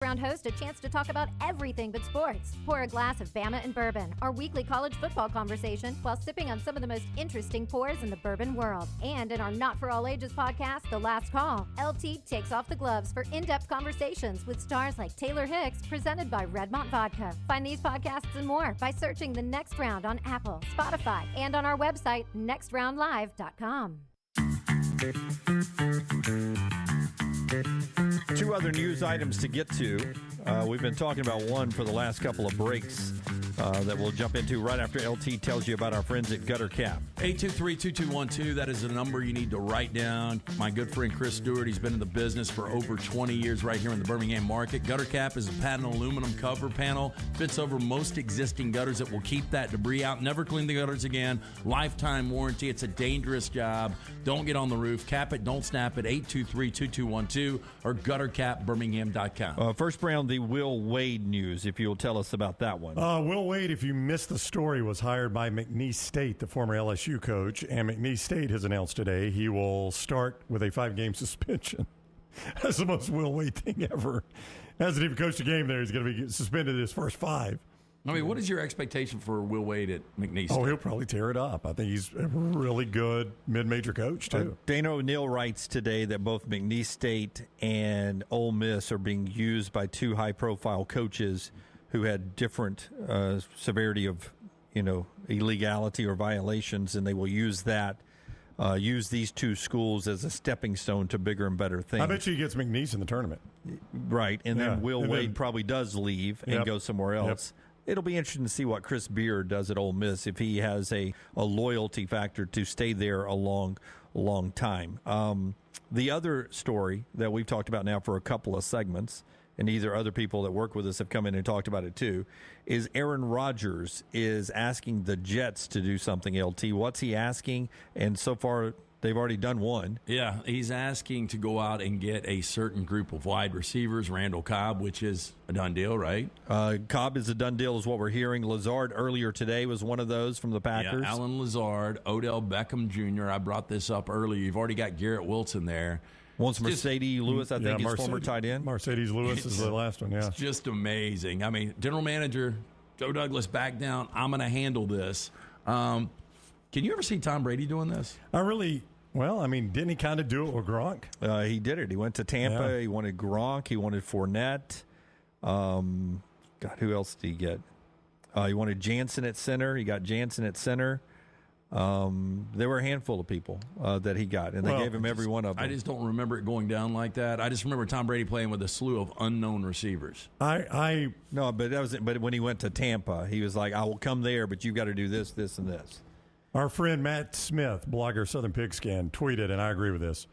Round host a chance to talk about everything but sports. Pour a glass of Bama and bourbon, our weekly college football conversation, while sipping on some of the most interesting pours in the bourbon world. And in our Not For All Ages podcast, The Last Call, LT takes off the gloves for in-depth conversations with stars like Taylor Hicks, presented by Redmont Vodka. Find these podcasts and more by searching The Next Round on Apple, Spotify, and on our website, nextroundlive.com. Two other news items to get to. We've been talking about one for the last couple of breaks that we'll jump into right after LT tells you about our friends at Gutter Cap. 823-2212, that is a number you need to write down. My good friend Chris Stewart, he's been in the business for over 20 years right here in the Birmingham market. Gutter Cap is a patented aluminum cover panel, fits over most existing gutters that will keep that debris out, never clean the gutters again, lifetime warranty. It's a dangerous job. Don't get on the roof. Cap it, don't snap it. 823-2212 or guttercapbirmingham.com. First round, the Will Wade news, if you'll tell us about that one. Will Wade, if you missed the story, was hired by McNeese State, the former LSU coach, and McNeese State has announced today he will start with a 5-game suspension. That's the most Will Wade thing ever. Hasn't even coached a game there. He's going to be suspended his first 5. I mean, what is your expectation for Will Wade at McNeese State? Oh, he'll probably tear it up. I think he's a really good mid-major coach, too. Dana O'Neill writes today that both McNeese State and Ole Miss are being used by 2 high-profile coaches who had different severity of, illegality or violations, and they will use these 2 schools as a stepping stone to bigger and better things. I bet you he gets McNeese in the tournament. Right, and then Will Wade probably does leave and go somewhere else. Yep. It'll be interesting to see what Chris Beard does at Ole Miss, if he has a loyalty factor to stay there a long time. The other story that we've talked about now for a couple of segments, and either other people that work with us have come in and talked about it too, is Aaron Rodgers is asking the Jets to do something, LT. What's he asking? And so far, they've already done one. Yeah, he's asking to go out and get a certain group of wide receivers, Randall Cobb, which is a done deal, right? Cobb is a done deal is what we're hearing. Lazard earlier today was one of those from the Packers. Yeah, Alan Lazard, Odell Beckham Jr. I brought this up earlier. You've already got Garrett Wilson there. Once Mercedes Lewis, I think, his former tight end. Mercedes Lewis is the last one, yeah. It's just amazing. I mean, general manager, Joe Douglas, back down. I'm going to handle this. Can you ever see Tom Brady doing this? Didn't he kind of do it with Gronk? He did it. He went to Tampa. Yeah. He wanted Gronk. He wanted Fournette. Who else did he get? He wanted Jansen at center. He got Jansen at center. There were a handful of people that he got, and they gave him every one of them. I just don't remember it going down like that. I just remember Tom Brady playing with a slew of unknown receivers. No, but that was. But when he went to Tampa, he was like, "I will come there, but you've got to do this, this, and this." Our friend Matt Smith, blogger Southern Pigskin, tweeted, and I agree with this: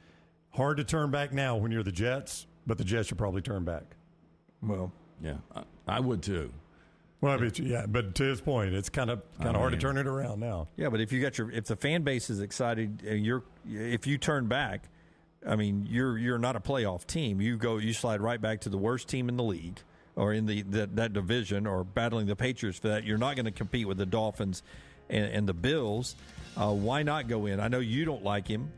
hard to turn back now when you're the Jets, but the Jets should probably turn back. Well, yeah, I would too. Well, but to his point, it's kind of hard to turn it around now. Yeah, but if the fan base is excited, if you turn back, I mean, you're not a playoff team. You slide right back to the worst team in the league, or in that division, or battling the Patriots for that. You're not going to compete with the Dolphins and the Bills. Why not go in? I know you don't like him.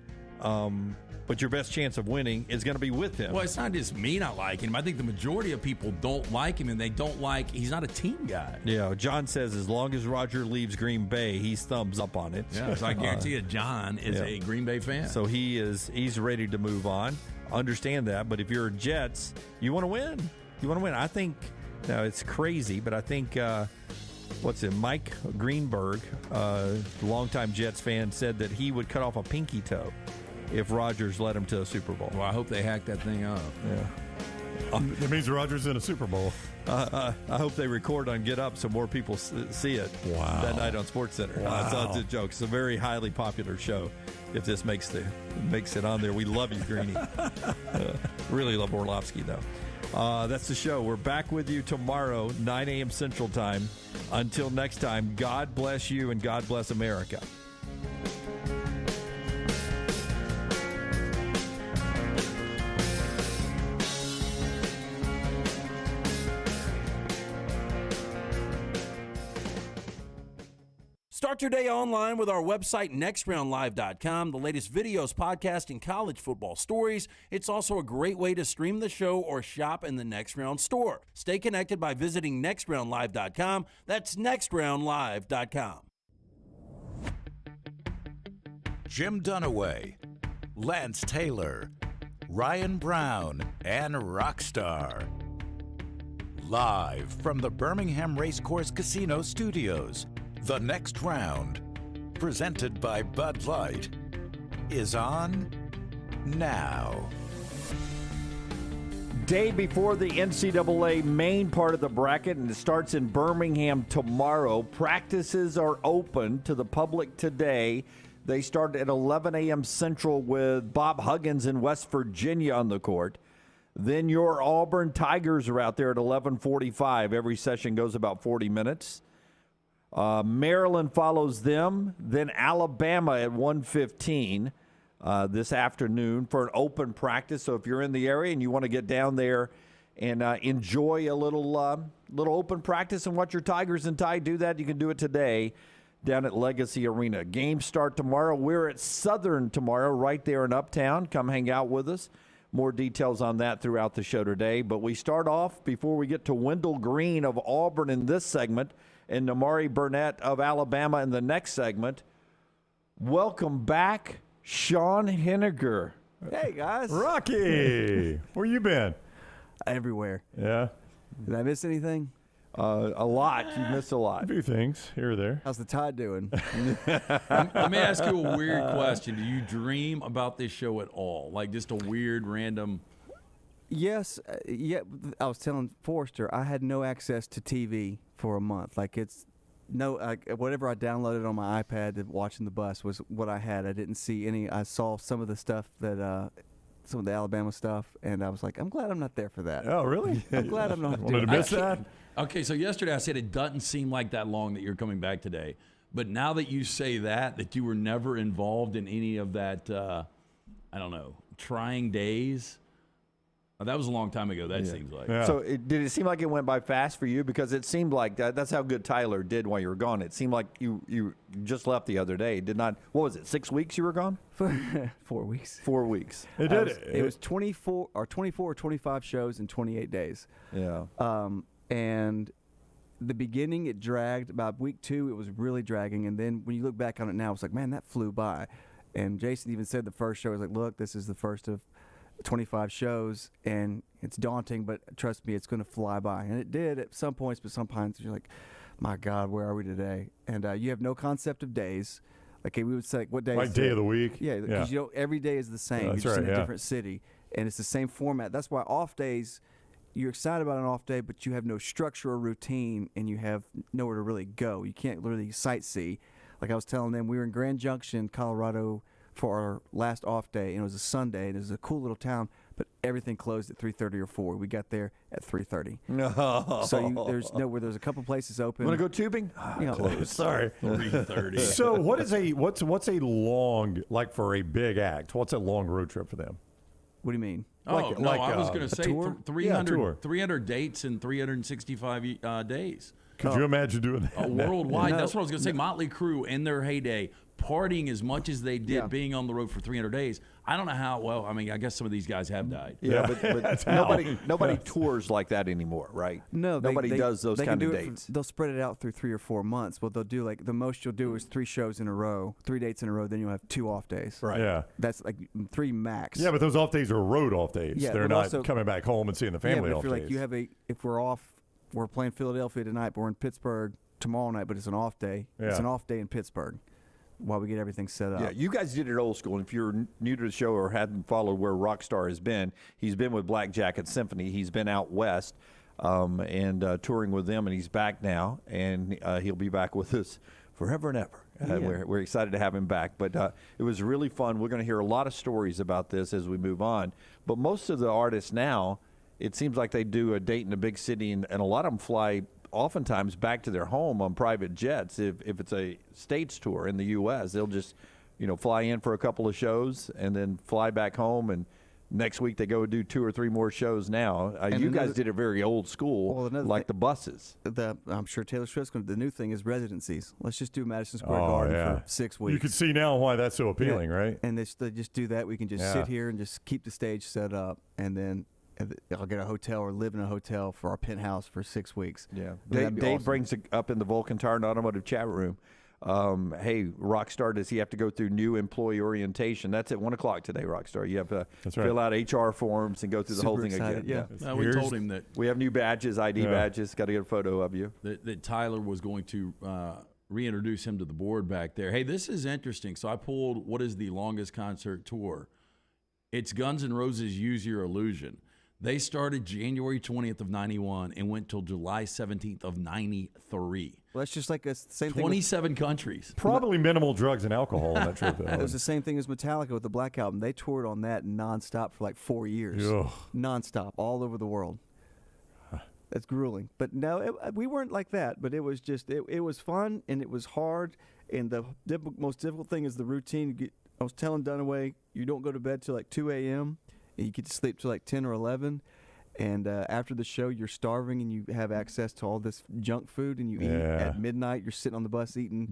But your best chance of winning is going to be with him. Well, it's not just me not liking him. I think the majority of people don't like him, and they don't like – he's not a team guy. Yeah, John says as long as Roger leaves Green Bay, he's thumbs up on it. Yeah, so I guarantee you John is a Green Bay fan. So he's ready to move on. Understand that. But if you're Jets, you want to win. You want to win. I think – now, it's crazy, but I think Mike Greenberg, longtime Jets fan, said that he would cut off a pinky toe if Rodgers led him to a Super Bowl. Well, I hope they hack that thing up. Yeah. That means Rodgers in a Super Bowl. I hope they record on Get Up so more people see it that night on SportsCenter. Wow. It's a joke. It's a very highly popular show. If this makes it on there, we love you, Greeny. Really love Orlovsky, though. That's the show. We're back with you tomorrow, 9 a.m. Central Time. Until next time, God bless you and God bless America. Start your day online with our website, nextroundlive.com. The latest videos, podcasts, and college football stories. It's also a great way to stream the show or shop in the Next Round store. Stay connected by visiting nextroundlive.com. That's nextroundlive.com. Jim Dunaway, Lance Taylor, Ryan Brown, and Rockstar. Live from the Birmingham Racecourse Casino Studios, The Next Round, presented by Bud Light, is on now. Day before the NCAA main part of the bracket, and it starts in Birmingham tomorrow. Practices are open to the public today. They start at 11 a.m. Central with Bob Huggins in West Virginia on the court. Then your Auburn Tigers are out there at 11:45. Every session goes about 40 minutes. Maryland follows them. Then Alabama at 1:15 this afternoon for an open practice. So if you're in the area and you want to get down there and enjoy a little open practice and watch your Tigers and Tide do that, you can do it today down at Legacy Arena. Games start tomorrow. We're at Southern tomorrow right there in Uptown. Come hang out with us. More details on that throughout the show today. But we start off before we get to Wendell Green of Auburn in this segment and Nimari Burnett of Alabama in the next segment. Welcome back, Sean Henniger. Hey, guys. Rocky, where you been? Everywhere. Yeah. Did I miss anything? A lot. You missed a lot. A few things here or there. How's the Tide doing? Let me ask you a weird question. Do you dream about this show at all? Like just a weird, random... Yes. Yeah. I was telling Forrester, I had no access to TV for a month. Like whatever I downloaded on my iPad watching the bus was what I had. I didn't see any. I saw some of the stuff that... some of the Alabama stuff, and I was like, I'm glad I'm not there for that. Oh, really? I'm glad I'm not Wanted to miss that? Okay, so yesterday I said it doesn't seem like that long that you're coming back today. But now that you say that you were never involved in any of that, I don't know, trying days. That was a long time ago, that seems like. Yeah. So did it seem like it went by fast for you? Because it seemed like that's how good Tyler did while you were gone. It seemed like you just left the other day. Did not, what was it, 6 weeks you were gone? 4 weeks. 4 weeks. It was 24 or 25 shows in 28 days. Yeah. And the beginning, it dragged. About week 2, it was really dragging. And then when you look back on it now, it's like, man, that flew by. And Jason even said the first show was like, look, this is the first of 25 shows, and it's daunting, but trust me, it's going to fly by. And it did at some points, but sometimes you're like, my God, where are we today? And you have no concept of days. Like we would say, what day Like is day it? of the week? Yeah, because you know every day is the same. You're That's just right, in a different city, and it's the same format. That's why off days, you're excited about an off day, but you have no structure or routine, and you have nowhere to really go. You can't really sightsee. Like I was telling them, we were in Grand Junction, Colorado, for our last off day, and it was a Sunday, and it was a cool little town, but everything closed at 3:30 or 4. We got there at 3:30. No. So there's a couple places open. Want to go tubing? Close. Sorry. 3:30. So what's a long, like for a big act, what's a long road trip for them? What do you mean? I was going to say tour? 300 dates in 365 days. Could you imagine doing that? Worldwide. That's what I was going to say. Motley Crue in their heyday, partying as much as they did, being on the road for 300 days. I don't know how well. I mean, I guess some of these guys have died. Yeah, but nobody tours like that anymore, right? No, nobody does those kind of dates. They'll spread it out through 3 or 4 months. What they'll do, like the most you'll do is 3 shows in a row, 3 dates in a row. Then you'll have 2 off days. Right. Yeah. That's like 3 max. Yeah, but those off days are road off days. Yeah, they're but not also, coming back home and seeing the family off if you're days. like if we're off, we're playing Philadelphia tonight, but we're in Pittsburgh tomorrow night, but it's an off day. Yeah. It's an off day in Pittsburgh while we get everything set up. Yeah, you guys did it old school. And if you're new to the show or hadn't followed where Rockstar has been, he's been with Black Jacket Symphony. He's been out west and touring with them, and he's back now, and he'll be back with us forever and ever. We're excited to have him back. But it was really fun. We're going to hear a lot of stories about this as we move on. But most of the artists now, it seems like they do a date in a big city, and a lot of them fly oftentimes back to their home on private jets. If it's a States tour in the U.S., they'll just fly in for a couple of shows and then fly back home and Next week they go do 2 or 3 more shows now. You guys did it very old school, like the buses. I'm sure Taylor Swift's going to. The new thing is residencies. Let's just do Madison Square Garden for 6 weeks. You can see now why that's so appealing, right? And they just do that. We can just sit here and just keep the stage set up, and then I'll get a hotel or live in a hotel for our penthouse for 6 weeks. Yeah. Dave awesome. Brings it up in the Vulcan Tire and Automotive chat room. Hey, Rockstar, does he have to go through new employee orientation? That's at 1 o'clock today, Rockstar. You have to fill out HR forms and go through the whole thing again. Yeah. We told him that we have new badges, ID badges. Got to get a photo of you. That Tyler was going to reintroduce him to the board back there. Hey, this is interesting. So I pulled what is the longest concert tour. It's Guns N' Roses' Use Your Illusion. They started January 20th of 91 and went till July 17th of 93. Well, that's just like the same thing. 27 countries. Probably minimal drugs and alcohol on that trip. It was the same thing as Metallica with the Black Album. They toured on that nonstop for like 4 years. Ugh. Nonstop, all over the world. That's grueling. But no, we weren't like that. But it was just, it was fun and it was hard. And the most difficult thing is the routine. I was telling Dunaway, you don't go to bed till like 2 a.m. and you get to sleep till like 10 or 11. And after the show, you're starving and you have access to all this junk food, and you eat at midnight. You're sitting on the bus eating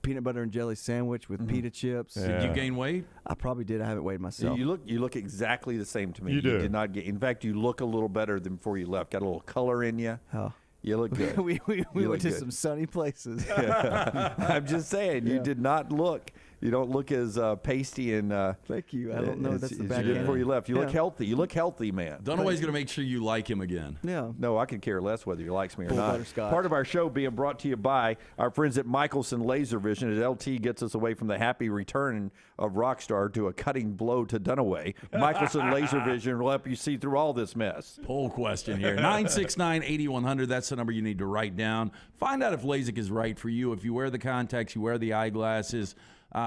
peanut butter and jelly sandwich with pita chips. Yeah. Did you gain weight? I probably did. I haven't weighed myself. You look exactly the same to me. You do. Did not get. In fact, you look a little better than before you left. Got a little color in you. Oh. You look good. we went to some sunny places. I'm just saying, you did not look. You don't look as pasty and. Thank you. I don't know. That's the back you did before you left. You look healthy. You look healthy, man. Dunaway's going to make sure you like him again. Yeah. No, I could care less whether he likes me or not. Butterscotch. Part of our show being brought to you by our friends at Michelson Laser Vision. As LT gets us away from the happy return of Rockstar to a cutting blow to Dunaway, Michelson Laser Vision will help you see through all this mess. Poll question here. 969-8100. That's the number you need to write down. Find out if LASIK is right for you. If you wear the contacts, you wear the eyeglasses,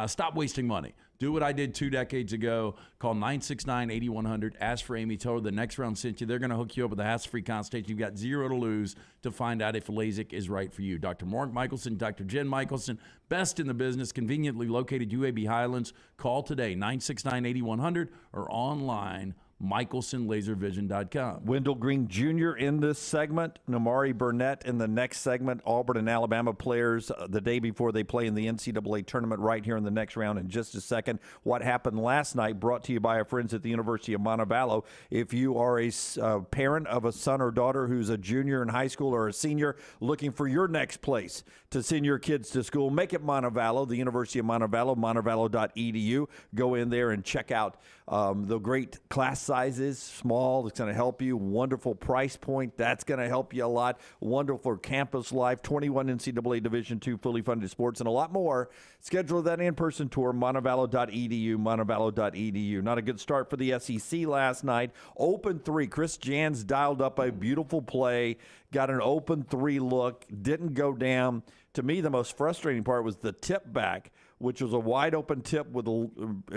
stop wasting money. Do what I did 2 decades ago. Call 969-8100. Ask for Amy. Tell her the next round sent you. They're going to hook you up with a hassle-free consultation. You've got 0 to lose to find out if LASIK is right for you. Dr. Mark Michelson, Dr. Jen Michelson, best in the business, conveniently located UAB Highlands. Call today, 969-8100, or online, MichelsonLaserVision.com. Wendell Green Jr. in this segment, Nimari Burnett in the next segment. Auburn and Alabama players the day before they play in the NCAA tournament right here in the next round in just a second. What happened last night brought to you by our friends at the University of Montevallo. If you are a parent of a son or daughter who's a junior in high school or a senior looking for your next place to send your kids to school, make it Montevallo, the University of Montevallo, montevallo.edu. Go in there and check out the great class sizes, small, it's going to help you. Wonderful price point, that's going to help you a lot. Wonderful campus life, 21 NCAA Division II fully funded sports, and a lot more. Schedule that in-person tour, montevallo.edu, montevallo.edu. Not a good start for the SEC last night. Open 3, Chris Jans dialed up a beautiful play, got an open 3 look, didn't go down. To me, the most frustrating part was the tip back, which was a wide open tip it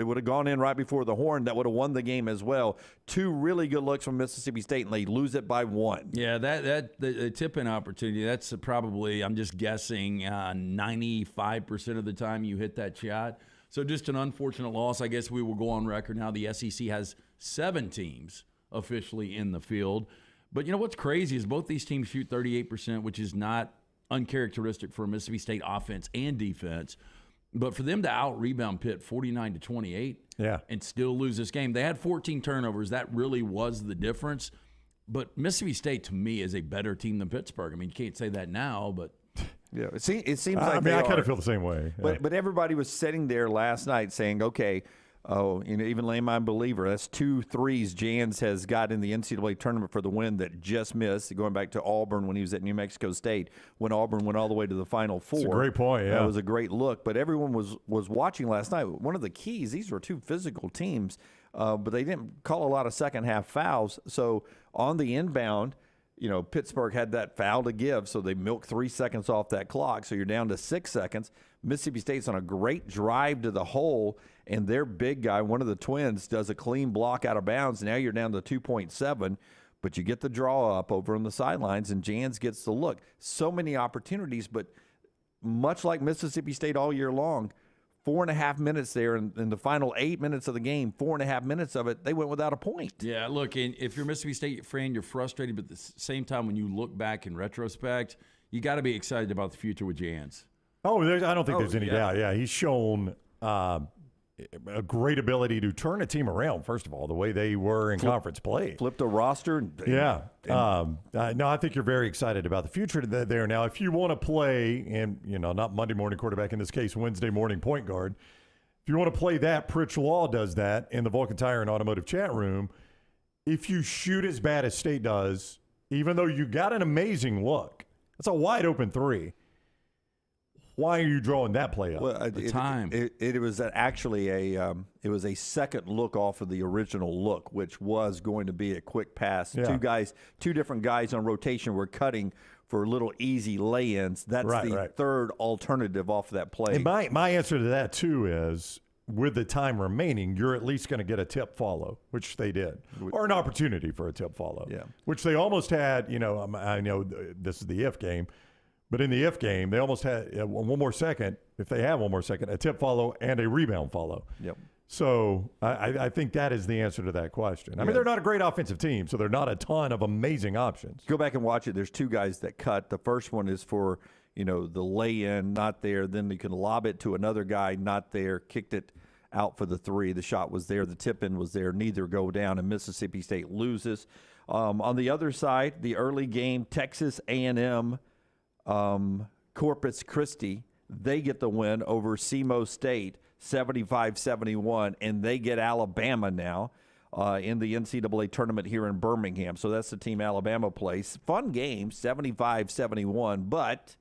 would have gone in right before the horn. That would have won the game as well. 2 really good looks from Mississippi State, and they lose it by 1. Yeah, the tip-in opportunity, that's probably, I'm just guessing, 95% of the time you hit that shot. So just an unfortunate loss. I guess we will go on record now. The SEC has 7 teams officially in the field. But you know what's crazy is both these teams shoot 38%, which is not uncharacteristic for a Mississippi State offense and defense. But for them to out-rebound Pitt 49-28 and still lose this game, they had 14 turnovers. That really was the difference. But Mississippi State, to me, is a better team than Pittsburgh. I mean, you can't say that now, but yeah, it seems like I kind of feel the same way. Yeah. But everybody was sitting there last night saying, okay, even Layman Believer, that's 2 threes Jans has got in the NCAA tournament for the win that just missed, going back to Auburn when he was at New Mexico State, when Auburn went all the way to the Final Four. That's a great point, yeah. That was a great look. But everyone was watching last night. One of the keys, these were 2 physical teams, but they didn't call a lot of second-half fouls. So on the inbound, Pittsburgh had that foul to give, so they milked 3 seconds off that clock. So you're down to 6 seconds. Mississippi State's on a great drive to the hole, and their big guy, one of the twins, does a clean block out of bounds. Now you're down to 2.7, but you get the draw up over on the sidelines, and Jans gets the look. So many opportunities, but much like Mississippi State all year long, 4.5 minutes there in the final 8 minutes of the game, 4.5 minutes of it, they went without a point. Yeah, look, and if you're a Mississippi State fan, you're frustrated, but at the same time, when you look back in retrospect, you got to be excited about the future with Jans. Oh, I don't think there's any doubt. Yeah, he's shown a great ability to turn a team around, first of all, the way they were in conference play. Flipped a roster. No, I think you're very excited about the future there. Now, if you want to play, and, not Monday morning quarterback, in this case, Wednesday morning point guard, if you want to play that, Pritch Law does that in the Vulcan Tire and Automotive chat room. If you shoot as bad as State does, even though you got an amazing look, that's a wide open three. Why are you drawing that play up? Well, it was actually it was a second look off of the original look, which was going to be a quick pass. Yeah. Two different guys on rotation were cutting for little easy lay-ins. That's the third alternative off of that play. And my answer to that, too, is with the time remaining, you're at least going to get a tip follow, which they did, or an opportunity for a tip follow, which they almost had. I know this is the if game. But in the if game, they almost had one more second, if they have one more second, a tip follow and a rebound follow. Yep. So I think that is the answer to that question. I mean, they're not a great offensive team, so they're not a ton of amazing options. Go back and watch it. There's two guys that cut. The first one is for, the lay-in, not there. Then you can lob it to another guy, not there. Kicked it out for the three. The shot was there. The tip-in was there. Neither go down, and Mississippi State loses. On the other side, the early game, Texas A&M, Corpus Christi, they get the win over SEMO State, 75-71, and they get Alabama now in the NCAA tournament here in Birmingham. So that's the team Alabama plays. Fun game, 75-71, but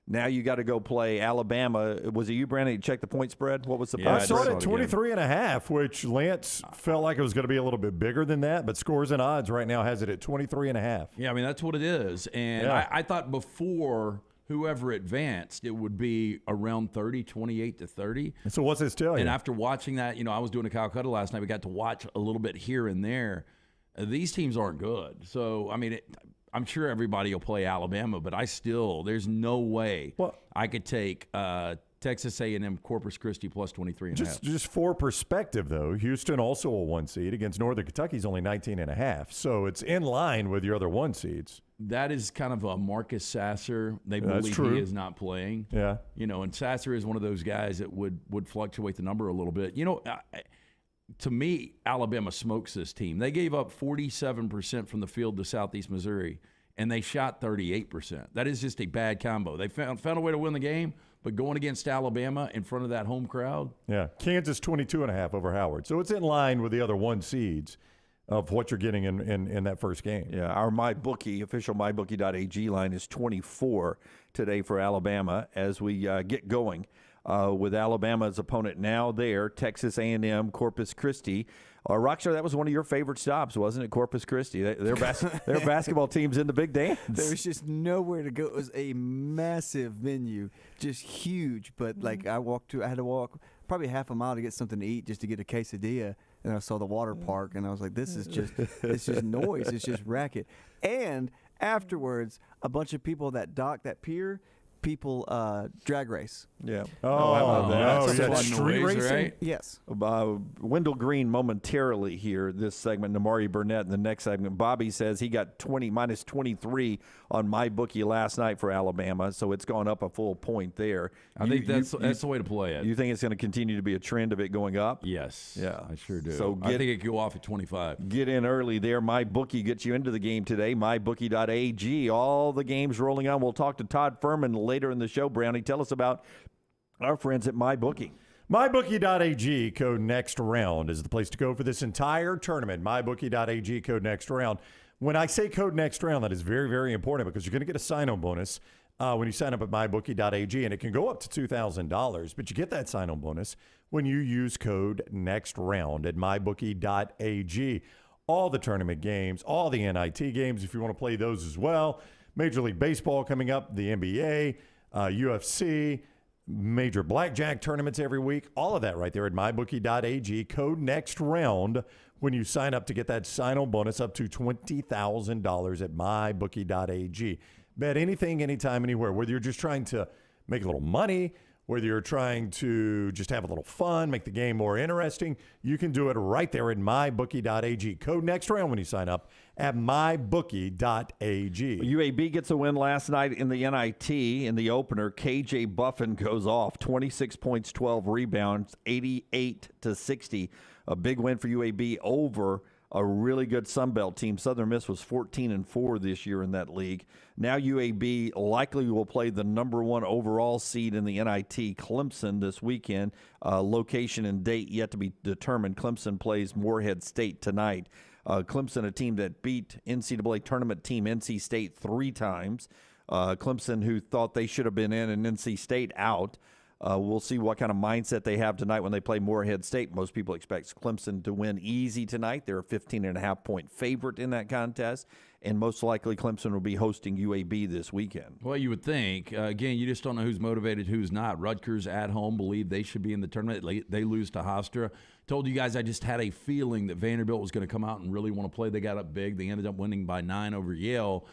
now you got to go play Alabama. Was it you, Brandon? You checked the point spread? What was the point spread? I saw it at 23.5, which Lance felt like it was going to be a little bit bigger than that, but Scores and Odds right now has it at 23.5. Yeah, I mean, that's what it is. And I thought before whoever advanced, it would be around 30, 28-30. And so what's this tell you? And after watching that, I was doing a Calcutta last night. We got to watch a little bit here and there. These teams aren't good. So, I mean, I'm sure everybody will play Alabama, but there's no way I could take Texas A&M Corpus Christi plus 23.5. Just for perspective, though, Houston also a 1 seed against Northern Kentucky's only 19.5. So it's in line with your other 1 seeds. That is kind of a Marcus Sasser. They believe he is not playing. Yeah. And Sasser is one of those guys that would fluctuate the number a little bit. To me, Alabama smokes this team. They gave up 47% from the field to Southeast Missouri, and they shot 38%. That is just a bad combo. They found a way to win the game, but going against Alabama in front of that home crowd. Yeah, Kansas 22.5 over Howard. So it's in line with the other 1 seeds of what you're getting in that first game. Yeah, our MyBookie, official MyBookie.ag line is 24 today for Alabama as we get going. With Alabama's opponent now there, Texas A&M, Corpus Christi. Rockstar, that was one of your favorite stops, wasn't it, Corpus Christi? Their basketball team's in the big dance. There was just nowhere to go. It was a massive venue, just huge. But, I had to walk probably half a mile to get something to eat just to get a quesadilla. And I saw the water park, and I was like, it's just noise. It's just racket. And afterwards, a bunch of people that docked that pier, drag race. Yeah. Oh, that's street racing? Right? Yes. Wendell Green momentarily here, this segment, Nimari Burnett in the next segment. Bobby says he got minus 23 on MyBookie last night for Alabama, so it's gone up a full point there. I think that's the way to play it. You think it's going to continue to be a trend of it going up? Yes. Yeah. I sure do. So I think it could go off at 25. Get in early there. MyBookie gets you into the game today. MyBookie.ag. All the games rolling on. We'll talk to Todd Fuhrman later in the show. Brownie, tell us about our friends at MyBookie. MyBookie.ag, code next round, is the place to go for this entire tournament. MyBookie.ag, code next round. When I say code next round, that is very, very important because you're going to get a sign-on bonus when you sign up at MyBookie.ag, and it can go up to $2,000. But you get that sign-on bonus when you use code next round at MyBookie.ag. All the tournament games, all the NIT games, if you want to play those as well. Major League Baseball coming up, the NBA, UFC, major blackjack tournaments every week. All of that right there at MyBookie.ag. Code next round when you sign up to get that sign-on bonus up to $20,000 at MyBookie.ag. Bet anything, anytime, anywhere. Whether you're just trying to make a little money, whether you're trying to just have a little fun, make the game more interesting, you can do it right there at mybookie.ag. Code next round when you sign up at mybookie.ag. UAB gets a win last night in the NIT in the opener. KJ Buffin goes off, 26 points, 12 rebounds, 88-60. A big win for UAB over a really good Sun Belt team. Southern Miss was 14-4 this year in that league. Now UAB likely will play the number 1 overall seed in the NIT, Clemson, this weekend. Location and date yet to be determined. Clemson plays Morehead State tonight. Clemson, a team that beat NCAA tournament team NC State 3 times. Clemson, who thought they should have been in and NC State out. We'll see what kind of mindset they have tonight when they play Morehead State. Most people expect Clemson to win easy tonight. They're a 15.5-point favorite in that contest, and most likely Clemson will be hosting UAB this weekend. Well, you would think. Again, you just don't know who's motivated, who's not. Rutgers at home believe they should be in the tournament. They lose to Hofstra. Told you guys I just had a feeling that Vanderbilt was going to come out and really want to play. They got up big. They ended up winning by 9 over Yale.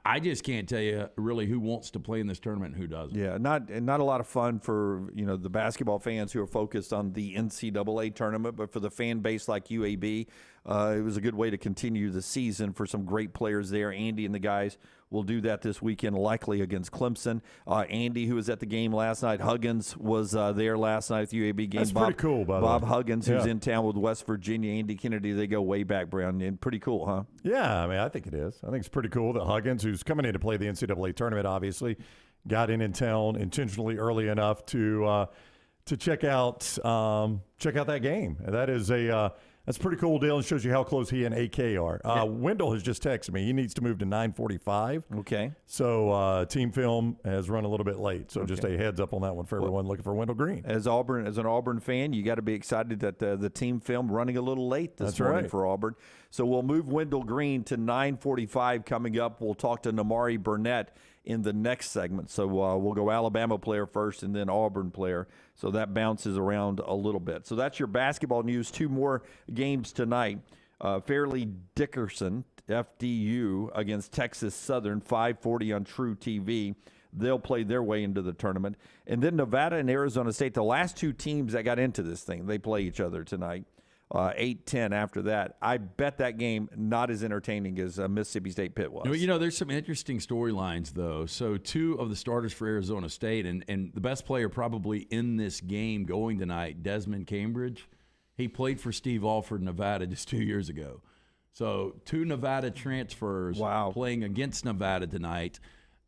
I just can't tell you really who wants to play in this tournament and who doesn't. Yeah, not a lot of fun for the basketball fans who are focused on the NCAA tournament, but for the fan base like UAB, it was a good way to continue the season for some great players there. Andy and the guys will do that this weekend, likely against Clemson. Andy, who was at the game last night, Huggins was there last night at the UAB game. That's pretty cool, by the way. Bob Huggins, who's in town with West Virginia, Andy Kennedy, they go way back, Brown, and pretty cool, huh? Yeah, I mean, I think it is. I think it's pretty cool that Huggins, who's coming in to play the NCAA tournament, obviously, got in town intentionally early enough to check out that game. That is that's a pretty cool deal and shows you how close he and AK are. Wendell has just texted me. He needs to move to 9:45. Okay. So team film has run a little bit late. So just a heads up on that one for everyone looking for Wendell Green. As an Auburn fan, you got to be excited that the team film running a little late this morning for Auburn. So we'll move Wendell Green to 9:45 coming up. We'll talk to Nimari Burnett in the next segment. So we'll go Alabama player first and then Auburn player. So that bounces around a little bit. So that's your basketball news. 2 more games tonight. Fairleigh Dickinson, FDU, against Texas Southern, 5:40 on True TV. They'll play their way into the tournament. And then Nevada and Arizona State, the last 2 teams that got into this thing, they play each other tonight. 8-10 after that. I bet that game not as entertaining as Mississippi State Pitt was. There's some interesting storylines, though. So 2 of the starters for Arizona State, and the best player probably in this game going tonight, Desmond Cambridge, he played for Steve Alford, Nevada, just 2 years ago. So 2 Nevada transfers playing against Nevada tonight.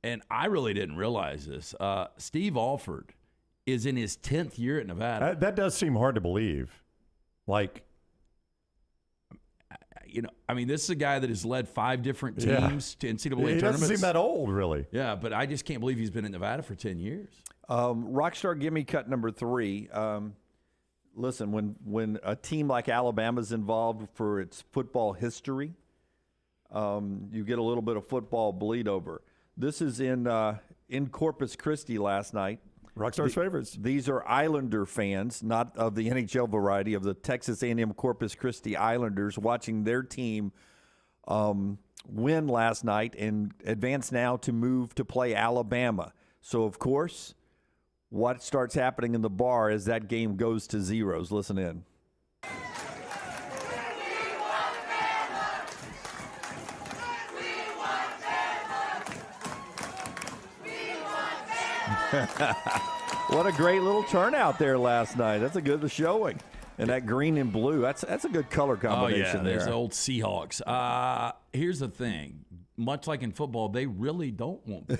And I really didn't realize this. Steve Alford is in his 10th year at Nevada. That does seem hard to believe. This is a guy that has led 5 different teams to NCAA tournaments. He doesn't seem that old, really. Yeah, but I just can't believe he's been in Nevada for 10 years. Rockstar Gimme Cut number 3. Listen, when a team like Alabama's involved for its football history, you get a little bit of football bleed over. This is in Corpus Christi last night. Rockstar's favorites. These are Islander fans, not of the NHL variety, of the Texas A&M Corpus Christi Islanders, watching their team win last night and advance now to move to play Alabama. So, of course, what starts happening in the bar as that game goes to zeros? Listen in. What a great little turnout there last night. That's a good showing. And that green and blue, that's a good color combination there. There's the old Seahawks. Here's the thing. Much like in football, they really don't want big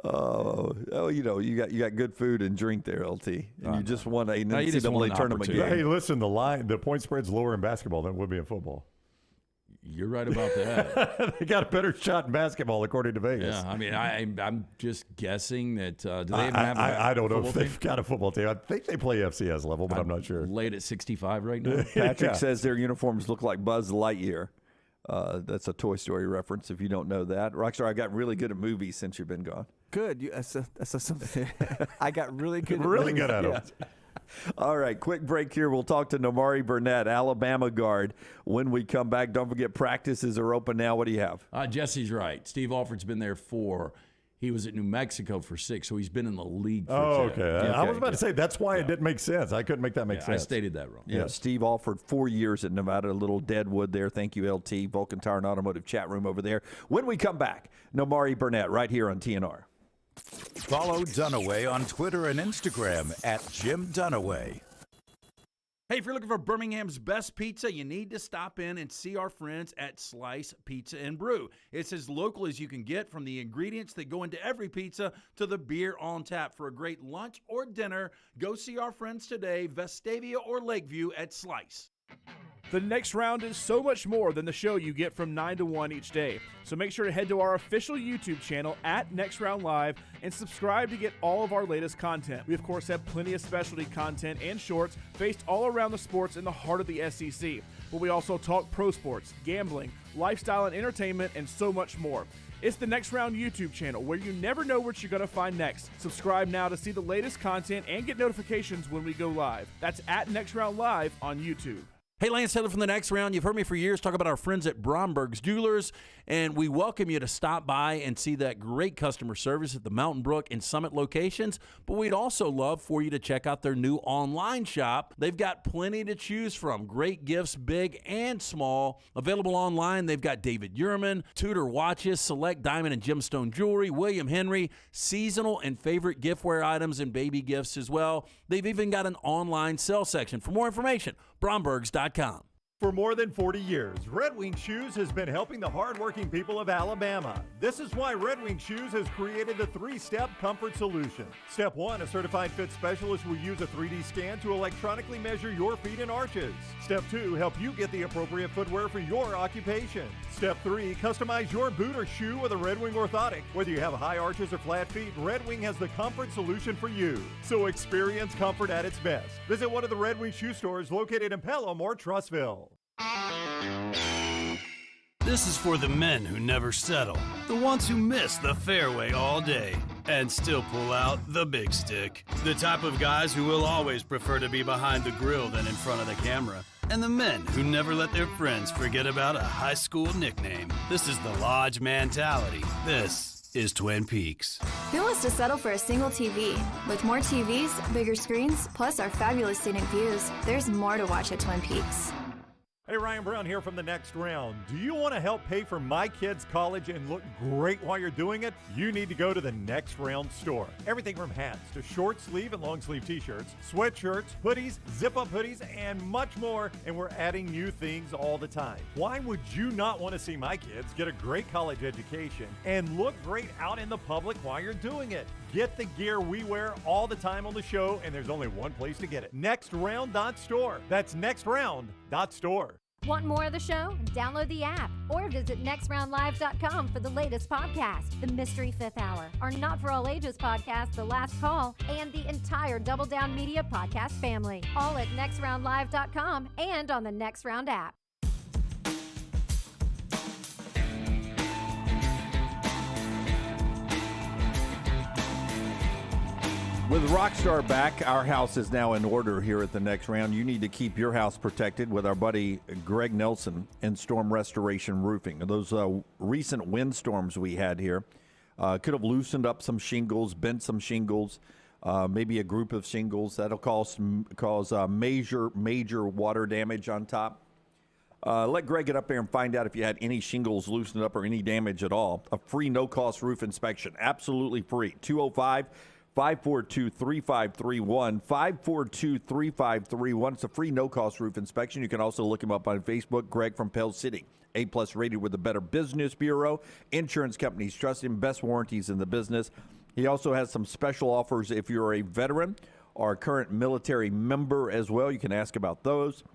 money. You got good food and drink there, LT. And you just won an NCAA tournament game. Hey, listen, the point spread's lower in basketball than it would be in football. You're right about that. They got a better shot in basketball, according to Vegas. Yeah, I mean, I'm just guessing that. Do they even have I don't know if they've got a football team. I think they play FCS level, but I'm not sure. Laid at 65 right now. Patrick says their uniforms look like Buzz Lightyear. That's a Toy Story reference if you don't know that. Rockstar, I got really good at movies since you've been gone. Good. That's something. I got really good. Really good at them. All right, quick break here. We'll talk to Nimari Burnett, Alabama guard, when we come back. Don't forget, practices are open now. What do you have? Jesse's right. Steve Alford's been there 4. He was at New Mexico for 6, so he's been in the league for 10. Okay. I was about to say, that's why it didn't make sense. I couldn't make that make sense. I stated that wrong. Yeah, Steve Alford, 4 years at Nevada, a little Deadwood there. Thank you, LT, Vulcan Tire and Automotive chat room over there. When we come back, Nimari Burnett right here on TNR. Follow Dunaway on Twitter and Instagram at Jim Dunaway. Hey, if you're looking for Birmingham's best pizza, you need to stop in and see our friends at Slice Pizza and Brew. It's as local as you can get, from the ingredients that go into every pizza to the beer on tap. For a great lunch or dinner, go see our friends today, Vestavia or Lakeview at Slice. The Next Round is so much more than the show you get from 9 to 1 each day. So make sure to head to our official YouTube channel at Next Round Live and subscribe to get all of our latest content. We, of course, have plenty of specialty content and shorts based all around the sports in the heart of the SEC. But we also talk pro sports, gambling, lifestyle and entertainment, and so much more. It's the Next Round YouTube channel, where you never know what you're going to find next. Subscribe now to see the latest content and get notifications when we go live. That's at Next Round Live on YouTube. Hey, Lance Taylor from The Next Round. You've heard me for years talk about our friends at Bromberg's Jewelers, and we welcome you to stop by and see that great customer service at the Mountain Brook and Summit locations. But we'd also love for you to check out their new online shop. They've got plenty to choose from. Great gifts, big and small. Available online, they've got David Yurman, Tudor watches, select diamond and gemstone jewelry, William Henry, seasonal and favorite giftware items, and baby gifts as well. They've even got an online sale section. For more information, Brombergs.com. For more than 40 years, Red Wing Shoes has been helping the hardworking people of Alabama. This is why Red Wing Shoes has created the 3-step comfort solution. Step 1, a certified fit specialist will use a 3D scan to electronically measure your feet and arches. Step 2, help you get the appropriate footwear for your occupation. Step 3, customize your boot or shoe with a Red Wing orthotic. Whether you have high arches or flat feet, Red Wing has the comfort solution for you. So experience comfort at its best. Visit one of the Red Wing shoe stores located in Pelham or Trussville. This is for the men who never settle, the ones who miss the fairway all day and still pull out the big stick, the type of guys who will always prefer to be behind the grill than in front of the camera, and the men who never let their friends forget about a high school nickname. This is the Lodge mentality. This is Twin Peaks. Who wants to settle for a single TV? With more TVs, bigger screens, plus our fabulous scenic views, there's more to watch at Twin Peaks. Hey, Ryan Brown here from The Next Round. Do you want to help pay for my kids' college and look great while you're doing it? You need to go to The Next Round store. Everything from hats to short sleeve and long sleeve t-shirts, sweatshirts, hoodies, zip-up hoodies, and much more. And we're adding new things all the time. Why would you not want to see my kids get a great college education and look great out in the public while you're doing it? Get the gear we wear all the time on the show, and there's only one place to get it. nextround.store. That's nextround.store. Want more of the show? Download the app or visit nextroundlive.com for the latest podcast, The Mystery Fifth Hour, our Not For All Ages podcast, The Last Call, and the entire Double Down Media podcast family. All at nextroundlive.com and on the Next Round app. With Rockstar back, our house is now in order here at The Next Round. You need to keep your house protected with our buddy Greg Nelson and Storm Restoration Roofing. Those recent windstorms we had here could have loosened up some shingles, bent some shingles, maybe a group of shingles. That'll cause major water damage on top. Let Greg get up there and find out if you had any shingles loosened up or any damage at all. A free no-cost roof inspection, absolutely free. 205-542-3531, 542-3531. It's a free no-cost roof inspection. You can also look him up on Facebook, Greg from Pell City. A-plus rated with the Better Business Bureau. Insurance companies trust him. Best warranties in the business. He also has some special offers if you're a veteran or a current military member as well. You can ask about those.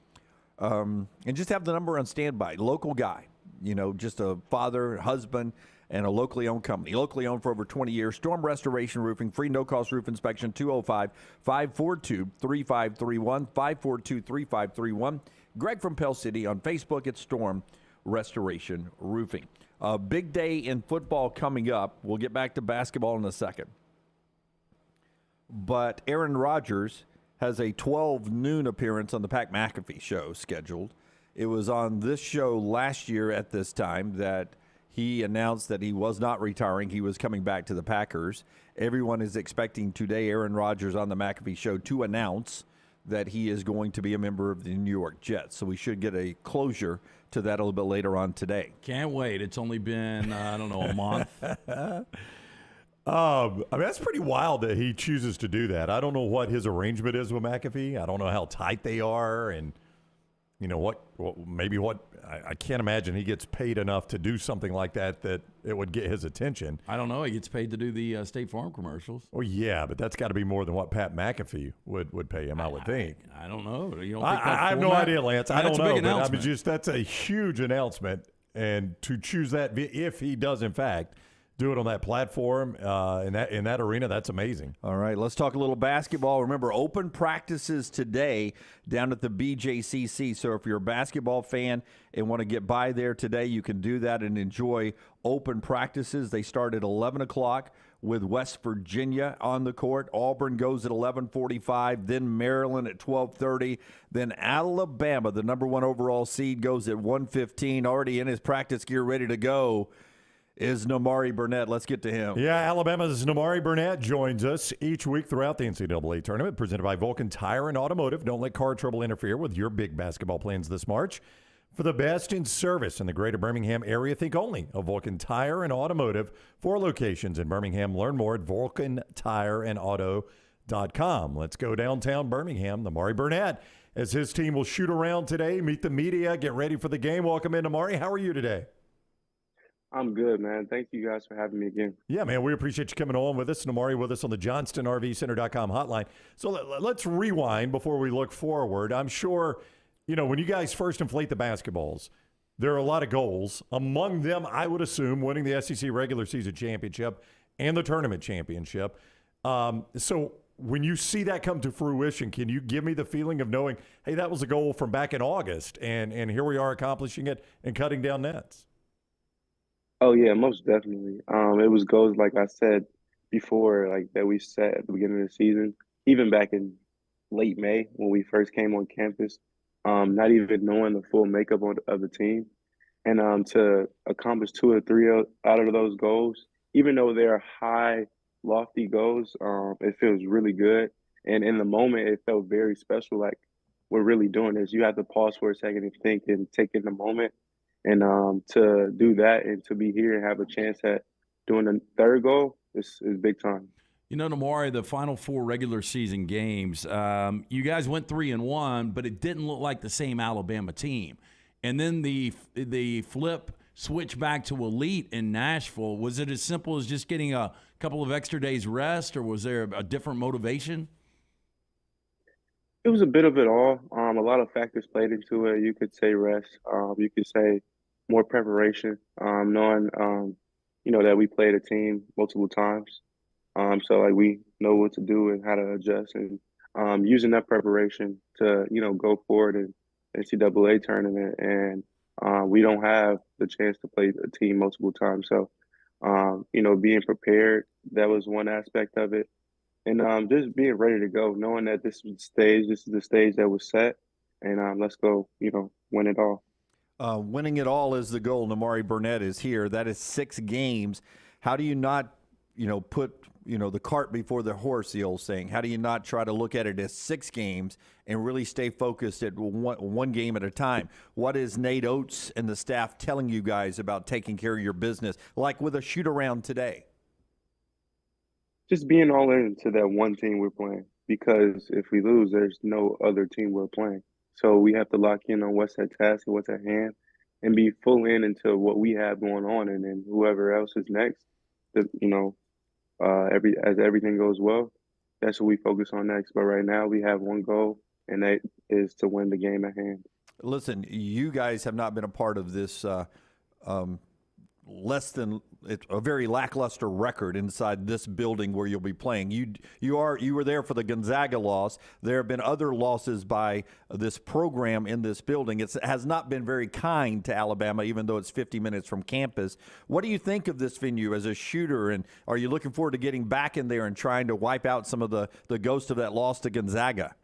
And just have the number on standby. Local guy, just a father, husband, and a locally owned company. Locally owned for over 20 years. Storm Restoration Roofing, free no-cost roof inspection, 205-542-3531, 542-3531. Greg from Pell City. On Facebook, it's Storm Restoration Roofing. A big day in football coming up. We'll get back to basketball in a second. But Aaron Rodgers has a 12 noon appearance on the Pat McAfee show scheduled. It was on this show last year at this time that He announced that he was not retiring. He was coming back to the Packers. Everyone is expecting today Aaron Rodgers on the McAfee Show to announce that he is going to be a member of the New York Jets. So we should get a closure to that a little bit later on today. Can't wait. It's only been, I don't know, a month. I mean, that's pretty wild that he chooses to do that. I don't know what his arrangement is with McAfee. I don't know how tight they are, and I can't imagine he gets paid enough to do something like that it would get his attention. I don't know. He gets paid to do the State Farm commercials. Well, yeah, but that's got to be more than what Pat McAfee would pay him, I would think. I don't know. You don't think I have no idea, Lance. I don't know. But I mean, that's a huge announcement, and to choose that, if he does, in fact, do it on that platform in that arena, that's amazing. All right, let's talk a little basketball. Remember, open practices today down at the BJCC. So if you're a basketball fan and want to get by there today, you can do that and enjoy open practices. They start at 11 o'clock with West Virginia on the court. Auburn goes at 11:45, then Maryland at 12:30, then Alabama, the number 1 overall seed, goes at 1:15, already in his practice gear, ready to go, is Nimari Burnett. Let's get to him. Yeah, Alabama's Nimari Burnett joins us each week throughout the NCAA tournament, presented by Vulcan Tire and Automotive. Don't let car trouble interfere with your big basketball plans this March. For the best in service in the greater Birmingham area, think only of Vulcan Tire and Automotive. 4 locations in Birmingham. Learn more at vulcantireandauto.com. Let's go downtown Birmingham. Nimari Burnett, as his team will shoot around today, meet the media, get ready for the game. Welcome in, Nimari. How are you today? I'm good, man. Thank you guys for having me again. Yeah, man, we appreciate you coming on with us. Nimari with us on the JohnstonRVCenter.com hotline. So let's rewind before we look forward. I'm sure, when you guys first inflate the basketballs, there are a lot of goals. Among them, I would assume, winning the SEC regular season championship and the tournament championship. So when you see that come to fruition, can you give me the feeling of knowing, hey, that was a goal from back in August, and here we are accomplishing it and cutting down nets? Oh yeah, most definitely. It was goals like I said before, like that we set at the beginning of the season, even back in late May when we first came on campus, not even knowing the full makeup of the team, and to accomplish 2 or 3 out of those goals, even though they're high, lofty goals, it feels really good. And in the moment, it felt very special. Like we're really doing this. You have to pause for a second and think and take in the moment. And to do that and to be here and have a chance at doing the 3rd goal is big time. Nimari, the final 4 regular season games, you guys went 3-1, but it didn't look like the same Alabama team. And then the switch back to elite in Nashville. Was it as simple as just getting a couple of extra days rest, or was there a different motivation? It was a bit of it all. A lot of factors played into it. You could say rest. You could say more preparation, knowing, that we played a team multiple times. So, like, we know what to do and how to adjust, and using that preparation to, go forward in NCAA tournament. And we don't have the chance to play a team multiple times. So, being prepared, that was one aspect of it. And just being ready to go, knowing that this is the stage that was set, and let's go, win it all. Winning it all is the goal. Nimari Burnett is here. That is 6 games. How do you not, put, the cart before the horse, the old saying? How do you not try to look at it as 6 games and really stay focused at one game at a time? What is Nate Oates and the staff telling you guys about taking care of your business, like with a shoot-around today? Just being all into that one team we're playing, because if we lose, there's no other team we're playing. So we have to lock in on what's at task and what's at hand, and be full into what we have going on, and then whoever else is next, as everything goes well, that's what we focus on next. But right now we have one goal, and that is to win the game at hand. Listen, you guys have not been a part of this a very lackluster record inside this building where you'll be playing. You were there for the Gonzaga loss. There have been other losses by this program in this building. It has not been very kind to Alabama, even though it's 50 minutes from campus. What do you think of this venue as a shooter, and are you looking forward to getting back in there and trying to wipe out some of the ghost of that loss to Gonzaga?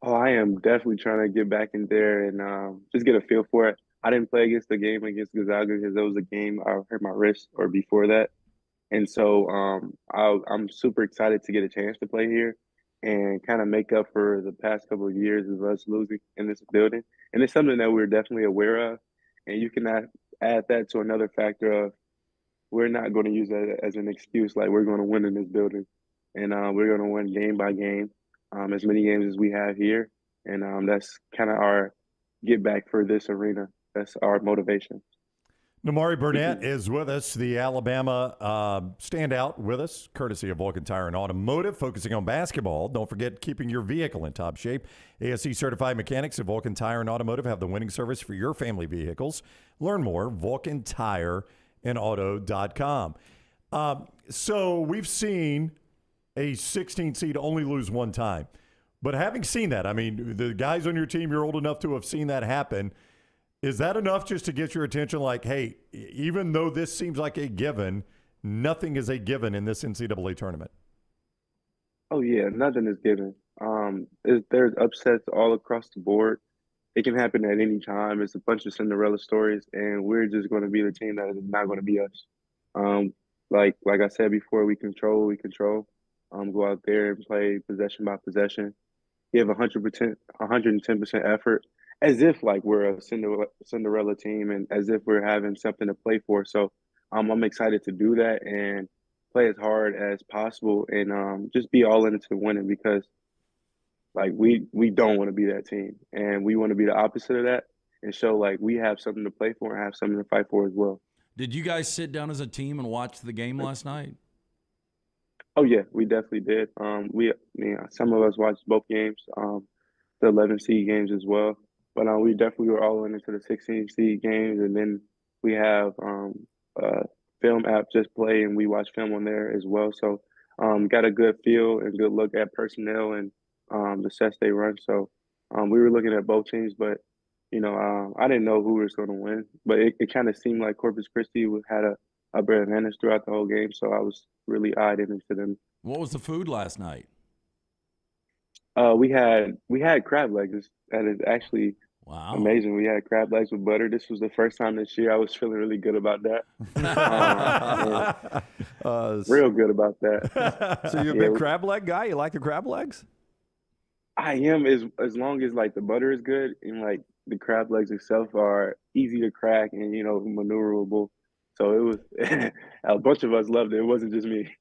Oh, I am definitely trying to get back in there and just get a feel for it. I didn't play against the game against Gonzaga because it was a game I hurt my wrist or before that. And so I'm super excited to get a chance to play here and kind of make up for the past couple of years of us losing in this building. And it's something that we're definitely aware of. And you can add that to another factor of we're not going to use that as an excuse. Like, we're going to win in this building. And we're going to win game by game, as many games as we have here. And that's kind of our get back for this arena. That's our motivation. Nimari Burnett is with us, the Alabama standout with us, courtesy of Vulcan Tire and Automotive, focusing on basketball. Don't forget keeping your vehicle in top shape. ASE certified mechanics at Vulcan Tire and Automotive have the winning service for your family vehicles. Learn more, VulcanTireandAuto.com. So we've seen a 16 seed only lose one time. But having seen that, I mean, the guys on your team, you're old enough to have seen that happen. Is that enough just to get your attention? Like, hey, even though this seems like a given, nothing is a given in this NCAA tournament. Oh yeah, nothing is given. There's upsets all across the board. It can happen at any time. It's a bunch of Cinderella stories, and we're just going to be the team that is not going to be us. Like I said before, we control. Go out there and play possession by possession. Give 100%, 110% effort, as if like we're a Cinderella team and as if we're having something to play for. So I'm excited to do that and play as hard as possible and just be all into winning because like we don't want to be that team and we want to be the opposite of that and show like we have something to play for and have something to fight for as well. Did you guys sit down as a team and watch the game last night? Oh yeah, we definitely did. Some of us watched both games, the 11 seed games as well. But we definitely were all into the 16 seed games, and then we have a film app Just Play, and we watch film on there as well. So got a good feel and good look at personnel and the sets they run. So we were looking at both teams, but I didn't know who was going to win. But it kind of seemed like Corpus Christi had a better advantage throughout the whole game. So I was really eyed into them. What was the food last night? We had crab legs. That is actually amazing. We had crab legs with butter. This was the first time this year. I was feeling really good about that. Real good about that. So you're a big crab leg guy? You like the crab legs? I am, as long as like the butter is good and like the crab legs itself are easy to crack and maneuverable. So it was a bunch of us loved it. It wasn't just me.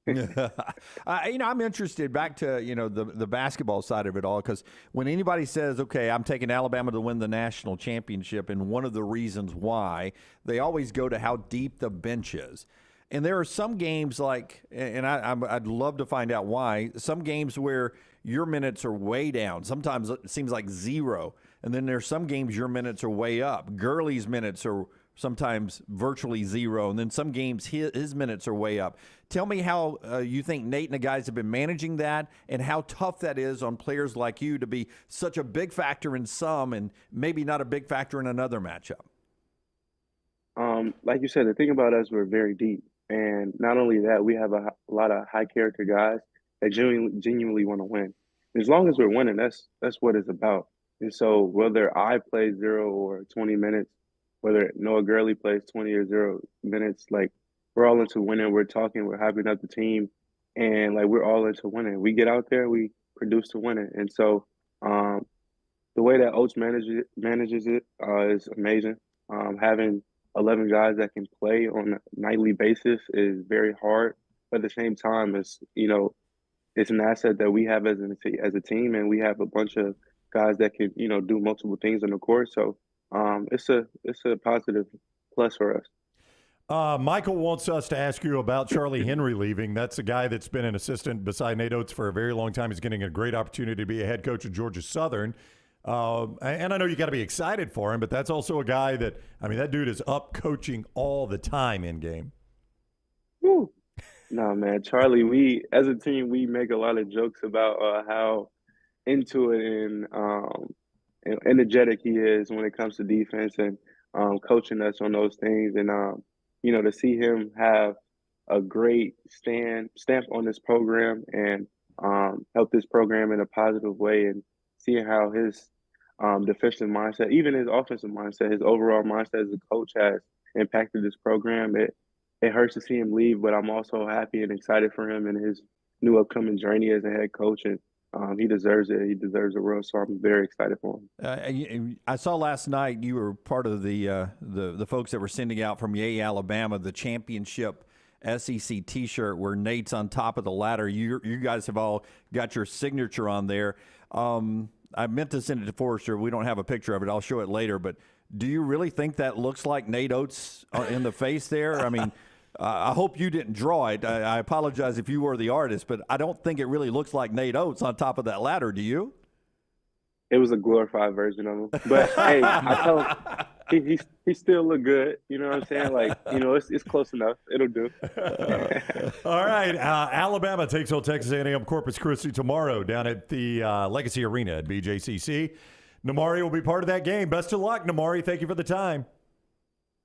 I'm interested back to the basketball side of it all, because when anybody says, "Okay, I'm taking Alabama to win the national championship," and one of the reasons why, they always go to how deep the bench is. And there are some games like, and I'd love to find out why, some games where your minutes are way down. Sometimes it seems like zero. And then there's some games your minutes are way up. Gurley's minutes are sometimes virtually zero. And then some games his minutes are way up. Tell me how you think Nate and the guys have been managing that and how tough that is on players like you to be such a big factor in some and maybe not a big factor in another matchup. Like you said, the thing about us, we're very deep. And not only that, we have a lot of high character guys that genuinely want to win. As long as we're winning, that's what it's about. And so whether I play 0 or 20 minutes, whether Noah Gurley plays 20 or 0 minutes, like we're all into winning. We're talking, we're hyping up the team, and like we're all into winning. We get out there, we produce to win it. And so the way that Oates manages it is amazing. Having 11 guys that can play on a nightly basis is very hard. But at the same time, it's an asset that we have as a team, and we have a bunch of guys that can do multiple things on the court. So it's a positive plus for us. Michael wants us to ask you about Charlie Henry leaving. That's a guy that's been an assistant beside Nate Oates for a very long time. He's getting a great opportunity to be a head coach at Georgia Southern. And I know you got to be excited for him, but that's also a guy that dude is up coaching all the time in game. Woo. No, man, Charlie, we as a team, we make a lot of jokes about how into it and energetic he is when it comes to defense and coaching us on those things. And, to see him have a great stamp on this program and help this program in a positive way and seeing how his defensive mindset, even his offensive mindset, his overall mindset as a coach has impacted this program. It hurts to see him leave, but I'm also happy and excited for him and his new upcoming journey as a head coach. And he deserves it. He deserves the world. So I'm very excited for him. I saw last night you were part of the folks that were sending out from Yale, Alabama, the championship SEC T-shirt where Nate's on top of the ladder. You guys have all got your signature on there. I meant to send it to Forrester. We don't have a picture of it. I'll show it later. But do you really think that looks like Nate Oates in the face there? I mean, I hope you didn't draw it. I apologize if you were the artist, but I don't think it really looks like Nate Oates on top of that ladder. Do you? It was a glorified version of him. But, hey, I tell him he still look good. You know what I'm saying? Like, it's close enough. It'll do. All right. Alabama takes on Texas A&M Corpus Christi tomorrow down at the Legacy Arena at BJCC. Nimari will be part of that game. Best of luck, Nimari. Thank you for the time.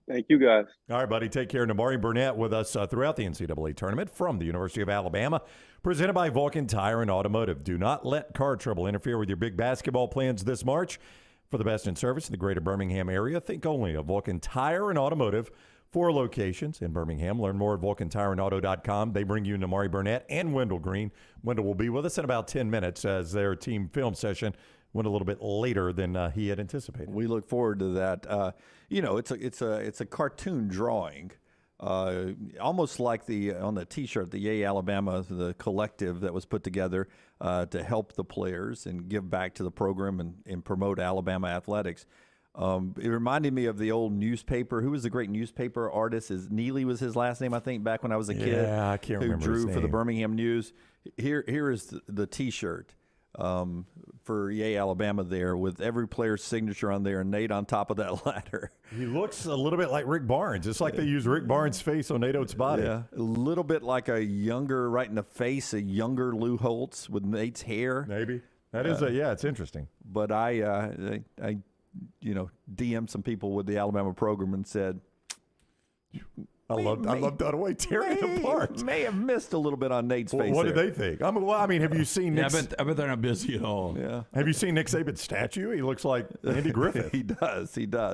Thank you, guys. All right, buddy. Take care. Nimari Burnett with us throughout the NCAA tournament from the University of Alabama, presented by Vulcan Tire and Automotive. Do not let car trouble interfere with your big basketball plans this March. For the best in service in the greater Birmingham area, think only of Vulcan Tire and Automotive. 4 locations in Birmingham. Learn more at VulcanTireandAuto.com. They bring you Nimari Burnett and Wendell Green. Wendell will be with us in about 10 minutes as their team film session went a little bit later than he had anticipated. We look forward to that. It's a cartoon drawing, almost like on the T-shirt, the Yay Alabama, the collective that was put together to help the players and give back to the program and promote Alabama athletics. It reminded me of the old newspaper. Who was the great newspaper artist? Neely was his last name, I think, back when I was a kid. Yeah, I can't remember his Who drew name. for the Birmingham News. Here is the T-shirt. For Yay, Alabama there with every player's signature on there and Nate on top of that ladder. He looks a little bit like Rick Barnes. It's like they use Rick Barnes' face on Nate Oates' body. Yeah, a little bit like a younger, right in the face, a younger Lou Holtz with Nate's hair. Maybe. That is it's interesting. But I DM'd some people with the Alabama program and said, I love Dunaway tearing it apart. May have missed a little bit on Nate's face. What there. did they think? I mean, have you seen Nick? I bet they're not busy at all. Yeah. Have you seen Nick Saban's statue? He looks like Andy Griffith. He does.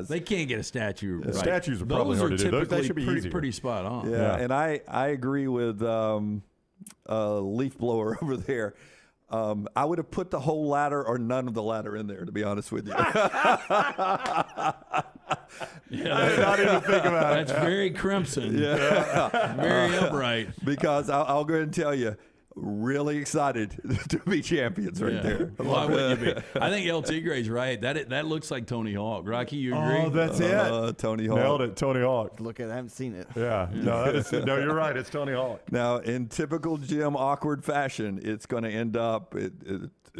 They can't get a statue right. Statues are probably hard to do. Those should be easier. Pretty spot on. Yeah, and I agree with Leaf Blower over there. I would have put the whole ladder or none of the ladder in there, to be honest with you. Yeah, I did not even think about it. That's very crimson. Yeah. Very upright. Because I'll go ahead and tell you, really excited to be champions right there. Why wouldn't you be? I think El Tigre's right. That looks like Tony Hawk. Rocky, you agree? Oh, that's it. Tony Hawk. Nailed it, Tony Hawk. Look at it. I haven't seen it. Yeah. No, you're right. It's Tony Hawk. Now, in typical Jim awkward fashion, it's going to end up,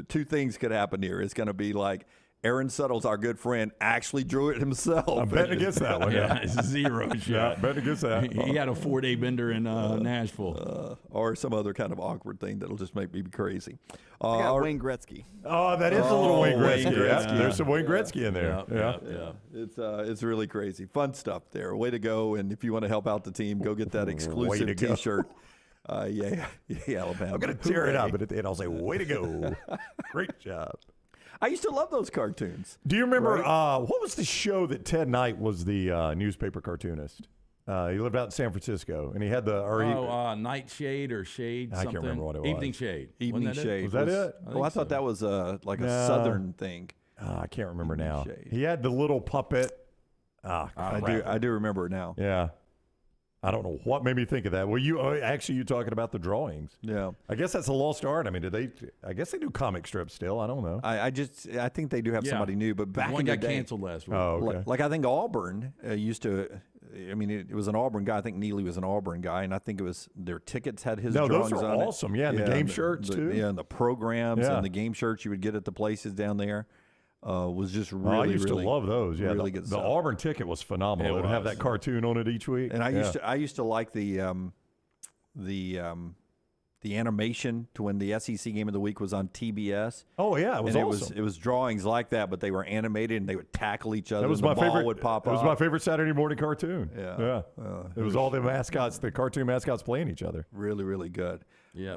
two things could happen here. It's going to be like, Aaron Suttles, our good friend, actually drew it himself. I'm betting against that one. Yeah, it's 0 shot. Yeah, betting against that. He had a 4-day bender in Nashville. Or some other kind of awkward thing that'll just make me crazy. I got Wayne Gretzky. Oh, that is a little Wayne Gretzky. Wayne Gretzky. Yeah. There's some Wayne Gretzky in there. Yeah. It's really crazy. Fun stuff there. Way to go. And if you want to help out the team, go get that exclusive T-shirt. Yeah, Alabama. I'm going to tear it up, but at the end I'll say, way to go. Great job. I used to love those cartoons. Do you remember what was the show that Ted Knight was the newspaper cartoonist? He lived out in San Francisco, and he had the Nightshade or Shade. I can't remember what it was. Evening Shade. Evening Shade. Was that it? I thought that was like a Southern thing. I can't remember now. Shade. He had the little puppet. I do remember it now. Yeah. I don't know what made me think of that. Well, you talking about the drawings. Yeah. I guess that's a lost art. I mean, I guess they do comic strips still. I don't know. I think they do have somebody new, but back in the day, canceled last week. Oh, okay. Like I think Auburn used to. I mean, it was an Auburn guy. I think Neely was an Auburn guy, and I think it was their tickets had his drawings those are on awesome. Yeah, and the game shirts too. Yeah, and the programs and the game shirts you would get at the places down there. Was just really, I used to love those. Yeah, really good the stuff. Auburn ticket was phenomenal. It would have that cartoon on it each week. And I used to like the the animation to when the SEC Game of the Week was on TBS. Oh, yeah, it was awesome. It was drawings like that, but they were animated, and they would tackle each other. That was the my ball favorite. would pop It was up. my favorite Saturday morning cartoon. Yeah. It was all the mascots, the cartoon mascots playing each other. Really, really good. Yeah,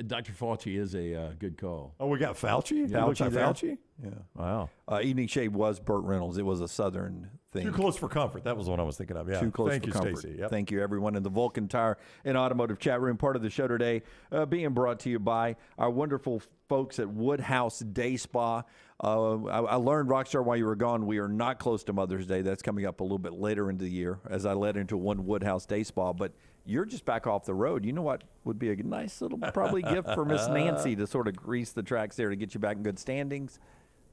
Dr. Fauci is a good call. Oh, we got Fauci? Fauci? Yeah. Wow. Evening Shade was Burt Reynolds. It was a Southern thing. Too close for comfort. That was what I was thinking of. Yeah. Too close Thank for you, comfort. Stacey. Yep. Thank you, everyone in the Vulcan Tire and Automotive Chat Room. Part of the show today being brought to you by our wonderful folks at Woodhouse Day Spa. I learned, Rockstar, while you were gone, we are not close to Mother's Day. That's coming up a little bit later in the year as I led into one Woodhouse Day Spa. But you're just back off the road. You know what would be a nice little probably gift for Miss Nancy to sort of grease the tracks there to get you back in good standings?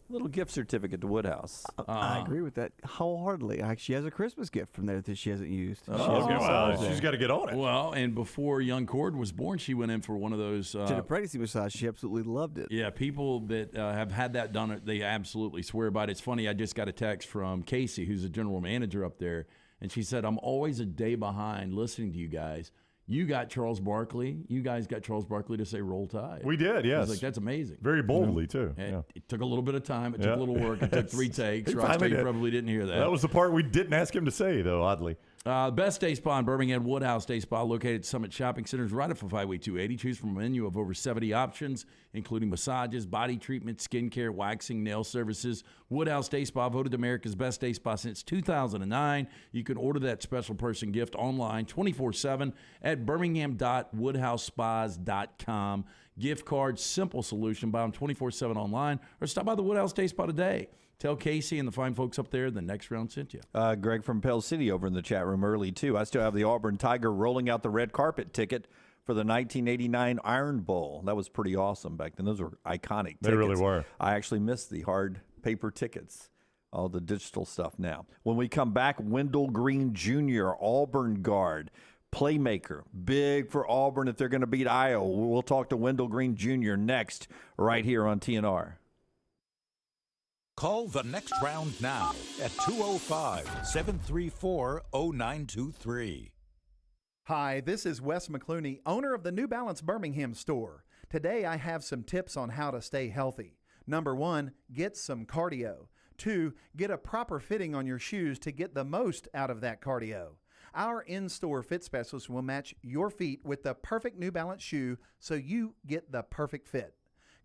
Little gift certificate to Woodhouse. I agree with that wholeheartedly. She has a Christmas gift from there that she hasn't used. She's got to get on it. Well, and before young Cord was born, she went in for one of those. Did a pregnancy massage. She absolutely loved it. Yeah, people that have had that done, they absolutely swear by it. It's funny, I just got a text from Casey, who's the general manager up there, and she said, I'm always a day behind listening to you guys. You got Charles Barkley. You guys got Charles Barkley to say "Roll Tide." We did, yes. I was like, that's amazing. Very boldly, too. It took a little bit of time. It took a little work. It took 3 takes. Rockstar, you probably didn't hear that. That was the part we didn't ask him to say, though, oddly. Best day spa in Birmingham, Woodhouse Day Spa, located at Summit Shopping Centers, right off of Highway 280. Choose from a menu of over 70 options, including massages, body treatment, skincare, waxing, nail services. Woodhouse Day Spa, voted America's best day spa since 2009. You can order that special person gift online 24/7 at birmingham.woodhousespas.com. Gift card, simple solution. Buy them 24/7 online or stop by the Woodhouse Day Spa today. Tell Casey and the fine folks up there the next round sent you. Greg from Pell City over in the chat room early, too. I still have the Auburn Tiger rolling out the red carpet ticket for the 1989 Iron Bowl. That was pretty awesome back then. Those were iconic tickets. They really were. I actually missed the hard paper tickets, all the digital stuff now. When we come back, Wendell Green Jr., Auburn guard, playmaker, big for Auburn if they're going to beat Iowa. We'll talk to Wendell Green Jr. next right here on TNR. Call the next round now at 205-734-0923. Hi, this is Wes McClooney, owner of the New Balance Birmingham store. Today I have some tips on how to stay healthy. Number 1, get some cardio. 2, get a proper fitting on your shoes to get the most out of that cardio. Our in-store fit specialist will match your feet with the perfect New Balance shoe so you get the perfect fit.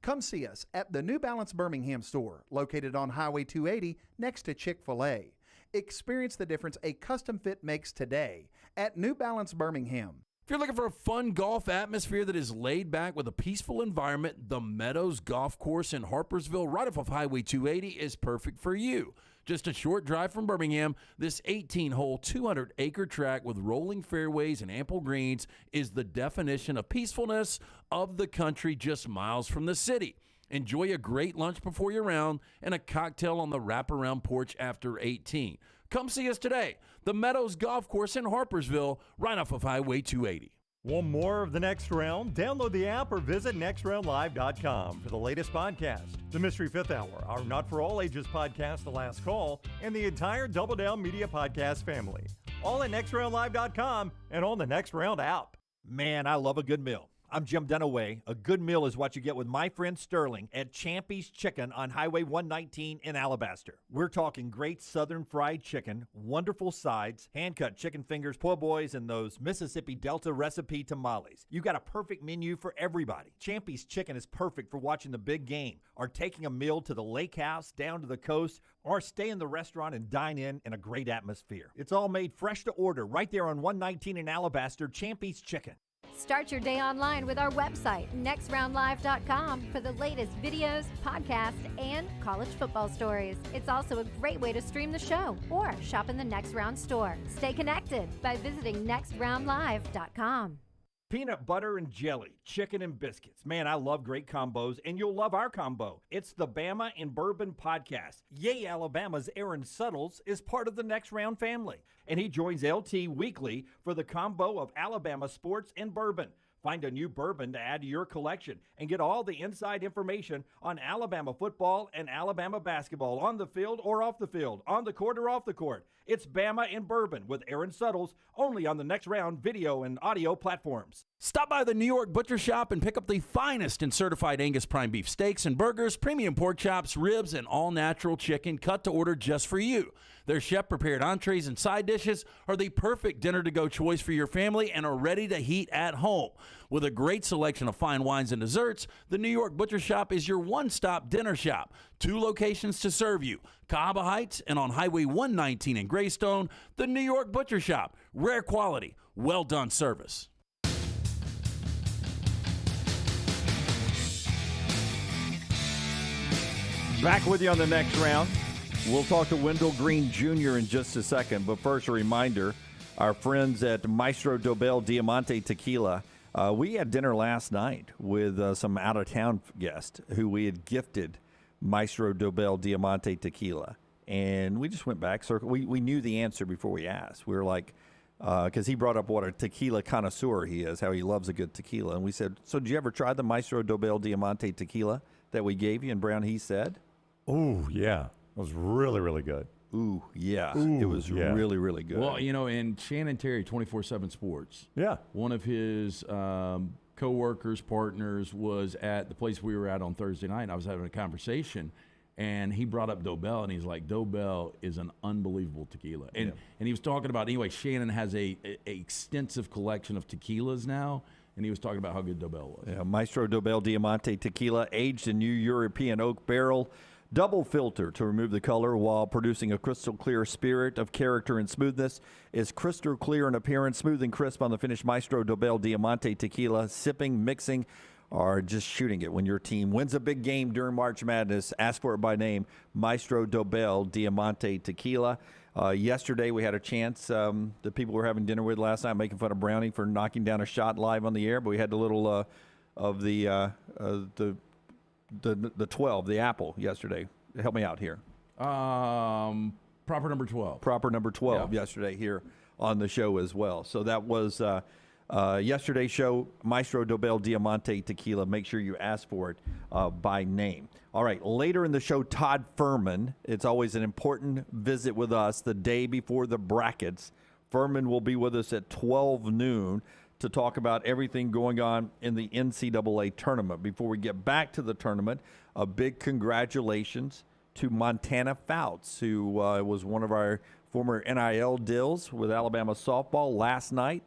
Come see us at the New Balance Birmingham store, located on Highway 280 next to Chick-fil-A. Experience the difference a custom fit makes today at New Balance Birmingham. If you're looking for a fun golf atmosphere that is laid back with a peaceful environment, the Meadows Golf Course in Harpersville, right off of Highway 280, is perfect for you. Just a short drive from Birmingham, this 18-hole, 200-acre track with rolling fairways and ample greens is the definition of peacefulness of the country just miles from the city. Enjoy a great lunch before your round and a cocktail on the wraparound porch after 18. Come see us today. The Meadows Golf Course in Harpersville, right off of Highway 280. Want more of The Next Round? Download the app or visit nextroundlive.com for the latest podcast, The Mystery Fifth Hour, our Not For All Ages podcast, The Last Call, and the entire Double Down Media podcast family. All at nextroundlive.com and on the Next Round app. Man, I love a good meal. I'm Jim Dunaway. A good meal is what you get with my friend Sterling at Champy's Chicken on Highway 119 in Alabaster. We're talking great southern fried chicken, wonderful sides, hand-cut chicken fingers, po' boys, and those Mississippi Delta recipe tamales. You got a perfect menu for everybody. Champy's Chicken is perfect for watching the big game or taking a meal to the lake house, down to the coast, or stay in the restaurant and dine in a great atmosphere. It's all made fresh to order right there on 119 in Alabaster, Champy's Chicken. Start your day online with our website, nextroundlive.com, for the latest videos, podcasts, and college football stories. It's also a great way to stream the show or shop in the Next Round store. Stay connected by visiting nextroundlive.com. Peanut butter and jelly, chicken and biscuits. Man, I love great combos, and you'll love our combo. It's the Bama and Bourbon podcast. Yay, Alabama's Aaron Suttles is part of the Next Round family, and he joins LT weekly for the combo of Alabama sports and bourbon. Find a new bourbon to add to your collection and get all the inside information on Alabama football and Alabama basketball on the field or off the field, on the court or off the court. It's Bama and Bourbon with Aaron Suttles, only on the Next Round video and audio platforms. Stop by the New York Butcher Shop and pick up the finest in certified Angus prime beef steaks and burgers, premium pork chops, ribs, and all-natural chicken cut to order just for you. Their chef-prepared entrees and side dishes are the perfect dinner-to-go choice for your family and are ready to heat at home. With a great selection of fine wines and desserts, the New York Butcher Shop is your one-stop dinner shop. 2 locations to serve you, Cahaba Heights and on Highway 119 in Greystone. The New York Butcher Shop, rare quality, well-done service. Back with you on the Next Round. We'll talk to Wendell Green Jr. in just a second, but first a reminder, our friends at Maestro Dobel Diamante Tequila, we had dinner last night with some out-of-town guests who we had gifted Maestro Dobel Diamante Tequila, and we just went back. We knew the answer before we asked. We were like, because he brought up what a tequila connoisseur he is, how he loves a good tequila, and we said, so did you ever try the Maestro Dobel Diamante Tequila that we gave you? And Brown, he said, oh, yeah. It was really, really good. Ooh, yeah. It was really, really good. Well, and Shannon Terry, 24/7 Sports. Yeah. One of his co-workers, partners, was at the place we were at on Thursday night, and I was having a conversation, and he brought up Dobel, and he's like, Dobel is an unbelievable tequila. And he was talking about, anyway, Shannon has a extensive collection of tequilas now, and he was talking about how good Dobel was. Yeah, Maestro Dobel Diamante Tequila, aged in new European oak barrel, double filter to remove the color while producing a crystal clear spirit of character and smoothness. Is crystal clear in appearance, smooth and crisp on the finish. Maestro Dobel Diamante Tequila. Sipping, mixing, or just shooting it when your team wins a big game during March Madness. Ask for it by name, Maestro Dobel Diamante Tequila. Yesterday we had a chance, the people we were having dinner with last night, making fun of Brownie for knocking down a shot live on the air, but we had a little of the 12, the apple yesterday. Help me out here. Proper number 12. Proper number 12 yesterday here on the show as well. So that was yesterday's show, Maestro Dobel Diamante Tequila. Make sure you ask for it by name. All right, later in the show, Todd Fuhrman. It's always an important visit with us the day before the brackets. Fuhrman will be with us at 12 noon to talk about everything going on in the NCAA tournament. Before we get back to the tournament, a big congratulations to Montana Fouts, who was one of our former NIL deals with Alabama softball last night.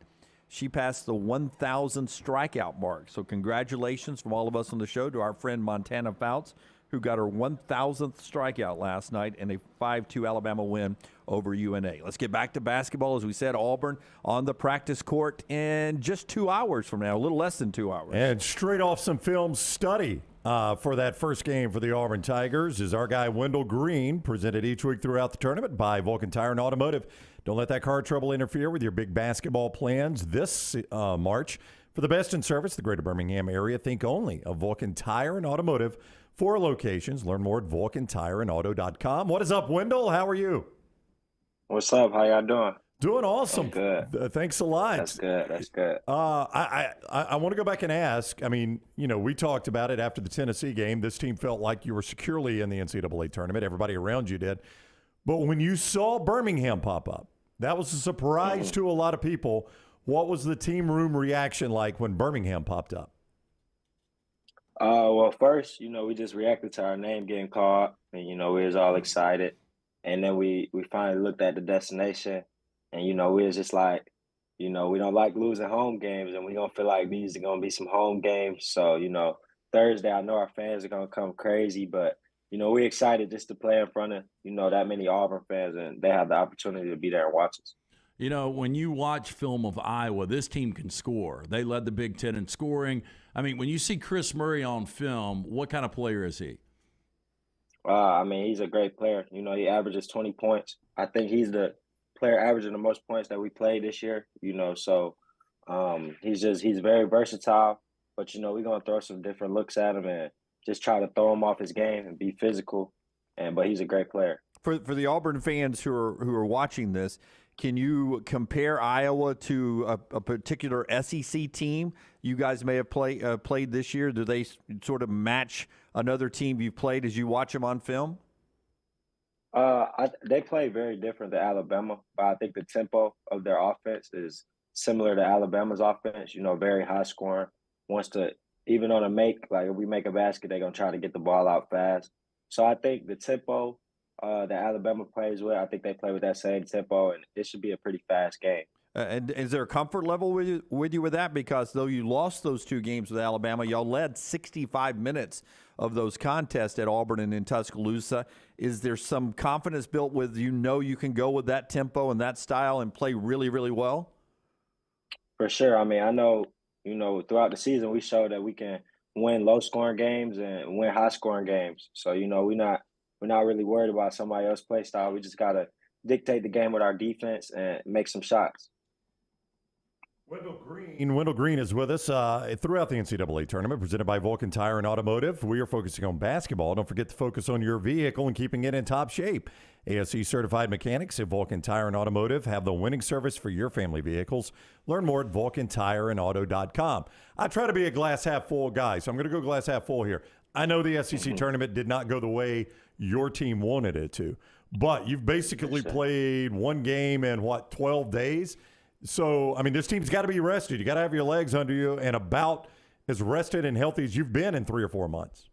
She passed the 1,000 strikeout mark. So congratulations from all of us on the show to our friend Montana Fouts, who got her 1,000th strikeout last night in a 5-2 Alabama win over UNA. Let's get back to basketball. As we said, Auburn on the practice court in just 2 hours from now, a little less than 2 hours. And straight off some film study for that first game for the Auburn Tigers is our guy Wendell Green, presented each week throughout the tournament by Vulcan Tire and Automotive. Don't let that car trouble interfere with your big basketball plans this March. For the best in service, the greater Birmingham area, think only of Vulcan Tire and Automotive. 4 locations. Learn more at VulcanTireandAuto.com. What is up, Wendell? How are you? What's up? How y'all doing? Doing awesome. I'm good. Thanks a lot. That's good. I want to go back and ask. I mean, we talked about it after the Tennessee game. This team felt like you were securely in the NCAA tournament. Everybody around you did. But when you saw Birmingham pop up, that was a surprise to a lot of people. What was the team room reaction like when Birmingham popped up? Well, first, we just reacted to our name getting called, and we was all excited. And then we finally looked at the destination, and we was just like, we don't like losing home games, and we don't feel like these are gonna be some home games. So Thursday, I know our fans are gonna come crazy, but we're excited just to play in front of that many Auburn fans, and they have the opportunity to be there and watch us. When you watch film of Iowa, this team can score. They led the Big Ten in scoring. I mean, when you see Chris Murray on film, what kind of player is he? He's a great player. He averages 20 points. I think he's the player averaging the most points that we played this year, so he's very versatile. But, we're going to throw some different looks at him and just try to throw him off his game and be physical. But he's a great player. For the Auburn fans who are watching this, can you compare Iowa to a particular SEC team you guys may have played this year? Do they sort of match another team you've played as you watch them on film? They play very different than Alabama, but I think the tempo of their offense is similar to Alabama's offense. Very high scoring. Wants to even on a make, like if we make a basket, they're gonna try to get the ball out fast. So I think the tempo that Alabama plays with, I think they play with that same tempo, and it should be a pretty fast game. And is there a comfort level with you with that? Because though you lost those 2 games with Alabama, y'all led 65 minutes of those contests at Auburn and in Tuscaloosa. Is there some confidence built with you can go with that tempo and that style and play really, really well? For sure. I mean, I know, throughout the season we showed that we can win low-scoring games and win high-scoring games. So, we're not really worried about somebody else's play style. We just got to dictate the game with our defense and make some shots. Wendell Green is with us throughout the NCAA tournament, presented by Vulcan Tire and Automotive. We are focusing on basketball. Don't forget to focus on your vehicle and keeping it in top shape. ASE certified mechanics at Vulcan Tire and Automotive have the winning service for your family vehicles. Learn more at vulcantireandauto.com. I try to be a glass half full guy, so I'm going to go glass half full here. I know the SEC tournament did not go the way your team wanted it to, but you've basically played one game in 12 days? So, I mean, this team's got to be rested. You got to have your legs under you and about as rested and healthy as you've been in 3 or 4 months.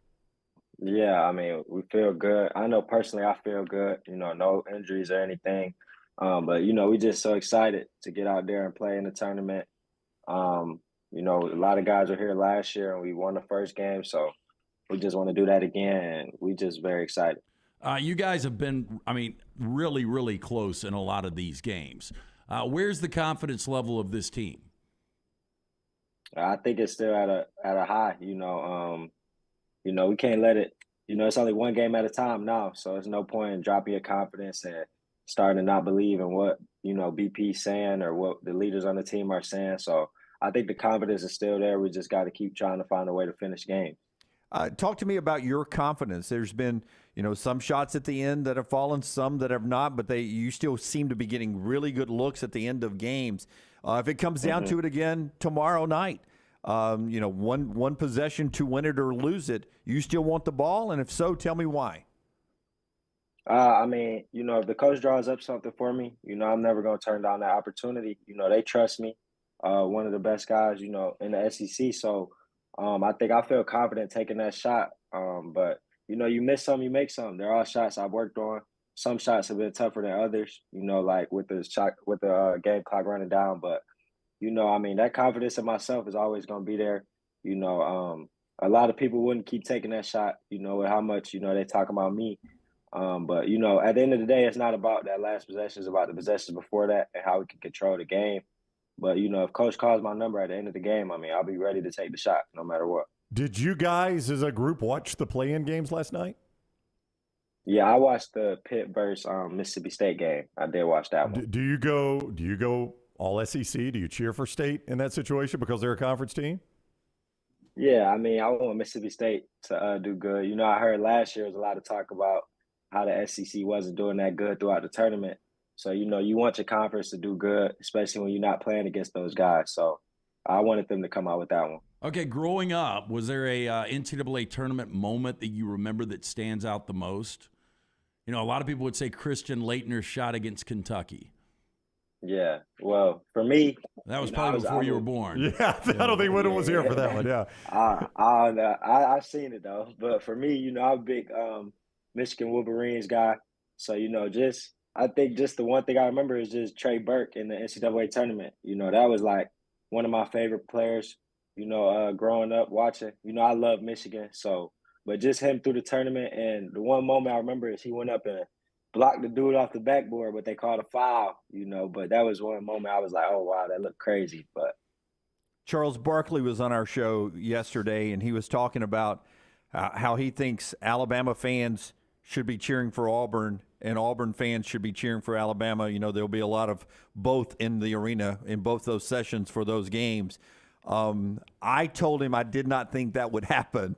Yeah, I mean, we feel good. I know personally I feel good, no injuries or anything. But, we just so excited to get out there and play in the tournament. A lot of guys were here last year and we won the first game. So we just want to do that again. And we just very excited. You guys have been, really, really close in a lot of these games. Where's the confidence level of this team? I think it's still at a high. We can't let it. It's only one game at a time now, so there's no point in dropping your confidence and starting to not believe in what BP's saying or what the leaders on the team are saying. So I think the confidence is still there. We just got to keep trying to find a way to finish games. Talk to me about your confidence. There's been, some shots at the end that have fallen, some that have not, but you still seem to be getting really good looks at the end of games. If it comes down to it again tomorrow night, one possession to win it or lose it, you still want the ball? And if so, tell me why. If the coach draws up something for me, I'm never going to turn down that opportunity. They trust me, one of the best guys, in the SEC. So, I think I feel confident taking that shot. But, you miss some, you make some. There are shots I've worked on. Some shots have been tougher than others, like with the game clock running down. But, that confidence in myself is always going to be there. A lot of people wouldn't keep taking that shot, with how much, they talk about me. But, at the end of the day, it's not about that last possession. It's about the possessions before that and how we can control the game. But, if Coach calls my number at the end of the game, I'll be ready to take the shot no matter what. Did you guys as a group watch the play-in games last night? Yeah, I watched the Pitt versus Mississippi State game. I did watch that one. Do you go all SEC? Do you cheer for State in that situation because they're a conference team? Yeah, I want Mississippi State to do good. I heard last year was a lot of talk about how the SEC wasn't doing that good throughout the tournament. So, you want your conference to do good, especially when you're not playing against those guys. So, I wanted them to come out with that one. Okay, growing up, was there a NCAA tournament moment that you remember that stands out the most? A lot of people would say Christian Laettner's shot against Kentucky. Yeah, well, for me, that was probably before you were born. Yeah, I don't think Wendell was here for that one. Yeah, I've seen it though. But for me, I'm a big Michigan Wolverines guy. So I think the one thing I remember is just Trey Burke in the NCAA tournament. That was like one of my favorite players. Growing up watching. I love Michigan. So, but just him through the tournament, and the one moment I remember is he went up and blocked the dude off the backboard, but they called a foul, But that was one moment I was like, oh, wow, that looked crazy. But Charles Barkley was on our show yesterday, and he was talking about how he thinks Alabama fans should be cheering for Auburn and Auburn fans should be cheering for Alabama. There'll be a lot of both in the arena in both those sessions for those games. I told him I did not think that would happen.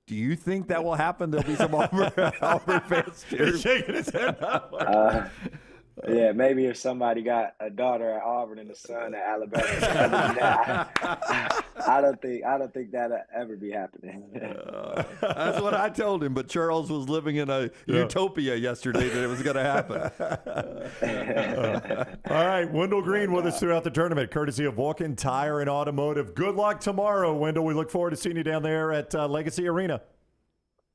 Do you think that will happen? There'll be some Auburn fans cheering. He's shaking his head. Yeah, maybe if somebody got a daughter at Auburn and a son at Alabama, I don't think that'll ever be happening. That's what I told him, but Charles was living in a utopia yesterday that it was going to happen. All right, Wendell Green with us throughout the tournament, courtesy of Vulcan Tire and Automotive. Good luck tomorrow, Wendell. We look forward to seeing you down there at Legacy Arena.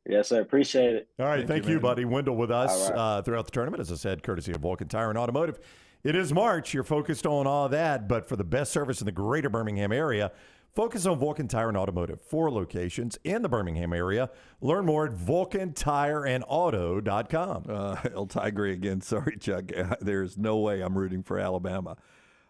Yes, sir. Appreciate it. All right. Thank you, buddy. Wendell with us throughout the tournament, as I said, courtesy of Vulcan Tire and Automotive. It is March. You're focused on all of that, but for the best service in the greater Birmingham area, focus on Vulcan Tire and Automotive. 4 locations in the Birmingham area. Learn more at vulcantireandauto.com. El Tigre again. Sorry, Chuck. There's no way I'm rooting for Alabama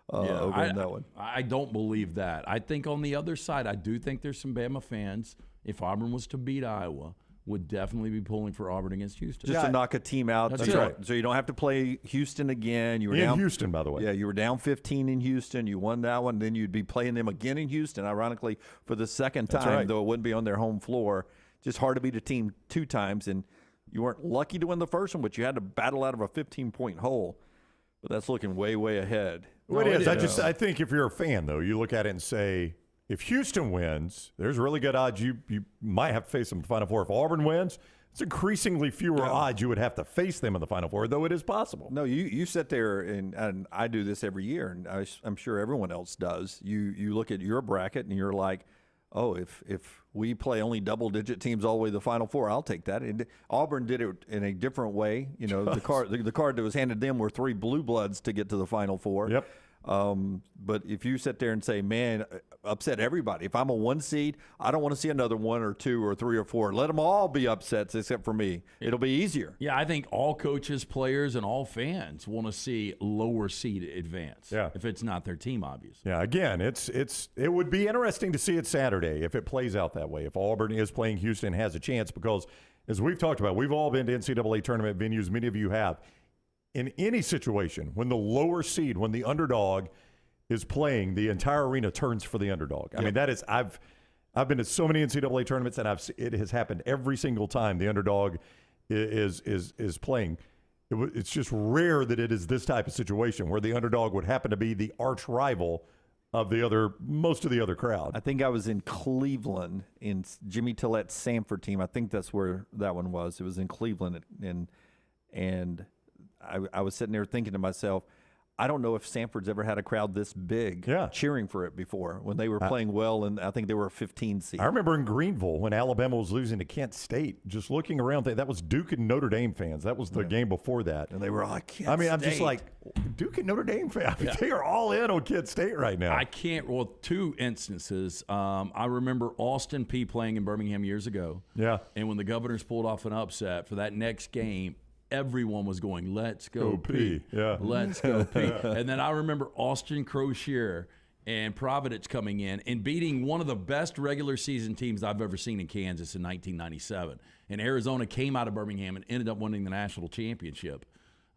over in that one. I don't believe that. I think on the other side, I do think there's some Bama fans, if Auburn was to beat Iowa, would definitely be pulling for Auburn against Houston. Just to knock a team out. That's right. So you don't have to play Houston again. You were in down, Houston, by the way. Yeah, you were down 15 in Houston. You won that one. Then you'd be playing them again in Houston, ironically, for the second time, though it wouldn't be on their home floor. Just hard to beat a team 2 times. And you weren't lucky to win the first one, but you had to battle out of a 15-point hole. But that's looking way, way ahead. Well, it is. I think if you're a fan, though, you look at it and say, if Houston wins, there's really good odds you might have to face them in the Final Four. If Auburn wins, it's increasingly fewer odds you would have to face them in the Final Four, though it is possible. No, you sit there, and I do this every year, and I'm sure everyone else does. You look at your bracket, and you're like, oh, if we play only double-digit teams all the way to the Final Four, I'll take that. And Auburn did it in a different way. You know, the card that was handed them were 3 blue bloods to get to the Final Four. Yep. But if you sit there and say, man, upset everybody. If I'm a 1 seed, I don't want to see another 1 or 2 or 3 or 4. Let them all be upsets except for me. It'll be easier. Yeah, I think all coaches, players, and all fans want to see lower seed advance. Yeah. If it's not their team, obviously. Yeah, again, it would be interesting to see it Saturday if it plays out that way. If Auburn is playing Houston, has a chance, because as we've talked about, we've all been to NCAA tournament venues, many of you have. In any situation, when the lower seed, when the underdog is playing, the entire arena turns for the underdog. I mean, that is, I've been to so many NCAA tournaments, and it has happened every single time the underdog is playing. It's just rare that it is this type of situation where the underdog would happen to be the arch rival of most of the other crowd. I think I was in Cleveland in Jimmy Tillet's Sanford team. I think that's where that one was. It was in Cleveland, and I was sitting there thinking to myself, I don't know if Sanford's ever had a crowd this big cheering for it before when they were playing well, and I think they were a 15 seed. I remember in Greenville when Alabama was losing to Kent State, just looking around, that was Duke and Notre Dame fans. That was the game before that. And they were like, Kent I'm State. just like, Duke and Notre Dame fans, they are all in on Kent State right now. I can't, 2 instances. I remember Austin Peay playing in Birmingham years ago. Yeah. And when the Governors pulled off an upset for that next game, everyone was going, let's go P. Yeah. Let's go P. And then I remember Austin Crozier and Providence coming in and beating one of the best regular season teams I've ever seen in Kansas in 1997. And Arizona came out of Birmingham and ended up winning the national championship.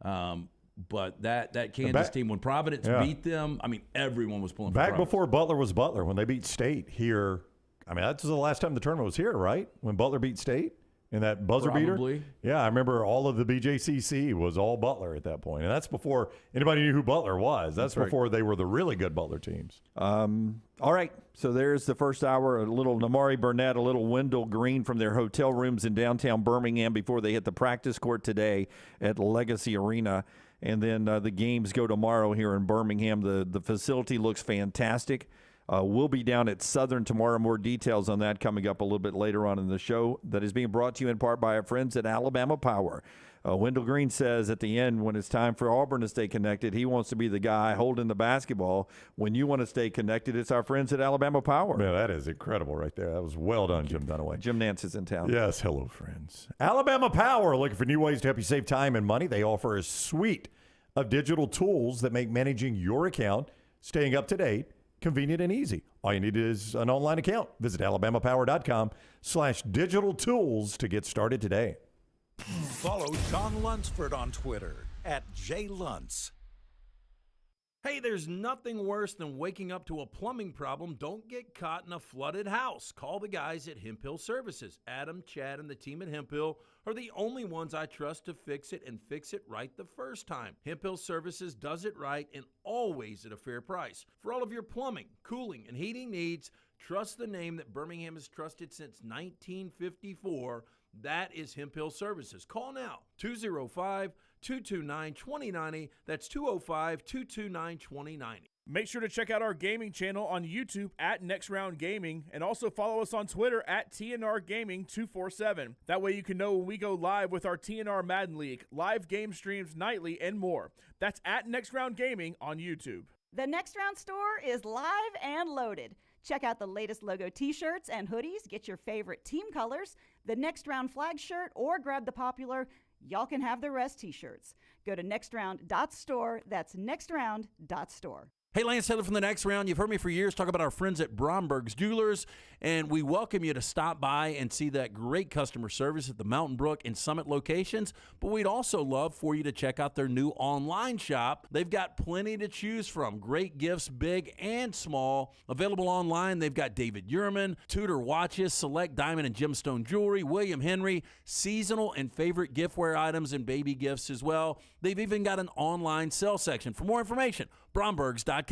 But that Kansas team, when Providence beat them, I mean, everyone was pulling for Back Providence. before Butler was Butler, when they beat State here. I mean, that's the last time the tournament was here, right? When Butler beat State? In that buzzer beater? Yeah, I remember all of the BJCC was all Butler at that point. And that's before anybody knew who Butler was. That's before they were the really good Butler teams. All right, so there's the first hour, a little Nimari Burnett, a little Wendell Green from their hotel rooms in downtown Birmingham before they hit the practice court today at Legacy Arena. And then the games go tomorrow here in Birmingham. The facility looks fantastic. We'll be down at Southern tomorrow. More details on that coming up a little bit later on in the show. That is being brought to you in part by our friends at Alabama Power. Wendell Green says at the end, when it's time for Auburn to stay connected, he wants to be the guy holding the basketball. When you want to stay connected, it's our friends at Alabama Power. Yeah, that is incredible right there. That was well done, Jim Dunaway. Jim Nance is in town. Yes, hello, friends. Alabama Power, looking for new ways to help you save time and money. They offer a suite of digital tools that make managing your account, staying up to date, convenient and easy. All you need is an online account. Visit alabamapower.com/digital tools to get started today. Follow John Lunsford on Twitter @JLuntz. Hey, there's nothing worse than waking up to a plumbing problem. Don't get caught in a flooded house. Call the guys at Hemp Hill Services. Adam, Chad, and the team at Hemp Hill are the only ones I trust to fix it and fix it right the first time. Hemp Hill Services does it right and always at a fair price. For all of your plumbing, cooling, and heating needs, trust the name that Birmingham has trusted since 1954. That is Hemp Hill Services. Call now, 205-229-2090. That's 205-229-2090. Make sure to check out our gaming channel on YouTube at Next Round Gaming, and also follow us on Twitter at TNR Gaming 247. That way you can know when we go live with our TNR Madden League, live game streams nightly, and more. That's at Next Round Gaming on YouTube. The Next Round store is live and loaded. Check out the latest logo t-shirts and hoodies. Get your favorite team colors, the Next Round flag shirt, or grab the popular Y'all Can Have the Rest t-shirts. Go to nextround.store. That's nextround.store. Hey, Lance Taylor from the Next Round. You've heard me for years talk about our friends at Bromberg's Jewelers, and we welcome you to stop by and see that great customer service at the Mountain Brook and Summit locations. But we'd also love for you to check out their new online shop. They've got plenty to choose from. Great gifts, big and small. Available online, they've got David Yurman, Tudor watches, select diamond and gemstone jewelry, William Henry, seasonal and favorite giftware items and baby gifts as well. They've even got an online sale section. For more information, brombergs.com.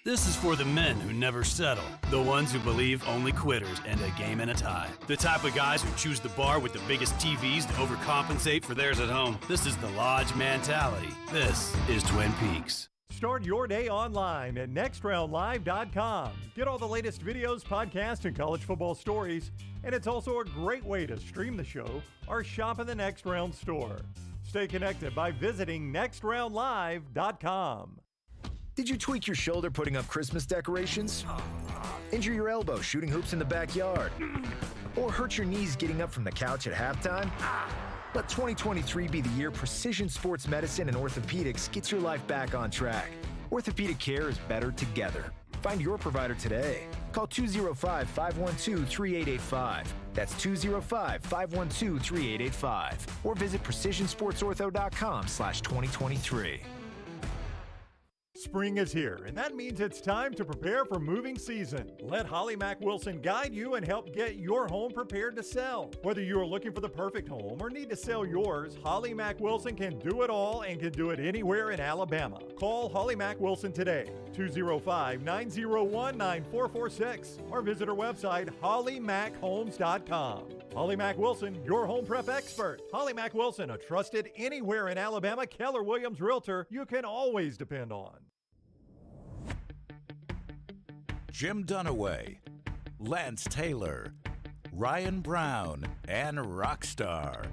This is for the men who never settle, the ones who believe only quitters end a game in a tie, the type of guys who choose the bar with the biggest TVs to overcompensate for theirs at home. This is the Lodge mentality. This is Twin Peaks. Start your day online at nextroundlive.com. Get all the latest videos, podcasts, and college football stories. And it's also a great way to stream the show or shop in the Next Round store. Stay connected by visiting nextroundlive.com. Did you tweak your shoulder putting up Christmas decorations? Injure your elbow shooting hoops in the backyard? Or hurt your knees getting up from the couch at halftime? Let 2023 be the year precision sports medicine and orthopedics gets your life back on track. Orthopedic care is better together. Find your provider today. Call 205-512-3885. That's 205-512-3885. Or visit precisionsportsortho.com/2023. Spring is here, and that means it's time to prepare for moving season. Let Holly Mack Wilson guide you and help get your home prepared to sell. Whether you are looking for the perfect home or need to sell yours, Holly Mack Wilson can do it all and can do it anywhere in Alabama. Call Holly Mack Wilson today, 205-901-9446, or visit her website, hollymackhomes.com. Holly Mack Wilson, your home prep expert. Holly Mack Wilson, a trusted anywhere in Alabama Keller Williams realtor you can always depend on. Jim Dunaway, Lance Taylor, Ryan Brown, and Rockstar.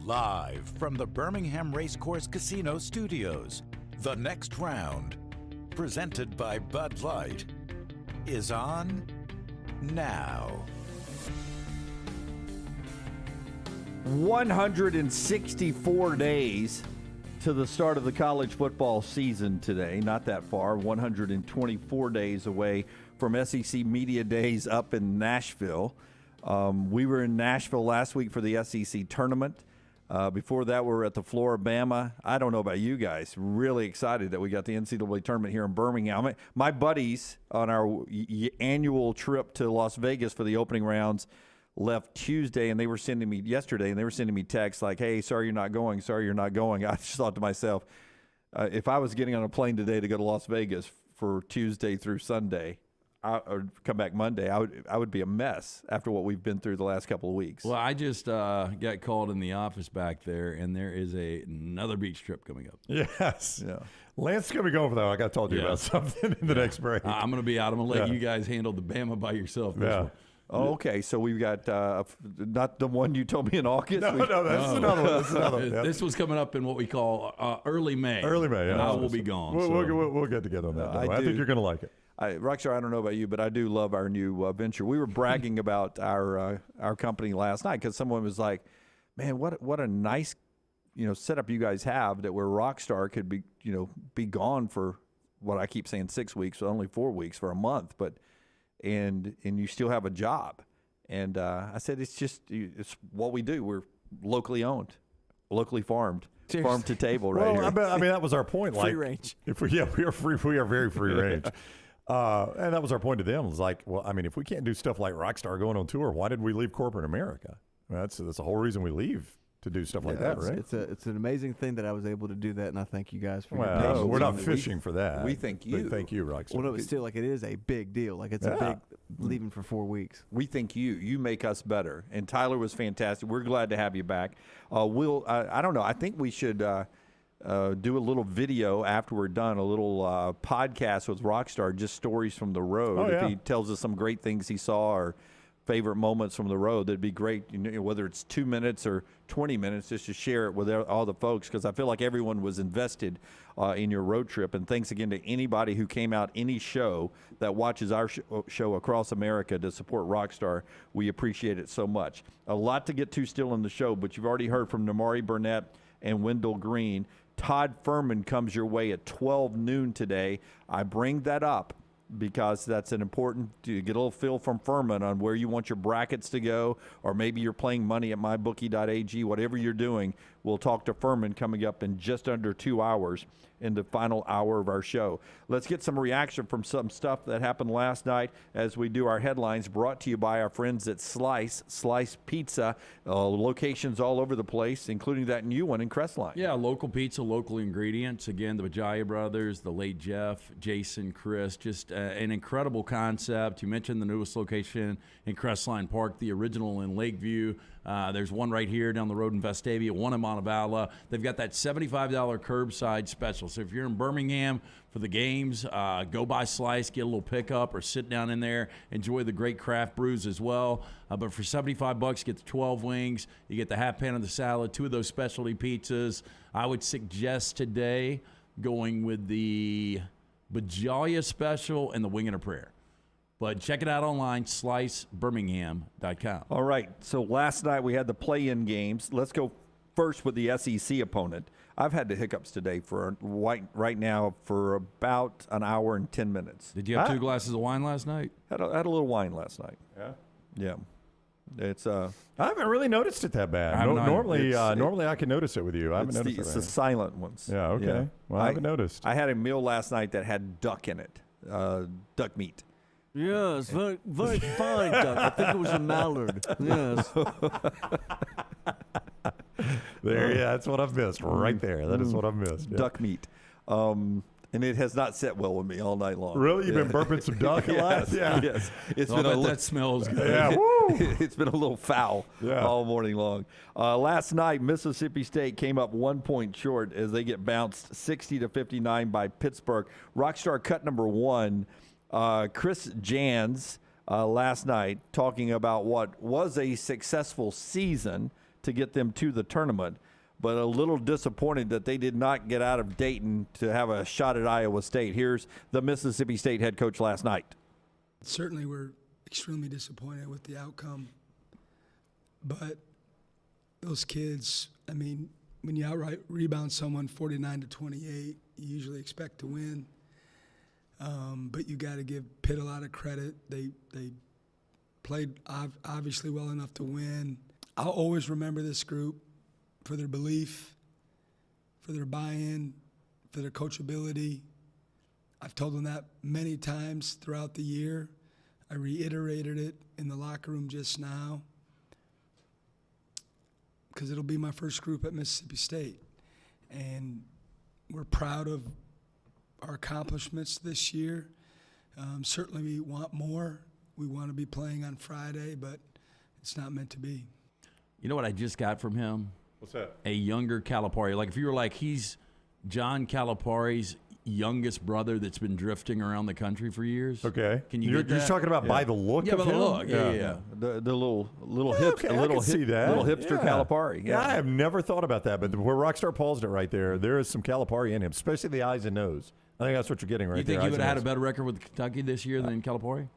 Live from the Birmingham Racecourse Casino Studios, The Next Round, presented by Bud Light, is on now. 164 days to the start of the college football season today. Not that far, 124 days away from SEC Media Days up in Nashville. We were in Nashville last week for the SEC tournament. Before that, we were at the Floribama. I don't know about you guys. Really excited that we got the NCAA tournament here in Birmingham. My buddies on our annual trip to Las Vegas for the opening rounds left Tuesday, and they were sending me texts like, hey, sorry you're not going. I just thought to myself, if I was getting on a plane today to go to Las Vegas for Tuesday through Sunday, or come back Monday, I would be a mess after what we've been through the last couple of weeks. Well, I just got called in the office back there, and there is another beach trip coming up. Yes. Yeah. Lance is going to be going for that. Like I told you about something in the next break. I'm going to be out. I'm going to let you guys handle the Bama by yourself. Oh, okay, so we've got not the one you told me in August. No, this is another one. This was coming up in what we call early May. Early May, yeah. And I will be gone. We'll get together on that. I think you're going to like it. Rockstar, I don't know about you, but I do love our new venture. We were bragging about our company last night because someone was like, "Man, what a nice setup you guys have that where Rockstar could be gone for what I keep saying 6 weeks, so only 4 weeks for a month, but." And you still have a job. And I said, it's what we do. We're locally owned, locally farmed. farm to table right here. I mean, that was our point. Free range. If we are free, we are very free range. And that was our point to them. It was like, well, I mean, if we can't do stuff like Rockstar going on tour, why did we leave corporate America? That's the whole reason we leave, to do stuff like that, right? It's an amazing thing that I was able to do that, and I thank you guys for your Well, patience. we're not fishing for that. We thank you. Thank you, Rockstar. Well, no, but still, like, it is a big deal. Like, it's a big leaving for 4 weeks. We thank you. You make us better. And Tyler was fantastic. We're glad to have you back. I don't know. I think we should do a little video after we're done, a little podcast with Rockstar, just stories from the road. Oh, yeah. If he tells us some great things he saw or favorite moments from the road, that'd be great. You know, whether it's 2 minutes or 20 minutes, just to share it with all the folks, because I feel like everyone was invested in your road trip. And thanks again to anybody who came out any show that watches our show across America to support Rockstar. We appreciate it so much. A lot to get to still in the show, but you've already heard from Nimari Burnett and Wendell Green. Todd Fuhrman comes your way at 12 noon today. I bring that up because that's an important to get a little feel from Fuhrman on where you want your brackets to go, or maybe you're playing money at mybookie.ag, whatever you're doing. We'll talk to Fuhrman coming up in just under 2 hours in the final hour of our show. Let's get some reaction from some stuff that happened last night as we do our headlines, brought to you by our friends at Slice Pizza, locations all over the place, including that new one in Crestline. Yeah, local pizza, local ingredients. Again, the Bajaya brothers, the late Jeff, Jason, Chris, just an incredible concept. You mentioned the newest location in Crestline Park, the original in Lakeview. There's one right here down the road in Vestavia, one in Montevallo. They've got that $75 curbside special. So if you're in Birmingham for the games, go by Slice, get a little pickup, or sit down in there, enjoy the great craft brews as well. But for $75, you get the 12 wings, you get the half pan of the salad, 2 of those specialty pizzas. I would suggest today going with the Bajaya special and the wing and a prayer. But check it out online, slicebirmingham.com. All right, so last night we had the play-in games. Let's go first with the SEC opponent. I've had the hiccups today for right now for about an hour and 10 minutes. Did you have 2 glasses of wine last night? Had a little wine last night. Yeah? Yeah. It's I haven't really noticed it that bad. Normally I can notice it with you. I haven't noticed it. It's the silent ones. Yeah, okay. Yeah. Well, I haven't noticed. I had a meal last night that had duck in it, duck meat. Yes, very, very fine duck. I think it was a mallard. Yes. That's what I've missed right there. That is what I've missed. Yeah. Duck meat. And it has not set well with me all night long. Really? You've been burping some duck a lot? Yeah. Yes. It's been that smells good. Yeah, woo! It's been a little foul all morning long. Last night, Mississippi State came up 1 point short as they get bounced 60-59 by Pittsburgh. Rockstar cut number 1. Chris Jans last night talking about what was a successful season to get them to the tournament, but a little disappointed that they did not get out of Dayton to have a shot at Iowa State. Here's the Mississippi State head coach last night. Certainly we're extremely disappointed with the outcome, but those kids, I mean, when you outright rebound someone 49-28, you usually expect to win. But you got to give Pitt a lot of credit. They played obviously well enough to win. I'll always remember this group for their belief, for their buy-in, for their coachability. I've told them that many times throughout the year. I reiterated it in the locker room just now because it'll be my first group at Mississippi State. And we're proud of our accomplishments this year. Certainly we want more. We want to be playing on Friday, but it's not meant to be. You know what I just got from him? What's that? A younger Calipari. Like if you were like, he's John Calipari's youngest brother that's been drifting around the country for years. Okay. Can you You're get that? just talking about by the look of by him? the look. Yeah. The little okay, I can see that. little hipster Calipari. Yeah, I have never thought about that, but where Rockstar paused it right there is some Calipari in him, especially the eyes and nose. I think that's what you're getting right there. You think you would have had a better record with Kentucky this year than Calipari?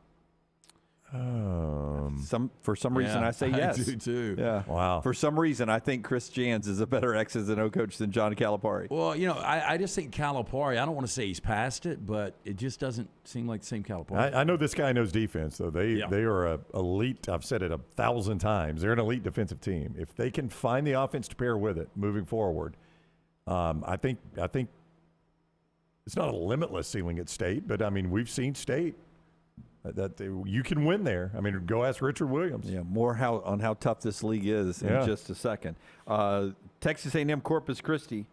For some reason, I say yes. I do too. Yeah. Wow. For some reason, I think Chris Jans is a better X's and O coach than John Calipari. Well, you know, I just think Calipari, I don't want to say he's past it, but it just doesn't seem like the same Calipari. I know this guy knows defense, though. They are a elite. I've said it 1,000 times. They're an elite defensive team. If they can find the offense to pair with it moving forward, I think it's not a limitless ceiling at State, but I mean we've seen State that you can win there. I mean, go ask Richard Williams. Yeah, more on how tough this league is in just a second. Texas A&M Corpus Christi,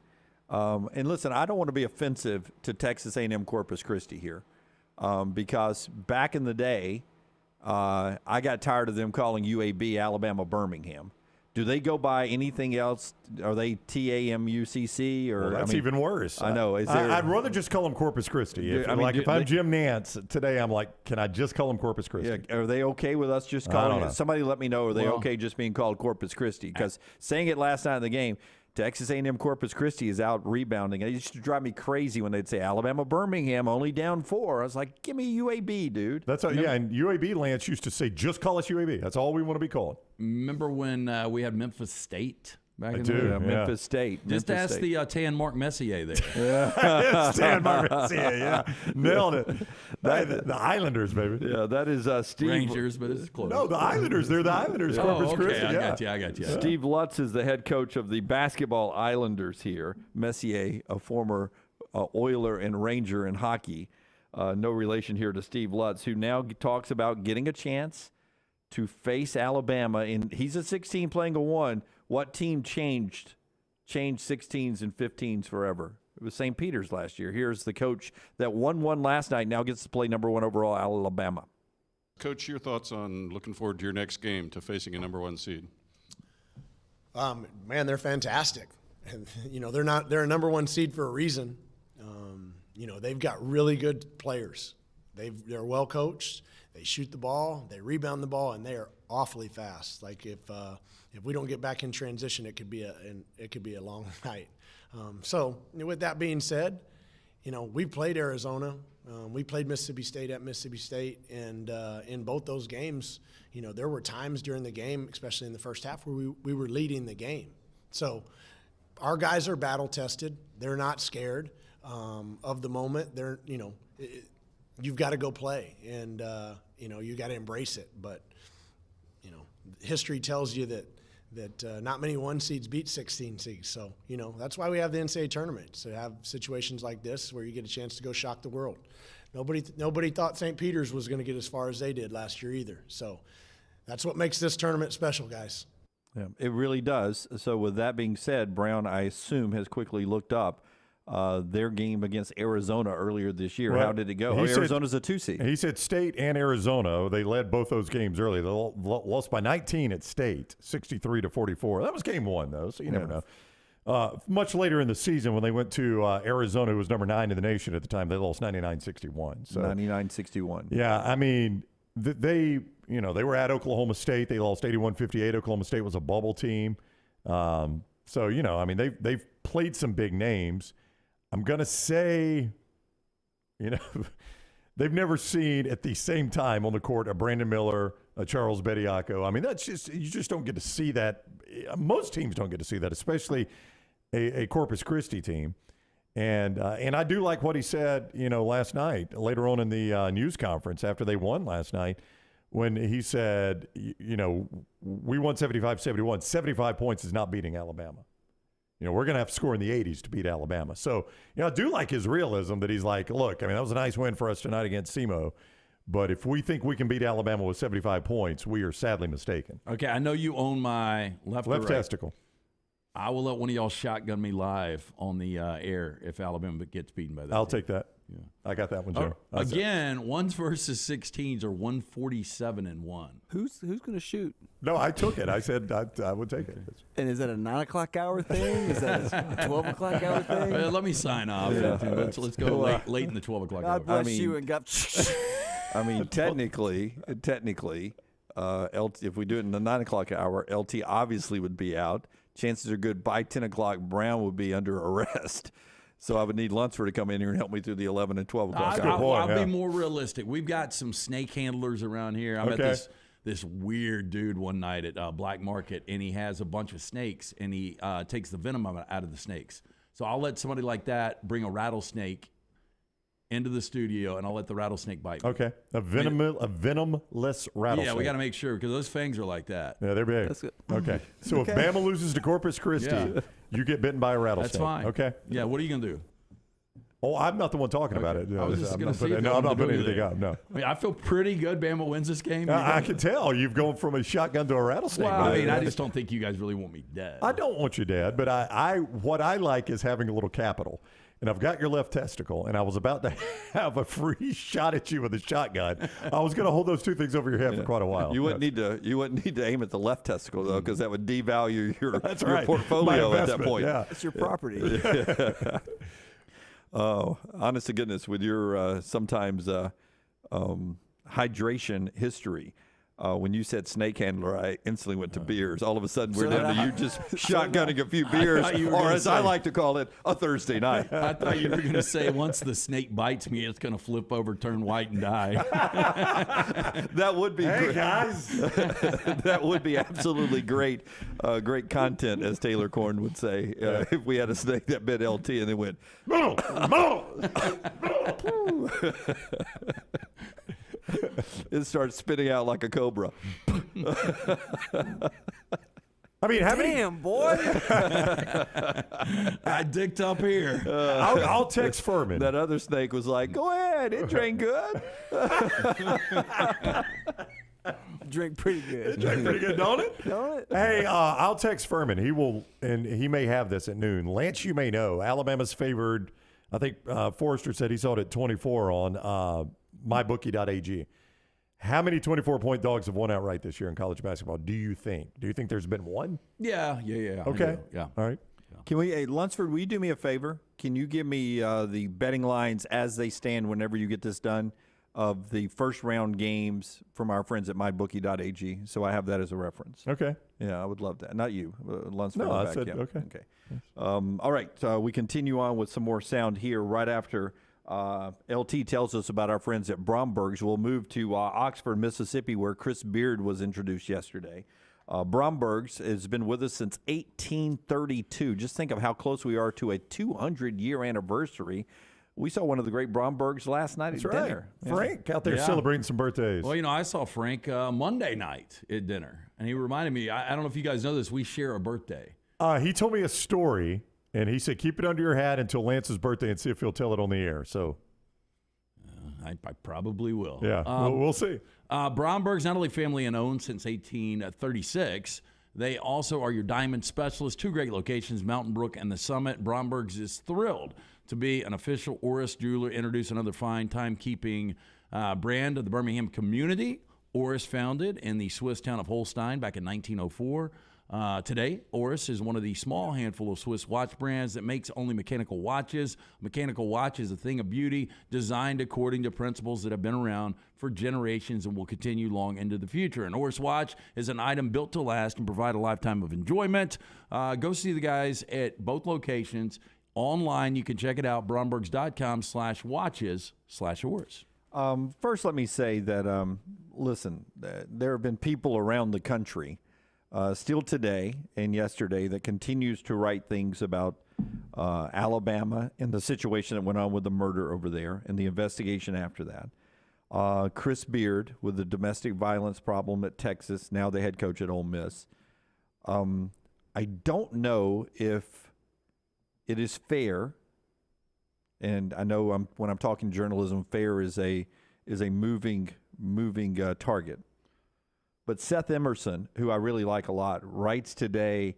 and listen, I don't want to be offensive to Texas A&M Corpus Christi here, because back in the day, I got tired of them calling UAB Alabama Birmingham. Do they go by anything else? Are they TAMUCC or? Well, that's even worse. I know. I'd rather just call them Corpus Christi. If I'm Jim Nance today, I'm like, can I just call them Corpus Christi? Yeah, are they okay with us just calling it? Somebody let me know. Are they okay just being called Corpus Christi? Because saying it last night in the game, Texas A&M Corpus Christi is out rebounding. It used to drive me crazy when they'd say Alabama Birmingham only down 4. I was like, give me UAB, dude. That's how, yeah. And UAB Lance used to say, just call us UAB. That's all we want to be called. Remember when we had Memphis State? Back in Memphis State. Just ask the Tan Mark Messier there. It's Tan Mark Messier, yeah. Nailed it. The Islanders, baby. Yeah, that is Steve. Rangers, but it's close. No, the Islanders. They're the Islanders. Corpus Christi. I got you. Steve Lutz is the head coach of the basketball Islanders here. Messier, a former Oiler and Ranger in hockey. No relation here to Steve Lutz, who now talks about getting a chance to face Alabama. And he's a 16 playing a 1. What team changed 16s and 15s forever? It was St. Peter's last year. Here's the coach that won one last night, now gets to play number 1 overall Alabama. Coach, your thoughts on looking forward to your next game to facing a number 1 seed? Man, they're fantastic. And, they're a number 1 seed for a reason. They've got really good players. They're well coached. They shoot the ball, they rebound the ball, and they are awfully fast. Like if we don't get back in transition, it could be a long night. So with that being said, we played Arizona, we played Mississippi State at Mississippi State, and in both those games, there were times during the game, especially in the first half, where we were leading the game. So our guys are battle tested. They're not scared of the moment. They're you've got to go play, and you got to embrace it. But history tells you that not many 1 seeds beat 16 seeds. So that's why we have the NCAA tournament, to have situations like this where you get a chance to go shock the world. Nobody thought St. Peter's was going to get as far as they did last year either. So that's what makes this tournament special, guys. Yeah, it really does. So with that being said, Brown, I assume, has quickly looked up their game against Arizona earlier this year. Right. How did it go? Arizona's a 2 seed. He said State and Arizona. They led both those games early. They lost by 19 at State, 63-44. That was game 1, though, so you never know. Much later in the season, when they went to Arizona, who was number 9 in the nation at the time, they lost 99-61. So 99-61. Yeah, I mean, they were at Oklahoma State. They lost 81-58. Oklahoma State was a bubble team. So they've played some big names. I'm going to say, they've never seen at the same time on the court a Brandon Miller, a Charles Bediako. I mean, you just don't get to see that. Most teams don't get to see that, especially a Corpus Christi team. And I do like what he said, last night, later on in the news conference after they won last night, when he said, we won 75-71. 75 points is not beating Alabama. We're going to have to score in the 80s to beat Alabama. So, I do like his realism that he's like, look, I mean, that was a nice win for us tonight against SEMO. But if we think we can beat Alabama with 75 points, we are sadly mistaken. Okay, I know you own my left testicle. I will let one of y'all shotgun me live on the air if Alabama gets beaten by that. I'll take that. Yeah. I got that one, Joe. Again, 1s versus 16s are 147-1. Who's going to shoot? No, I took it. I said I would take it. And is that a 9 o'clock hour thing? Is that a 12 o'clock hour thing? Let me sign off. Yeah. Let's go late in the 12 o'clock hour. God bless you and God. I mean, technically, if we do it in the 9 o'clock hour, LT obviously would be out. Chances are good by 10 o'clock, Brown would be under arrest. So I would need Lunsford to come in here and help me through the 11 and 12 o'clock hour. I'll be more realistic. We've got some snake handlers around here. I met this weird dude one night at Black Market, and he has a bunch of snakes, and he takes the venom out of the snakes. So I'll let somebody like that bring a rattlesnake into the studio, and I'll let the rattlesnake bite me. Okay. A venomless rattlesnake. Yeah, we got to make sure because those fangs are like that. Yeah, they're big. That's good. Okay. So if Bama loses to Corpus Christi, you get bitten by a rattlesnake. That's fine. Okay. Yeah, what are you going to do? Oh, I'm not the one talking about it. I was just going to see. I'm not putting anything up. No. I mean, I feel pretty good. Bama wins this game. I can tell you've gone from a shotgun to a rattlesnake. Well, I mean, I just don't think you guys really want me dead. I don't want you dead, but what I like is having a little capital. And I've got your left testicle, and I was about to have a free shot at you with a shotgun. I was going to hold those two things over your head for quite a while. You wouldn't need to aim at the left testicle though, because that would devalue your portfolio at that point. Yeah. It's your property. Oh, honest to goodness, with your sometimes hydration history. When you said snake handler, I instantly went to beers. All of a sudden, we're down to you just shotgunning a few beers, or as I like to call it, a Thursday night. I thought you were going to say once the snake bites me, it's going to flip over, turn white, and die. That would be great. Hey, guys. That would be absolutely great great content, as Taylor Corn would say, if we had a snake that bit LT and then went, it starts spitting out like a cobra. I mean, damn, boy. I dicked up here. I'll text Fuhrman. That other snake was like, go ahead, it drank good. Drink pretty good. It drank pretty good, don't it? Don't it? Hey, I'll text Fuhrman. He will, and he may have this at noon. Lance, you may know, Alabama's favored. I think Forrester said he saw it at 24 on mybookie.ag. How many 24-point dogs have won outright this year in college basketball, do you think? Do you think there's been one? Yeah. Okay. Yeah. All right. Can we, hey, Lunsford, will you do me a favor? Can you give me the betting lines as they stand whenever you get this done of the first round games from our friends at mybookie.ag, so I have that as a reference? Okay. Yeah, I would love that. Not you, Lunsford. No, I back. said Yeah. okay. Okay. All right. We continue on with some more sound here right after LT tells us about our friends at Bromberg's. We'll move to Oxford, Mississippi, where Chris Beard was introduced yesterday. Bromberg's has been with us since 1832. Just think of how close we are to a 200-year anniversary. We saw one of the great Bromberg's last night at dinner. Frank out there celebrating some birthdays. Well, I saw Frank Monday night at dinner, and he reminded me, I don't know if you guys know this, we share a birthday. He told me a story, and he said, keep it under your hat until Lance's birthday and see if he'll tell it on the air. So I probably will. Yeah, we'll see. Bromberg's not only family and owned since 1836, they also are your diamond specialists. Two great locations, Mountain Brook and the Summit. Bromberg's is thrilled to be an official Oris jeweler, introduce another fine timekeeping brand of the Birmingham community. Oris founded in the Swiss town of Holstein back in 1904. Today, Oris is one of the small handful of Swiss watch brands that makes only mechanical watches. Mechanical watch is a thing of beauty, designed according to principles that have been around for generations and will continue long into the future. An Oris watch is an item built to last and provide a lifetime of enjoyment. Go see the guys at both locations. Online, you can check it out, brombergs.com/watches/Oris. First, let me say that, listen, there have been people around the country still today and yesterday that continues to write things about Alabama and the situation that went on with the murder over there and the investigation after that. Chris Beard with the domestic violence problem at Texas, now the head coach at Ole Miss. I don't know if it is fair, and I know when I'm talking journalism, fair is a moving target. But Seth Emerson, who I really like a lot, writes today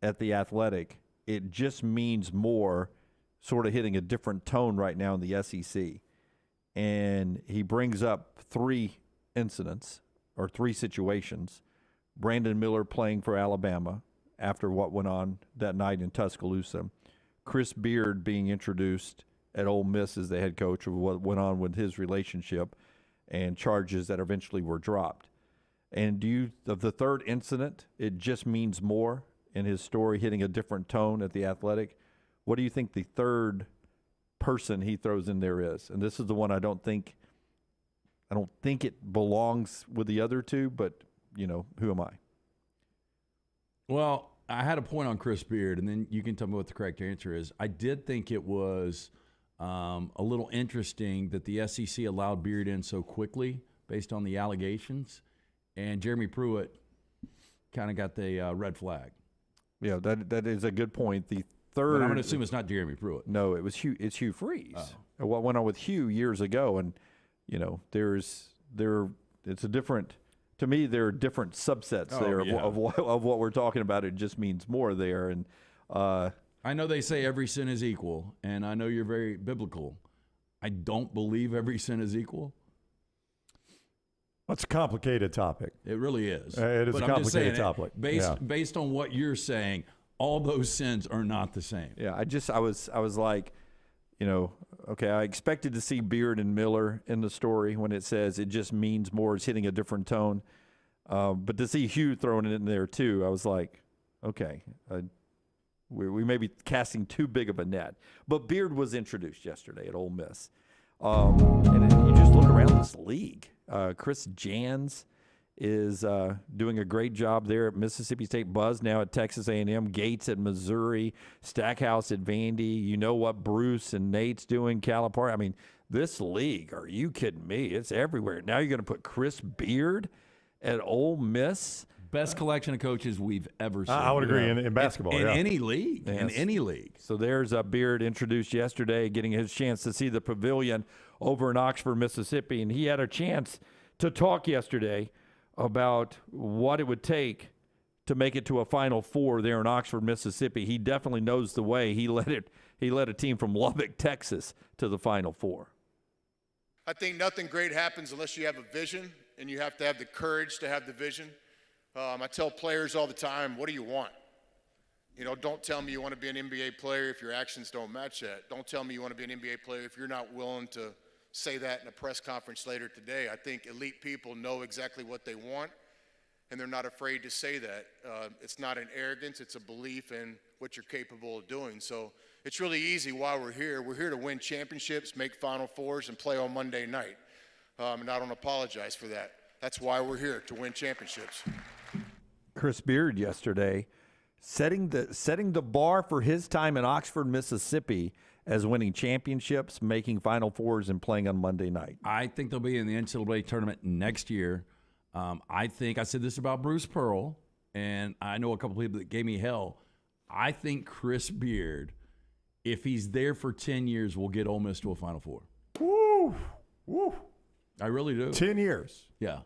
at The Athletic, it just means more, sort of hitting a different tone right now in the SEC. And he brings up three incidents or three situations. Brandon Miller playing for Alabama after what went on that night in Tuscaloosa. Chris Beard being introduced at Ole Miss as the head coach of what went on with his relationship and charges that eventually were dropped. And of the third incident, it just means more in his story, hitting a different tone at The Athletic. What do you think the third person he throws in there is? And this is the one I don't think it belongs with the other two, but, who am I? Well, I had a point on Chris Beard, and then you can tell me what the correct answer is. I did think it was A little interesting that the SEC allowed Beard in so quickly based on the allegations, and Jeremy Pruitt kind of got the red flag. Yeah, that is a good point. The third, but I'm going to assume it's not Jeremy Pruitt. No, it's Hugh Freeze. What went on with Hugh years ago, and it's a different. To me, there are different subsets of what we're talking about. It just means more there, and I know they say every sin is equal, and I know you're very biblical. I don't believe every sin is equal. That's a complicated topic. It really is. It is a complicated topic. Based on what you're saying, all those sins are not the same. Yeah, I was like, okay, I expected to see Beard and Miller in the story when it says it just means more, it's hitting a different tone. But to see Hugh thrown in there too, I was like, okay, we may be casting too big of a net. But Beard was introduced yesterday at Ole Miss. And you just look around this league. Chris Jans is doing a great job there at Mississippi State. Buzz now at Texas A&M. Gates at Missouri. Stackhouse at Vandy. You know what Bruce and Nate's doing. Calipari. I mean, this league, are you kidding me? It's everywhere. Now you're going to put Chris Beard at Ole Miss. Best collection of coaches we've ever seen. I would agree in basketball. In any league. Yes. In any league. So there's Beard introduced yesterday, getting his chance to see the pavilion over in Oxford, Mississippi. And he had a chance to talk yesterday about what it would take to make it to a Final Four there in Oxford, Mississippi. He definitely knows the way. He led a team from Lubbock, Texas to the Final Four. I think nothing great happens unless you have a vision, and you have to have the courage to have the vision. I tell players all the time, what do you want? Don't tell me you want to be an NBA player if your actions don't match that. Don't tell me you want to be an NBA player if you're not willing to say that in a press conference later today. I think elite people know exactly what they want, and they're not afraid to say that. It's not an arrogance, it's a belief in what you're capable of doing. So it's really easy while we're here. We're here to win championships, make Final Fours, and play on Monday night. And I don't apologize for that. That's why we're here, to win championships. Chris Beard yesterday setting the bar for his time in Oxford, Mississippi, as winning championships, making Final Fours, and playing on Monday night. I think they'll be in the NCAA tournament next year. I said this about Bruce Pearl, and I know a couple people that gave me hell. I think Chris Beard, if he's there for 10 years, will get Ole Miss to a Final Four. Woo! Woo! I really do. 10 years. Yeah.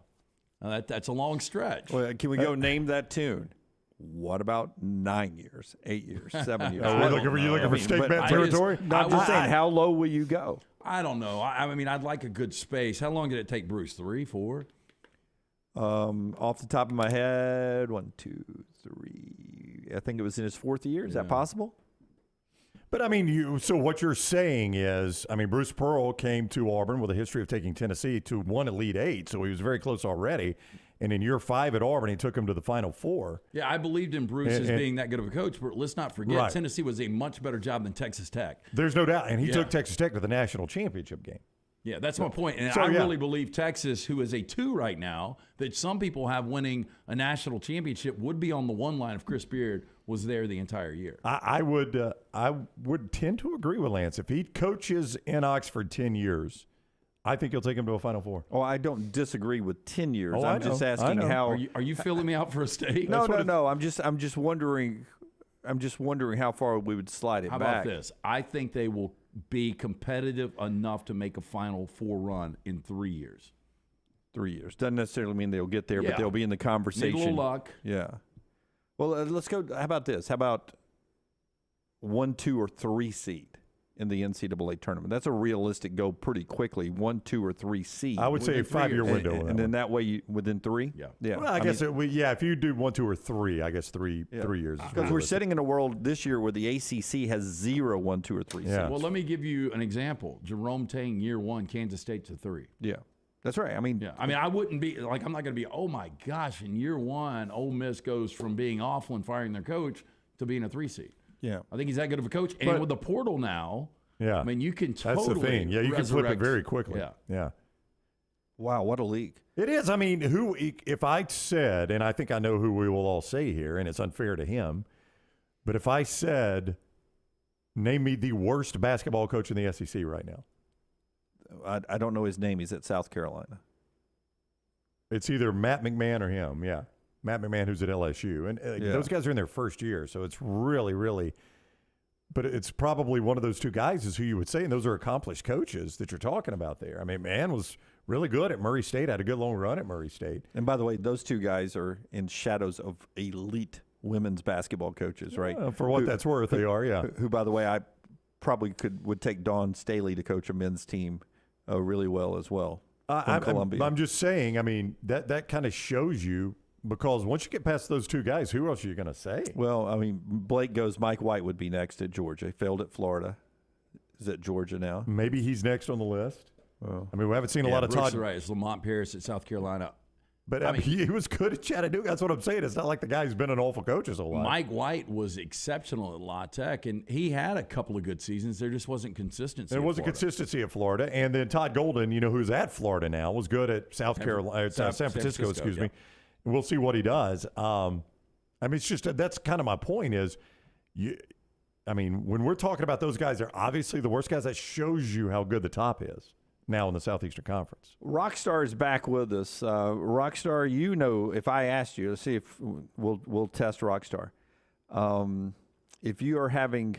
That's a long stretch. Well, can we go name that tune? What about 9 years, 8 years, 7 years? Are you looking for state bet territory? I'm just saying, how low will you go? I don't know. I mean, I'd like a good space. How long did it take Bruce? 3, 4? Off the top of my head, 1, 2, 3. I think it was in his 4th year. Is that possible? But, I mean, so what you're saying is, Bruce Pearl came to Auburn with a history of taking Tennessee to one Elite Eight, so he was very close already. And in year 5 at Auburn, he took him to the Final Four. Yeah, I believed in Bruce as being that good of a coach, but let's not forget, right. Tennessee was a much better job than Texas Tech. There's no doubt. And he took Texas Tech to the national championship game. Yeah, that's my point. And I really believe Texas, who is a 2 right now, that some people have winning a national championship, would be on the 1 line if Chris Beard was there the entire year. I would tend to agree with Lance. If he coaches in Oxford 10 years, I think he'll take him to a Final Four. Oh, I don't disagree with 10 years. Oh, I'm just asking how. Are you filling me out for a steak? No. I'm just wondering. How far we would slide it back. How about this? I think they will be competitive enough to make a Final Four run in 3 years. 3 years doesn't necessarily mean they'll get there, but they'll be in the conversation. Need a little luck. Yeah. Well, let's go. How about this? How about 1, 2, or 3 seed in the NCAA tournament? That's a realistic go pretty quickly. 1, 2, or 3 seed. I would say a 5-year window. And then that way, within 3? Yeah. Well, I guess if you do 1, 2, or 3, I guess 3 years. Because we're sitting in a world this year where the ACC has 0, 1, 2, or 3 seeds. Well, let me give you an example. Jerome Tang, year 1, Kansas State to 3. Yeah. That's right. I wouldn't be like, I'm not going to be, oh my gosh, in year 1, Ole Miss goes from being awful and firing their coach to being a 3 seed. Yeah. I think he's that good of a coach. And with the portal now, you can totally That's the thing. Yeah, you can flip it very quickly. Yeah. Wow, what a league. It is. If I said, and I think I know who we will all say here, and it's unfair to him, but if I said Name me the worst basketball coach in the SEC right now. I don't know his name. He's at South Carolina. It's either Matt McMahon or him, yeah. Matt McMahon, who's at LSU. And those guys are in their first year, so it's really, really – but it's probably one of those two guys is who you would say, and those are accomplished coaches that you're talking about there. I mean, McMahon was really good at Murray State, had a good long run at Murray State. And by the way, those two guys are in shadows of elite women's basketball coaches, right? For what that's worth, they are, yeah. Who, by the way, I probably would take Dawn Staley to coach a men's team really well as well. I'm just saying, I mean, that kind of shows you, because once you get past those two guys, who else are you going to say? Well, I mean, Blake goes, Mike White would be next at Georgia. He failed at Florida. Is at Georgia now. Maybe he's next on the list. Well, I mean, we haven't seen a lot of Todd. Right, it's Lamont Paris at South Carolina. But I mean, he was good at Chattanooga. That's what I'm saying. It's not like the guy's been an awful coach his whole life. Mike White was exceptional at La Tech, and he had a couple of good seasons. There just wasn't consistency. There wasn't consistency at Florida. And then Todd Golden, who's at Florida now, was good at San Francisco, excuse me. We'll see what he does. I mean, it's just that's kind of my point is, when we're talking about those guys, they're obviously the worst guys. That shows you how good the top is now in the Southeastern Conference. Rockstar is back with us. Rockstar, if I asked you, let's see if we'll test Rockstar. If you are having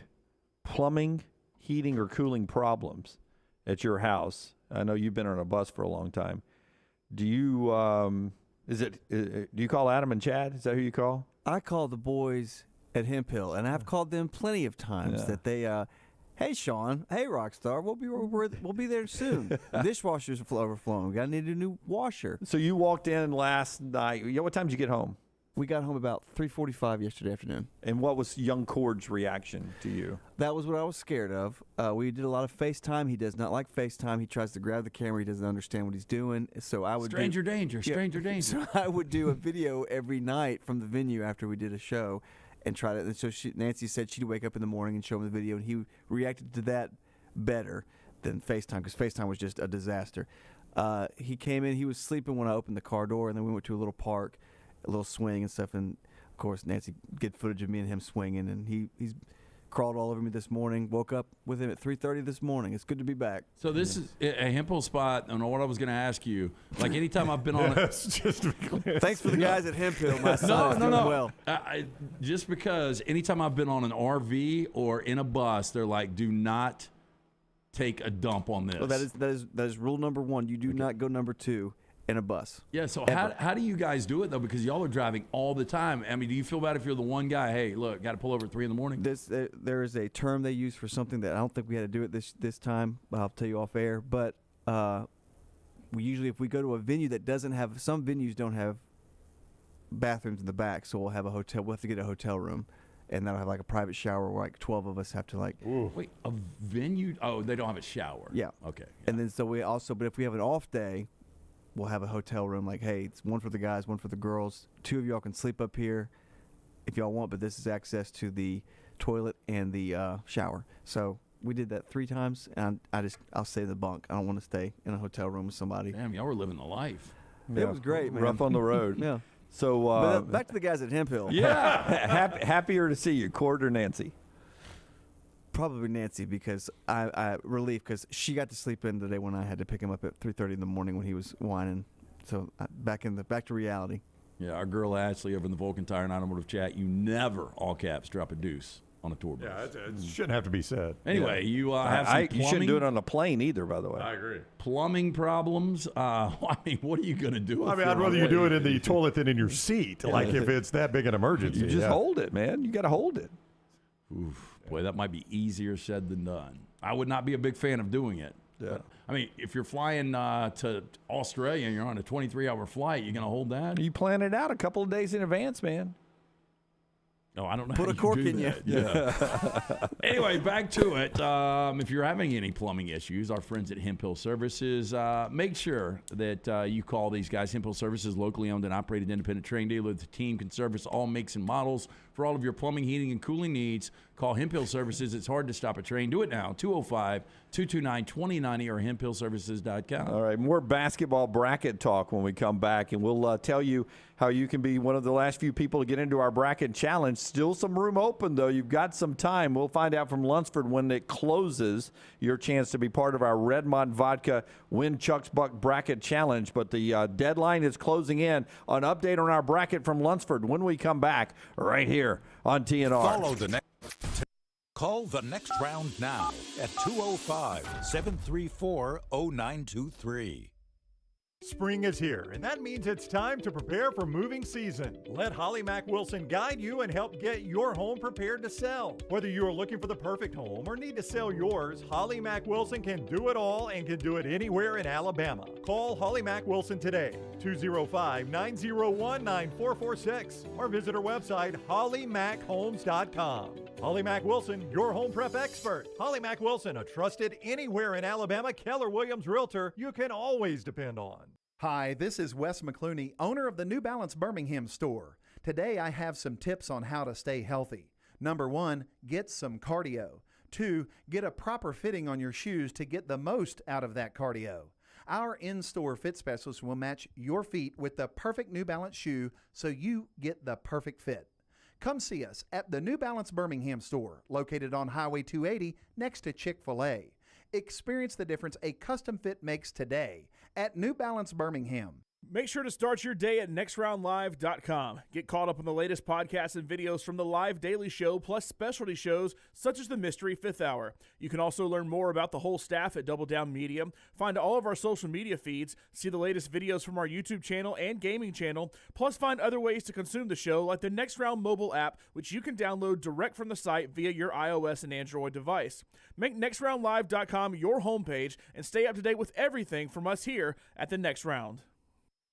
plumbing, heating, or cooling problems at your house, I know you've been on a bus for a long time. Do you do you call Adam and Chad? Is that who you call? I call the boys at Hemphill, and I've called them plenty of times that they. Hey, Sean. Hey, Rockstar. We'll be there soon. The dishwasher's overflowing. We got to need a new washer. So you walked in last night. What time did you get home? We got home about 3:45 yesterday afternoon. And what was young Cord's reaction to you? That was what I was scared of. We did a lot of FaceTime. He does not like FaceTime. He tries to grab the camera. He doesn't understand what he's doing. So I would stranger danger. So I would do a video every night from the venue after we did a show. And try to. And so Nancy said she'd wake up in the morning and show him the video, and he reacted to that better than FaceTime, because FaceTime was just a disaster. He came in. He was sleeping when I opened the car door, and then we went to a little park, a little swing and stuff. And of course, Nancy get footage of me and him swinging, and he's crawled all over me this morning. Woke up with him at 3:30 this morning. It's good to be back. So this is a Hemphill spot. I don't know what I was going to ask you. Like anytime I've been on just to be clear. Thanks for the guys at Hemphill. My son is doing well. Just because anytime I've been on an RV or in a bus, they're like, do not take a dump on this. Well, that is rule number one. You do not go number two in a bus. Yeah, so how do you guys do it, though? Because y'all are driving all the time. I mean, do you feel bad if you're the one guy, hey, look, got to pull over at 3 in the morning? There is a term they use for something that I don't think we had to do it this time. I'll tell you off air. But we usually, if we go to a venue that doesn't have, some venues don't have bathrooms in the back, so we'll have we'll have to get a hotel room. And that'll have like a private shower where like 12 of us have to like. Ooh. Wait, a venue? Oh, they don't have a shower. Yeah. Okay. Yeah. And then but if we have an off day, we'll have a hotel room like, hey, it's one for the guys, one for the girls. 2 of y'all can sleep up here if y'all want, but this is access to the toilet and the shower. So we did that 3 times, and I'll stay in the bunk. I don't want to stay in a hotel room with somebody. Damn, y'all were living the life. It was great, man. Rough on the road. Yeah. So but back to the guys at Hemphill. Yeah. Happier to see you, Cord or Nancy? Probably Nancy, because I relief, because she got to sleep in today when I had to pick him up at 3:30 in the morning when he was whining. So back to reality. Yeah, our girl Ashley over in the Vulcan Tire and Automotive Chat, you never, all caps, drop a deuce on a tour bus. Yeah, it shouldn't have to be said. Anyway, you have some plumbing. You shouldn't do it on a plane either, by the way. I agree. Plumbing problems. I mean, what are you going to do? I'd rather you do it in the toilet than in your seat. Like if it's that big an emergency. You just hold it, man. You got to hold it. Oof, boy, that might be easier said than done. I would not be a big fan of doing it. Yeah. I mean, if you're flying to Australia and you're on a 23-hour flight, you're going to hold that? You plan it out a couple of days in advance, man. Oh, I don't know. Put a cork in you. Yeah. Anyway, back to it. If you're having any plumbing issues, our friends at Hemphill Services, make sure that you call these guys. Hemphill Services, locally owned and operated independent train dealer. The team can service all makes and models for all of your plumbing, heating, and cooling needs. Call Hemp Hill Services. It's hard to stop a train. Do it now. 205-229-2090 or hemphillservices.com. All right, more basketball bracket talk when we come back, and we'll tell you how you can be one of the last few people to get into our bracket challenge. Still some room open, though. You've got some time. We'll find out from Lunsford when it closes your chance to be part of our Redmont Vodka Win Chuck's Buck bracket challenge. But the deadline is closing in. An update on our bracket from Lunsford when we come back right here on TNR. Call the next round now at 205-734-0923. Spring is here, and that means it's time to prepare for moving season. Let Holly Mack Wilson guide you and help get your home prepared to sell. Whether you are looking for the perfect home or need to sell yours, Holly Mack Wilson can do it all and can do it anywhere in Alabama. Call Holly Mack Wilson today, 205-901-9446, or visit her website, hollymackhomes.com. Holly Mack Wilson, your home prep expert. Holly Mack Wilson, a trusted anywhere in Alabama Keller Williams realtor you can always depend on. Hi, this is Wes McClooney, owner of the New Balance Birmingham store. Today I have some tips on how to stay healthy. Number 1, get some cardio. 2, get a proper fitting on your shoes to get the most out of that cardio. Our in-store fit specialist will match your feet with the perfect New Balance shoe so you get the perfect fit. Come see us at the New Balance Birmingham store, located on Highway 280 next to Chick-fil-A. Experience the difference a custom fit makes today at New Balance Birmingham. Make sure to start your day at nextroundlive.com. Get caught up on the latest podcasts and videos from the live daily show, plus specialty shows such as the Mystery Fifth Hour. You can also learn more about the whole staff at Double Down Media, find all of our social media feeds, see the latest videos from our YouTube channel and gaming channel, plus find other ways to consume the show like the Next Round mobile app, which you can download direct from the site via your iOS and Android device. Make nextroundlive.com your homepage and stay up to date with everything from us here at the Next Round.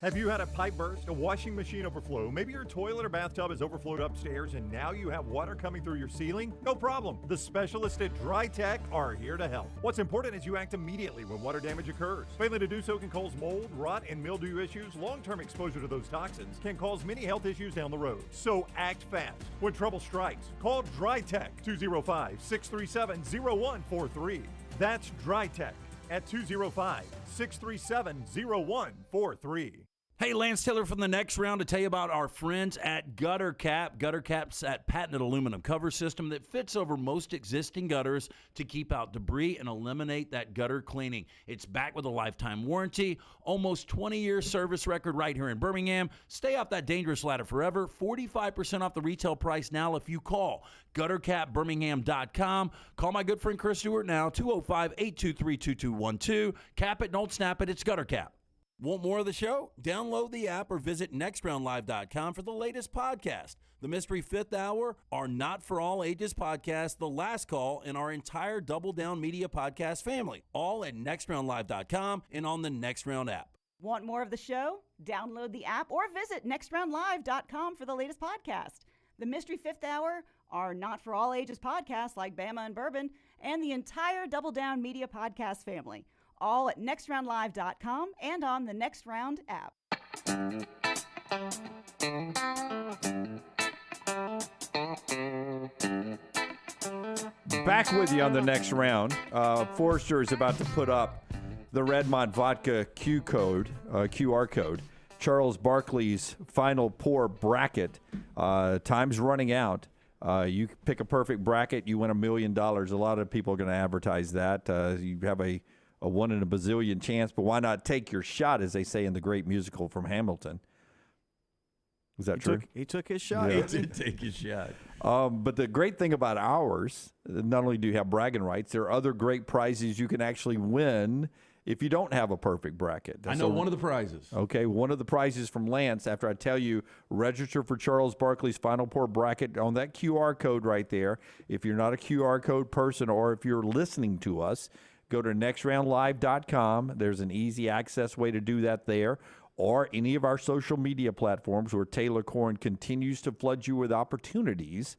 Have you had a pipe burst, a washing machine overflow? Maybe your toilet or bathtub has overflowed upstairs and now you have water coming through your ceiling? No problem. The specialists at Dry Tech are here to help. What's important is you act immediately when water damage occurs. Failing to do so can cause mold, rot, and mildew issues. Long-term exposure to those toxins can cause many health issues down the road. So act fast. When trouble strikes, call Dry Tech 205-637-0143. That's Dry Tech at 205-637-0143. Hey, Lance Taylor from the Next Round to tell you about our friends at Gutter Cap. Gutter Cap's that patented aluminum cover system that fits over most existing gutters to keep out debris and eliminate that gutter cleaning. It's backed with a lifetime warranty, almost 20-year service record right here in Birmingham. Stay off that dangerous ladder forever. 45% off the retail price now if you call guttercapbirmingham.com. Call my good friend Chris Stewart now, 205-823-2212. Cap it, don't snap it. It's Gutter Cap. Want more of the show? Download the app or visit nextroundlive.com for the latest podcast. The Mystery Fifth Hour, our Not For All Ages podcast, The Last Call, and our entire Double Down Media podcast family. All at nextroundlive.com and on the Next Round app. Want more of the show? Download the app or visit nextroundlive.com for the latest podcast. The Mystery Fifth Hour, our Not For All Ages podcast like Bama and Bourbon, and the entire Double Down Media podcast family. All at nextroundlive.com and on the Next Round app. Back with you on the Next Round. Forrester is about to put up the Redmont Vodka QR code. Charles Barkley's Final Pour bracket. Time's running out. You pick a perfect bracket, you win $1 million. A lot of people are going to advertise that. You have a 1 in a bazillion chance, but why not take your shot, as they say in the great musical from Hamilton? Is that true? He took his shot. Yeah. He did take his shot. But the great thing about ours, not only do you have bragging rights, there are other great prizes you can actually win if you don't have a perfect bracket. I know one of the prizes. Okay, one of the prizes from Lance, after I tell you, register for Charles Barkley's Final Pour bracket on that QR code right there. If you're not a QR code person or if you're listening to us, go to nextroundlive.com. There's an easy access way to do that there, or any of our social media platforms where Taylor Corn continues to flood you with opportunities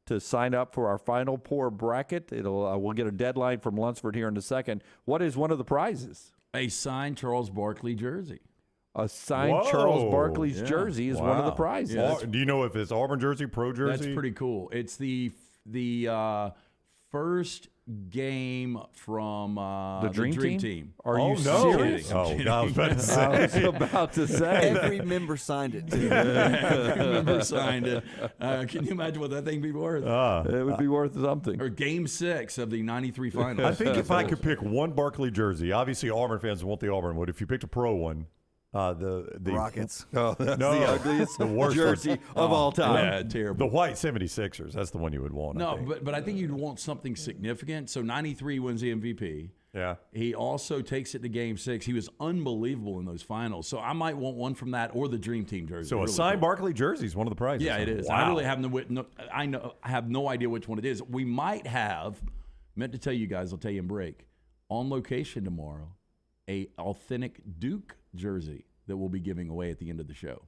to sign up for our Final Pour bracket. We'll get a deadline from Lunsford here in a second. What is one of the prizes? A signed Charles Barkley jersey. A signed Charles Barkley's jersey is one of the prizes. Yeah, do you know if it's Auburn jersey, Pro jersey? That's pretty cool. It's the the first game from the Dream Team? Are you serious? Oh, I was about to say. Every member signed it. Every member signed it. Can you imagine what that thing would be worth? It would be worth something. Or Game 6 of the '93 finals. I think if I could pick one Barkley jersey, obviously Auburn fans want the Auburn one. If you picked a pro one, the Rockets. Oh, that's the ugliest the worst jersey of all time. Yeah, terrible. The white 76ers. That's the one you would want. No, but I think you'd want something significant. So '93 wins the MVP. Yeah. He also takes it to Game 6. He was unbelievable in those finals. So I might want one from that or the Dream Team jersey. So a signed Barkley jersey is one of the prizes. Yeah, it is. Wow. I really have I have no idea which one it is. We might have meant to tell you guys. I'll tell you in break. On location tomorrow, a authentic Duke jersey that we'll be giving away at the end of the show.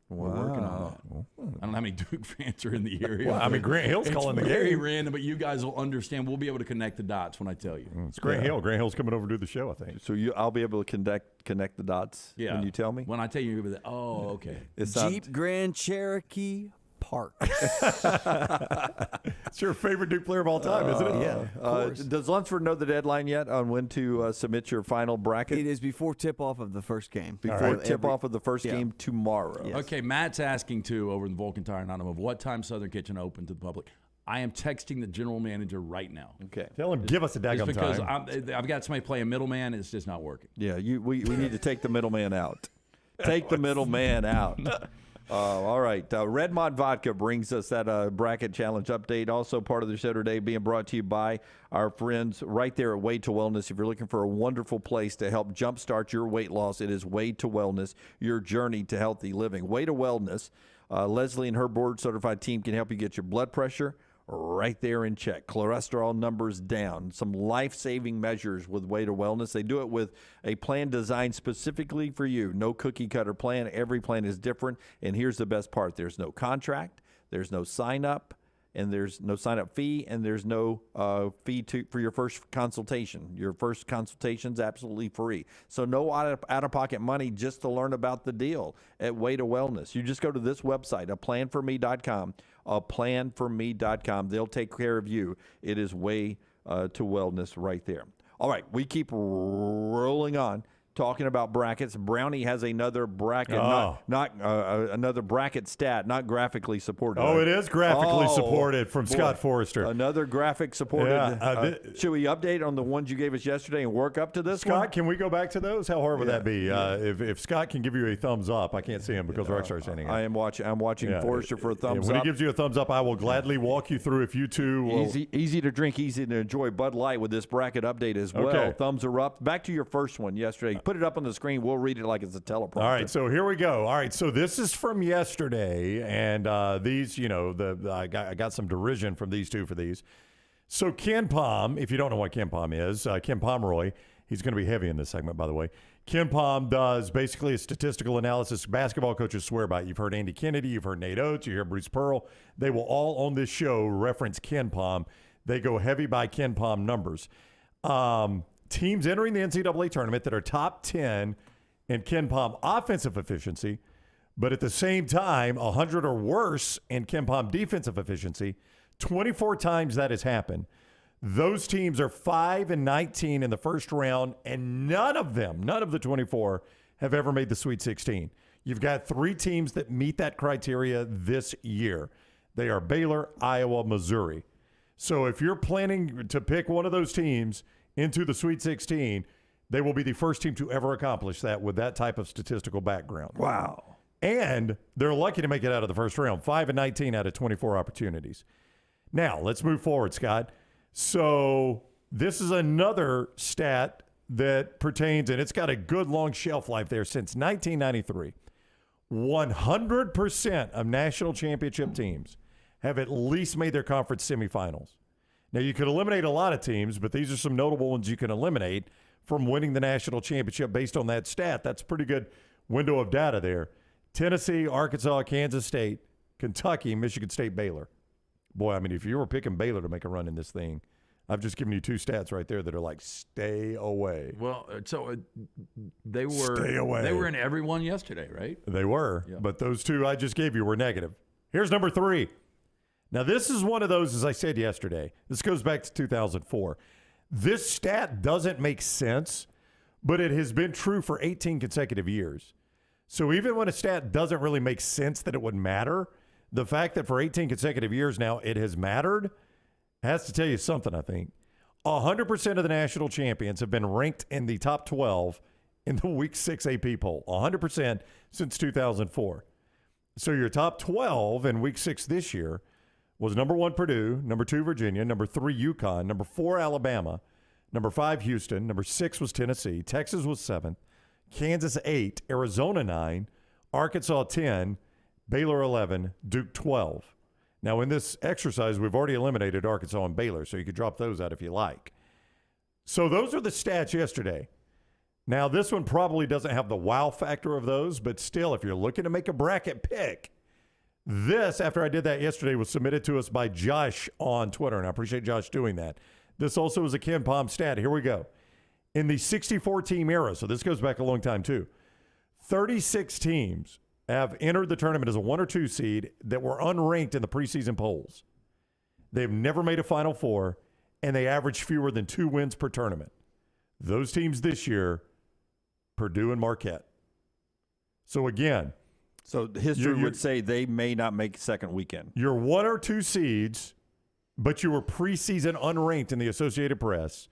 We're working on that. I don't know how many Duke fans are in the area. Well, I mean, Grant Hill's calling the game. It's very random, but you guys will understand. We'll be able to connect the dots when I tell you. It's Grant Hill. Grant Hill's coming over to do the show, I think. So I'll be able to connect the dots when you tell me? When I tell you, you'll be like, oh, okay. Jeep Grand Cherokee Park. It's your favorite Duke player of all time, isn't it? Yeah, of course. Does Lunsford know the deadline yet on when to submit your final bracket? It is before tip-off of the first game. Before tip-off of the first game tomorrow. Yes. Okay, Matt's asking, too, over in the Vulcan Tire Anonymous, of what time Southern Kitchen open to the public. I am texting the general manager right now. Okay. Tell him, give us a daggum because time. I've got somebody playing middleman. It's just not working. Yeah, we need to take the middleman out. Take the middleman out. All right. Redmond Vodka brings us that bracket challenge update. Also part of the show today being brought to you by our friends right there at Way to Wellness. If you're looking for a wonderful place to help jumpstart your weight loss, it is Way to Wellness, your journey to healthy living. Way to Wellness. Leslie and her board-certified team can help you get your blood pressure right there in check. Cholesterol numbers down. Some life-saving measures with Way to Wellness. They do it with a plan designed specifically for you. No cookie-cutter plan. Every plan is different. And here's the best part. There's no contract. There's no sign-up. And there's no sign-up fee. And there's no fee for your first consultation. Your first consultation's absolutely free. So no out-of-pocket money just to learn about the deal at Way to Wellness. You just go to this website, aplanforme.com. Aplanforme.com. They'll take care of you. It is Way to Wellness right there. All right, we keep rolling on. Talking about brackets, Brownie has another bracket, not another bracket stat, not graphically supported. Oh, it is graphically supported from Scott Forrester. Another graphic supported. Yeah, should we update on the ones you gave us yesterday and work up to this one? Scott, can we go back to those? How hard would that be? If Scott can give you a thumbs up, I can't see him because Rexar's standing. I'm watching Forrester for a thumbs up. When he gives you a thumbs up, I will gladly walk you through if you two will. Easy to drink, easy to enjoy Bud Light with this bracket update as well. Okay. Thumbs are up. Back to your first one yesterday. Put it up on the screen. We'll read it like it's a teleprompter. All right, so here we go. All right, so this is from yesterday, and these, I got some derision from these two for these. So Ken Pom, if you don't know what Ken Pom is, Ken Pomeroy, he's going to be heavy in this segment, by the way. Ken Pom does basically a statistical analysis. Basketball coaches swear by it. You've heard Andy Kennedy, you've heard Nate Oates, you hear Bruce Pearl. They will all on this show reference Ken Pom. They go heavy by Ken Pom numbers. Teams entering the NCAA tournament that are top 10 in Ken Pom offensive efficiency, but at the same time, 100 or worse in Ken Pom defensive efficiency. 24 times that has happened. Those teams are 5-19 in the first round, and none of the 24 have ever made the Sweet 16. You've got 3 teams that meet that criteria this year. They are Baylor, Iowa, Missouri. So if you're planning to pick one of those teams into the Sweet 16, they will be the first team to ever accomplish that with that type of statistical background. Wow. And they're lucky to make it out of the first round, 5-19 out of 24 opportunities. Now, let's move forward, Scott. So this is another stat that pertains, and it's got a good long shelf life there since 1993. 100% of national championship teams have at least made their conference semifinals. Now, you could eliminate a lot of teams, but these are some notable ones you can eliminate from winning the national championship based on that stat. That's a pretty good window of data there. Tennessee, Arkansas, Kansas State, Kentucky, Michigan State, Baylor. Boy, I mean, if you were picking Baylor to make a run in this thing, I've just given you 2 stats right there that are like, stay away. Well, so they were Stay away. They were in every one yesterday, right? They were, but those 2 I just gave you were negative. Here's number 3. Now, this is one of those, as I said yesterday, this goes back to 2004. This stat doesn't make sense, but it has been true for 18 consecutive years. So even when a stat doesn't really make sense that it would matter, the fact that for 18 consecutive years now it has mattered has to tell you something, I think. 100% of the national champions have been ranked in the top 12 in the Week 6 AP poll. 100% since 2004. So your top 12 in Week 6 this year was number 1 Purdue, number 2 Virginia, number 3 UConn, number 4 Alabama, number 5 Houston, number 6 was Tennessee, Texas was 7th, Kansas 8, Arizona 9, Arkansas 10, Baylor 11, Duke 12. Now, in this exercise, we've already eliminated Arkansas and Baylor, so you could drop those out if you like. So those are the stats yesterday. Now, this one probably doesn't have the wow factor of those, but still, if you're looking to make a bracket pick, this, after I did that yesterday, was submitted to us by Josh on Twitter, and I appreciate Josh doing that. This also is a Ken Pom stat. Here we go. In the 64-team era, so this goes back a long time too, 36 teams have entered the tournament as a 1 or 2 seed that were unranked in the preseason polls. They've never made a Final Four, and they average fewer than 2 wins per tournament. Those teams this year, Purdue and Marquette. So again, so history would say they may not make second weekend. You're 1 or 2 seeds, but you were preseason unranked in the Associated Press,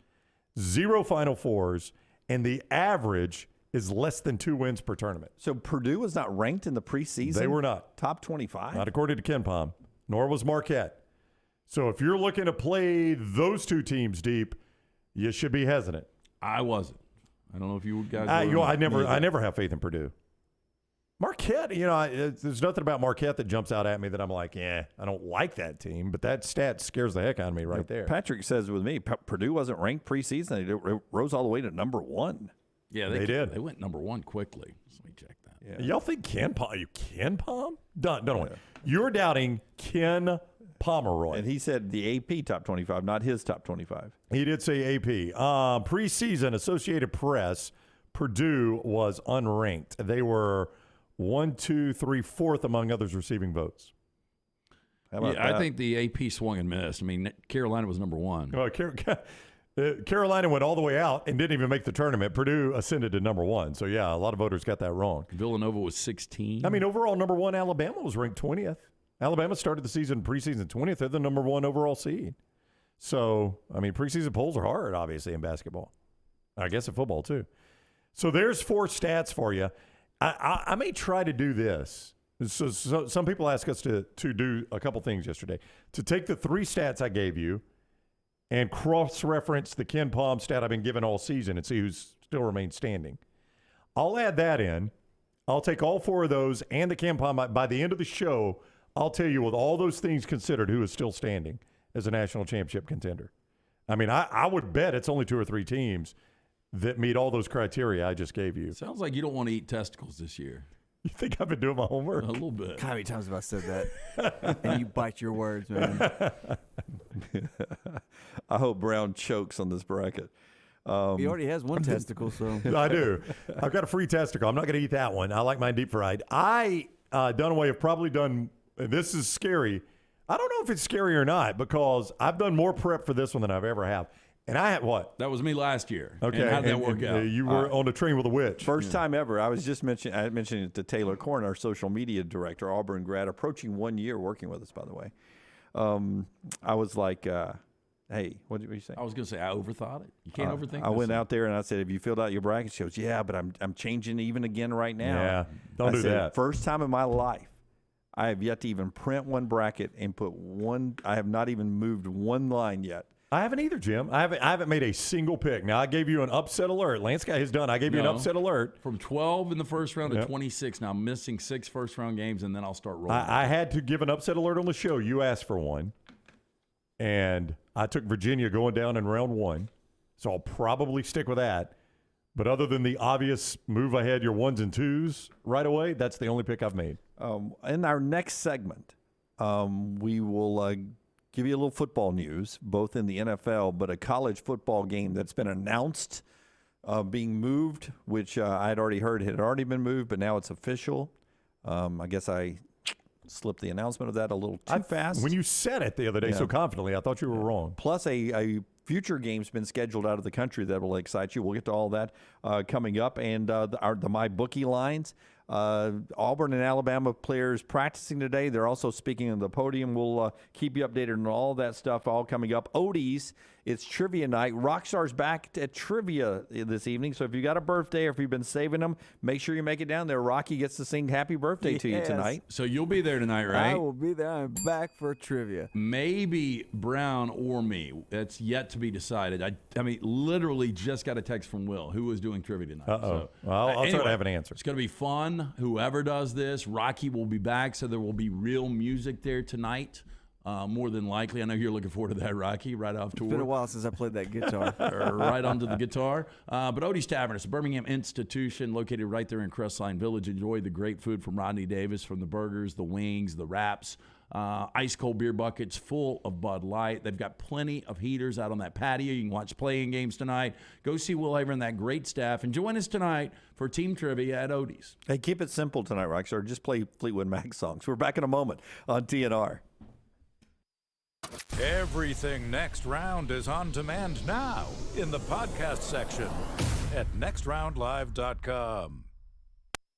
0 Final Fours, and the average is less than 2 wins per tournament. So Purdue was not ranked in the preseason? They were not. Top 25? Not according to Ken Pom, nor was Marquette. So if you're looking to play those 2 teams deep, you should be hesitant. I wasn't. I don't know if you guys were. I never have faith in Purdue. Marquette, there's nothing about Marquette that jumps out at me that I'm like, I don't like that team, but that stat scares the heck out of me right there. Patrick says with me, Purdue wasn't ranked preseason. They rose all the way to number 1. Yeah, they did. They went number 1 quickly. Let me check that. Yeah. Y'all think Ken Pom? You Ken Pom? Don't. You're doubting Ken Pomeroy. And he said the AP top 25, not his top 25. He did say AP. Preseason Associated Press, Purdue was unranked. They were 1, 2, 3, 4th among others receiving votes. How about that? I think the AP swung and missed. I mean, Carolina was number 1. Carolina went all the way out and didn't even make the tournament. Purdue ascended to number 1. So, yeah, a lot of voters got that wrong. Villanova was 16. I mean, overall, number 1, Alabama was ranked 20th. Alabama started the season preseason 20th. They're the number 1 overall seed. So, I mean, preseason polls are hard, obviously, in basketball. I guess in football, too. So, there's 4 stats for you. I may try to do this. So some people ask us to do a couple things yesterday. To take the 3 stats I gave you and cross-reference the Ken Pom stat I've been given all season and see who's still remains standing. I'll add that in. I'll take all 4 of those and the Ken Pom. By the end of the show, I'll tell you with all those things considered who is still standing as a national championship contender. I mean, I would bet it's only 2 or 3 teams that meet all those criteria I just gave you. Sounds like you don't want to eat testicles this year. You think I've been doing my homework? A little bit. God, how many times have I said that? And you bite your words, man. I hope Brown chokes on this bracket. He already has 1 testicle, so. I do. I've got a free testicle. I'm not going to eat that one. I like mine deep fried. Dunaway, have probably done, this is scary. I don't know if it's scary or not because I've done more prep for this one than I've ever have. And I had what? That was me last year. Okay. And how'd that work out? You were on a train with a witch. First time ever. I mentioned it to Taylor Korn, our social media director, Auburn grad, approaching 1 year working with us, by the way. I was like, hey, what did you say? I was going to say, I overthought it. You can't overthink I went out there and I said, have you filled out your bracket? She goes, yeah, but I'm changing even again right now. Yeah, don't do that. First time in my life, I have yet to even print one bracket and put one. I have not even moved one line yet. I haven't either, Jim. I haven't made a single pick. Now, I gave you an upset alert. Lance Guy has done. I gave you an upset alert. From 12 in the first round to 26. Now, I'm missing 6 first-round games, and then I'll start rolling. I had to give an upset alert on the show. You asked for one. And I took Virginia going down in round 1. So I'll probably stick with that. But other than the obvious move ahead your 1s and 2s right away, that's the only pick I've made. In our next segment, we will give you a little football news, both in the NFL, but a college football game that's been announced being moved, which I had already heard had already been moved, but now it's official. I guess I slipped the announcement of that a little too fast. When you said it the other day so confidently, I thought you were wrong. Plus, a future game's been scheduled out of the country that will excite you. We'll get to all that coming up. And the MyBookie lines. Auburn and Alabama players practicing today. They're also speaking on the podium. We'll keep you updated on all that stuff all coming up. Odie's, it's trivia night. Rockstar's back at trivia this evening. So if you got a birthday or if you've been saving them, make sure you make it down there. Rocky gets to sing happy birthday to you tonight. So you'll be there tonight, right? I will be there. I'm back for trivia. Maybe Brown or me. That's yet to be decided. I mean, literally just got a text from Will, who was doing trivia tonight. So, I'll try to have an answer. It's going to be fun. Whoever does this, Rocky will be back, so there will be real music there tonight. More than likely. I know you're looking forward to that, Rocky, right off tour. It's been a while since I played that guitar. Right onto the guitar. But Odie's Tavern, it's a Birmingham institution located right there in Crestline Village. Enjoy the great food from Rodney Davis, from the burgers, the wings, the wraps, ice cold beer buckets full of Bud Light. They've got plenty of heaters out on that patio. You can watch playing games tonight. Go see Will Haver and that great staff. And join us tonight for Team Trivia at Odie's. Hey, keep it simple tonight, Rockstar. Just play Fleetwood Mac songs. We're back in a moment on TNR. Everything Next Round is on demand now in the podcast section at nextroundlive.com.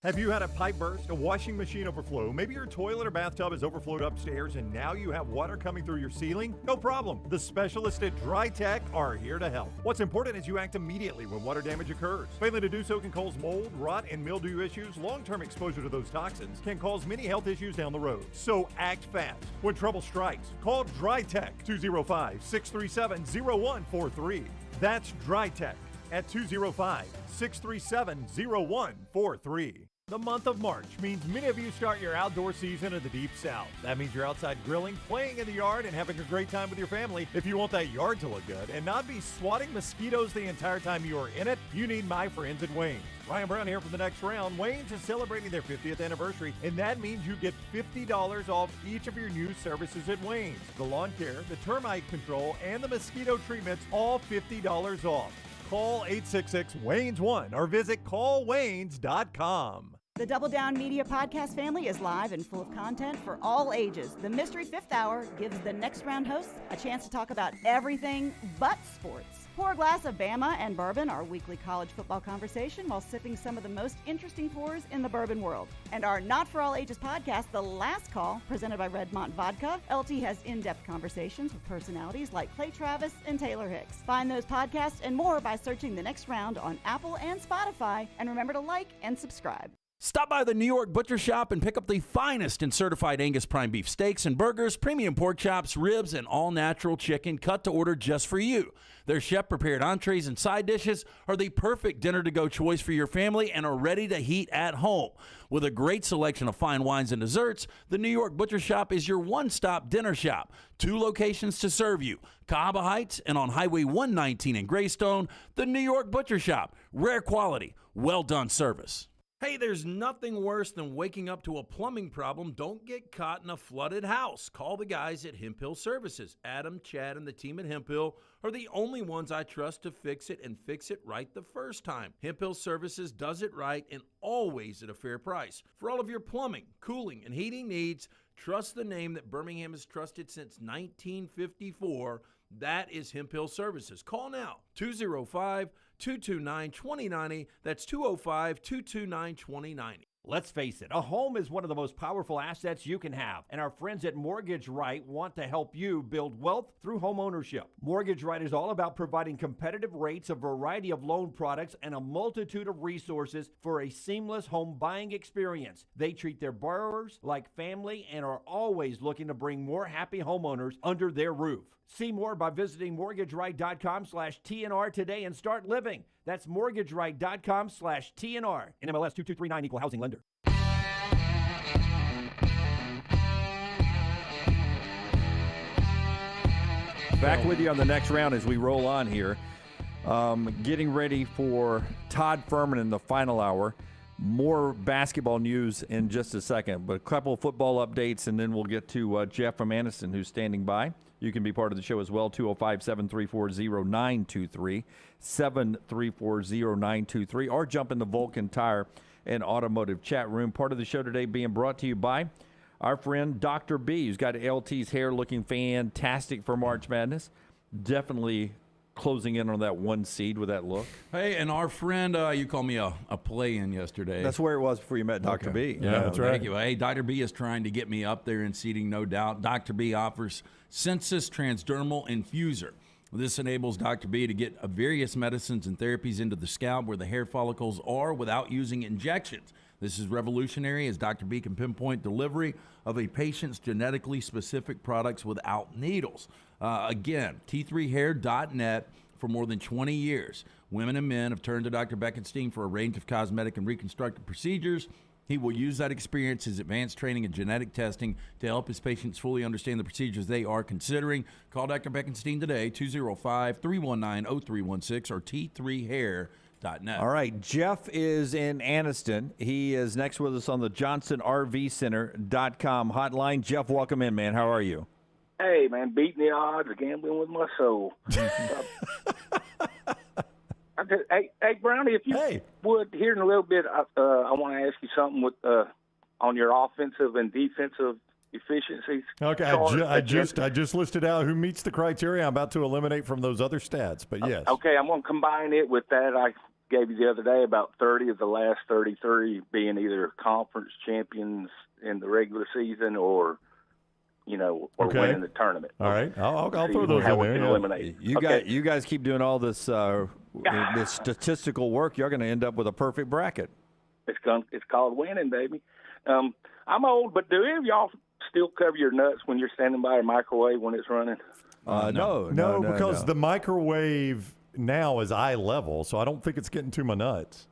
Have you had a pipe burst, a washing machine overflow? Maybe your toilet or bathtub has overflowed upstairs and now you have water coming through your ceiling? No problem. The specialists at Dry Tech are here to help. What's important is you act immediately when water damage occurs. Failing to do so can cause mold, rot, and mildew issues. Long-term exposure to those toxins can cause many health issues down the road. So act fast. When trouble strikes, call Dry Tech 205-637-0143. That's Dry Tech at 205-637-0143. The month of March means many of you start your outdoor season in the Deep South. That means you're outside grilling, playing in the yard, and having a great time with your family. If you want that yard to look good and not be swatting mosquitoes the entire time you are in it, you need my friends at Wayne's. Ryan Brown here for the next round. Wayne's is celebrating their 50th anniversary, and that means you get $50 off each of your new services at Wayne's. The lawn care, the termite control, and the mosquito treatments, all $50 off. Call 866-WAYNES1 or visit callwaynes.com. The Double Down Media podcast family is live and full of content for all ages. The Mystery Fifth Hour gives the Next Round hosts a chance to talk about everything but sports. Pour a glass of Bama and bourbon, our weekly college football conversation, while sipping some of the most interesting pours in the bourbon world. And our Not For All Ages podcast, The Last Call, presented by Redmont Vodka. LT has in-depth conversations with personalities like Clay Travis and Taylor Hicks. Find those podcasts and more by searching The Next Round on Apple and Spotify. And remember to like and subscribe. Stop by the New York Butcher Shop and pick up the finest in certified Angus prime beef steaks and burgers, premium pork chops, ribs, and all-natural chicken cut to order just for you. Their chef-prepared entrees and side dishes are the perfect dinner-to-go choice for your family and are ready to heat at home. With a great selection of fine wines and desserts, the New York Butcher Shop is your one-stop dinner shop. 2 locations to serve you, Cahaba Heights and on Highway 119 in Greystone. The New York Butcher Shop. Rare quality, well-done service. Hey, there's nothing worse than waking up to a plumbing problem. Don't get caught in a flooded house. Call the guys at Hemp Hill Services. Adam, Chad, and the team at Hemp Hill are the only ones I trust to fix it and fix it right the first time. Hemp Hill Services does it right and always at a fair price. For all of your plumbing, cooling, and heating needs, trust the name that Birmingham has trusted since 1954. That is Hemp Hill Services. Call now, 205-229-2090. That's 205-229-2090. Let's face it, a home is one of the most powerful assets you can have, and our friends at Mortgage Right want to help you build wealth through home ownership. Mortgage Right is all about providing competitive rates, a variety of loan products, and a multitude of resources for a seamless home buying experience. They treat their borrowers like family and are always looking to bring more happy homeowners under their roof. See more by visiting mortgageright.com/TNR today and start living. That's mortgageright.com/TNR. NMLS 2239, Equal Housing Lender. Back with you on the next round as we roll on here. Getting ready for Todd Fuhrman in the final hour. More basketball news in just a second, but a couple of football updates, and then we'll get to Jeff from Anniston, who's standing by. You can be part of the show as well, 205-734-0923, 734-0923, or jump in the Vulcan Tire and Automotive chat room. Part of the show today being brought to you by our friend Dr. B, who's got LT's hair looking fantastic for March Madness. Definitely closing in on that 1 seed with that look. Hey, and our friend, you called me a play-in yesterday. That's where it was before you met Dr. B. Yeah, that's right. Thank you. Hey, Dr. B is trying to get me up there in seating, no doubt. Dr. B offers Census Transdermal Infuser. This enables Dr. B to get various medicines and therapies into the scalp where the hair follicles are without using injections. This is revolutionary as Dr. B can pinpoint delivery of a patient's genetically specific products without needles. Again, T3hair.net for more than 20 years. Women and men have turned to Dr. Beckenstein for a range of cosmetic and reconstructive procedures. He will use that experience, his advanced training and genetic testing to help his patients fully understand the procedures they are considering. Call Dr. Beckenstein today, 205-319-0316 or T3hair.net. All right, Jeff is in Anniston. He is next with us on the JohnsonRVCenter.com hotline. Jeff, welcome in, man. How are you? Hey, man, beating the odds, gambling with my soul. Hey, Brownie, if you would, here in a little bit, I want to ask you something with on your offensive and defensive efficiencies. Okay, I just listed out who meets the criteria. I'm about to eliminate from those other stats, but yes. Okay, I'm going to combine it with that I gave you the other day, about 30 of the last 33 being either conference champions in the regular season or winning the tournament. All right, I'll throw those in there. Yeah. You guys keep doing all this this statistical work. You're going to end up with a perfect bracket. It's called winning, baby. I'm old, but do any of y'all still cover your nuts when you're standing by a microwave when it's running? No, because the microwave now is eye level, so I don't think it's getting to my nuts.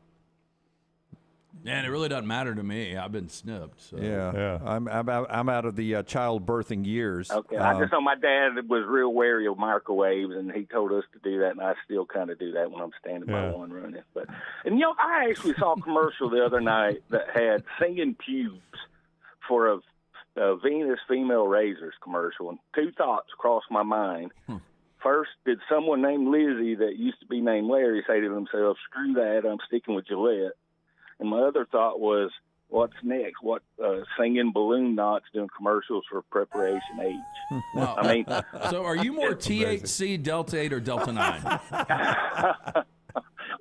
And it really doesn't matter to me. I've been snipped. So. Yeah. I'm out of the childbirthing years. Okay, I just know my dad was real wary of microwaves, and he told us to do that, and I still kind of do that when I'm standing by one running. And I actually saw a commercial the other night that had singing pubes for a Venus female razors commercial, and two thoughts crossed my mind. First, did someone named Lizzie that used to be named Larry say to themselves, "Screw that, I'm sticking with Gillette"? And my other thought was, what's next? What singing balloon knots doing commercials for Preparation H? Wow. I mean, so are you more THC, Delta 8, or Delta 9?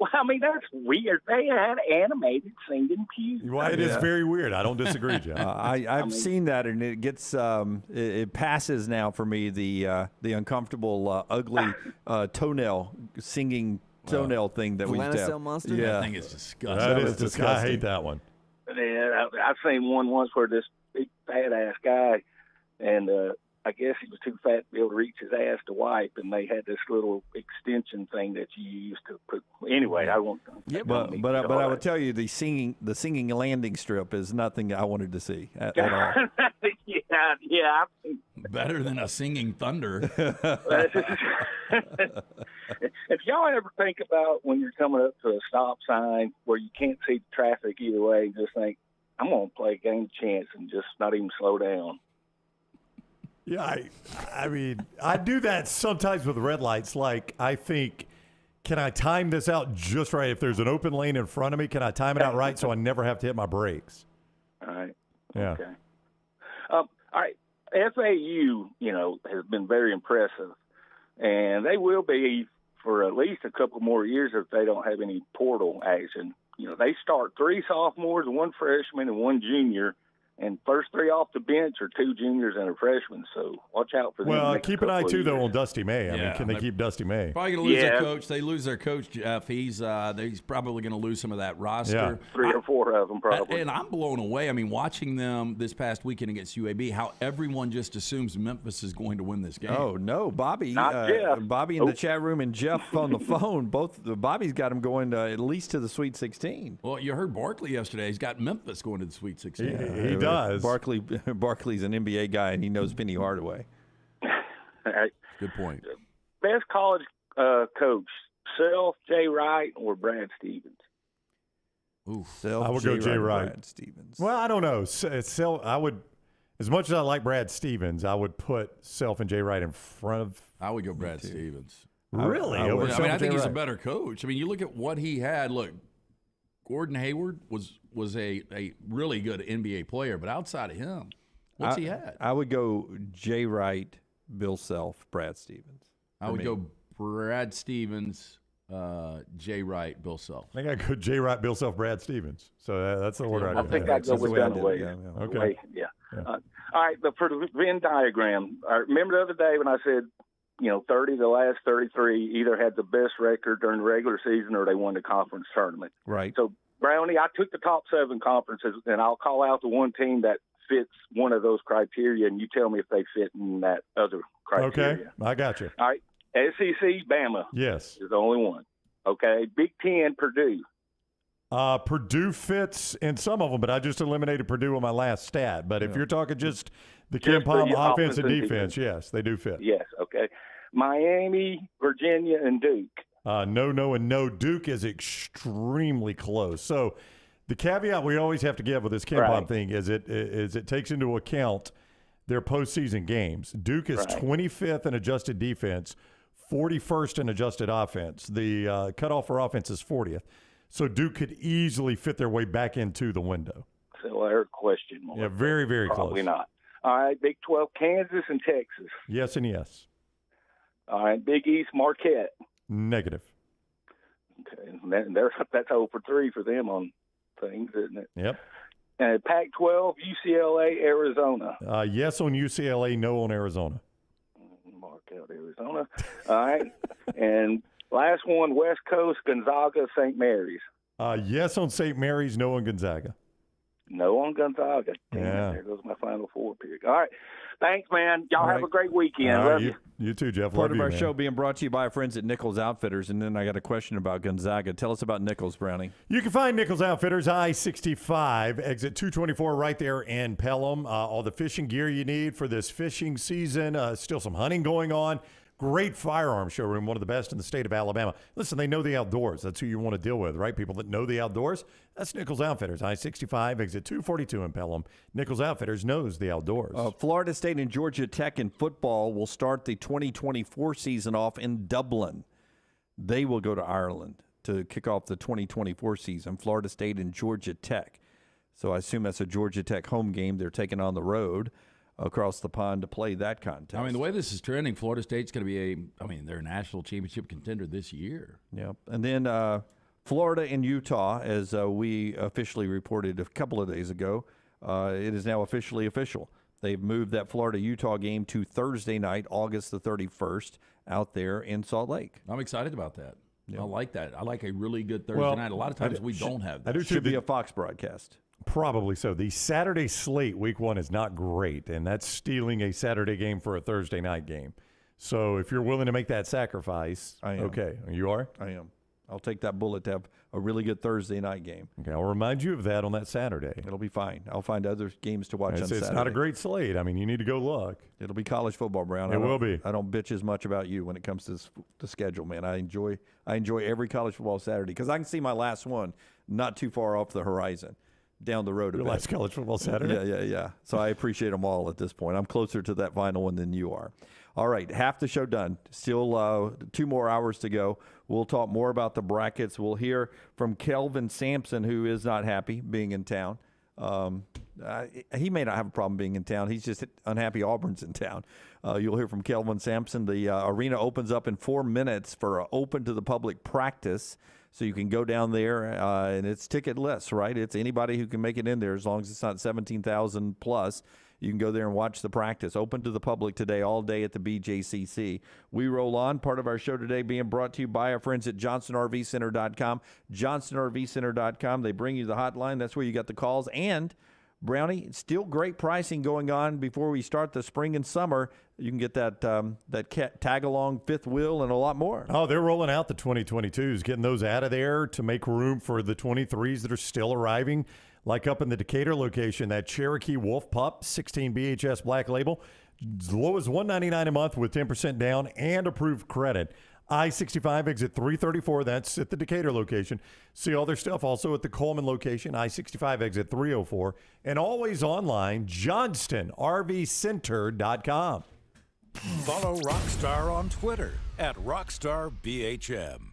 Well, I mean, that's weird. They had animated singing pubes. Well, it is very weird. I don't disagree, Jeff. I've seen that, and it gets it passes now for me the uncomfortable, ugly singing toenail thing that we do. Monster? Yeah, I think it's disgusting. That is disgusting. I hate that one. Yeah, I've seen one once where this big fat ass guy, and I guess he was too fat to be able to reach his ass to wipe, and they had this little extension thing that you used to put. Anyway, I won't. Yeah, but I would tell you the singing landing strip is nothing I wanted to see at all. Yeah. Better than a singing thunder. If y'all ever think about when you're coming up to a stop sign where you can't see the traffic either way, just think, I'm going to play a game of chance and just not even slow down. Yeah, I mean, I do that sometimes with red lights. Like, I think, can I time this out just right? If there's an open lane in front of me, can I time it out right so I never have to hit my brakes? All right. Yeah. Okay. All right. FAU, has been very impressive, and they will be for at least a couple more years if they don't have any portal action. They start 3 sophomores, 1 freshman, and 1 junior, and first 3 off the bench are 2 juniors and a freshman. So watch out for them. Well, keep an eye too though on Dusty May. I mean, can they keep Dusty May? Probably going to lose their coach. They lose their coach, Jeff. He's probably going to lose some of that roster. Yeah. 3 or 4 of them probably. And I'm blown away. I mean, watching them this past weekend against UAB, how everyone just assumes Memphis is going to win this game. Oh no, Bobby! Not Jeff. Bobby in the chat room and Jeff on the phone. Bobby's got him going at least to the Sweet 16. Well, you heard Barkley yesterday. He's got Memphis going to the Sweet 16. He does. Barkley's an NBA guy, and he knows Penny Hardaway. Good point. Best college coach, Self, Jay Wright, or Brad Stevens? Ooh, I would go Jay Wright. Brad Stevens. Well, I don't know. I would, as much as I like Brad Stevens, I would put Self and Jay Wright in front of. I would go Brad Stevens. Really? I think he's a better coach. I mean, you look at what he had. Look, Gordon Hayward was a really good NBA player, but outside of him, What's he had? I would go Jay Wright, Bill Self, Brad Stevens. I would go Brad Stevens, Jay Wright, Bill Self. I think I go Jay Wright, Bill Self, Brad Stevens. So that's the order I go. I think I'd go with Dunaway. Okay. Yeah. All right, for the Venn diagram, I remember the other day when I said, 30 of the last 33 either had the best record during the regular season or they won the conference tournament. Right. So, Brownie, I took the top 7 conferences, and I'll call out the one team that fits one of those criteria, and you tell me if they fit in that other criteria. Okay, I got you. All right, SEC, Bama. Yes. Is the only one. Okay, Big Ten, Purdue. Purdue fits in some of them, but I just eliminated Purdue on my last stat. But if you're talking just the KenPom offense and defense, yes, they do fit. Yes, okay. Miami, Virginia, and Duke. No. Duke is extremely close. So the caveat we always have to give with this KenPom thing is it takes into account their postseason games. Duke is 25th in adjusted defense, 41st in adjusted offense. The cutoff for offense is 40th. So Duke could easily fit their way back into the window. So I question mark. Yeah, very, very Probably close. not. All right, Big 12, Kansas and Texas. Yes and yes. All right, Big East, Marquette. Negative. Okay, and that's 0 for 3 for them on things, isn't it? Yep. And Pac-12, UCLA, Arizona. Yes on UCLA, no on Arizona. Mark out Arizona. All right. And last one, West Coast, Gonzaga, St. Mary's. Yes on St. Mary's, no on Gonzaga. No on Gonzaga. Yeah. There goes my final 4 pick. All right. Thanks, man. Y'all All have right. a great weekend. All right, Love you. You too, Jeff. Part Love of you, our man. show being brought to you by our friends at Nichols Outfitters. And then I got a question about Gonzaga. Tell us about Nichols, Brownie. You can find Nichols Outfitters, I-65, exit 224 right there in Pelham. All the fishing gear you need for this fishing season. Still some hunting going on. Great firearm showroom, one of the best in the state of Alabama. Listen, they know the outdoors. That's who you want to deal with, right? People that know the outdoors. That's Nichols Outfitters, I-65, exit 242 in Pelham. Nichols Outfitters knows the outdoors. Florida State and Georgia Tech in football will start the 2024 season off in Dublin. They will go to Ireland to kick off the 2024 season, Florida State and Georgia Tech. So I assume that's a Georgia Tech home game. They're taking on the road across the pond to play that contest. I mean, the way this is trending, Florida State's going to be they're a national championship contender this year. Yep. And then Florida and Utah, as we officially reported a couple of days ago, it is now officially official. They've moved that Florida-Utah game to Thursday night, August the 31st, out there in Salt Lake. I'm excited about that. Yeah. I like that. I like a really good Thursday night. A lot of times we don't have that. I do Should be a Fox broadcast. Probably so. The Saturday slate, week 1, is not great, and that's stealing a Saturday game for a Thursday night game. So if you're willing to make that sacrifice, I am. Okay. You are? I am. I'll take that bullet to have a really good Thursday night game. Okay, I'll remind you of that on that Saturday. It'll be fine. I'll find other games to watch on Saturday. It's not a great slate. I mean, you need to go look. It'll be college football, Brown. It will be. I don't bitch as much about you when it comes to the schedule, man. I enjoy every college football Saturday because I can see my last one not too far off the horizon. Down the road a Your bit. last college football Saturday? Yeah. So I appreciate them all at this point. I'm closer to that final one than you are. All right, half the show done. Still 2 more hours to go. We'll talk more about the brackets. We'll hear from Kelvin Sampson, who is not happy being in town. He may not have a problem being in town. He's just unhappy Auburn's in town. You'll hear from Kelvin Sampson. The arena opens up in 4 minutes for an open to the public practice. So you can go down there, and it's ticketless, right? It's anybody who can make it in there as long as it's not 17,000 plus. You can go there and watch the practice. Open to the public today, all day at the BJCC. We roll on. Part of our show today being brought to you by our friends at JohnsonRVCenter.com. JohnsonRVCenter.com. They bring you the hotline. That's where you got the calls. And Brownie, still great pricing going on before we start the spring and summer. You can get that tag-along fifth wheel and a lot more. Oh, they're rolling out the 2022s, getting those out of there to make room for the 23s that are still arriving. Like up in the Decatur location, that Cherokee Wolf Pup, 16 BHS Black Label, as low as $199 a month with 10% down and approved credit. I-65 exit 334, that's at the Decatur location. See all their stuff also at the Coleman location, I-65 exit 304. And always online, JohnstonRVCenter.com. Follow Rockstar on Twitter @RockstarBHM.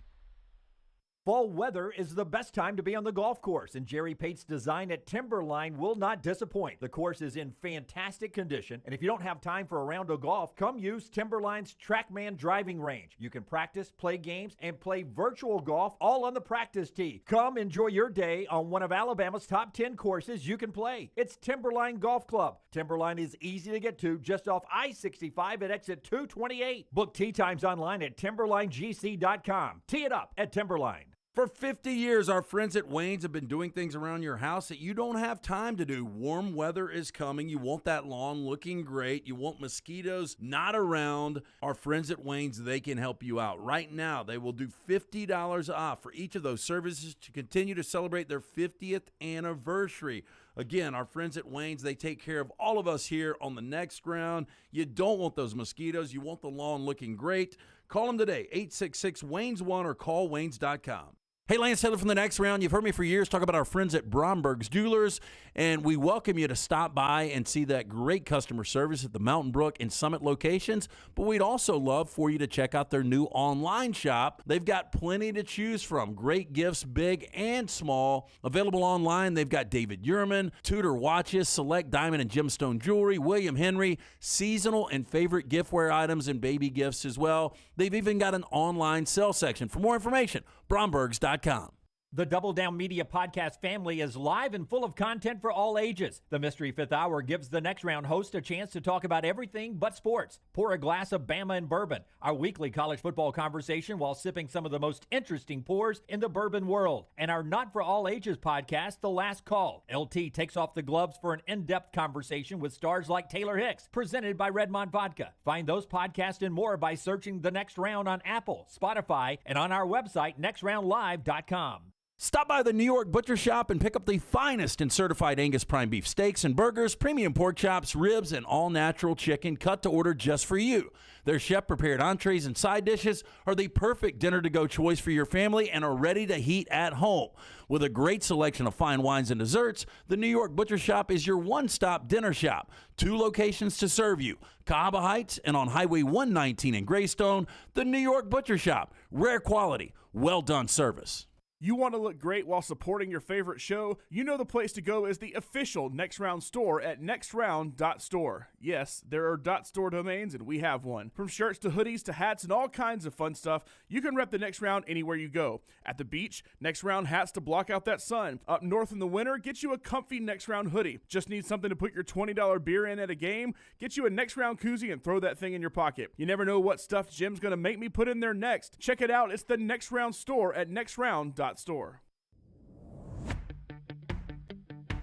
Fall weather is the best time to be on the golf course, and Jerry Pate's design at Timberline will not disappoint. The course is in fantastic condition, and if you don't have time for a round of golf, come use Timberline's TrackMan driving range. You can practice, play games, and play virtual golf all on the practice tee. Come enjoy your day on one of Alabama's top 10 courses you can play. It's Timberline Golf Club. Timberline is easy to get to just off I-65 at exit 228. Book tee times online at timberlinegc.com. Tee it up at Timberline. For 50 years, our friends at Wayne's have been doing things around your house that you don't have time to do. Warm weather is coming. You want that lawn looking great. You want mosquitoes not around. Our friends at Wayne's, they can help you out. Right now, they will do $50 off for each of those services to continue to celebrate their 50th anniversary. Again, our friends at Wayne's, they take care of all of us here on the next round. You don't want those mosquitoes. You want the lawn looking great. Call them today, 866-WAYNES1 or call Waynes.com. Hey, Lance Taylor from the next round. You've heard me for years talk about our friends at Bromberg's Jewelers, and we welcome you to stop by and see that great customer service at the Mountain Brook and Summit locations. But we'd also love for you to check out their new online shop. They've got plenty to choose from. Great gifts, big and small. Available online, they've got David Yurman, Tudor watches, select diamond and gemstone jewelry, William Henry, seasonal and favorite giftware items and baby gifts as well. They've even got an online sale section. For more information, Brombergs.com. The Double Down Media podcast family is live and full of content for all ages. The Mystery Fifth Hour gives the next round host a chance to talk about everything but sports. Pour a glass of Bama and bourbon, our weekly college football conversation while sipping some of the most interesting pours in the bourbon world. And our Not For All Ages podcast, The Last Call. LT takes off the gloves for an in-depth conversation with stars like Taylor Hicks, presented by Redmond Vodka. Find those podcasts and more by searching The Next Round on Apple, Spotify, and on our website, nextroundlive.com. Stop by the New York Butcher Shop and pick up the finest in certified Angus prime beef steaks and burgers, premium pork chops, ribs, and all-natural chicken cut to order just for you. Their chef-prepared entrees and side dishes are the perfect dinner-to-go choice for your family and are ready to heat at home. With a great selection of fine wines and desserts, the New York Butcher Shop is your one-stop dinner shop. 2 locations to serve you, Cahaba Heights and on Highway 119 in Greystone. The New York Butcher Shop, rare quality, well-done service. You want to look great while supporting your favorite show? You know the place to go is the official Next Round store at nextround.store. Yes, there are .store domains, and we have one. From shirts to hoodies to hats and all kinds of fun stuff, you can rep the Next Round anywhere you go. At the beach, Next Round hats to block out that sun. Up north in the winter, get you a comfy Next Round hoodie. Just need something to put your $20 beer in at a game? Get you a Next Round koozie and throw that thing in your pocket. You never know what stuff Jim's going to make me put in there next. Check it out. It's the Next Round store at nextround.store.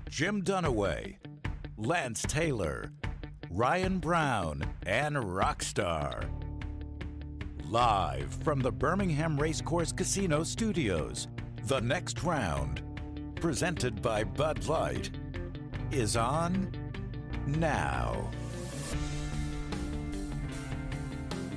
Jim Dunaway, Lance Taylor, Ryan Brown, and Rockstar. Live from the Birmingham Racecourse Casino Studios, the Next Round, presented by Bud Light, is on now.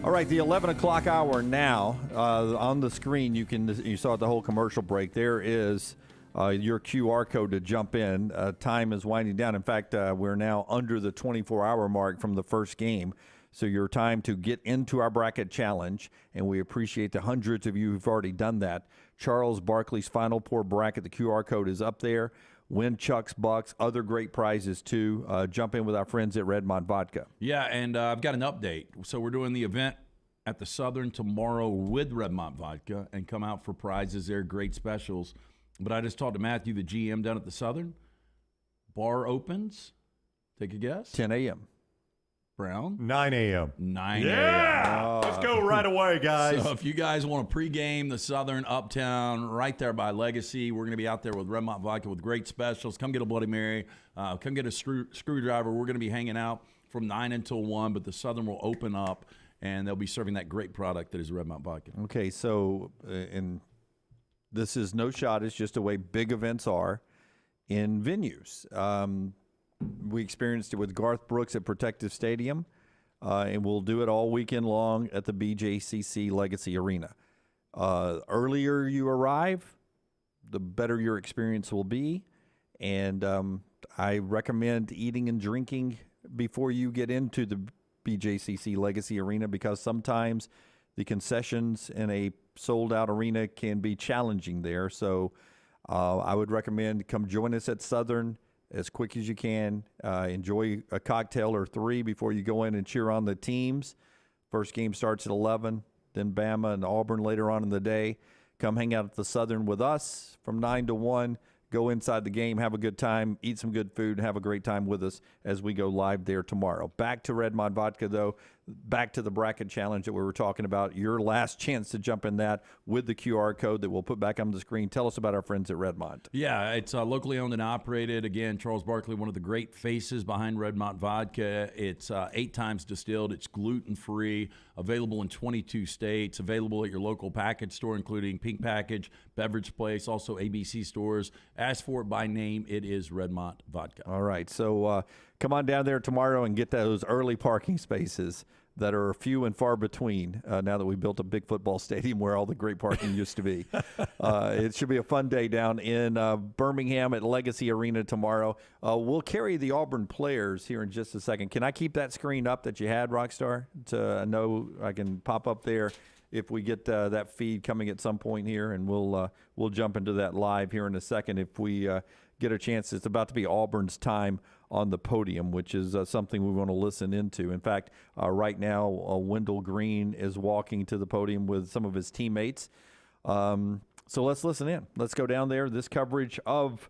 All right, the 11 o'clock hour now. On the screen, you saw the whole commercial break. There is your QR code to jump in. Time is winding down. In fact, we're now under the 24-hour mark from the first game. So your time to get into our bracket challenge, and we appreciate the hundreds of you who've already done that. Charles Barkley's Final Four bracket, the QR code is up there. Win Chuck's Bucks, other great prizes too. Jump in with our friends at Redmond Vodka. Yeah, and I've got an update. So we're doing the event at the Southern tomorrow with Redmond Vodka, and come out for prizes there, great specials. But I just talked to Matthew, the GM down at the Southern. Bar opens, take a guess? 10 a.m. Brown? 9 a.m. 9 a.m. Yeah! Let's go right away, guys. So if you guys want to pregame the Southern Uptown right there by Legacy, we're going to be out there with Redmond Vodka with great specials. Come get a Bloody Mary. Come get a screwdriver. We're going to be hanging out from 9 until 1, but the Southern will open up, and they'll be serving that great product that is Redmond Vodka. Okay, so and this is no shot. It's just the way big events are in venues. We experienced it with Garth Brooks at Protective Stadium, and we'll do it all weekend long at the BJCC Legacy Arena. Earlier you arrive, the better your experience will be, and I recommend eating and drinking before you get into the BJCC Legacy Arena, because sometimes the concessions in a sold-out arena can be challenging there. So I would recommend come join us at Southern as quick as you can. Enjoy a cocktail or 3 before you go in and cheer on the teams. First game starts at 11, then Bama and Auburn later on in the day. Come hang out at the Southern with us from 9 to 1. Go inside the game, have a good time, eat some good food, and have a great time with us as we go live there tomorrow. Back to Redmond Vodka, though. Back to the bracket challenge that we were talking about. Your last chance to jump in that with the QR code that we'll put back on the screen. Tell us about our friends at Redmond. Yeah, it's locally owned and operated. Again, Charles Barkley, one of the great faces behind Redmond Vodka. It's 8 times distilled. It's gluten-free, available in 22 states, available at your local package store, including Pink Package, Beverage Place, also ABC stores. Ask for it by name. It is Redmond Vodka. All right, so come on down there tomorrow and get those early parking spaces that are few and far between now that we built a big football stadium where all the great parking used to be. It should be a fun day down in Birmingham at Legacy Arena tomorrow. We'll carry the Auburn players here in just a second. Can I keep that screen up that you had, Rockstar? To know I can pop up there if we get that feed coming at some point here, and we'll jump into that live here in a second if we get a chance. It's about to be Auburn's time on the podium, which is something we want to listen into. In fact, right now, Wendell Green is walking to the podium with some of his teammates. So let's listen in. Let's go down there. This coverage of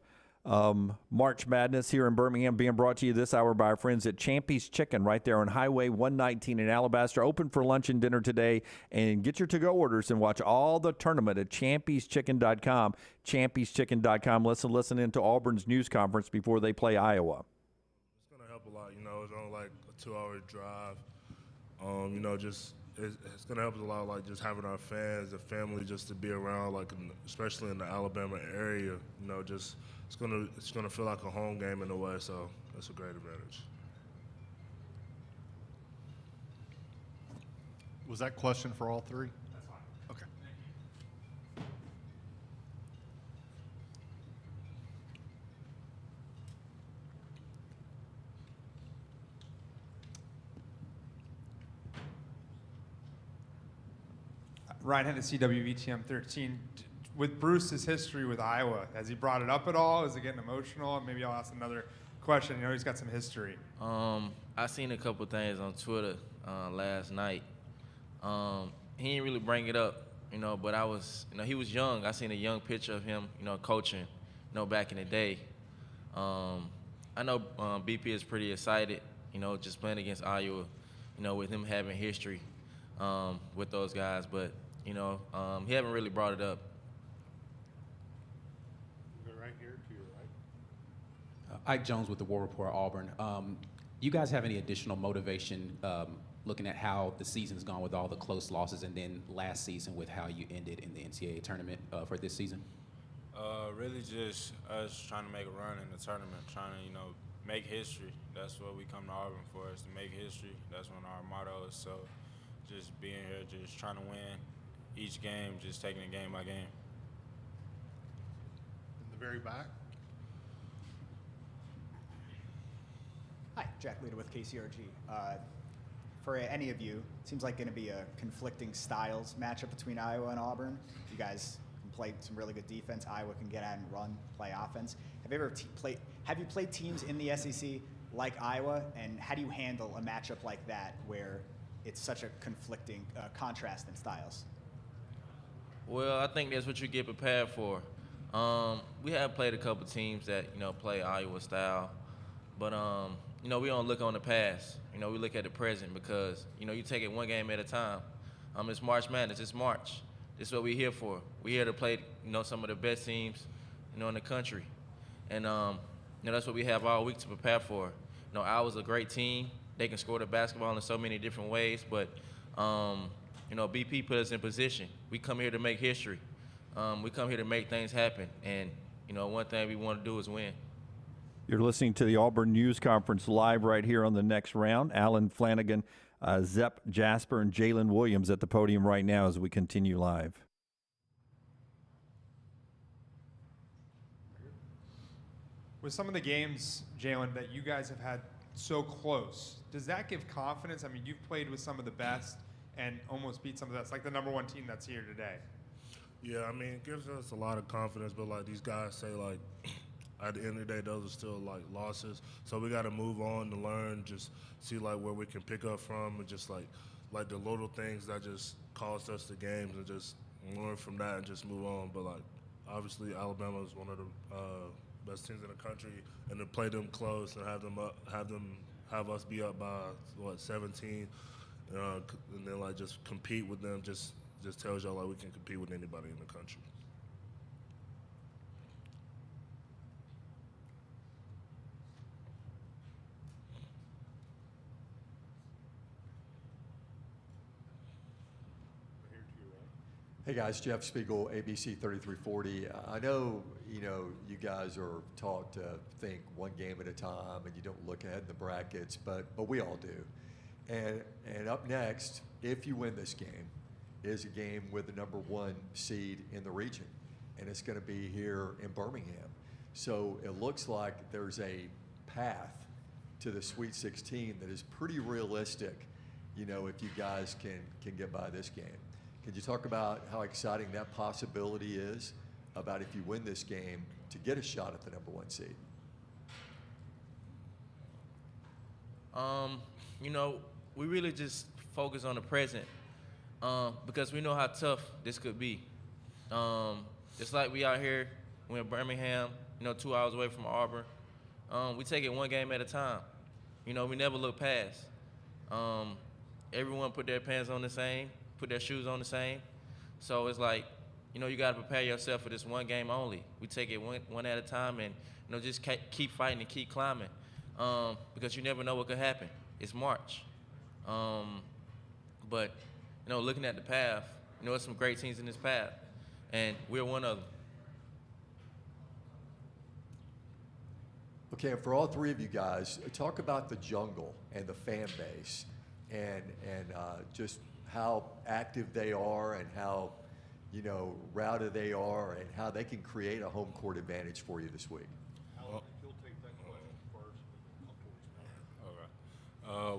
March Madness here in Birmingham being brought to you this hour by our friends at Champy's Chicken right there on Highway 119 in Alabaster. Open for lunch and dinner today. And get your to-go orders and watch all the tournament at champy'schicken.com. Champy'schicken.com. Let's listen into Auburn's news conference before they play Iowa. It's going to help a lot. It's only like a 2-hour drive. It's going to help us a lot, like just having our fans, the family, just to be around, like especially in the Alabama area. It's gonna feel like a home game in a way, so that's a great advantage. Was that question for all 3? That's fine. Okay. Ryan Hennessy, WVTM 13. With Bruce's history with Iowa, has he brought it up at all? Is it getting emotional? Maybe I'll ask another question. He's got some history. I seen a couple things on Twitter last night. He didn't really bring it up, but I was, he was young. I seen a young picture of him, coaching, back in the day. I know BP is pretty excited, just playing against Iowa, with him having history with those guys, but, he haven't really brought it up. Ike Jones with the War Report, Auburn. You guys have any additional motivation looking at how the season's gone with all the close losses, and then last season with how you ended in the NCAA tournament for this season? Really just us trying to make a run in the tournament, trying to, make history. That's what we come to Auburn for, is to make history. That's one of our mottos. So just being here, just trying to win each game, just taking it game by game. In the very back. Hi, Jack Leda with KCRG. For any of you, it seems like going to be a conflicting styles matchup between Iowa and Auburn. You guys can play some really good defense. Iowa can get out and run, play offense. Have you played teams in the SEC like Iowa, and how do you handle a matchup like that where it's such a conflicting contrast in styles? Well, I think that's what you get prepared for. We have played a couple teams that play Iowa style, but we don't look on the past. We look at the present because, you take it one game at a time. It's March Madness. It's March. This is what we're here for. We're here to play, some of the best teams, in the country. And, that's what we have all week to prepare for. Iowa's a great team. They can score the basketball in so many different ways, but, BP put us in position. We come here to make history. We come here to make things happen. And, one thing we want to do is win. You're listening to the Auburn News Conference live right here on the next round. Alan Flanagan, Zepp Jasper, and Jalen Williams at the podium right now as we continue live. With some of the games, Jalen, that you guys have had so close, does that give confidence? I mean, you've played with some of the best and almost beat something that's like the number one team that's here today? Yeah, I mean, it gives us a lot of confidence, but like these guys say, like at the end of the day, those are still like losses. So we got to move on to learn, just see like where we can pick up from, and just like the little things that just cost us the games, and just learn from that and just move on. But like obviously, Alabama is one of the best teams in the country, and to play them close and have us be up by 17, and then like just compete with them just tells y'all like we can compete with anybody in the country. Hey guys, Jeff Spiegel, ABC 3340. I know you guys are taught to think one game at a time and you don't look ahead in the brackets, but we all do. And up next, if you win this game, is a game with the number one seed in the region, and it's going to be here in Birmingham. So it looks like there's a path to the Sweet 16 that is pretty realistic, if you guys can get by this game. Could you talk about how exciting that possibility is, about if you win this game to get a shot at the number one seed? We really just focus on the present. Because we know how tough this could be. It's like we out here, we're in Birmingham, 2 hours away from Auburn. We take it one game at a time. We never look past. Everyone put their pants on the same, put their shoes on the same. So it's like, you got to prepare yourself for this one game only. We take it one at a time and, just keep fighting and keep climbing. Because you never know what could happen. It's March. But looking at the path, there's some great teams in this path, and we're one of them. Okay, and for all three of you guys, talk about the jungle and the fan base, and just how active they are, and how routed they are, and how they can create a home court advantage for you this week.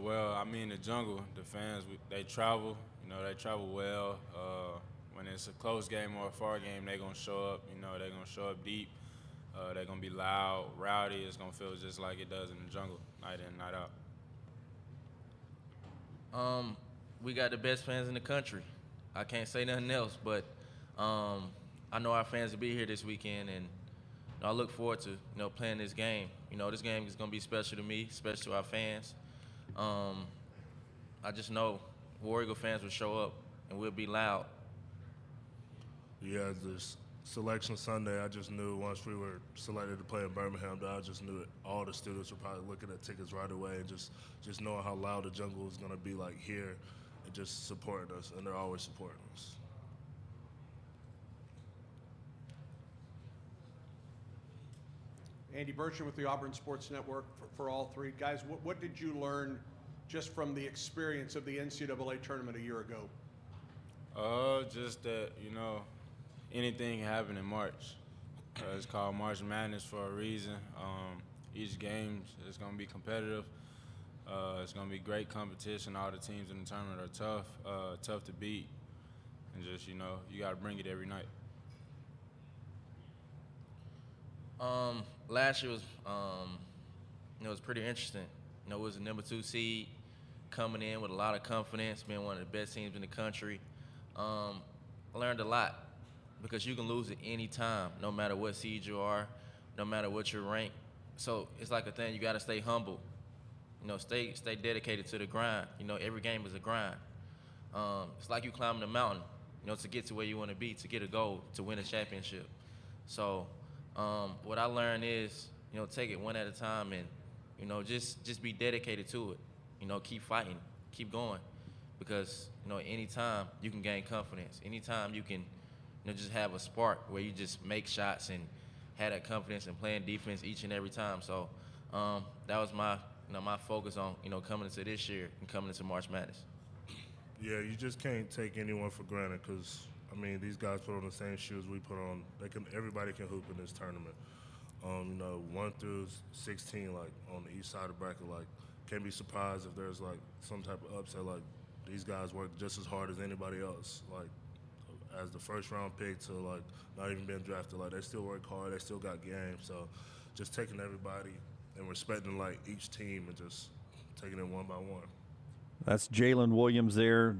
Well, I mean, the jungle, the fans, they travel. They travel well. When it's a close game or a far game, they're going to show up. They're going to show up deep. They're going to be loud, rowdy. It's going to feel just like it does in the jungle, night in, night out. We got the best fans in the country. I can't say nothing else, but I know our fans will be here this weekend, and I look forward to, playing this game. This game is going to be special to me, special to our fans. I just know War Eagle fans will show up and we'll be loud. Yeah, this selection Sunday, I just knew once we were selected to play in Birmingham, that I just knew that all the students were probably looking at tickets right away, and just knowing how loud the jungle is going to be like here, and just supporting us, and they're always supporting us. Andy Burcham with the Auburn Sports Network for all three. Guys, what did you learn just from the experience of the NCAA tournament a year ago? Just that, anything can happen in March. It's called March Madness for a reason. Each game is going to be competitive. It's going to be great competition. All the teams in the tournament are tough to beat. And just, you got to bring it every night. Last year was, it was pretty interesting. It was a number 2 seed coming in with a lot of confidence, being one of the best teams in the country. I learned a lot because you can lose at any time, no matter what seed you are, no matter what your rank. So it's like a thing, you got to stay humble. Stay dedicated to the grind. Every game is a grind. It's like you climbing a mountain, to get to where you want to be, to get a goal, to win a championship. So what I learned is, take it one at a time and, just be dedicated to it. Keep fighting, keep going. Because, anytime you can gain confidence. Anytime you can, just have a spark where you just make shots and have that confidence and playing defense each and every time. So that was my focus on, coming into this year and coming into March Madness. Yeah, you just can't take anyone for granted because, these guys put on the same shoes we put on. Everybody can hoop in this tournament. 1 through 16, like on the east side of the bracket, like can't be surprised if there's like some type of upset. Like these guys work just as hard as anybody else. Like, as the first-round pick to, like, not even being drafted, like, they still work hard. They still got game. So just taking everybody and respecting, like, each team and just taking it one by one. That's Jalen Williams there,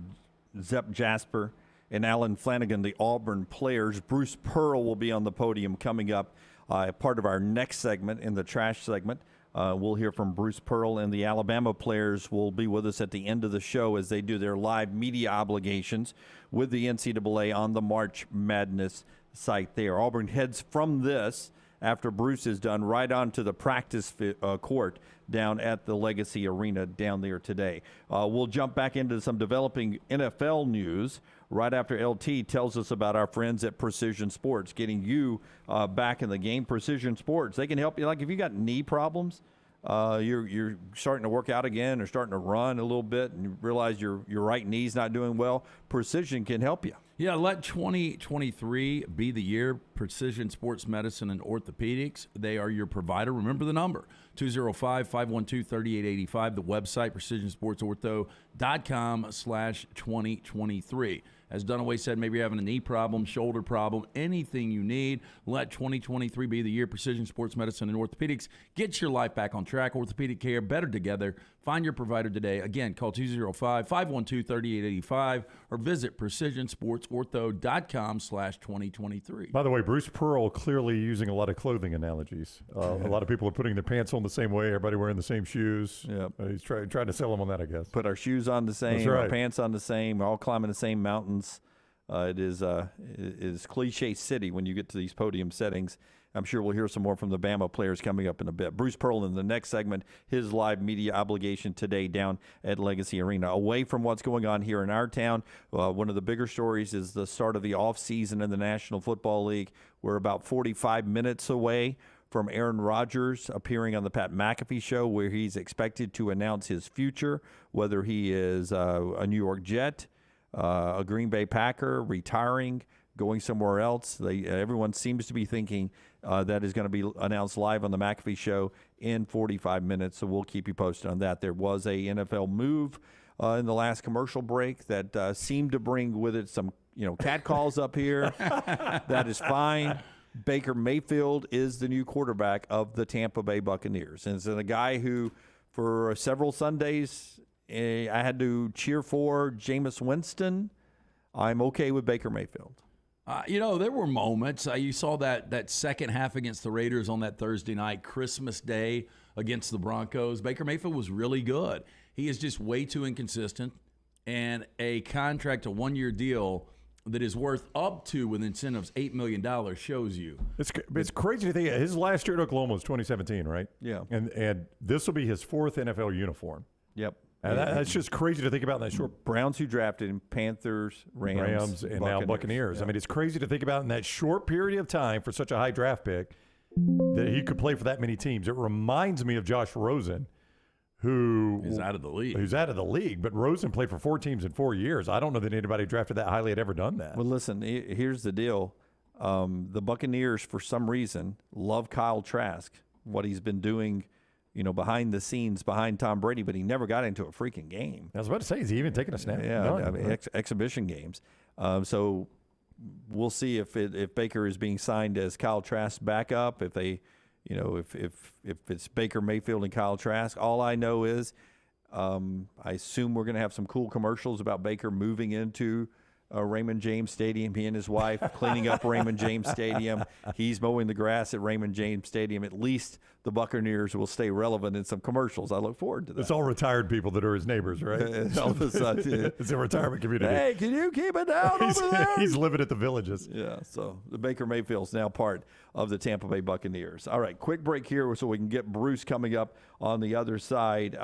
Zep Jasper, and Alan Flanagan, the Auburn players. Bruce Pearl will be on the podium coming up, part of our next segment in the trash segment. We'll hear from Bruce Pearl, and the Alabama players will be with us at the end of the show as they do their live media obligations with the NCAA on the March Madness site there. Auburn heads from this, after Bruce is done, right on to the practice court down at the Legacy Arena down there today. We'll jump back into some developing NFL news right after LT tells us about our friends at Precision Sports, getting you back in the game. Precision Sports, they can help you. Like if you got knee problems, you're starting to work out again or starting to run a little bit and you realize your right knee's not doing well, Precision can help you. Yeah, let 2023 be the year. Precision Sports Medicine and Orthopedics, they are your provider. Remember the number, 205-512-3885. The website, precisionsportsortho.com/2023. As Dunaway said, maybe you're having a knee problem, shoulder problem, anything you need. Let 2023 be the year. Precision Sports Medicine and Orthopedics. Get your life back on track. Orthopedic care, better together. Find your provider today. Again, call 205-512-3885 or visit precisionsportsortho.com/2023. By the way, Bruce Pearl clearly using a lot of clothing analogies. A lot of people are putting their pants on the same way, everybody wearing the same shoes. Yep. He's trying to sell them on that, I guess. Put our shoes on the same, right. Our pants on the same, we're all climbing the same mountains. It is cliche city when you get to these podium settings. I'm sure we'll hear some more from the Bama players coming up in a bit. Bruce Pearl in the next segment, his live media obligation today down at Legacy Arena. Away from what's going on here in our town, one of the bigger stories is the start of the offseason in the National Football League. We're about 45 minutes away from Aaron Rodgers appearing on the Pat McAfee Show, where he's expected to announce his future, whether he is a New York Jet, a Green Bay Packer, retiring, going somewhere else. Everyone seems to be thinking that is going to be announced live on the McAfee Show in 45 minutes, so we'll keep you posted on that. There was a NFL move in the last commercial break that seemed to bring with it some cat calls up here. That is fine. Baker Mayfield is the new quarterback of the Tampa Bay Buccaneers. And it's a guy who, for several Sundays, I had to cheer for Jameis Winston. I'm okay with Baker Mayfield. There were moments. You saw that second half against the Raiders on that Thursday night, Christmas Day against the Broncos. Baker Mayfield was really good. He is just way too inconsistent. And a contract, a one-year deal that is worth up to, with incentives, $8 million shows you. It's crazy to think his last year at Oklahoma was 2017, right? Yeah. And this will be his fourth NFL uniform. Yep. And that's just crazy to think about in that short. Browns who drafted him, Panthers, Rams, and now Buccaneers. Yeah. I mean, it's crazy to think about in that short period of time for such a high draft pick that he could play for that many teams. It reminds me of Josh Rosen, who is out of the league. Who's out of the league, but Rosen played for 4 teams in 4 years. I don't know that anybody drafted that highly had ever done that. Well, listen, here's the deal. The Buccaneers, for some reason, love Kyle Trask, what he's been doing, behind the scenes, behind Tom Brady, but he never got into a freaking game. I was about to say, is he even taking a snap? Yeah, exhibition games. So we'll see if Baker is being signed as Kyle Trask's backup, if they, if it's Baker Mayfield and Kyle Trask. All I know is I assume we're going to have some cool commercials about Baker moving into Raymond James Stadium. He and his wife cleaning up Raymond James Stadium. He's mowing the grass at Raymond James Stadium. At least the Buccaneers will stay relevant in some commercials. I look forward to that. It's all retired people that are his neighbors, right? All of a sudden, it's a retirement community. Hey, can you keep it down over there? He's living at the Villages. Yeah, so the Baker Mayfield's now part of the Tampa Bay Buccaneers. All right, quick break here so we can get Bruce coming up on the other side.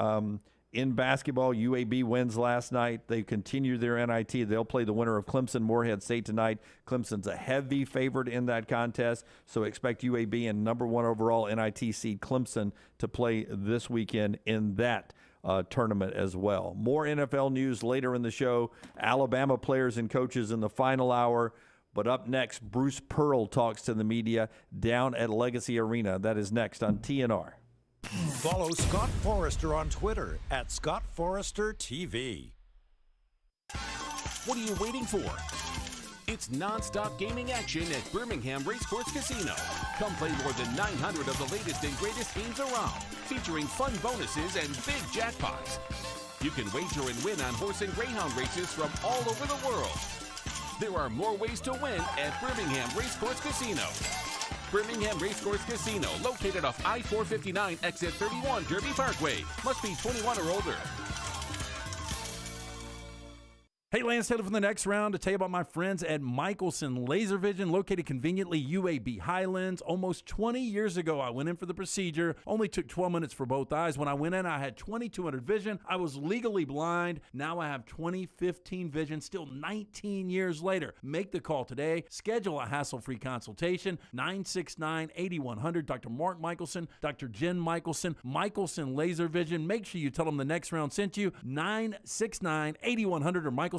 In basketball, UAB wins last night. They continue their NIT. They'll play the winner of Clemson-Morehead State tonight. Clemson's a heavy favorite in that contest, so expect UAB and number 1 overall NIT seed Clemson to play this weekend in that tournament as well. More NFL news later in the show. Alabama players and coaches in the final hour. But up next, Bruce Pearl talks to the media down at Legacy Arena. That is next on TNR. Follow Scott Forrester on Twitter @ScottForresterTV. What are you waiting for? It's non-stop gaming action at Birmingham Racecourse Casino. Come play more than 900 of the latest and greatest games around, featuring fun bonuses and big jackpots. You can wager and win on horse and greyhound races from all over the world. There are more ways to win at Birmingham Racecourse Casino. Birmingham Racecourse Casino, located off I-459 exit 31 Derby Parkway. Must be 21 or older. Hey, Lance Taylor from the next round to tell you about my friends at Michelson Laser Vision, located conveniently UAB Highlands. Almost 20 years ago, I went in for the procedure. Only took 12 minutes for both eyes. When I went in, I had 2200 vision. I was legally blind. Now I have 20/15 vision, still 19 years later. Make the call today. Schedule a hassle-free consultation. 969-8100. Dr. Mark Michelson, Dr. Jen Michelson, Michelson Laser Vision. Make sure you tell them the next round sent you. 969-8100 or MichelsonLaserVision.com.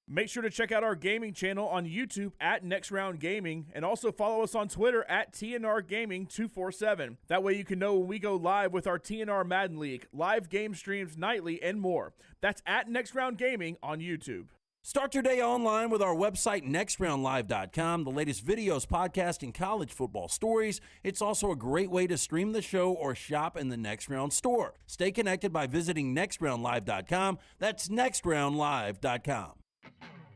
Make sure to check out our gaming channel on YouTube at Next Round Gaming, and also follow us on Twitter at TNR Gaming 247. That way you can know when we go live with our TNR Madden League, live game streams nightly, and more. That's at Next Round Gaming on YouTube. Start your day online with our website, nextroundlive.com. The latest videos, podcasts, and college football stories. It's also a great way to stream the show or shop in the Next Round store. Stay connected by visiting nextroundlive.com. That's nextroundlive.com.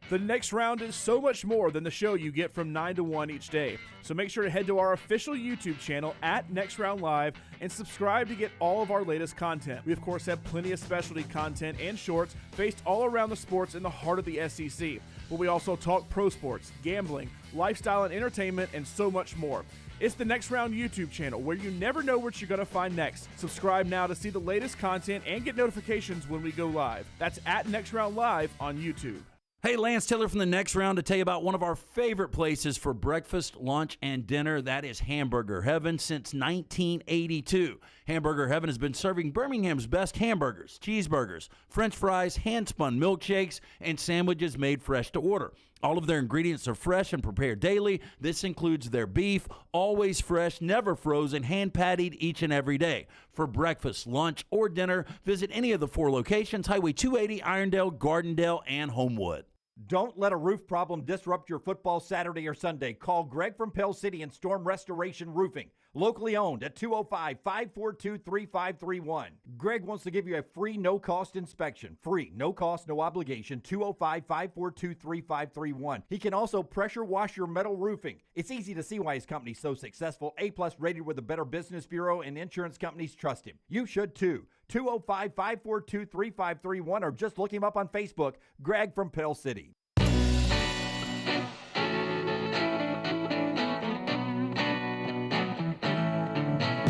The Next Round is so much more than the show you get from 9 to 1 each day. So make sure to head to our official YouTube channel at Next Round Live and subscribe to get all of our latest content. We, of course, have plenty of specialty content and shorts based all around the sports in the heart of the SEC. But we also talk pro sports, gambling, lifestyle and entertainment, and so much more. It's the Next Round YouTube channel where you never know what you're going to find next. Subscribe now to see the latest content and get notifications when we go live. That's at Next Round Live on YouTube. Hey, Lance Taylor from the Next Round to tell you about one of our favorite places for breakfast, lunch, and dinner. That is Hamburger Heaven since 1982. Hamburger Heaven has been serving Birmingham's best hamburgers, cheeseburgers, French fries, hand-spun milkshakes, and sandwiches made fresh to order. All of their ingredients are fresh and prepared daily. This includes their beef, always fresh, never frozen, hand-pattied each and every day. For breakfast, lunch, or dinner, visit any of the 4 locations, Highway 280, Irondale, Gardendale, and Homewood. Don't let a roof problem disrupt your football Saturday or Sunday. Call Greg from Pell City and Storm Restoration Roofing. Locally owned at 205-542-3531. Greg wants to give you a free, no-cost inspection. Free, no cost, no obligation, 205-542-3531. He can also pressure wash your metal roofing. It's easy to see why his company's so successful. A-plus rated with the Better Business Bureau, and insurance companies trust him. You should too. 205-542-3531, or just look him up on Facebook, Greg from Pell City.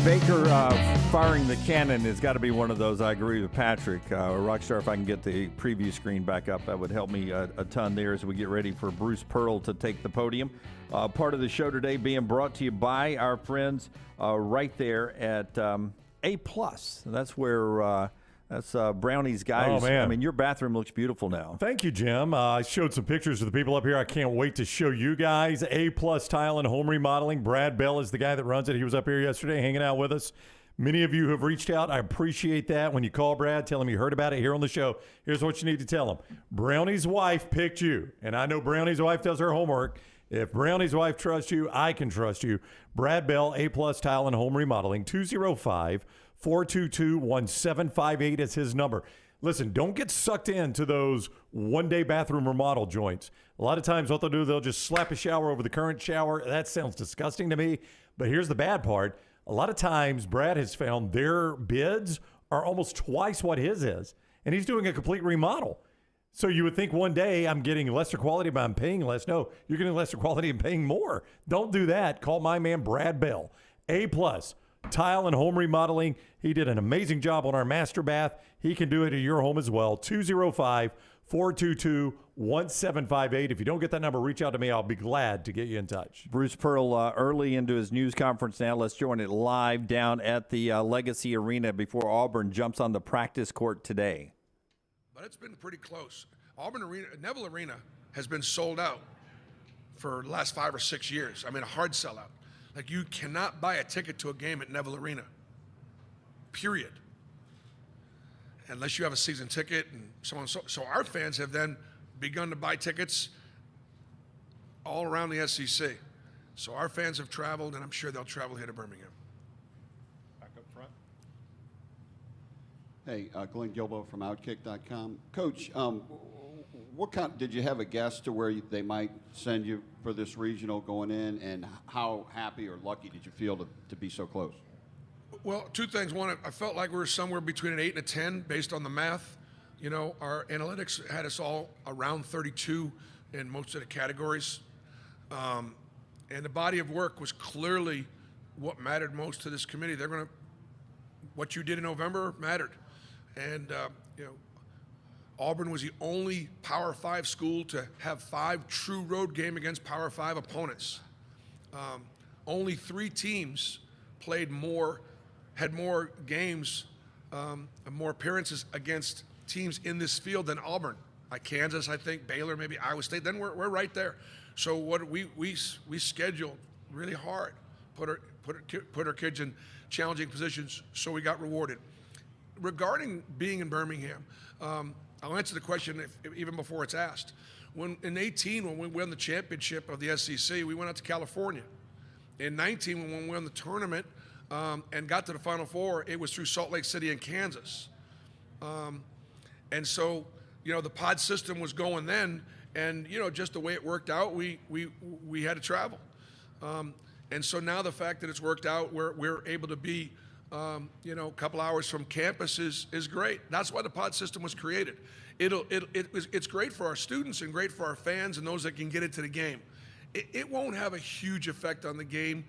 Baker firing the cannon has got to be one of those. I agree with Patrick. Rockstar, if I can get the preview screen back up, that would help me a ton there as we get ready for Bruce Pearl to take the podium. Part of the show today being brought to you by our friends right there at A+. That's where... That's Brownie's guys. Oh, man. I mean, your bathroom looks beautiful now. Thank you, Jim. I showed some pictures of the people up here. I can't wait to show you guys. A+ Tile and Home Remodeling. Brad Bell is the guy that runs it. He was up here yesterday hanging out with us. Many of you have reached out. I appreciate that. When you call Brad, tell him you heard about it here on the show. Here's what you need to tell him. Brownie's wife picked you, and I know Brownie's wife does her homework. If Brownie's wife trusts you, I can trust you. Brad Bell, A+ Tile and Home Remodeling, 205-422-1758 is his number. Listen, don't get sucked into those one-day bathroom remodel joints. A lot of times what they'll do, they'll just slap a shower over the current shower. That sounds disgusting to me. But here's the bad part. A lot of times Brad has found their bids are almost twice what his is. And he's doing a complete remodel. So you would think one day I'm getting lesser quality, but I'm paying less. No, you're getting lesser quality and paying more. Don't do that. Call my man Brad Bell. A+ Tile and Home Remodeling. He did an amazing job on our master bath. He can do it at your home as well. 205-422-1758. If you don't get that number, reach out to me. I'll be glad to get you in touch. Bruce Pearl early into his news conference now. Let's join it live down at the Legacy Arena before Auburn jumps on the practice court today. But it's been pretty close. Auburn Arena, Neville Arena has been sold out for the last 5 or 6 years. I mean, a hard sellout. Like, you cannot buy a ticket to a game at Neville Arena, period, unless you have a season ticket and so on. So our fans have then begun to buy tickets all around the SEC. So our fans have traveled, and I'm sure they'll travel here to Birmingham. Back up front. Hey, Glenn Gilbo from Outkick.com. Coach, what kind? Did you have a guess to where they might send you for this regional going in, and how happy or lucky did you feel to be so close? Well, two things. One, I felt like we were somewhere between an 8 and a 10 based on the math. You know, our analytics had us all around 32 in most of the categories. And the body of work was clearly what mattered most to this committee. What you did in November mattered. And, you know, Auburn was the only Power 5 school to have 5 true road game against Power 5 opponents. Only 3 teams had more games, more appearances against teams in this field than Auburn. Like Kansas, I think, Baylor, maybe Iowa State. Then we're right there. So what we scheduled really hard, put our kids in challenging positions, so we got rewarded. Regarding being in Birmingham, I'll answer the question even before it's asked. In 2018, when we won the championship of the SEC, we went out to California. In 2019, when we won the tournament and got to the Final Four, it was through Salt Lake City and Kansas. And so, you know, the pod system was going then, and, you know, just the way it worked out, we had to travel. And so now the fact that it's worked out, we're able to be, you know, a couple hours from campus is great. That's why the pod system was created. It's great for our students and great for our fans and those that can get into the game. It won't have a huge effect on the game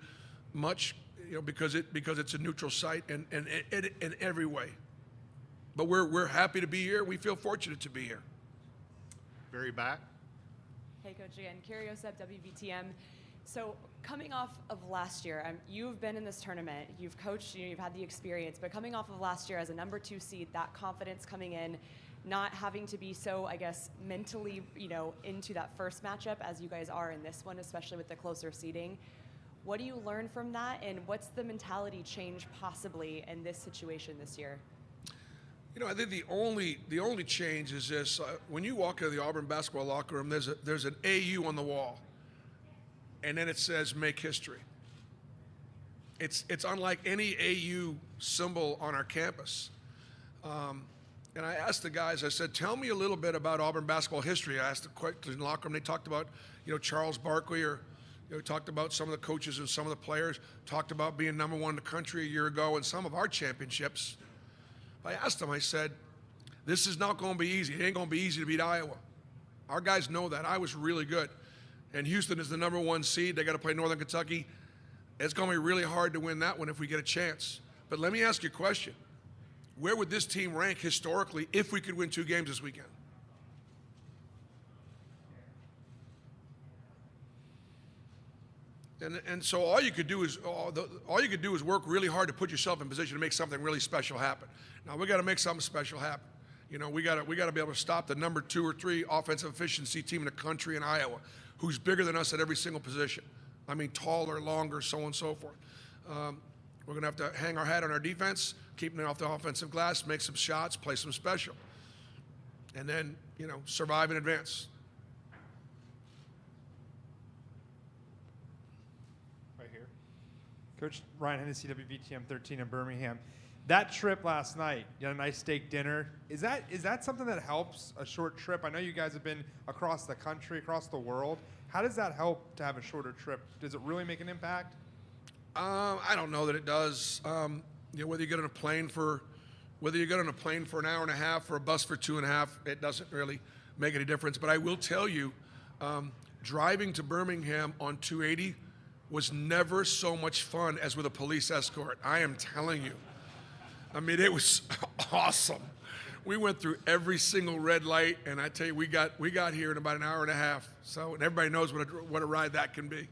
much, you know, because it's a neutral site and in every way. But we're happy to be here. We feel fortunate to be here. Very back. Hey, Coach, again, Carrie Osep, WBTM. So coming off of last year, you've been in this tournament, you've coached, you've had the experience, but coming off of last year as a number 2 seed, that confidence coming in, not having to be so, I guess, mentally, you know, into that first matchup as you guys are in this one, especially with the closer seeding. What do you learn from that, and what's the mentality change possibly in this situation this year? You know, I think the only change is this: when you walk into the Auburn basketball locker room, there's an AU on the wall, and then it says "Make History." It's unlike any AU symbol on our campus. And I asked the guys, I said, "Tell me a little bit about Auburn basketball history." I asked the question in the locker room. They talked about, you know, Charles Barkley, or you know, talked about some of the coaches and some of the players. Talked about being number 1 in the country a year ago and some of our championships. I asked them, I said, this is not going to be easy. It ain't going to be easy to beat Iowa. Our guys know that. Iowa's really good. And Houston is the number 1 seed. They got to play Northern Kentucky. It's going to be really hard to win that one if we get a chance. But let me ask you a question. Where would this team rank historically if we could win 2 games this weekend? And so all you could do is work really hard to put yourself in position to make something really special happen. Now we got to make something special happen. You know, we got to be able to stop the number 2 or 3 offensive efficiency team in the country in Iowa, who's bigger than us at every single position. I mean, taller, longer, so on and so forth. We're going to have to hang our hat on our defense, keep it off the offensive glass, make some shots, play some special, and then, you know, survive and advance. Coach Ryan Hennessy, WVTM 13 in Birmingham. That trip last night, you had a nice steak dinner. Is that something that helps a short trip? I know you guys have been across the country, across the world. How does that help to have a shorter trip? Does it really make an impact? I don't know that it does. You know, whether you get on a plane for an hour and a half or a bus for 2.5, it doesn't really make any difference. But I will tell you, driving to Birmingham on 280 was never so much fun as with a police escort. I am telling you. I mean, it was awesome. We went through every single red light, and I tell you, we got here in about an hour and a half. So, and everybody knows what a ride that can be.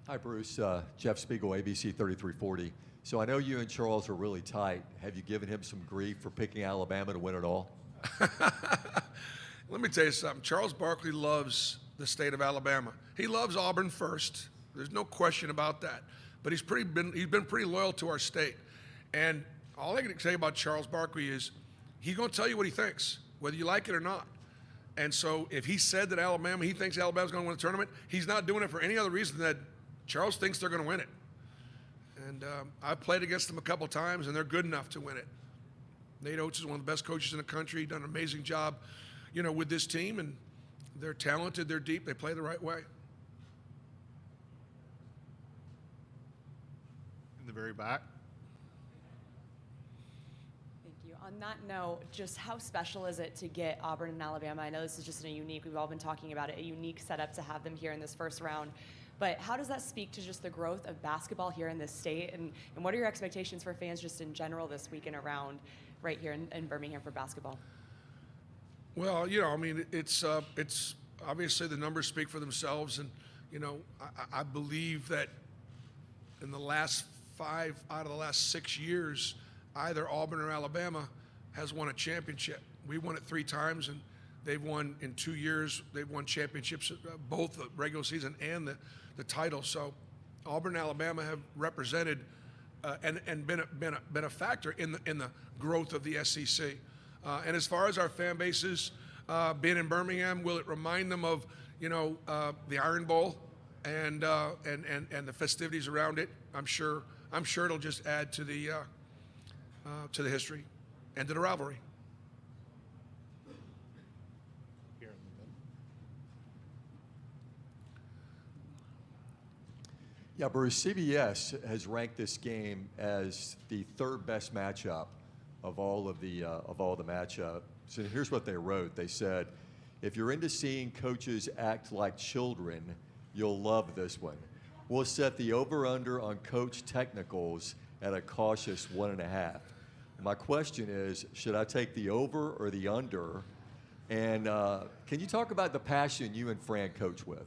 Hi, Bruce. Jeff Spiegel, ABC 3340. So I know you and Charles are really tight. Have you given him some grief for picking Alabama to win it all? Let me tell you something. Charles Barkley loves the state of Alabama. He loves Auburn first. There's no question about that. but he's been pretty loyal to our state. And all I can say about Charles Barkley is he's going to tell you what he thinks, whether you like it or not. And so if he said that he thinks Alabama's going to win the tournament, he's not doing it for any other reason than that Charles thinks they're going to win it. And I've played against them a couple times, and they're good enough to win it. Nate Oates is one of the best coaches in the country, done an amazing job, with this team, and they're talented, they're deep, they play the right way. In the very back. On that note, just how special is it to get Auburn and Alabama? I know this is just we've all been talking about it, a unique setup to have them here in this first round. But how does that speak to just the growth of basketball here in this state? And what are your expectations for fans just in general this weekend around right here in Birmingham for basketball? Well, it's obviously the numbers speak for themselves. And, I believe that in the last 5 out of the last 6 years, either Auburn or Alabama has won a championship. We won it 3 times, and they've won in 2 years. They've won championships, both the regular season and the title. So Auburn and Alabama have represented and been a factor in the growth of the SEC. And as far as our fan bases being in Birmingham, will it remind them of the Iron Bowl and the festivities around it? I'm sure it'll just add to the history and to the rivalry. Yeah, Bruce, CBS has ranked this game as the 3rd best matchup of all the matchups. So here's what they wrote. They said, if you're into seeing coaches act like children, you'll love this one. We'll set the over-under on coach technicals at a cautious 1.5. My question is, should I take the over or the under? And can you talk about the passion you and Fran coach with?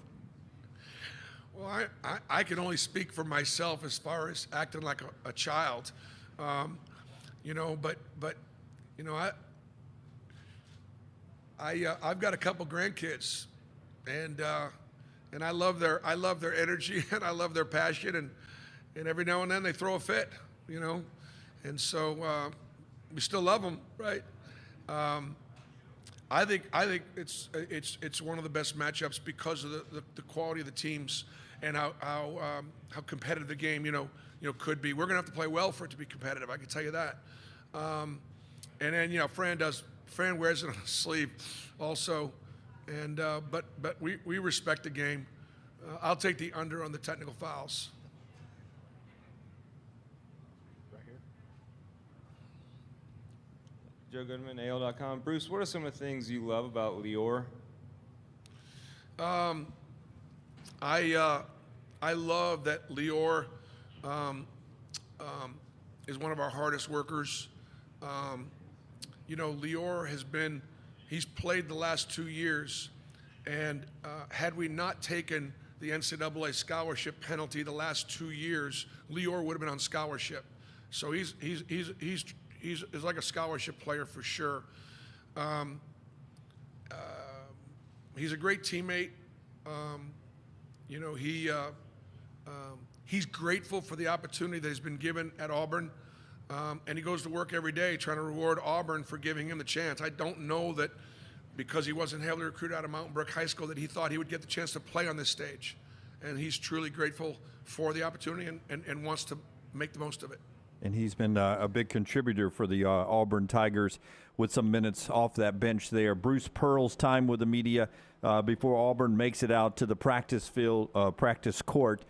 Well, I can only speak for myself as far as acting like a child, but I've got a couple grandkids, and I love their energy and I love their passion, and every now and then they throw a fit, and so we still love them, right? I think it's one of the best matchups because of the quality of the teams and how competitive the game could be. We're gonna have to play well for it to be competitive. I can tell you that. And then Fran wears it on his sleeve also, and but we respect the game. I'll take the under on the technical fouls. Right here. Joe Goodman, AL.com. Bruce, what are some of the things you love about Lior? I love that Lior is one of our hardest workers. Lior he's played the last 2 years, and had we not taken the NCAA scholarship penalty the last 2 years, Lior would have been on scholarship. So he's like a scholarship player for sure. He's a great teammate. He's grateful for the opportunity that has been given at Auburn, and he goes to work every day trying to reward Auburn for giving him the chance. I don't know that because he wasn't heavily recruited out of Mountain Brook High School that he thought he would get the chance to play on this stage, and he's truly grateful for the opportunity and wants to make the most of it. And he's been a big contributor for the Auburn Tigers with some minutes off that bench there. Bruce Pearl's time with the media before Auburn makes it out to the practice court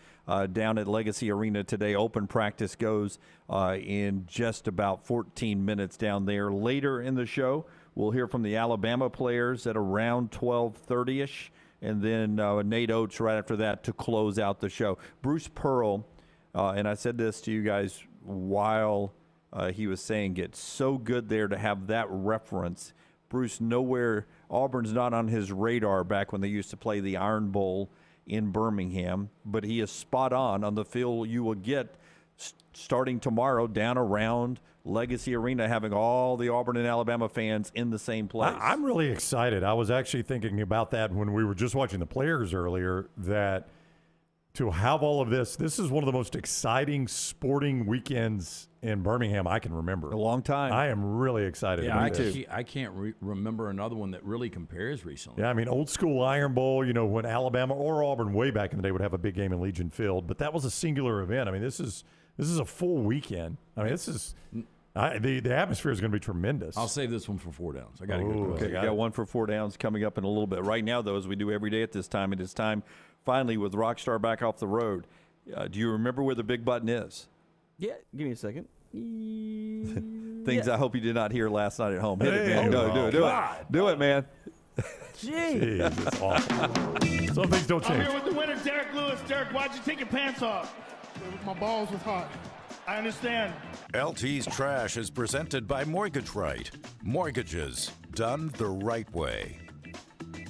down at Legacy Arena today. Open practice goes in just about 14 minutes down there. Later in the show, we'll hear from the Alabama players at around 12:30ish, and then Nate Oates right after that to close out the show. Bruce Pearl, and I said this to you guys while he was saying it, so good there to have that reference. Bruce, nowhere, Auburn's not on his radar back when they used to play the Iron Bowl in Birmingham, but he is spot on the feel you will get starting tomorrow down around Legacy Arena, having all the Auburn and Alabama fans in the same place. I'm really excited. I was actually thinking about that when we were just watching the players earlier, that to have all of this. This is one of the most exciting sporting weekends in Birmingham I can remember. A long time. I am really excited about this. I can't remember another one that really compares recently. Yeah, I mean, old school Iron Bowl, when Alabama or Auburn way back in the day would have a big game in Legion Field, but that was a singular event. I mean, this is a full weekend. I mean, this is the atmosphere is going to be tremendous. I'll save this one for 4 Downs. I got to go. Okay, we got one for 4 Downs coming up in a little bit. Right now, though, as we do every day at this time, it is time finally with Rockstar back off the road. Do you remember where the big button is? Yeah, give me a second. Things I hope you did not hear last night at home. Hit it, man. Do it, man. Jeez, it's awful. Some things don't change. I'm here with the winner, Derek Lewis. Derek, why'd you take your pants off? My balls was hot. I understand. LT's Trash is presented by Mortgage Right. Mortgages done the right way.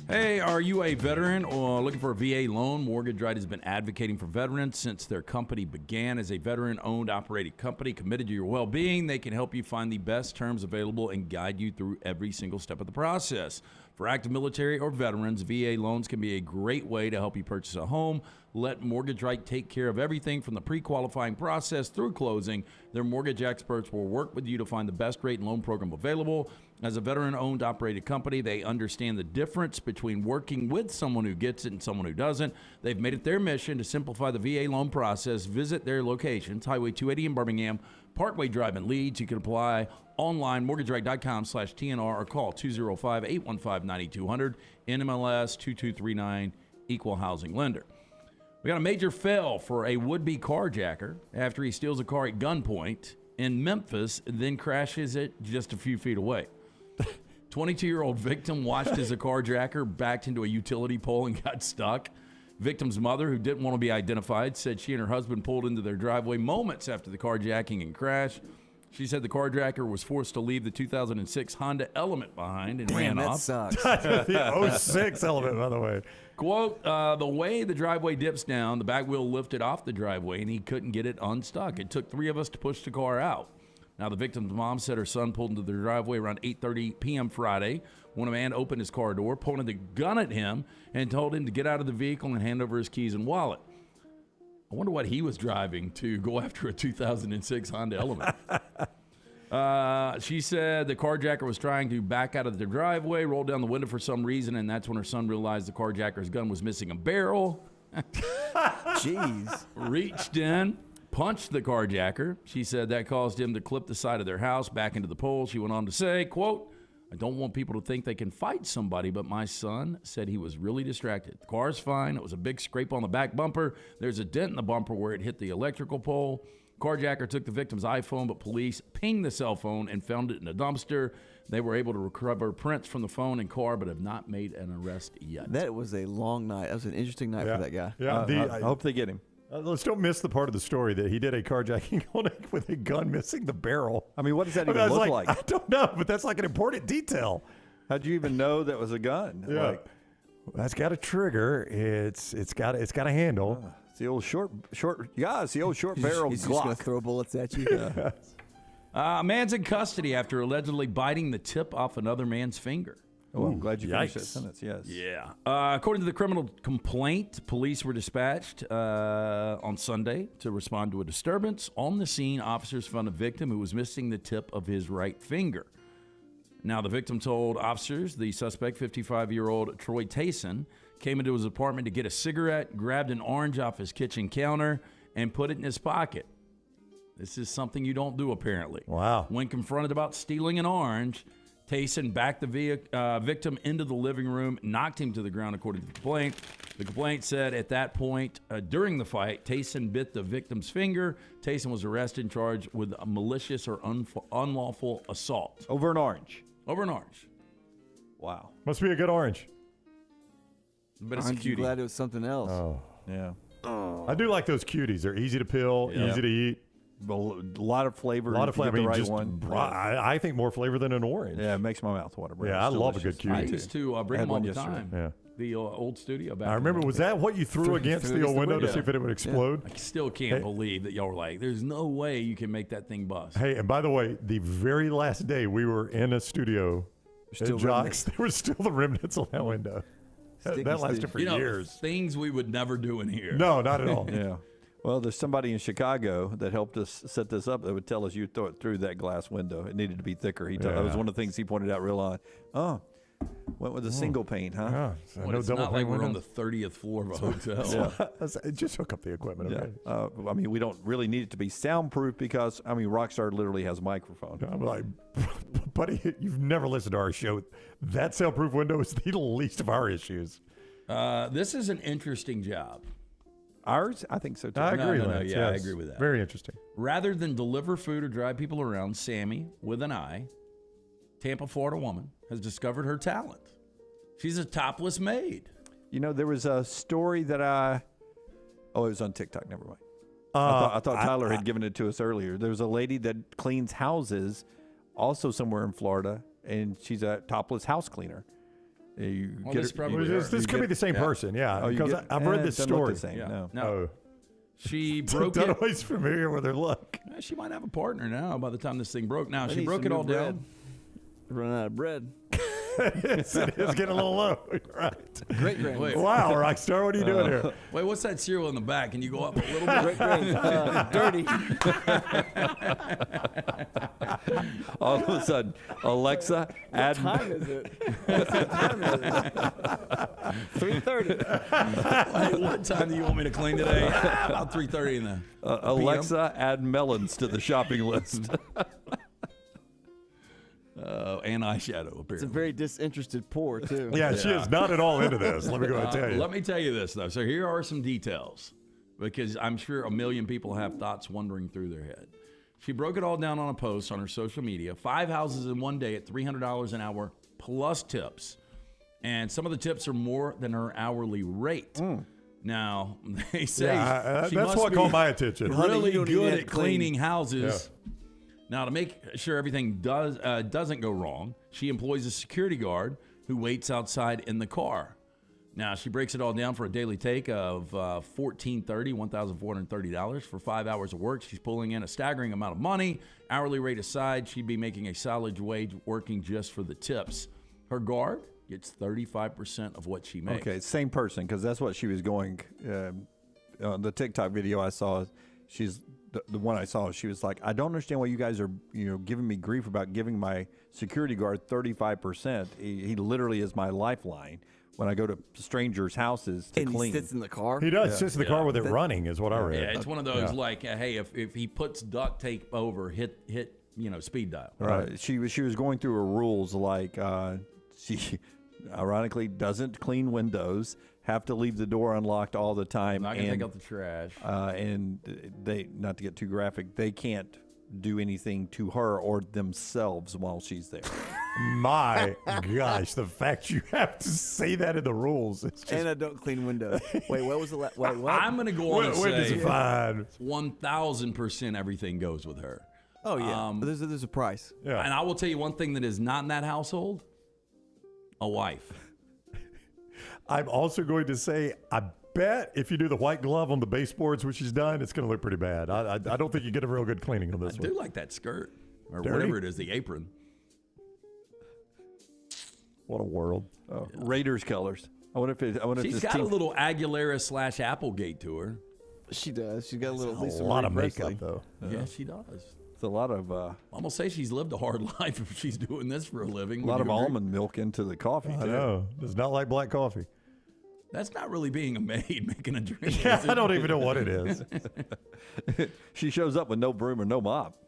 Hey, are you a veteran or looking for a VA loan? Mortgage Right has been advocating for veterans since their company began as a veteran-owned, operated company committed to your well-being. They can help you find the best terms available and guide you through every single step of the process. For active military or veterans, VA loans can be a great way to help you purchase a home. Let Mortgage Right take care of everything from the pre-qualifying process through closing. Their mortgage experts will work with you to find the best rate and loan program available. As a veteran-owned, operated company, they understand the difference between working with someone who gets it and someone who doesn't. They've made it their mission to simplify the VA loan process. Visit their locations, Highway 280 in Birmingham, Parkway Drive in Leeds. You can apply online, mortgageright.com/TNR, or call 205-815-9200, NMLS 2239, Equal Housing Lender. We got a major fail for a would-be carjacker after he steals a car at gunpoint in Memphis and then crashes it just a few feet away. 22-year-old victim watched as a carjacker backed into a utility pole and got stuck. Victim's mother, who didn't want to be identified, said she and her husband pulled into their driveway moments after the carjacking and crash. She said the carjacker was forced to leave the 2006 Honda Element behind and ran off. Sucks. The 06 Element, by the way. Quote, the way the driveway dips down, the back wheel lifted off the driveway and he couldn't get it unstuck. It took 3 of us to push the car out. Now, the victim's mom said her son pulled into their driveway around 8:30 p.m. Friday when a man opened his car door, pointed a gun at him, and told him to get out of the vehicle and hand over his keys and wallet. I wonder what he was driving to go after a 2006 Honda Element. She said the carjacker was trying to back out of the driveway, rolled down the window for some reason, and that's when her son realized the carjacker's gun was missing a barrel. Jeez. Reached in, punched the carjacker. She said that caused him to clip the side of their house back into the pole. She went on to say, quote, I don't want people to think they can fight somebody, but my son said he was really distracted. The car's fine. It was a big scrape on the back bumper. There's a dent in the bumper where it hit the electrical pole. Carjacker took the victim's iPhone, but police pinged the cell phone and found it in a dumpster. They were able to recover prints from the phone and car, but have not made an arrest yet. That was a long night. That was an interesting night for that guy. Yeah, I hope they get him. Let's don't miss the part of the story that he did a carjacking with a gun missing the barrel. I mean, what does that even look like? I don't know, but that's like an important detail. How'd you even know that was a gun? Yeah, that's got a trigger. It's got a handle. It's the old short. Yeah, it's the old short barrel. He's just gonna throw bullets at you. A man's in custody after allegedly biting the tip off another man's finger. Oh, I'm glad you finished that sentence. Yes. Yeah. According to the criminal complaint, police were dispatched on Sunday to respond to a disturbance. On the scene, officers found a victim who was missing the tip of his right finger. Now, the victim told officers the suspect, 55-year-old Troy Tayson, came into his apartment to get a cigarette, grabbed an orange off his kitchen counter, and put it in his pocket. This is something you don't do, apparently. Wow. When confronted about stealing an orange, Tayson backed the victim into the living room, knocked him to the ground, according to the complaint. The complaint said at that point, during the fight, Tayson bit the victim's finger. Tayson was arrested and charged with a malicious or unlawful assault. Over an orange. Over an orange. Wow. Must be a good orange. But it's a Aren't you cutie. glad it was something else? Oh, yeah. I do like those cuties. They're easy to peel, easy to eat. A lot of flavor. A lot of flavor. The right just one. I think more flavor than an orange. Yeah, it makes my mouth water. Bro. Yeah, It's I love a delicious. good cutie. I used to bring Had them all one the yesterday. time. Yeah. The old studio back I remember, then. was that what you threw against the old window to see if it would explode? I still can't believe that y'all were like, there's no way you can make that thing bust. Hey, and by the way, the very last day we were in a studio at Jocks, there were still the remnants on that window. That lasted for years. Things we would never do in here. No, not at all. Yeah. Well, there's somebody in Chicago that helped us set this up that would tell us you throw it through that glass window. It needed to be thicker. That was one of the things he pointed out real on. Oh, went with a single pane, huh? Yeah, so Well, no it's double not like pane we're on window. the 30th floor of a hotel. Yeah. Just hook up the equipment. Okay? Yeah. I mean, we don't really need it to be soundproof because, I mean, Rockstar literally has a microphone. I'm like, buddy, you've never listened to our show. That soundproof window is the least of our issues. This is an interesting job. Ours? I think so, too. I agree, No, Lance, yeah, I yes. agree with that. Very interesting. Rather than deliver food or drive people around, Sammy, with an I, Tampa, Florida woman, has discovered her talent. She's a topless maid. You know, there was a story that it was on TikTok. Never mind. I thought Tyler had given it to us earlier. There was a lady that cleans houses also somewhere in Florida, and she's a topless house cleaner. This could be the same person, yeah. Because I've read this story. No. She broke it. Dunaway's familiar with her look. She might have a partner now by the time this thing broke. Now, I she need broke some it all new bread. down. Running out of bread. It's getting a little low. Right. Great grains. Wait. Wow, Rockstar, what are you doing here? Wait, what's that cereal in the back? Can you go up a little bit? Great grains. Dirty. All of a sudden, Alexa, add. What time is it? What time is it? 3:30. Wait, what time do you want me to clean today? About 3:30 in the Alexa, add melons to the shopping list. And eyeshadow, apparently. It's a very disinterested pour, too. Yeah, she is not at all into this. Let me go and tell you. Let me tell you this, though. So here are some details, because I'm sure a million people have thoughts wandering through their head. She broke it all down on a post on her social media. 5 houses in one day at $300 an hour plus tips. And some of the tips are more than her hourly rate. Now, they say she that's must what be caught my attention. really don't good even at cleaning houses. Yeah. Now, to make sure everything doesn't go wrong, she employs a security guard who waits outside in the car. Now, she breaks it all down for a daily take of $1,430 for 5 hours of work. She's pulling in a staggering amount of money. Hourly rate aside, she'd be making a solid wage working just for the tips. Her guard gets 35% of what she makes. Okay, same person, because that's what she was going. On the TikTok video I saw, she's the one I saw. She was like, "I don't understand why you guys are, giving me grief about giving my security guard 35%. He literally is my lifeline when I go to strangers' houses to clean." He sits in the car. He does. Sits in the car with it running, is what I read. Yeah, it's one of those like, hey, if he puts duct tape over, hit speed dial. Right. She was going through her rules, like she ironically doesn't clean windows, have to leave the door unlocked all the time. Not gonna take out the trash. And they, not to get too graphic, they can't do anything to her or themselves while she's there. My gosh, the fact you have to say that in the rules. It's just, And I don't clean windows. Wait, what was the wait, what? I'm going to go on and Windows say are fine. 1,000% everything goes with her. Oh, yeah. But there's a price. Yeah. And I will tell you one thing that is not in that household: a wife. I'm also going to say, I bet if you do the white glove on the baseboards, which she's done, it's going to look pretty bad. I don't think you get a real good cleaning on this I one. do like that skirt, or Dirty? whatever it is, the apron. What a world. Raiders colors. I wonder if She's this got team, a little Aguilera / Applegate to her. She does. She's got a little. A Lisa lot Marie of makeup, Presley. though. Yeah, she does. it's a lot of I'm gonna say she's lived a hard life if she's doing this for a living. a lot Would of you agree? almond milk into the coffee. I too. know. Does not like black coffee. That's not really being a maid making a drink. Yeah, is it? I don't even know what it is. She shows up with no broom or no mop.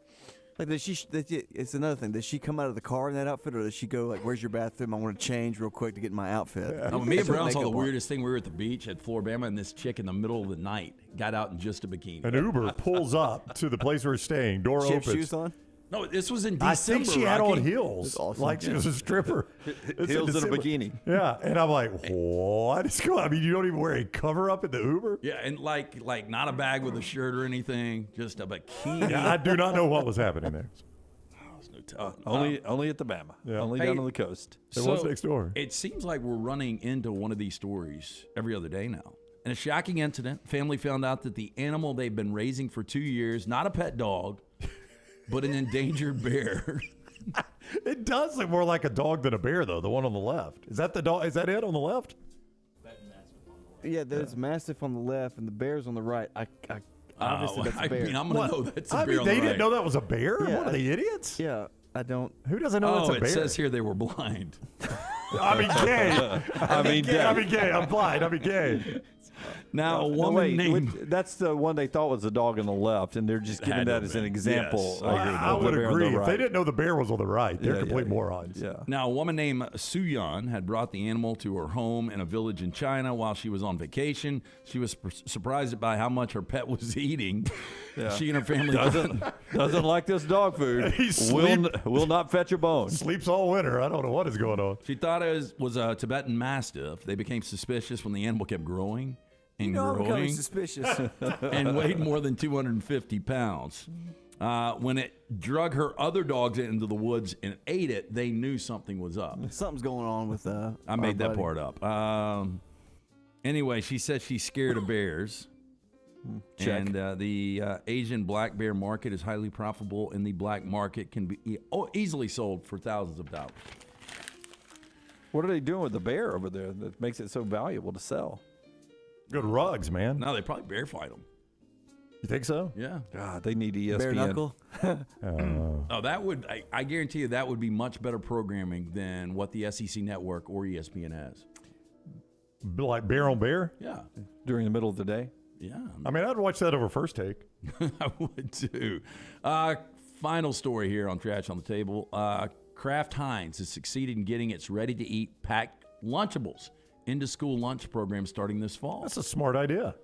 Like, it's another thing. Does she come out of the car in that outfit, or does she go like, "Where's your bathroom? I want to change real quick to get in my outfit." No, me and Put Brown saw the makeup on. weirdest thing. We were at the beach at Floribama, and this chick in the middle of the night got out in just a bikini. An Uber pulls up to the place we're staying. Door She have opens. shoes on. No, this was in December. I think she had Rocky. on heels, That's awesome. like she was a stripper. It's Heels in a December. bikini. Yeah, and I'm like, what is going on? I mean, you don't even wear a cover up in the Uber? Yeah, and like not a bag with a shirt or anything, just a bikini. Yeah, I do not know what was happening there. Only at the Bama. Yeah. Only Hey, down on the coast. It was next door. It seems like we're running into one of these stories every other day now. In a shocking incident, family found out that the animal they've been raising for 2 years, not a pet dog, but an endangered bear. It does look more like a dog than a bear, though. The one on the left. Is that the dog? Is that it on the left? Yeah, there's a Mastiff on the left and the Bears on the right. Obviously, that's a bear. I'm going to know that's a bear on the they right. didn't know that was a bear? Yeah, What are they, idiots? Yeah, I don't. Who doesn't know that's a bear? It says here they were blind. I mean, gay. I mean, gay. I'm blind. I mean, gay. Now, a woman named... That's the one they thought was the dog on the left, and they're just giving that as an example. Yes, I would agree. If they didn't know the bear was on the right, they're complete morons. Yeah. Now, a woman named Suyan had brought the animal to her home in a village in China while she was on vacation. She was surprised by how much her pet was eating. Yeah. She and her family doesn't like this dog food. Will not fetch a bone. Sleeps all winter. I don't know what is going on. She thought it was a Tibetan Mastiff. They became suspicious when the animal kept growing and I'm becoming growing suspicious. and weighed more than 250 pounds. When it drug her other dogs into the woods and ate it, they knew something was up. Something's going on with I made that part up. Anyway, she said she's scared of bears. Check. And the Asian black bear market is highly profitable, and the black market can be easily sold for thousands of dollars. What are they doing with the bear over there that makes it so valuable to sell? Good rugs, man. No, they probably bear fight them. You think so? Yeah. God, they need ESPN. Bare knuckle. Oh, that would I guarantee you that would be much better programming than what the SEC Network or ESPN has. Like bear on bear? Yeah. During the middle of the day? Yeah. I mean, I'd watch that over First Take. I would too. Final story here on Trash on the Table. Kraft Heinz has succeeded in getting its ready-to-eat packed Lunchables into school lunch program starting this fall. That's a smart idea.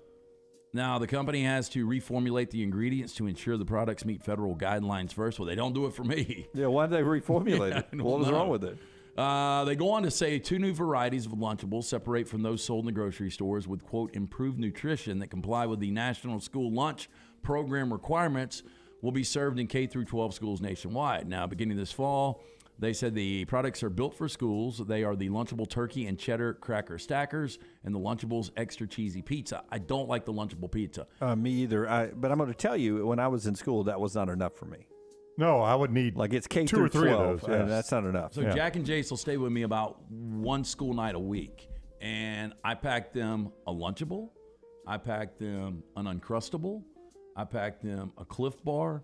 Now, the company has to reformulate the ingredients to ensure the products meet federal guidelines first. Well, they don't do it for me. Yeah, why did they reformulate it? What was wrong with it? They go on to say 2 new varieties of Lunchables separate from those sold in the grocery stores with, quote, improved nutrition that comply with the National School Lunch Program requirements will be served in K through 12 schools nationwide. Now, beginning this fall, they said the products are built for schools. They are the Lunchable Turkey and Cheddar Cracker Stackers and the Lunchables Extra Cheesy Pizza. I don't like the Lunchable Pizza. Me either. But I'm going to tell you, when I was in school, that was not enough for me. No, I would need like it's K 2 through or 3 12, of those. and that's not enough. So Jack and Jace will stay with me about 1 school night a week, and I packed them a Lunchable, I packed them an Uncrustable, I packed them a Cliff Bar,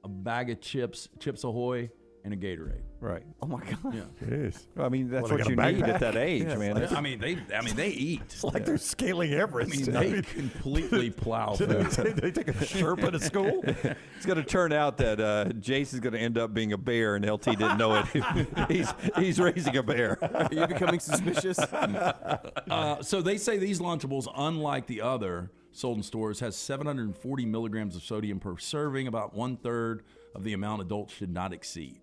a bag of Chips Ahoy, and a Gatorade. Right. Oh my God. Yeah. Jeez. I mean, that's what you need at that age, man. I mean, they eat. It's like they're scaling Everest. They completely plow food. They take a Sherpa to school? It's going to turn out that Jace is going to end up being a bear, and LT didn't know it. He's raising a bear. Are you becoming suspicious? So they say these Lunchables, unlike the other sold in stores, has 740 milligrams of sodium per serving, about 1/3 of the amount adults should not exceed.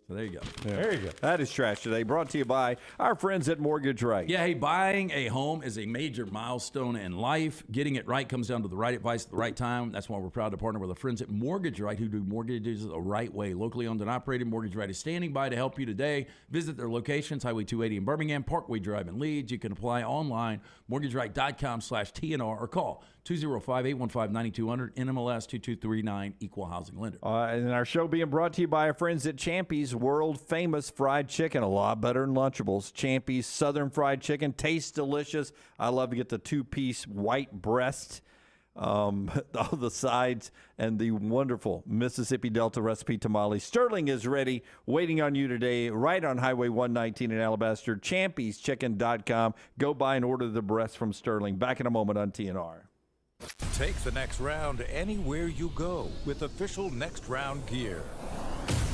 So there you go. There you go. That is Trash Today, brought to you by our friends at Mortgage Right. Yeah, hey, buying a home is a major milestone in life. Getting it right comes down to the right advice at the right time. That's why we're proud to partner with our friends at Mortgage Right, who do mortgages the right way. Locally owned and operated, Mortgage Right is standing by to help you today. Visit their locations, Highway 280 in Birmingham, Parkway Drive in Leeds. You can apply online, mortgageright.com/TNR, or call 205-815-9200, NMLS 2239, Equal Housing Lender. And our show being brought to you by our friends at Champy's, world famous fried chicken, a lot better than Lunchables. Champy's Southern Fried Chicken tastes delicious. I love to get the 2-piece white breast, all the sides, and the wonderful Mississippi Delta recipe tamale. Sterling is ready, waiting on you today, right on Highway 119 in Alabaster. Champy'sChicken.com. Go buy and order the breast from Sterling. Back in a moment on TNR. Take the next round anywhere you go with official Next Round gear.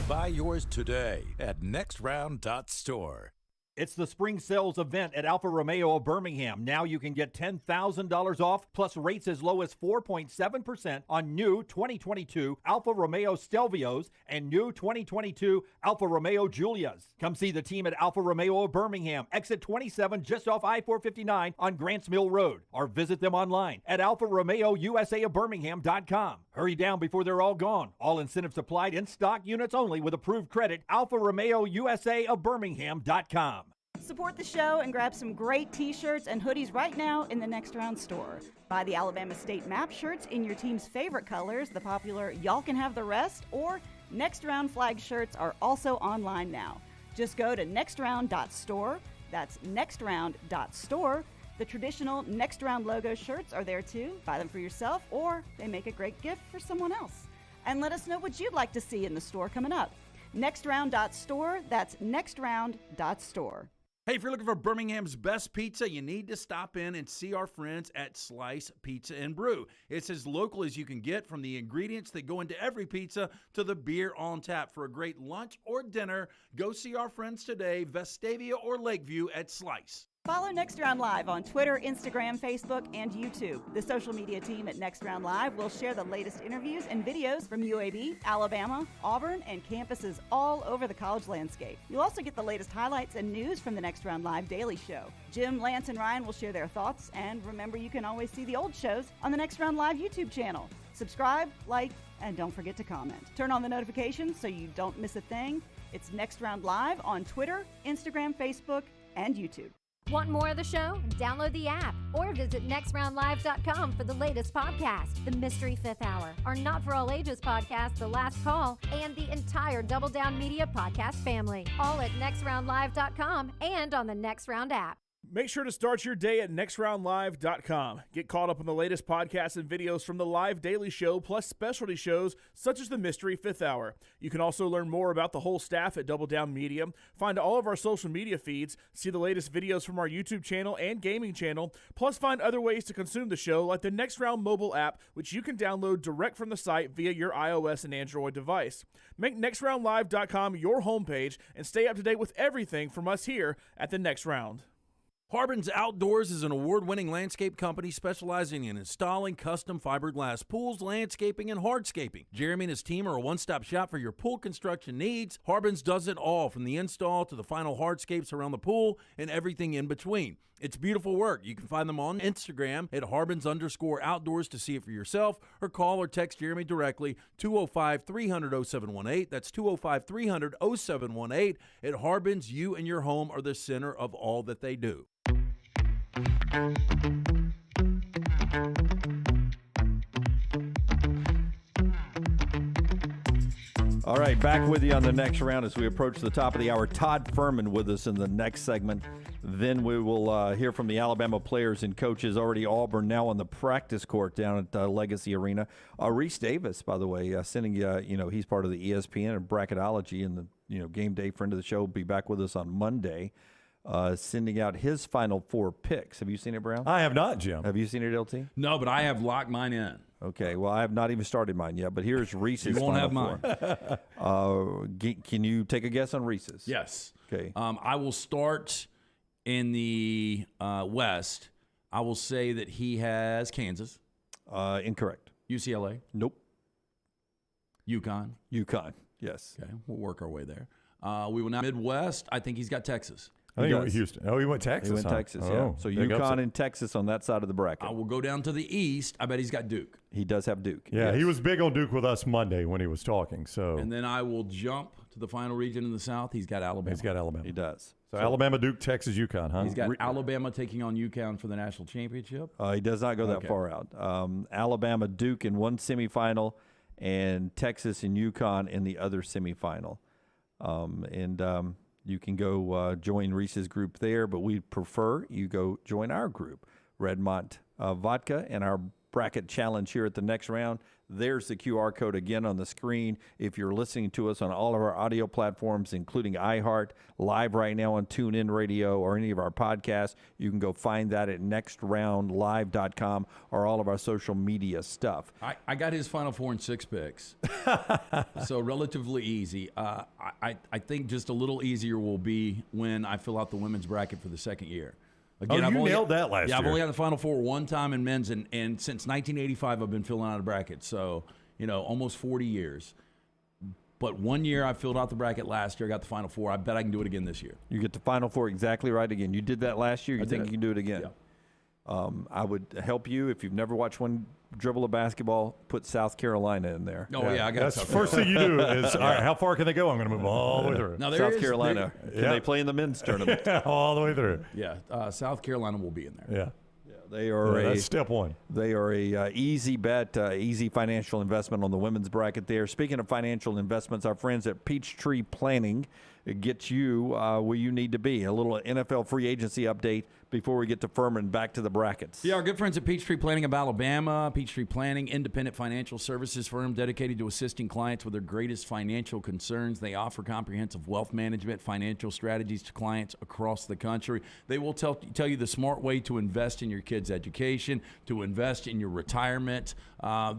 Buy yours today at nextround.store. It's the spring sales event at Alfa Romeo of Birmingham. Now you can get $10,000 off, plus rates as low as 4.7% on new 2022 Alfa Romeo Stelvios and new 2022 Alfa Romeo Giulias. Come see the team at Alfa Romeo of Birmingham, exit 27 just off I-459 on Grants Mill Road, or visit them online at alfaromeousa of Birmingham.com. Hurry down before they're all gone. All incentives applied, in stock units only with approved credit. Alfa Romeo USA of Birmingham.com. Support the show and grab some great t-shirts and hoodies right now in the Next Round store. Buy the Alabama State map shirts in your team's favorite colors, the popular Y'all Can Have the Rest, or Next Round flag shirts are also online now. Just go to nextround.store, that's nextround.store, The traditional Next Round logo shirts are there too. Buy them for yourself, or they make a great gift for someone else. And let us know what you'd like to see in the store coming up. Nextround.store, that's nextround.store. Hey, if you're looking for Birmingham's best pizza, you need to stop in and see our friends at Slice Pizza and Brew. It's as local as you can get, from the ingredients that go into every pizza to the beer on tap. For a great lunch or dinner, go see our friends today, Vestavia or Lakeview at Slice. Follow Next Round Live on Twitter, Instagram, Facebook, and YouTube. The social media team at Next Round Live will share the latest interviews and videos from UAB, Alabama, Auburn, and campuses all over the college landscape. You'll also get the latest highlights and news from the Next Round Live Daily Show. Jim, Lance, and Ryan will share their thoughts, and remember, you can always see the old shows on the Next Round Live YouTube channel. Subscribe, like, and don't forget to comment. Turn on the notifications so you don't miss a thing. It's Next Round Live on Twitter, Instagram, Facebook, and YouTube. Want more of the show? Download the app or visit nextroundlive.com for the latest podcast, The Mystery Fifth Hour, our Not For All Ages podcast, The Last Call, and the entire Double Down Media podcast family. All at nextroundlive.com and on the Next Round app. Make sure to start your day at nextroundlive.com. Get caught up on the latest podcasts and videos from the live daily show, plus specialty shows such as the Mystery Fifth Hour. You can also learn more about the whole staff at Double Down Media, find all of our social media feeds, see the latest videos from our YouTube channel and gaming channel, plus find other ways to consume the show like the Next Round mobile app, which you can download direct from the site via your iOS and Android device. Make nextroundlive.com your homepage and stay up to date with everything from us here at the Next Round. Harbin's Outdoors is an award-winning landscape company specializing in installing custom fiberglass pools, landscaping, and hardscaping. Jeremy and his team are a one-stop shop for your pool construction needs. Harbin's does it all, from the install to the final hardscapes around the pool and everything in between. It's beautiful work. You can find them on Instagram at Harbins_outdoors to see it for yourself, or call or text Jeremy directly, 205-300-0718. That's 205-300-0718. At Harbins, you and your home are the center of all that they do. All right, back with you on the Next Round as we approach the top of the hour. Todd Fuhrman with us in the next segment. Then we will hear from the Alabama players and coaches. Already Auburn now on the practice court down at Legacy Arena. Reese Davis, by the way, sending he's part of the ESPN and bracketology and the game day friend of the show. Will be back with us on Monday. Sending out his Final Four picks. Have you seen it, Brown? I have not, Jim. Have you seen it, LT? No, but I have locked mine in. Okay, well, I have not even started mine yet, but here's Reese's. You won't Final have Four. Can you take a guess on Reese's? Yes. Okay. I will start in the West. I will say that he has Kansas. Incorrect. UCLA. Nope. UConn. Yes. Okay, we'll work our way there. We will now Midwest. I think he's got Texas. I think he went Houston. Oh, he went Texas. He went Texas, yeah. So UConn and Texas on that side of the bracket. I will go down to the East. I bet he's got Duke. He does have Duke. Yeah, yes. He was big on Duke with us Monday when he was talking. So, and then I will jump to the final region in the South. He's got Alabama. He does. So Alabama, Duke, Texas, UConn, huh? He's got Alabama taking on UConn for the national championship. He does not go that far out. Alabama, Duke in one semifinal, and Texas and UConn in the other semifinal. You can go join Reese's group there, but we'd prefer you go join our group, Redmont Vodka, and our bracket challenge here at the Next Round. There's the QR code again on the screen. If you're listening to us on all of our audio platforms, including iHeart, live right now on TuneIn Radio or any of our podcasts, you can go find that at nextroundlive.com or all of our social media stuff. I got his Final Four and 6 picks, so relatively easy. I think just a little easier will be when I fill out the women's bracket for the second year. Again, you nailed that last year. Yeah, I've only had the Final Four one time in men's, and since 1985 I've been filling out a bracket. So, almost 40 years. But 1 year I filled out the bracket last year. I got the Final Four. I bet I can do it again this year. You get the Final Four exactly right again. You did that last year. You think you can do it again? Yeah. I would help you if you've never watched one dribble a basketball, put South Carolina in there. Oh, yeah, I got That's the first thing you do is, all right, how far can they go? I'm going to move all the way through. Now, South Carolina, can they play in the men's tournament? All the way through. Yeah, South Carolina will be in there. Yeah. They are that's step one. They are a easy bet, easy financial investment on the women's bracket there. Speaking of financial investments, our friends at Peachtree Planning, get you where you need to be. A little NFL free agency update before we get to Fuhrman, back to the brackets. Yeah, our good friends at Peachtree Planning of Alabama. Peachtree Planning, independent financial services firm dedicated to assisting clients with their greatest financial concerns. They offer comprehensive wealth management, financial strategies to clients across the country. They will tell you the smart way to invest in your kids' education, to invest in your retirement.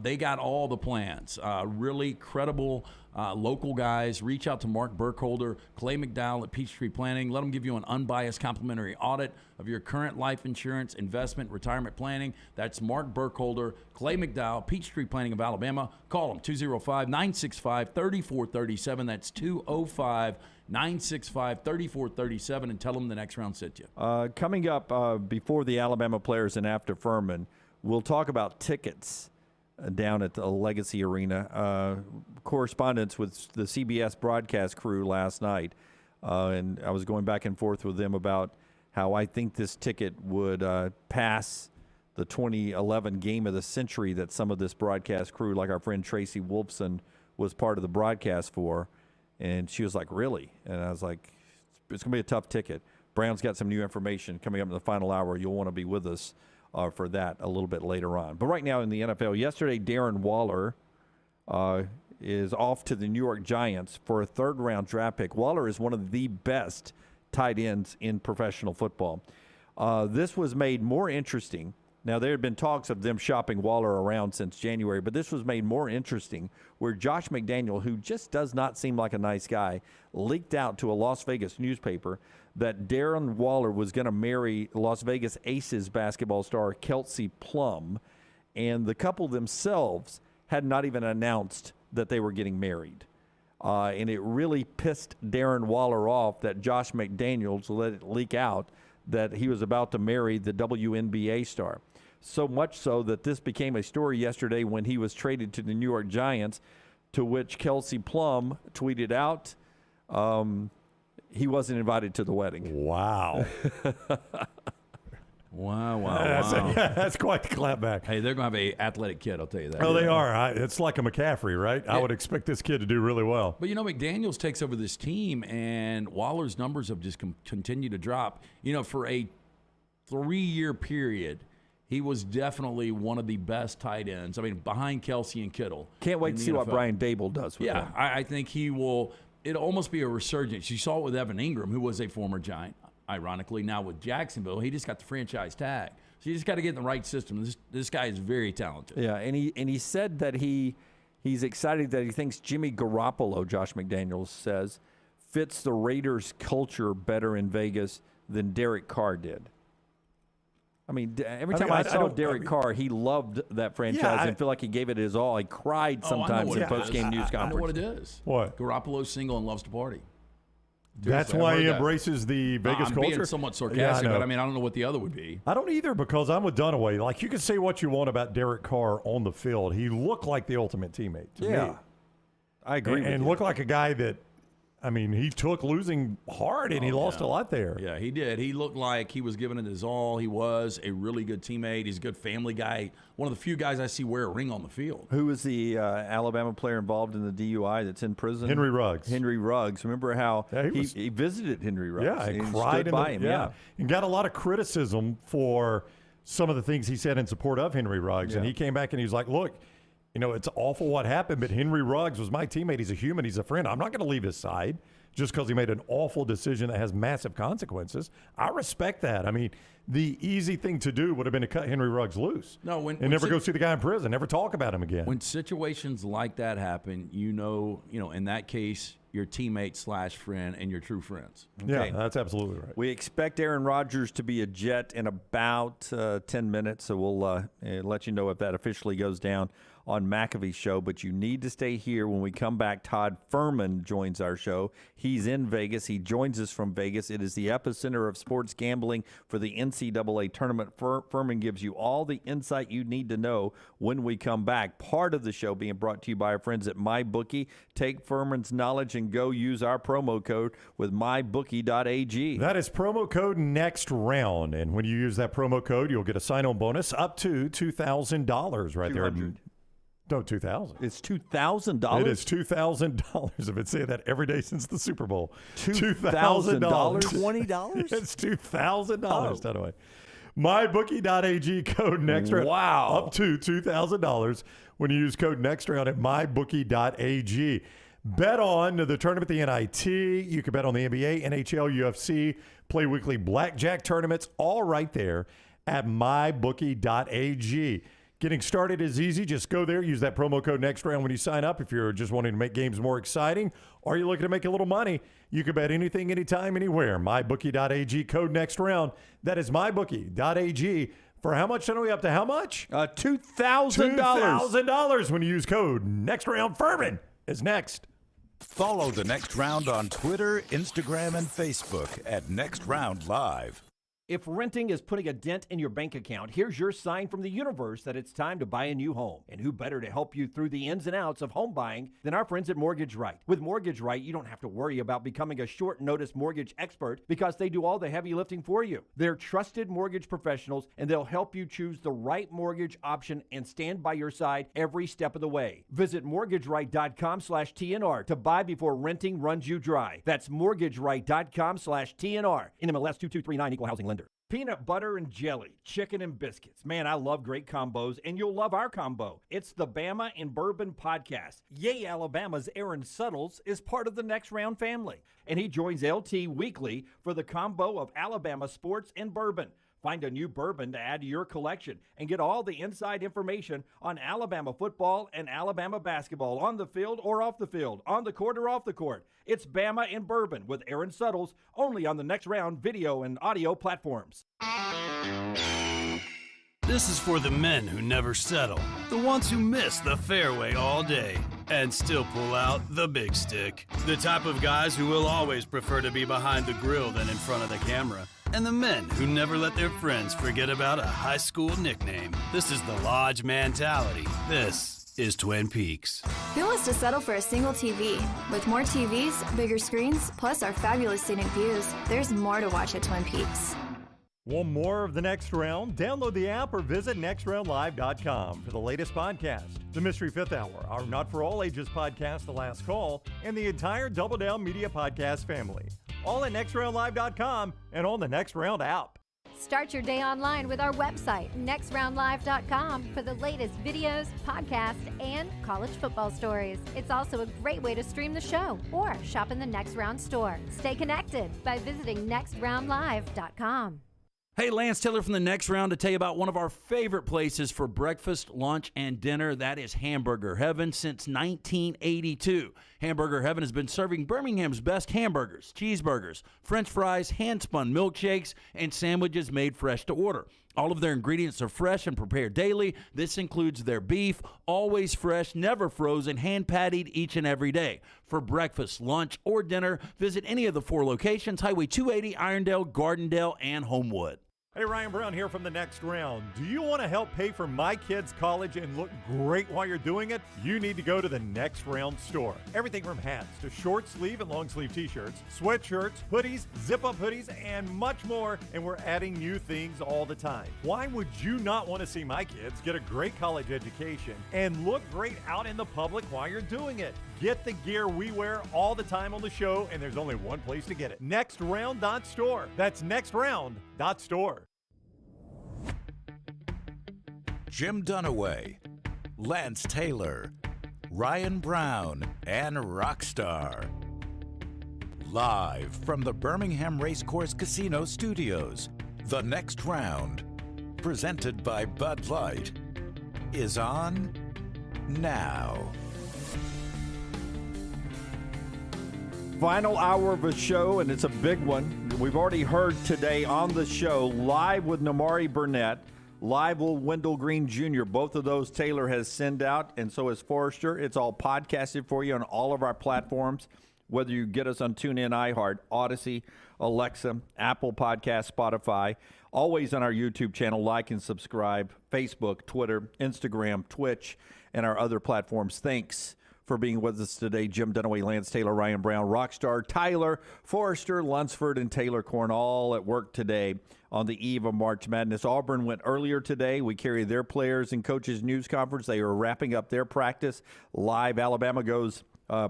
They got all the plans. Really credible local guys. Reach out to Mark Burkholder, Clay McDowell at Peachtree Planning. Let them give you an unbiased complimentary audit of your current life insurance, investment, retirement planning. That's Mark Burkholder, Clay McDowell, Peachtree Planning of Alabama. Call them 205-965-3437. That's 205-965-3437, and tell them the next round sent you. Coming up before the Alabama players and after Fuhrman, we'll talk about tickets down at the Legacy Arena. Correspondence with the CBS broadcast crew last night, and I was going back and forth with them about how I think this ticket would pass the 2011 game of the century that some of this broadcast crew, like our friend Tracy Wolfson, was part of the broadcast for. And she was like, really? And I was like, it's going to be a tough ticket. Brown's got some new information coming up in the final hour. You'll want to be with us for that a little bit later on. But right now in the NFL, yesterday Darren Waller is off to the New York Giants for a third-round draft pick. Waller is one of the best tight ends in professional football. This was made more interesting. Now, there had been talks of them shopping Waller around since January, but this was made more interesting where Josh McDaniel, who just does not seem like a nice guy, leaked out to a Las Vegas newspaper that Darren Waller was going to marry Las Vegas Aces basketball star Kelsey Plum, and the couple themselves had not even announced that they were getting married. And it really pissed Darren Waller off that Josh McDaniels let it leak out that he was about to marry the WNBA star. So much so that this became a story yesterday when he was traded to the New York Giants, to which Kelsey Plum tweeted out he wasn't invited to the wedding. Wow. Wow. That's quite the clapback. Hey, they're going to have an athletic kid, I'll tell you that. Oh, they are. It's like a McCaffrey, right? Yeah. I would expect this kid to do really well. But, McDaniels takes over this team, and Waller's numbers have just continued to drop. For a 3-year period, he was definitely one of the best tight ends. I mean, behind Kelsey and Kittle. Can't wait to see what Brian Dable does with him. I think he will. It'll almost be a resurgence. You saw it with Evan Ingram, who was a former Giant. Ironically, now with Jacksonville, he just got the franchise tag. So you just got to get in the right system. This guy is very talented. Yeah, and he said that he's excited that he thinks Jimmy Garoppolo, Josh McDaniels says, fits the Raiders' culture better in Vegas than Derek Carr did. I mean, every time I saw Derek Carr, he loved that franchise and feel like he gave it his all. He cried sometimes in post-game news conference. I know what it is. What? Garoppolo's single and loves to party. That's why he embraces the Vegas culture? I'm being somewhat sarcastic, but I don't know what the other would be. I don't either, because I'm with Dunaway. Like, you can say what you want about Derek Carr on the field. He looked like the ultimate teammate to me. I agree with you. And looked like a guy that, he took losing hard, and he lost a lot there. Yeah, he did. He looked like he was giving it his all. He was a really good teammate. He's a good family guy. One of the few guys I see wear a ring on the field. Who was the Alabama player involved in the DUI that's in prison? Henry Ruggs. Henry Ruggs. Remember how he visited Henry Ruggs? Yeah, and cried by him. Yeah, and got a lot of criticism for some of the things he said in support of Henry Ruggs. Yeah. And he came back and he was like, look, it's awful what happened, but Henry Ruggs was my teammate. He's a human. He's a friend. I'm not going to leave his side just because he made an awful decision that has massive consequences. I respect that. The easy thing to do would have been to cut Henry Ruggs loose. And never go see the guy in prison, never talk about him again. When situations like that happen, in that case, your teammate / friend and your true friends. Okay? Yeah, that's absolutely right. We expect Aaron Rodgers to be a Jet in about 10 minutes, so we'll let you know if that officially goes down on McAfee's show, but you need to stay here. When we come back, Todd Fuhrman joins our show. He's in Vegas. He joins us from Vegas. It is the epicenter of sports gambling for the NCAA tournament. Fuhrman gives you all the insight you need to know when we come back. Part of the show being brought to you by our friends at MyBookie. Take Fuhrman's knowledge and go use our promo code with mybookie.ag. That is promo code next round, and when you use that promo code, you'll get a sign-on bonus up to $2,000 right there. No, $2,000. It's $2,000? It is $2,000. I've been saying that every day since the Super Bowl. $2,000? $20? It's $2,000, Dunaway. MyBookie.ag, code NEXTROUND. Wow. Up to $2,000 when you use code NEXTROUND at MyBookie.ag. Bet on the tournament, the NIT. You can bet on the NBA, NHL, UFC, play weekly blackjack tournaments, all right there at MyBookie.ag. Getting started is easy. Just go there. Use that promo code NEXTROUND when you sign up. If you're just wanting to make games more exciting or you're looking to make a little money, you can bet anything, anytime, anywhere. MyBookie.ag, code NEXTROUND. That is MyBookie.ag. For how much? Are we up to how much? $2,000. $2,000 when you use code NEXTROUND. Furman is next. Follow The Next Round on Twitter, Instagram, and Facebook at Next Round Live. If renting is putting a dent in your bank account, here's your sign from the universe that it's time to buy a new home. And who better to help you through the ins and outs of home buying than our friends at Mortgage Right. With Mortgage Right, you don't have to worry about becoming a short-notice mortgage expert because they do all the heavy lifting for you. They're trusted mortgage professionals, and they'll help you choose the right mortgage option and stand by your side every step of the way. Visit mortgageright.com/TNR to buy before renting runs you dry. That's mortgageright.com/TNR. NMLS 2239, Equal Housing Lender. Peanut butter and jelly, chicken and biscuits. Man, I love great combos, and you'll love our combo. It's the Bama and Bourbon Podcast. Yay, Alabama's Aaron Suttles is part of the Next Round family, and he joins LT weekly for the combo of Alabama sports and bourbon. Find a new bourbon to add to your collection and get all the inside information on Alabama football and Alabama basketball on the field or off the field, on the court or off the court. It's Bama and Bourbon with Aaron Suttles, only on the Next Round video and audio platforms. This is for the men who never settle, the ones who miss the fairway all day and still pull out the big stick, the type of guys who will always prefer to be behind the grill than in front of the camera, and the men who never let their friends forget about a high school nickname. This is the Lodge mentality. This is Twin Peaks. Who wants to settle for a single TV? With more TVs, bigger screens, plus our fabulous scenic views, there's more to watch at Twin Peaks. Want more of The Next Round? Download the app or visit nextroundlive.com for the latest podcast, The Mystery Fifth Hour, our Not For All Ages podcast, The Last Call, and the entire Double Down Media podcast family. All at nextroundlive.com and on the Next Round app. Start your day online with our website, nextroundlive.com, for the latest videos, podcasts, and college football stories. It's also a great way to stream the show or shop in the Next Round store. Stay connected by visiting nextroundlive.com. Hey, Lance Taylor from the Next Round to tell you about one of our favorite places for breakfast, lunch, and dinner. That is Hamburger Heaven since 1982. Hamburger Heaven has been serving Birmingham's best hamburgers, cheeseburgers, French fries, hand-spun milkshakes, and sandwiches made fresh to order. All of their ingredients are fresh and prepared daily. This includes their beef, always fresh, never frozen, hand-pattied each and every day. For breakfast, lunch, or dinner, visit any of the 4 locations, Highway 280, Irondale, Gardendale, and Homewood. Hey, Ryan Brown here from the Next Round. Do you want to help pay for my kids' college and look great while you're doing it? You need to go to the Next Round store. Everything from hats to short sleeve and long sleeve t-shirts, sweatshirts, hoodies, zip-up hoodies, and much more. And we're adding new things all the time. Why would you not want to see my kids get a great college education and look great out in the public while you're doing it? Get the gear we wear all the time on the show, and there's only one place to get it. nextround.store. That's nextround.store. Jim Dunaway, Lance Taylor, Ryan Brown, and Rockstar. Live from the Birmingham Racecourse Casino Studios, The Next Round, presented by Bud Light, is on now. Final hour of a show, and it's a big one. We've already heard today on the show, live with Nimari Burnett, live with Wendell Green Jr. Both of those Taylor has sent out, and so has Forrester. It's all podcasted for you on all of our platforms, whether you get us on TuneIn, iHeart, Odyssey, Alexa, Apple Podcast, Spotify, always on our YouTube channel. Like and subscribe, Facebook, Twitter, Instagram, Twitch, and our other platforms. Thanks for being with us today. Jim Dunaway, Lance Taylor, Ryan Brown, Rockstar, Tyler, Forrester, Lunsford, and Taylor Corn all at work today on the eve of March Madness. Auburn went earlier today. We carry their players and coaches news conference. They are wrapping up their practice live. Alabama goes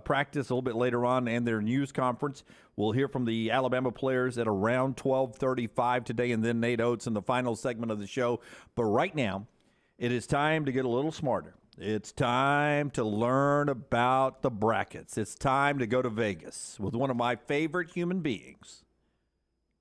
practice a little bit later on and their news conference. We'll hear from the Alabama players at around 12:35 today, and then Nate Oates in the final segment of the show. But right now, it is time to get a little smarter. It's time to learn about the brackets. It's time to go to Vegas with one of my favorite human beings,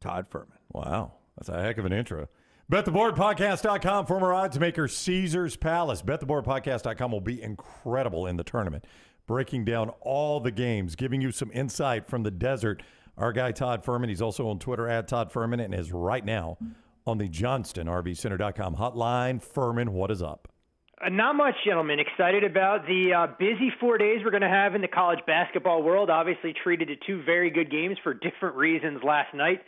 Todd Fuhrman. Wow, that's a heck of an intro. BetTheBoardPodcast.com, former odds maker Caesars Palace. BetTheBoardPodcast.com will be incredible in the tournament, breaking down all the games, giving you some insight from the desert. Our guy Todd Fuhrman, he's also on Twitter at Todd Fuhrman, and is right now on the JohnstonRVCenter.com hotline. Fuhrman, what is up? Not much, gentlemen. Excited about the busy 4 days we're going to have in the college basketball world. Obviously treated to two very good games for different reasons last night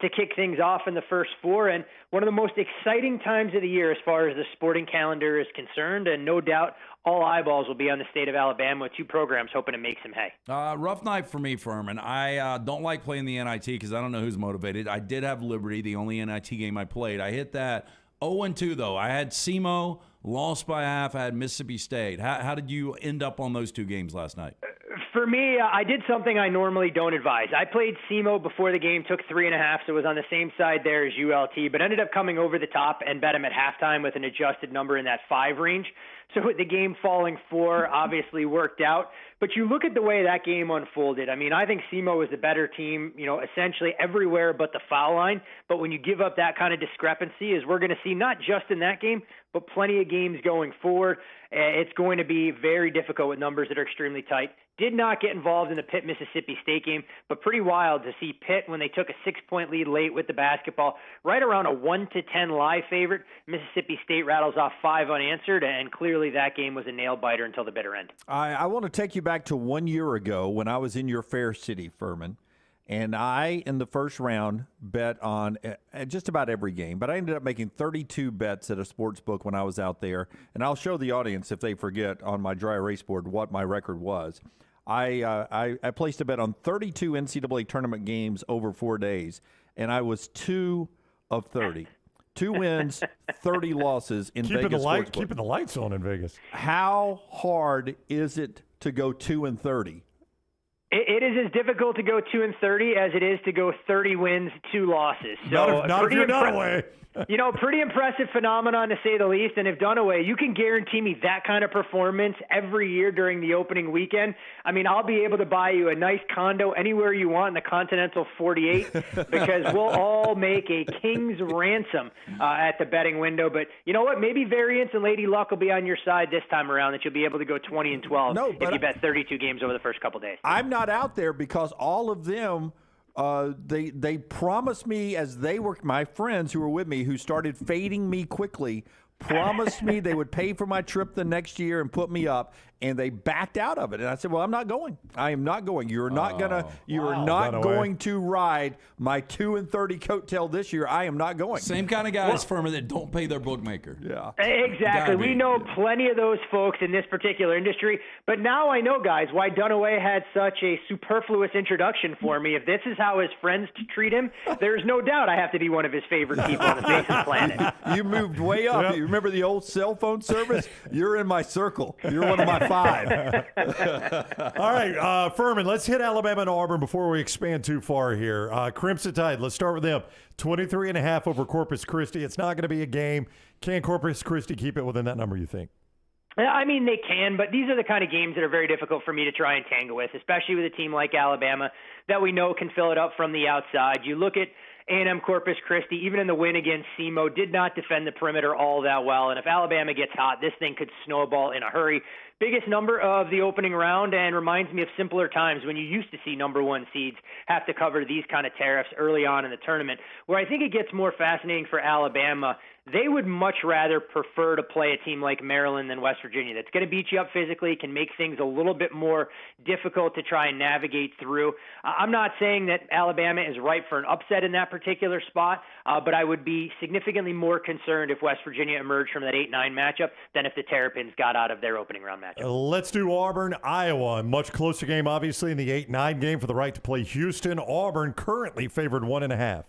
to kick things off in the first four, and one of the most exciting times of the year as far as the sporting calendar is concerned, and no doubt all eyeballs will be on the state of Alabama with two programs hoping to make some hay. Rough night for me, Fuhrman. I don't like playing the NIT because I don't know who's motivated. I did have Liberty, the only NIT game I played. I hit that 0-2, though. I had SEMO, lost by half. I had Mississippi State. How did you end up on those two games last night? For me, I did something I normally don't advise. I played SEMO before the game, took 3.5, so it was on the same side there as ULT, but ended up coming over the top and bet him at halftime with an adjusted number in that 5 range. So with the game falling 4, obviously worked out. But you look at the way that game unfolded. I mean, I think SEMO was the better team, essentially everywhere but the foul line. But when you give up that kind of discrepancy, as we're going to see not just in that game, but plenty of games going forward, it's going to be very difficult with numbers that are extremely tight. Did not get involved in the Pitt-Mississippi State game, but pretty wild to see Pitt, when they took a 6-point lead late with the basketball, right around a 1-10 live favorite. Mississippi State rattles off 5 unanswered, and clearly that game was a nail-biter until the bitter end. I want to take you back to 1 year ago when I was in your fair city, Fuhrman, and I, in the first round, bet on just about every game, but I ended up making 32 bets at a sports book when I was out there, and I'll show the audience, if they forget, on my dry erase board what my record was. I placed a bet on 32 NCAA tournament games over 4 days, and I was 2 of 30. 2 wins, 30 losses in Vegas. Keeping the lights on in Vegas. How hard is it to go 2-30? It is as difficult to go 2-30 as it is to go 30 wins, 2 losses. So not if you're Dunaway. Pretty impressive phenomenon to say the least. And if Dunaway, you can guarantee me that kind of performance every year during the opening weekend, I mean, I'll be able to buy you a nice condo anywhere you want in the Continental 48 because we'll all make a king's ransom at the betting window. But you know what? Maybe variance and Lady Luck will be on your side this time around, that you'll be able to go 20-12 if you bet 32 games over the first couple days. I'm not out there because all of them they promised me, as they were my friends who were with me, who started fading me quickly, promised me they would pay for my trip the next year and put me up, and they backed out of it. And I said, well, I'm not going. I am not going. You're not going to ride my 2-30 coattail this year. I am not going. Same kind of guys, Fuhrman, that don't pay their bookmaker. Yeah. Exactly. We know plenty of those folks in this particular industry. But now I know, guys, why Dunaway had such a superfluous introduction for me. If this is how his friends treat him, there's no doubt I have to be one of his favorite people on the face of the planet. You moved way up. Yep. You remember the old cell phone service? You're in my circle. You're one of my 5. All right, Fuhrman, let's hit Alabama and Auburn before we expand too far here. Crimson Tide, let's start with them. 23.5 over Corpus Christi. It's not going to be a game. Can Corpus Christi keep it within that number, you think? I mean, they can, but these are the kind of games that are very difficult for me to try and tangle with, especially with a team like Alabama that we know can fill it up from the outside. You look at A&M Corpus Christi, even in the win against SEMO, did not defend the perimeter all that well. And if Alabama gets hot, this thing could snowball in a hurry. Biggest number of the opening round, and reminds me of simpler times when you used to see number 1 seeds have to cover these kind of tariffs early on in the tournament. Where I think it gets more fascinating for Alabama, they would much rather prefer to play a team like Maryland than West Virginia. That's going to beat you up physically, can make things a little bit more difficult to try and navigate through. I'm not saying that Alabama is ripe for an upset in that particular spot, but I would be significantly more concerned if West Virginia emerged from that 8-9 matchup than if the Terrapins got out of their opening round matchup. Let's do Auburn, Iowa. A much closer game, obviously, in the 8-9 game for the right to play Houston. Auburn currently favored 1.5.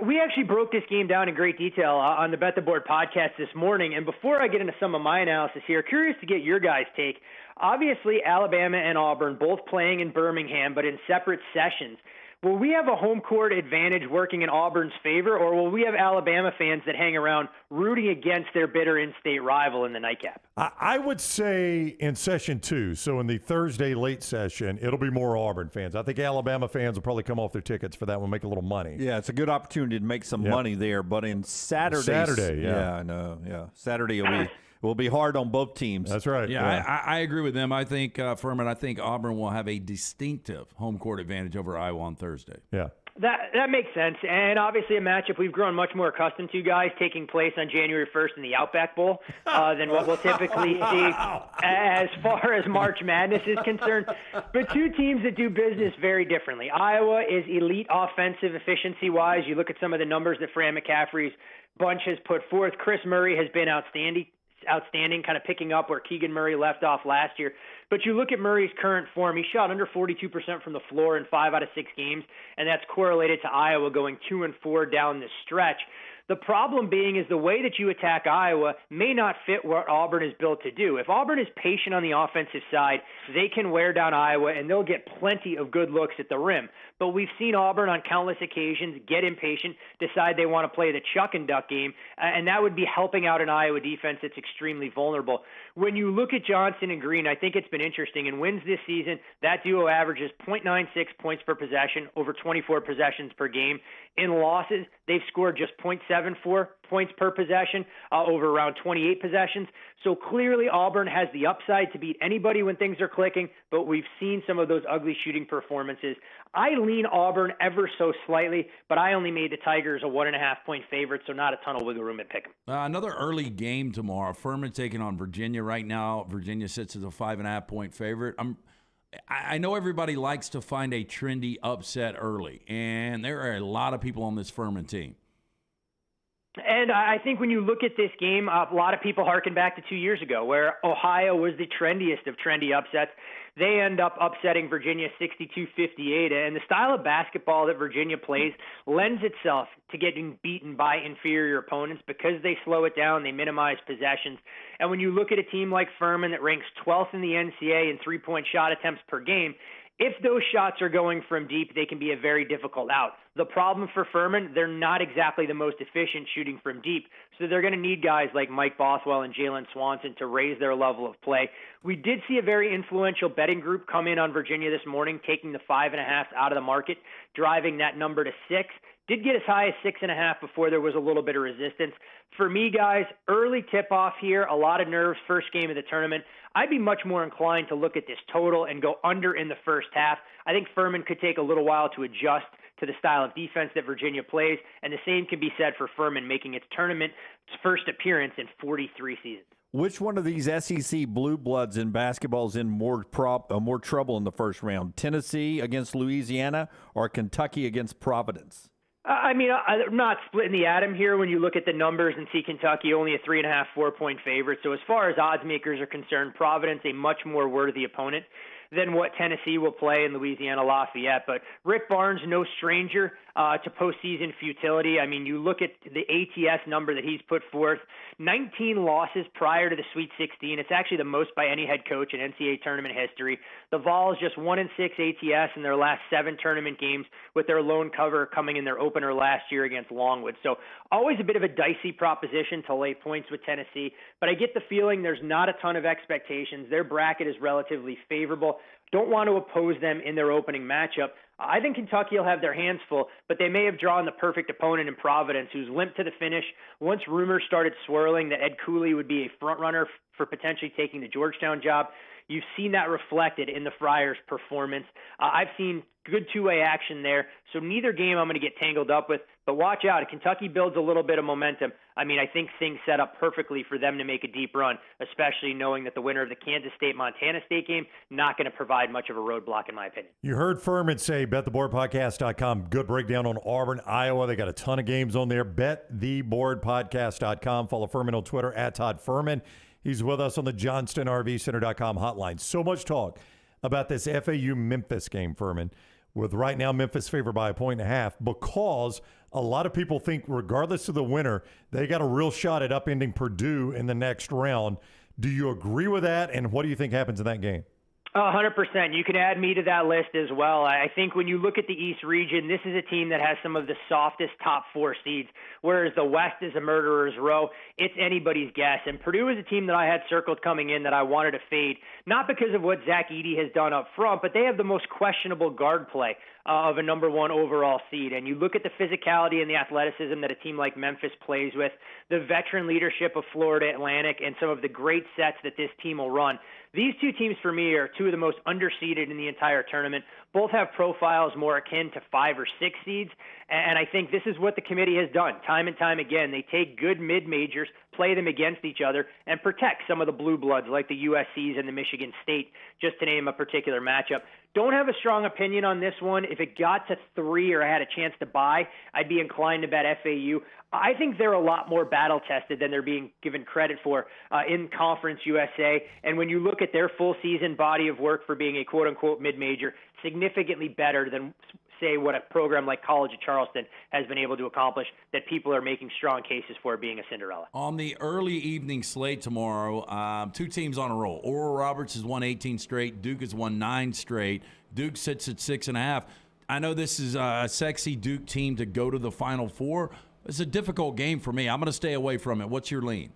We actually broke this game down in great detail on the Bet the Board podcast this morning. And before I get into some of my analysis here, curious to get your guys' take. Obviously, Alabama and Auburn both playing in Birmingham, but in separate sessions. Will we have a home court advantage working in Auburn's favor, or will we have Alabama fans that hang around rooting against their bitter in-state rival in the nightcap? I would say in session 2, so in the Thursday late session, it'll be more Auburn fans. I think Alabama fans will probably come off their tickets for that one, make a little money. Yeah, it's a good opportunity to make some money there. But in Saturday, I know. Yeah, Saturday will be hard on both teams. That's right. Yeah. I agree with them. I think, Fuhrman, I think Auburn will have a distinctive home court advantage over Iowa on Thursday. Yeah. That makes sense. And obviously a matchup we've grown much more accustomed to, guys, taking place on January 1st in the Outback Bowl than what we'll typically see as far as March Madness is concerned. But two teams that do business very differently. Iowa is elite offensive efficiency-wise. You look at some of the numbers that Fran McCaffrey's bunch has put forth. Chris Murray has been outstanding, kind of picking up where Keegan Murray left off last year. But you look at Murray's current form, he shot under 42% from the floor in 5 out of 6 games, and that's correlated to Iowa going 2-4 down the stretch. The problem being is the way that you attack Iowa may not fit what Auburn is built to do. If Auburn is patient on the offensive side, they can wear down Iowa, and they'll get plenty of good looks at the rim. But we've seen Auburn on countless occasions get impatient, decide they want to play the chuck and duck game, and that would be helping out an Iowa defense that's extremely vulnerable. When you look at Johnson and Green, I think it's been interesting. In wins this season, that duo averages 0.96 points per possession, over 24 possessions per game. In losses, they've scored just 0.74 points per possession over around 28 possessions. So clearly Auburn has the upside to beat anybody when things are clicking, but we've seen some of those ugly shooting performances. I lean Auburn ever so slightly, but I only made the Tigers a 1.5-point favorite, so not a ton of wiggle room at pick 'em. Another early game tomorrow. Furman taking on Virginia right now. Virginia sits as a 5.5-point favorite. I know everybody likes to find a trendy upset early, and there are a lot of people on this Furman team. And I think when you look at this game, a lot of people harken back to 2 years ago where Ohio was the trendiest of trendy upsets. They end up upsetting Virginia 62-58, and the style of basketball that Virginia plays lends itself to getting beaten by inferior opponents because they slow it down, they minimize possessions. And when you look at a team like Furman that ranks 12th in the NCAA in three-point shot attempts per game, if those shots are going from deep, they can be a very difficult out. The problem for Furman, they're not exactly the most efficient shooting from deep, so they're going to need guys like Mike Bothwell and Jalen Swanson to raise their level of play. We did see a very influential betting group come in on Virginia this morning, taking the 5.5 out of the market, driving that number to 6. Did get as high as 6.5 before there was a little bit of resistance. For me, guys, early tip-off here, a lot of nerves, first game of the tournament. I'd be much more inclined to look at this total and go under in the first half. I think Furman could take a little while to adjust to the style of defense that Virginia plays, and the same can be said for Furman making its tournament first appearance in 43 seasons. Which one of these SEC blue bloods in basketball is in more trouble in the first round? Tennessee against Louisiana or Kentucky against Providence? I mean, I'm not splitting the atom here when you look at the numbers and see Kentucky only a 3.5, 4-point favorite. So as far as odds makers are concerned, Providence a much more worthy opponent than what Tennessee will play in Louisiana Lafayette. But Rick Barnes, no stranger to postseason futility. I mean, you look at the ATS number that he's put forth, 19 losses prior to the Sweet 16. It's actually the most by any head coach in NCAA tournament history. The Vols just 1-6 ATS in their last 7 tournament games, with their lone cover coming in their opener last year against Longwood. So always a bit of a dicey proposition to lay points with Tennessee, but I get the feeling there's not a ton of expectations. Their bracket is relatively favorable. Don't want to oppose them in their opening matchup. I think Kentucky will have their hands full, but they may have drawn the perfect opponent in Providence, who's limped to the finish. Once rumors started swirling that Ed Cooley would be a front runner for potentially taking the Georgetown job, you've seen that reflected in the Friars' performance. I've seen good two-way action there, so neither game I'm going to get tangled up with, But watch out. If Kentucky builds a little bit of momentum, I mean, I think things set up perfectly for them to make a deep run, especially knowing that the winner of the Kansas State-Montana State game not going to provide much of a roadblock, in my opinion. You heard Fuhrman say bettheboardpodcast.com. Good breakdown on Auburn, Iowa. They got a ton of games on there. bettheboardpodcast.com. Follow Fuhrman on Twitter, @Todd Fuhrman. He's with us on the JohnstonRVCenter.com hotline. So much talk about this FAU-Memphis game, Fuhrman, with right now Memphis favored by 1.5 because a lot of people think regardless of the winner, they got a real shot at upending Purdue in the next round. Do you agree with that, and what do you think happens in that game? 100%. You can add me to that list as well. I think when you look at the East region, this is a team that has some of the softest top 4 seeds, whereas the West is a murderer's row. It's anybody's guess. And Purdue is a team that I had circled coming in that I wanted to fade, not because of what Zach Edey has done up front, but they have the most questionable guard play of a number 1 overall seed. And you look at the physicality and the athleticism that a team like Memphis plays with, the veteran leadership of Florida Atlantic, and some of the great sets that this team will run. These two teams, for me, are two of the most underseeded in the entire tournament. Both have profiles more akin to 5 or 6 seeds, and I think this is what the committee has done time and time again. They take good mid-majors, play them against each other, and protect some of the blue bloods like the USCs and the Michigan State, just to name a particular matchup. Don't have a strong opinion on this one. If it got to 3 or I had a chance to buy, I'd be inclined to bet FAU. I think they're a lot more battle-tested than they're being given credit for in Conference USA. And when you look at their full-season body of work for being a quote-unquote mid-major, significantly better than, say, what a program like College of Charleston has been able to accomplish, that people are making strong cases for being a Cinderella. On the early evening slate tomorrow, 2 teams on a roll. Oral Roberts has won 18 straight. Duke has won 9 straight. Duke sits at 6.5. I know this is a sexy Duke team to go to the Final Four. It's a difficult game for me. I'm going to stay away from it. What's your lean?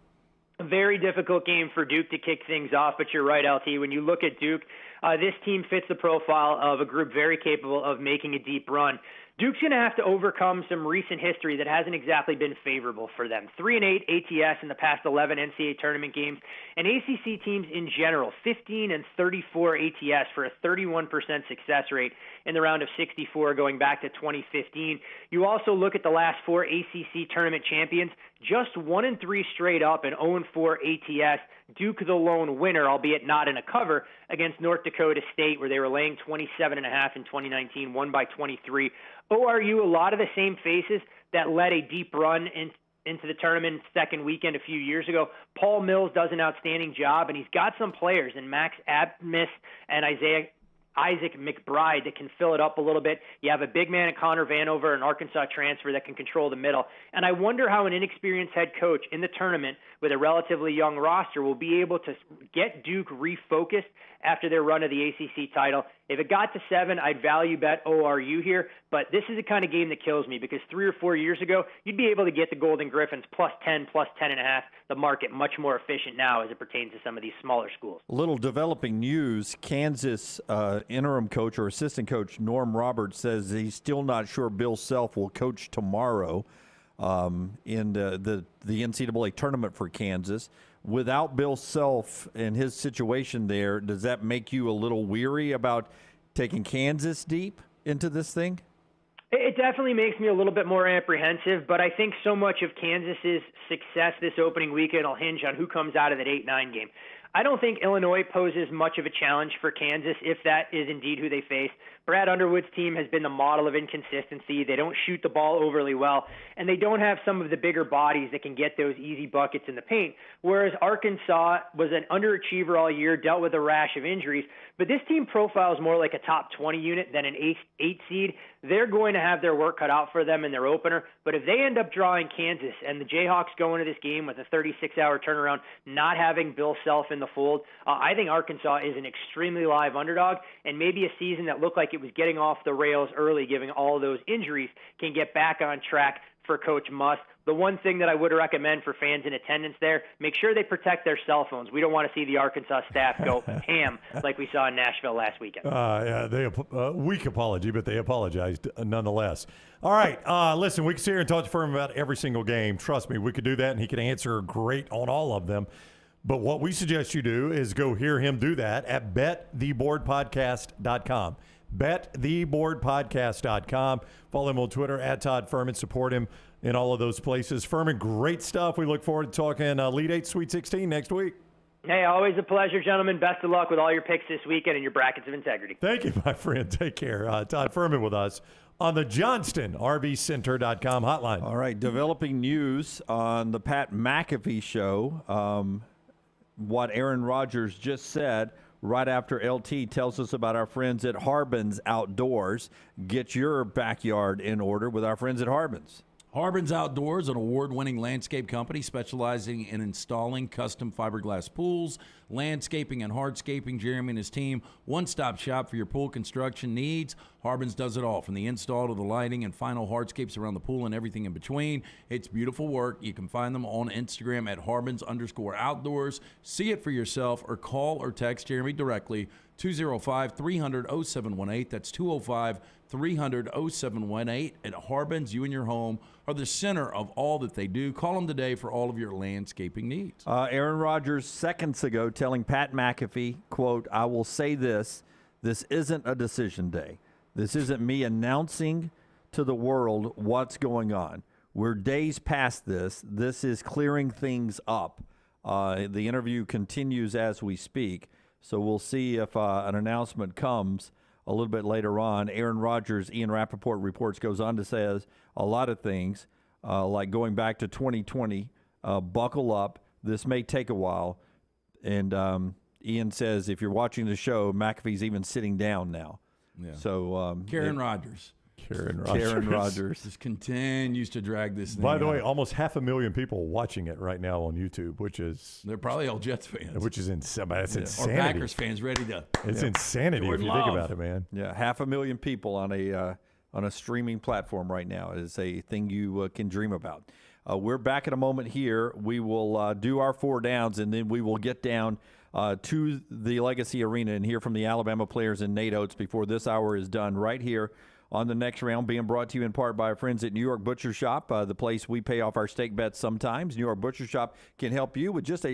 A very difficult game for Duke to kick things off, but you're right, LT. When you look at Duke, this team fits the profile of a group very capable of making a deep run. Duke's going to have to overcome some recent history that hasn't exactly been favorable for them. 3-8 ATS in the past 11 NCAA tournament games, and ACC teams in general, 15-34 ATS for a 31% success rate in the round of 64 going back to 2015. You also look at the last 4 ACC tournament champions, just 1-3 straight up and 0-4 ATS. Duke the lone winner, albeit not in a cover, against North Dakota State, where they were laying 27.5 in 2019, won by 23. ORU, a lot of the same faces that led a deep run into the tournament second weekend a few years ago. Paul Mills does an outstanding job, and he's got some players in Max Abmas and Isaac McBride that can fill it up a little bit. You have a big man at Connor Vanover, an Arkansas transfer that can control the middle. And I wonder how an inexperienced head coach in the tournament with a relatively young roster will be able to get Duke refocused after their run of the ACC title. If it got to 7, I'd value bet ORU here, but this is the kind of game that kills me because 3 or 4 years ago, you'd be able to get the Golden Griffins +10, +10.5. The market much more efficient now as it pertains to some of these smaller schools. Little developing news, Kansas interim coach or assistant coach Norm Roberts says he's still not sure Bill Self will coach tomorrow in the NCAA tournament for Kansas. Without Bill Self and his situation there, does that make you a little weary about taking Kansas deep into this thing? It definitely makes me a little bit more apprehensive, but I think so much of Kansas's success this opening weekend will hinge on who comes out of that 8-9 game. I don't think Illinois poses much of a challenge for Kansas if that is indeed who they face. Brad Underwood's team has been the model of inconsistency. They don't shoot the ball overly well, and they don't have some of the bigger bodies that can get those easy buckets in the paint, whereas Arkansas was an underachiever all year, dealt with a rash of injuries, but this team profiles more like a top 20 unit than an 8 seed. They're going to have their work cut out for them in their opener, but if they end up drawing Kansas and the Jayhawks go into this game with a 36-hour turnaround, not having Bill Self in the fold, I think Arkansas is an extremely live underdog, and maybe a season that looked like it was getting off the rails early, given all those injuries, can get back on track for Coach Muss. The one thing that I would recommend for fans in attendance there, make sure they protect their cell phones. We don't want to see the Arkansas staff go ham like we saw in Nashville last weekend. Weak apology, but they apologized nonetheless. All right, listen, we can sit here and talk to Fuhrman about every single game. Trust me, we could do that, and he could answer great on all of them. But what we suggest you do is go hear him do that at bettheboardpodcast.com. bettheboardpodcast.com. Follow him on Twitter at Todd Fuhrman. Support him in all of those places. Fuhrman, great stuff. We look forward to talking Elite 8 Sweet 16 next week. Hey, always a pleasure, gentlemen. Best of luck with all your picks this weekend and your brackets of integrity. Thank you, my friend. Take care. Todd Fuhrman with us on the JohnstonRVCenter.com hotline. All right, developing news on the Pat McAfee show. What Aaron Rodgers just said right after LT tells us about our friends at Harbin's Outdoors. Get your backyard in order with our friends at Harbin's. Harbin's Outdoors, an award-winning landscape company specializing in installing custom fiberglass pools, landscaping, and hardscaping. Jeremy and his team, one-stop shop for your pool construction needs. Harbin's does it all, from the install to the lighting and final hardscapes around the pool and everything in between. It's beautiful work. You can find them on Instagram at Harbins_outdoors. See it for yourself or call or text Jeremy directly, 205-300-0718. That's 205-300-0718. At Harbin's, you and your home are the center of all that they do. Call them today for all of your landscaping needs. Aaron Rodgers seconds ago telling Pat McAfee, quote, I will say this isn't a decision day. This isn't me announcing to the world what's going on. We're days past this. This is clearing things up. The interview continues as we speak, so we'll see if an announcement comes a little bit later on. Aaron Rodgers, Ian Rappaport reports, goes on to say a lot of things, like going back to 2020, buckle up. This may take a while. And Ian says, if you're watching the show, McAfee's even sitting down now. Yeah. So Karen Rodgers just continues to drag this thing. By the way, almost 500,000 people watching it right now on YouTube, which is... They're probably all Jets fans. Which is that's insanity. Or Packers fans ready to... It's insanity if you think about it, man. Yeah, 500,000 people on a streaming platform right now is a thing you can dream about. We're back in a moment here. We will do our four downs, and then we will get down to the Legacy Arena and hear from the Alabama players and Nate Oates before this hour is done right here on the next round, being brought to you in part by our friends at New York Butcher Shop, the place we pay off our steak bets sometimes. New York Butcher Shop can help you with just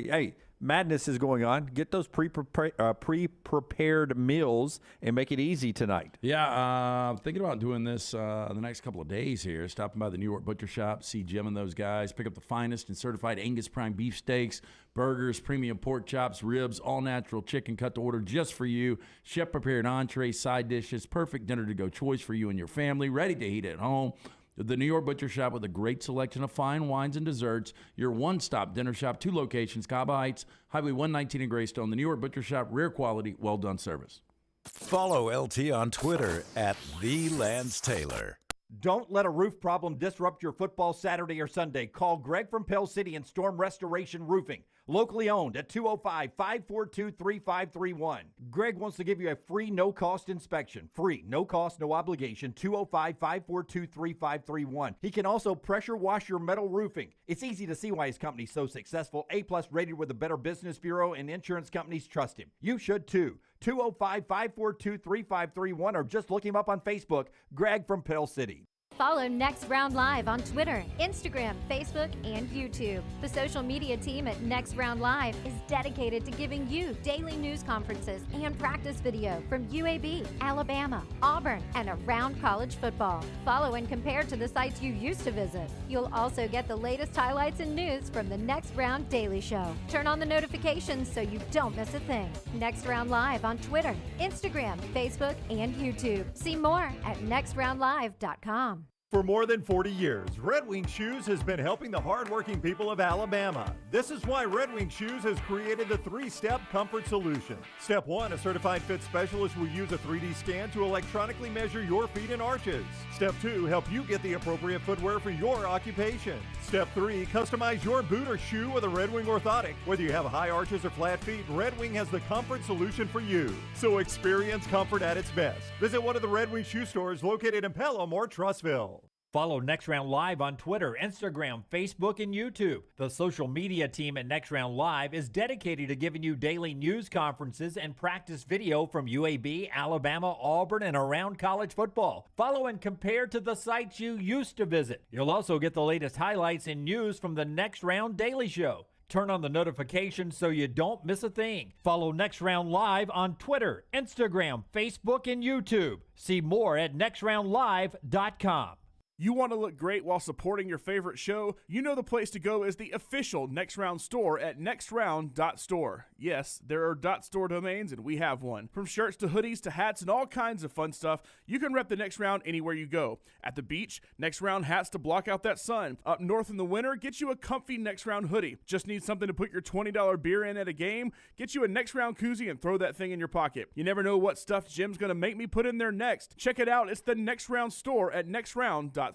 madness is going on. Get those pre-prepared meals and make it easy tonight. Yeah, thinking about doing this the next couple of days here, stopping by the New York Butcher Shop, see Jim and those guys, pick up the finest and certified Angus prime beef steaks, burgers, premium pork chops, ribs, all-natural chicken cut to order just for you, chef-prepared entrees, side dishes, perfect dinner-to-go choice for you and your family, ready to eat at home. The New York Butcher Shop with a great selection of fine wines and desserts. Your one-stop dinner shop, 2 locations, Cabo Heights, Highway 119 in Greystone. The New York Butcher Shop, rare quality, well-done service. Follow LT on Twitter at @TheLanceTaylor. Don't let a roof problem disrupt your football Saturday or Sunday. Call Greg from Pell City and Storm Restoration Roofing. Locally owned at 205-542-3531. Greg wants to give you a free, no-cost inspection. Free, no cost, no obligation, 205-542-3531. He can also pressure wash your metal roofing. It's easy to see why his company's so successful. A-plus rated with the Better Business Bureau, and insurance companies trust him. You should too. 205-542-3531, or just look him up on Facebook, Greg from Pell City. Follow Next Round Live on Twitter, Instagram, Facebook, and YouTube. The social media team at Next Round Live is dedicated to giving you daily news conferences and practice video from UAB, Alabama, Auburn, and around college football. Follow and compare to the sites you used to visit. You'll also get the latest highlights and news from the Next Round Daily Show. Turn on the notifications so you don't miss a thing. Next Round Live on Twitter, Instagram, Facebook, and YouTube. See more at nextroundlive.com. For more than 40 years, Red Wing Shoes has been helping the hardworking people of Alabama. This is why Red Wing Shoes has created the 3-step comfort solution. Step 1, a certified fit specialist will use a 3D scan to electronically measure your feet and arches. Step 2, help you get the appropriate footwear for your occupation. Step 3, customize your boot or shoe with a Red Wing orthotic. Whether you have high arches or flat feet, Red Wing has the comfort solution for you. So experience comfort at its best. Visit one of the Red Wing shoe stores located in Pelham or Trussville. Follow Next Round Live on Twitter, Instagram, Facebook, and YouTube. The social media team at Next Round Live is dedicated to giving you daily news conferences and practice video from UAB, Alabama, Auburn, and around college football. Follow and compare to the sites you used to visit. You'll also get the latest highlights and news from the Next Round Daily Show. Turn on the notifications so you don't miss a thing. Follow Next Round Live on Twitter, Instagram, Facebook, and YouTube. See more at nextroundlive.com. You want to look great while supporting your favorite show? You know the place to go is the official Next Round store at nextround.store. Yes, there are .store domains, and we have one. From shirts to hoodies to hats and all kinds of fun stuff, you can rep the Next Round anywhere you go. At the beach, Next Round hats to block out that sun. Up north in the winter, get you a comfy Next Round hoodie. Just need something to put your $20 beer in at a game? Get you a Next Round koozie and throw that thing in your pocket. You never know what stuff Jim's going to make me put in there next. Check it out. It's the Next Round store at nextround.store.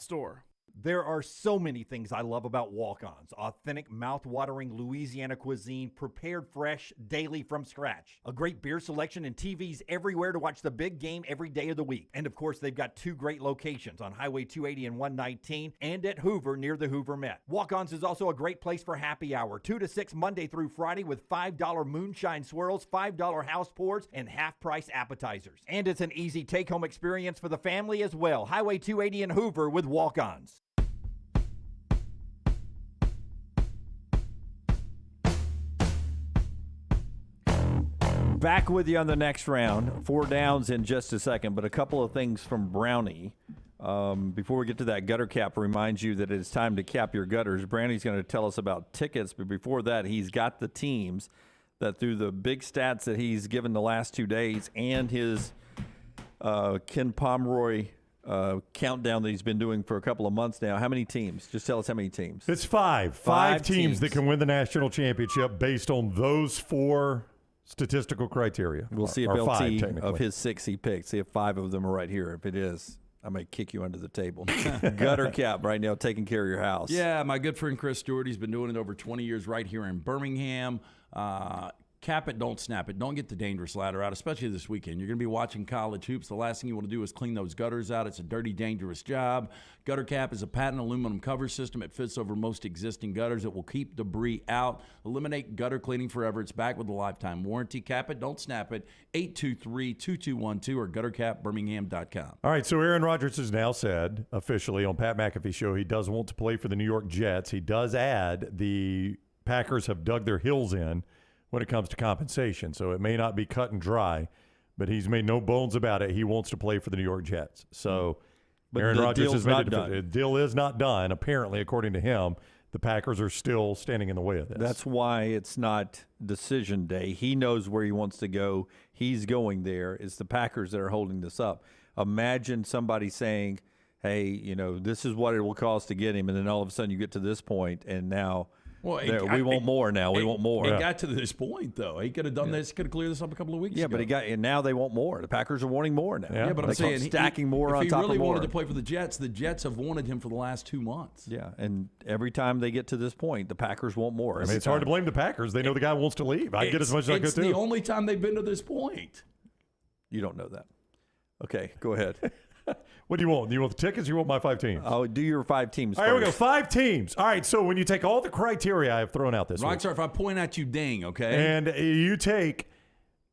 There are so many things I love about Walk-Ons. Authentic, mouth-watering Louisiana cuisine prepared fresh daily from scratch. A great beer selection and TVs everywhere to watch the big game every day of the week. And of course, they've got 2 great locations on Highway 280 and 119 and at Hoover near the Hoover Met. Walk-Ons is also a great place for happy hour, 2 to 6 Monday through Friday with $5 moonshine swirls, $5 house pours, and half-price appetizers. And it's an easy take-home experience for the family as well. Highway 280 and Hoover with Walk-Ons. Back with you on the next round. 4 downs in just a second, but a couple of things from Brownie. Before we get to that gutter cap, reminds you that it's time to cap your gutters. Brownie's going to tell us about tickets, but before that, he's got the teams that through the big stats that he's given the last 2 days and his Ken Pomeroy countdown that he's been doing for a couple of months now. How many teams? Just tell us how many teams. It's 5. 5 teams that can win the national championship based on those 4 statistical criteria. We'll see if LT of his 6 he picked, see if 5 of them are right here. If it is, I may kick you under the table. Gutter cap right now, taking care of your house. Yeah, my good friend Chris Stewart, he's been doing it over 20 years right here in Birmingham. Cap it, don't snap it. Don't get the dangerous ladder out, especially this weekend. You're going to be watching college hoops. The last thing you want to do is clean those gutters out. It's a dirty, dangerous job. Gutter cap is a patent aluminum cover system. It fits over most existing gutters. It will keep debris out. Eliminate gutter cleaning forever. It's back with a lifetime warranty. Cap it, don't snap it. 823-2212 or guttercapbirmingham.com. All right, so Aaron Rodgers has now said officially on Pat McAfee's show he does want to play for the New York Jets. He does add the Packers have dug their heels in when it comes to compensation. So it may not be cut and dry, but he's made no bones about it. He wants to play for the New York Jets. So Aaron Rodgers has made it. The deal is not done. Apparently, according to him, the Packers are still standing in the way of this. That's why it's not decision day. He knows where he wants to go. He's going there. It's the Packers that are holding this up. Imagine somebody saying, hey, you know, this is what it will cost to get him, and then all of a sudden you get to this point, and now – we want more now. We want more. It got to this point, though. He could have done this. Could have cleared this up a couple of weeks ago. Yeah, but and now they want more. The Packers are wanting more now. Yeah, but I'm saying stacking more on top of more. If he really wanted to play for the Jets have wanted him for the last 2 months. Yeah, and every time they get to this point, the Packers want more. I mean, it's hard to blame the Packers. They know the guy wants to leave. I get as much as I could, too. It's the only time they've been to this point. You don't know that. Okay, go ahead. What do you want? Do you want the tickets or you want my 5 teams? Oh, do your 5 teams All right, here we go. 5 teams. All right, so when you take all the criteria I have thrown out this week. Rockstar, if I point at you, ding, okay? And you take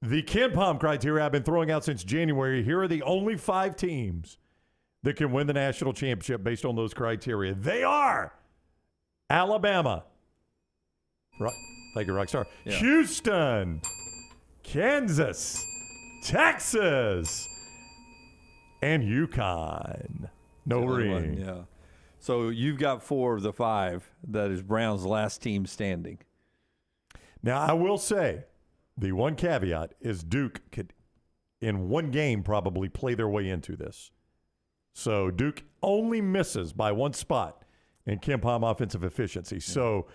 the Ken Pom criteria I've been throwing out since January, here are the only 5 teams that can win the national championship based on those criteria. They are Alabama. Thank you, Rockstar. Yeah. Houston. Kansas. Texas. And UConn. No ring. Yeah. So you've got 4 of the 5. That is Brown's last team standing. Now, I will say, the one caveat is Duke could, in one game, probably play their way into this. So Duke only misses by 1 spot in Ken Pom offensive efficiency. Yeah. So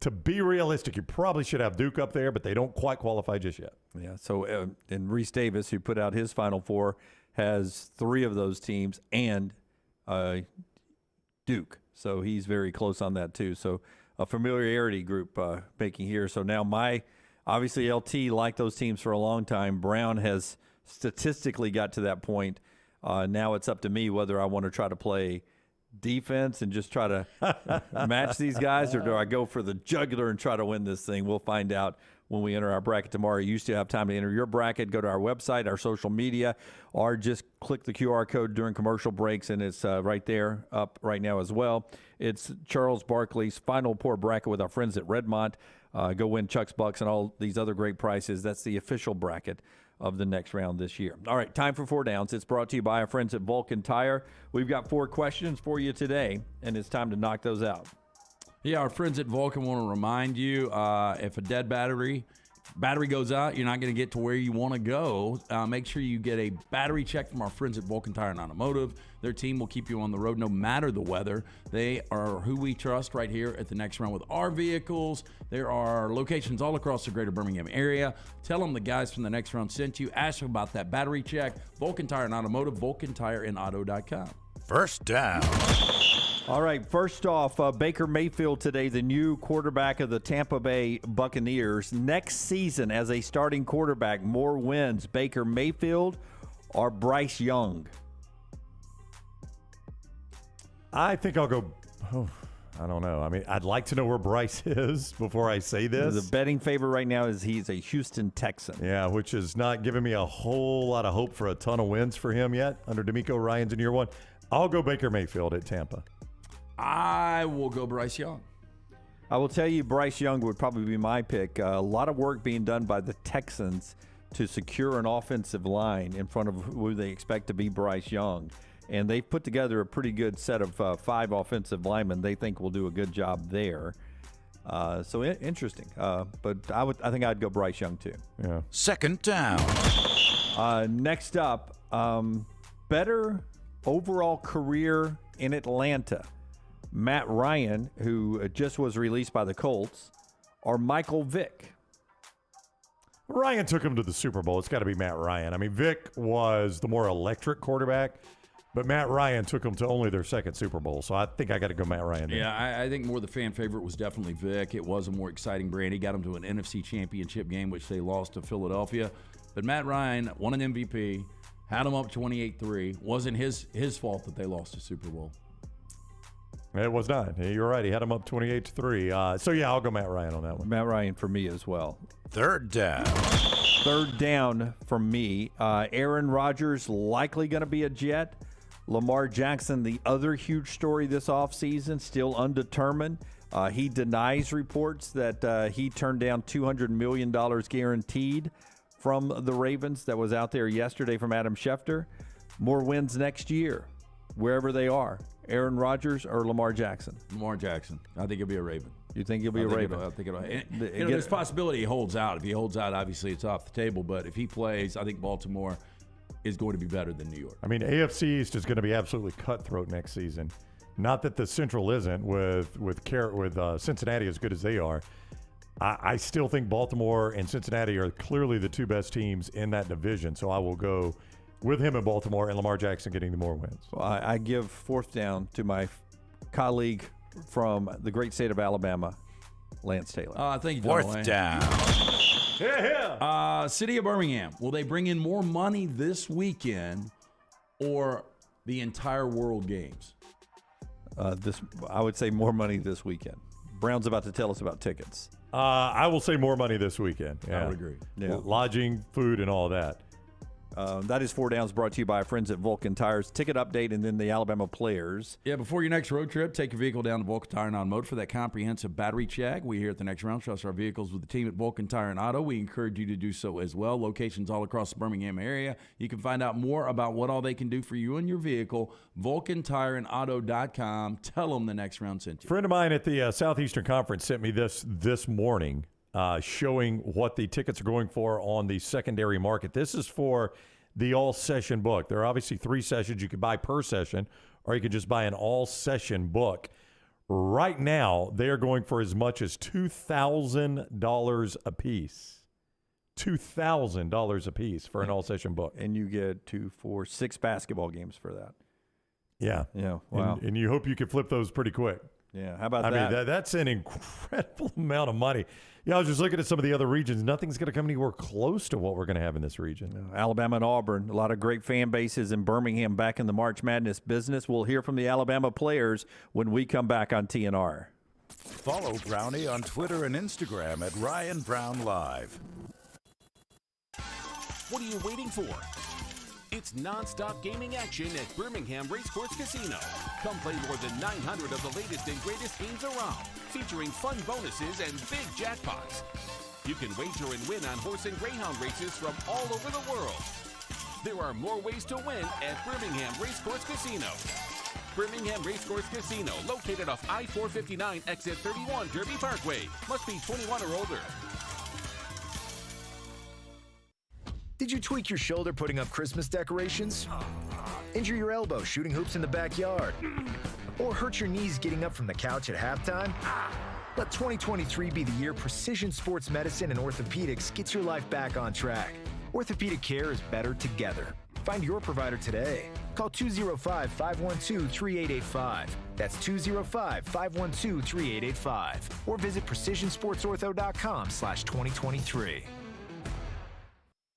to be realistic, you probably should have Duke up there, but they don't quite qualify just yet. Yeah. So and Reese Davis, who put out his Final Four, has 3 of those teams and Duke. So he's very close on that too. So a familiarity group making here. So now obviously LT liked those teams for a long time. Brown has statistically got to that point. Now it's up to me whether I want to try to play defense and just try to match these guys, or do I go for the jugular and try to win this thing? We'll find out when we enter our bracket tomorrow. You still have time to enter your bracket. Go to our website, our social media, or just click the QR code during commercial breaks, and it's right there up right now as well. It's Charles Barkley's Final Four bracket with our friends at Redmont. Go win Chuck's Bucks and all these other great prizes. That's the official bracket of the next round this year. All right, time for 4 Downs. It's brought to you by our friends at Vulcan Tire. We've got 4 questions for you today, and it's time to knock those out. Yeah, our friends at Vulcan want to remind you, if a dead battery goes out, you're not going to get to where you want to go. Make sure you get a battery check from our friends at Vulcan Tire and Automotive. Their team will keep you on the road no matter the weather. They are who we trust right here at the next round with our vehicles. There are locations all across the greater Birmingham area. Tell them the guys from the next round sent you. Ask them about that battery check. Vulcan Tire and Automotive, VulcanTireandAuto.com. First down. All right, first off, Baker Mayfield today, the new quarterback of the Tampa Bay Buccaneers. Next season as a starting quarterback, more wins, Baker Mayfield or Bryce Young? I think I'll go, I don't know. I mean, I'd like to know where Bryce is before I say this. The betting favorite right now is he's a Houston Texan. Yeah, which is not giving me a whole lot of hope for a ton of wins for him yet under DeMeco Ryans in year 1. I'll go Baker Mayfield at Tampa. I will go Bryce Young. I will tell you, Bryce Young would probably be my pick. A lot of work being done by the Texans to secure an offensive line in front of who they expect to be Bryce Young. And they've put together a pretty good set of 5 offensive linemen they think will do a good job there. So interesting. But I think I'd go Bryce Young too. Yeah. Second down. Next up, better overall career in Atlanta. Matt Ryan, who just was released by the Colts, or Michael Vick? Ryan took him to the Super Bowl. It's got to be Matt Ryan. I mean, Vick was the more electric quarterback, but Matt Ryan took him to only their 2nd Super Bowl. So I think I got to go Matt Ryan there. Yeah, I think more the fan favorite was definitely Vick. It was a more exciting brand. He got him to an NFC Championship game, which they lost to Philadelphia. But Matt Ryan won an MVP, had him up 28-3. Wasn't his fault that they lost the Super Bowl. It was not. You're right. He had him up 28-3. So, yeah, I'll go Matt Ryan on that one. Matt Ryan for me as well. Third down. Third down from me. Aaron Rodgers likely going to be a Jet. Lamar Jackson, the other huge story this offseason, still undetermined. He denies reports that he turned down $200 million guaranteed from the Ravens that was out there yesterday from Adam Schefter. More wins next year, wherever they are. Aaron Rodgers or Lamar Jackson? Lamar Jackson. I think he'll be a Raven. You think he'll be a Raven? I think it'll. There's a possibility he holds out. If he holds out, obviously it's off the table. But if he plays, I think Baltimore is going to be better than New York. I mean, AFC East is going to be absolutely cutthroat next season. Not that the Central isn't with Cincinnati as good as they are. I still think Baltimore and Cincinnati are clearly the 2 best teams in that division. So I will go with him in Baltimore and Lamar Jackson getting the more wins. Well, I give 4th down to my colleague from the great state of Alabama, Lance Taylor. I think 4th down. City of Birmingham. Will they bring in more money this weekend or the entire World Games? I would say more money this weekend. Brown's about to tell us about tickets. I will say more money this weekend. Yeah. I would agree. Yeah. Lodging, food, and all that. That is 4 Downs, brought to you by our friends at Vulcan Tires. Ticket update and then the Alabama players. Yeah, before your next road trip, take your vehicle down to Vulcan Tire and Automotive for that comprehensive battery check. We here at the next round trust our vehicles with the team at Vulcan Tire and Auto. We encourage you to do so as well. Locations all across the Birmingham area. You can find out more about what all they can do for you and your vehicle. VulcanTireandAuto.com. Tell them the next round sent you. A friend of mine at the Southeastern Conference sent me this morning showing what the tickets are going for on the secondary market. This is for the all-session book. There are obviously 3 sessions you could buy per session, or you could just buy an all-session book. Right now, they are going for as much as $2,000 a piece. $2,000 a piece for an all-session book. And you get 2, 4, 6 basketball games for that. Yeah. Yeah. Wow. And you hope you can flip those pretty quick. Yeah. How about that? I mean, that's an incredible amount of money. Yeah, I was just looking at some of the other regions. Nothing's going to come anywhere close to what we're going to have in this region. Alabama and Auburn, a lot of great fan bases in Birmingham back in the March Madness business. We'll hear from the Alabama players when we come back on TNR. Follow Brownie on Twitter and Instagram at Ryan Brown Live. What are you waiting for? It's non-stop gaming action at Birmingham Racecourse Casino. Come play more than 900 of the latest and greatest games around, featuring fun bonuses and big jackpots. You can wager and win on horse and greyhound races from all over the world. There are more ways to win at Birmingham Racecourse Casino. Birmingham Racecourse Casino, located off I-459 exit 31 Derby Parkway. Must be 21 or older. Did you tweak your shoulder putting up Christmas decorations? Injure your elbow shooting hoops in the backyard? Or hurt your knees getting up from the couch at halftime? Let 2023 be the year precision sports medicine and orthopedics gets your life back on track. Orthopedic care is better together. Find your provider today. Call 205-512-3885. That's 205-512-3885. Or visit precisionsportsortho.com/2023.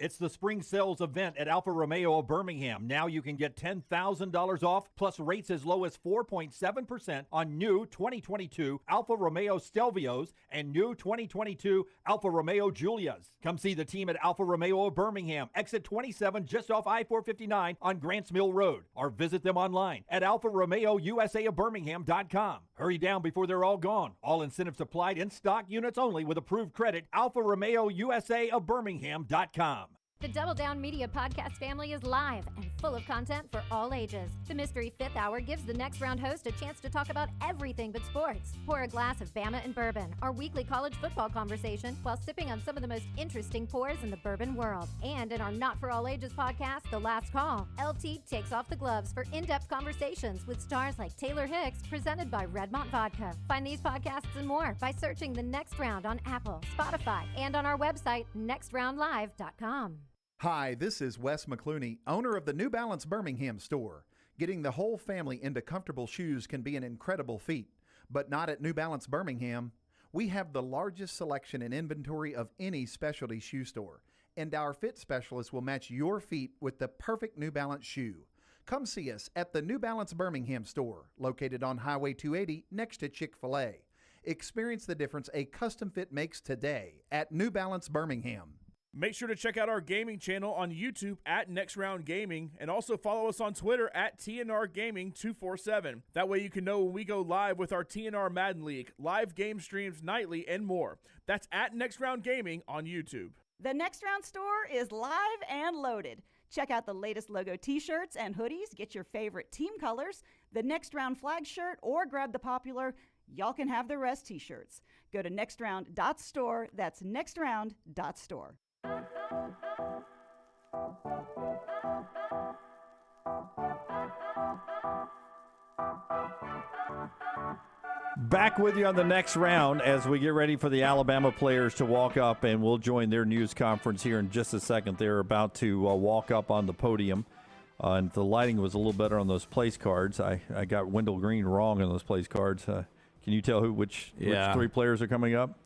It's the spring sales event at Alfa Romeo of Birmingham. Now you can get $10,000 off plus rates as low as 4.7% on new 2022 Alfa Romeo Stelvios and new 2022 Alfa Romeo Giulias. Come see the team at Alfa Romeo of Birmingham, exit 27 just off I-459 on Grants Mill Road, or visit them online at alfaromeousaofbirmingham.com. Hurry down before they're all gone. All incentives applied in stock units only with approved credit. alfaromeousaofbirmingham.com. The Double Down Media podcast family is live and full of content for all ages. The Mystery Fifth Hour gives the Next Round host a chance to talk about everything but sports. Pour a glass of Bama and bourbon, our weekly college football conversation, while sipping on some of the most interesting pours in the bourbon world. And in our Not For All Ages podcast, The Last Call, LT takes off the gloves for in-depth conversations with stars like Taylor Hicks, presented by Redmont Vodka. Find these podcasts and more by searching The Next Round on Apple, Spotify, and on our website, nextroundlive.com. Hi, this is Wes McClooney, owner of the New Balance Birmingham store. Getting the whole family into comfortable shoes can be an incredible feat, but not at New Balance Birmingham. We have the largest selection and inventory of any specialty shoe store, and our fit specialists will match your feet with the perfect New Balance shoe. Come see us at the New Balance Birmingham store, located on Highway 280 next to Chick-fil-A. Experience the difference a custom fit makes today at New Balance Birmingham. Make sure to check out our gaming channel on YouTube at Next Round Gaming, and also follow us on Twitter at TNR Gaming 247. That way you can know when we go live with our TNR Madden League, live game streams nightly, and more. That's at Next Round Gaming on YouTube. The Next Round store is live and loaded. Check out the latest logo t-shirts and hoodies, get your favorite team colors, the Next Round flag shirt, or grab the popular Y'all Can Have the Rest t-shirts. Go to nextround.store, that's nextround.store. Back with you on the next round as we get ready for the Alabama players to walk up, and we'll join their news conference here in just a second. They're about to walk up on the podium, and the lighting was a little better on those place cards. I got Wendell Green wrong on those place cards. Can you tell which three players are coming up?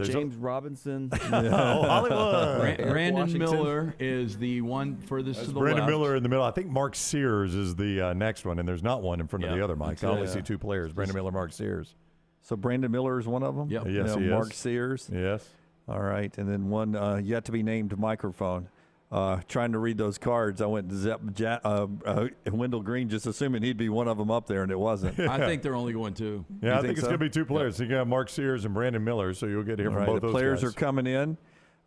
James Robinson. Hollywood. Brandon Miller is the one furthest to the Brandon left. Miller in the middle. I think Mark Sears is the next one, and there's not one in front of the other, Mike. I only see two players, Brandon Miller, Mark Sears. So Brandon Miller is one of them? Yep. Yes, he is. Mark Sears? Yes. All right, and then one yet-to-be-named microphone. Trying to read those cards, I went to Wendell Green, just assuming he'd be one of them up there, and it wasn't. I think they're only going two. Yeah, I think it's going to be two players. So you got Mark Sears and Brandon Miller, so you'll get to hear from both the those players guys. are coming in,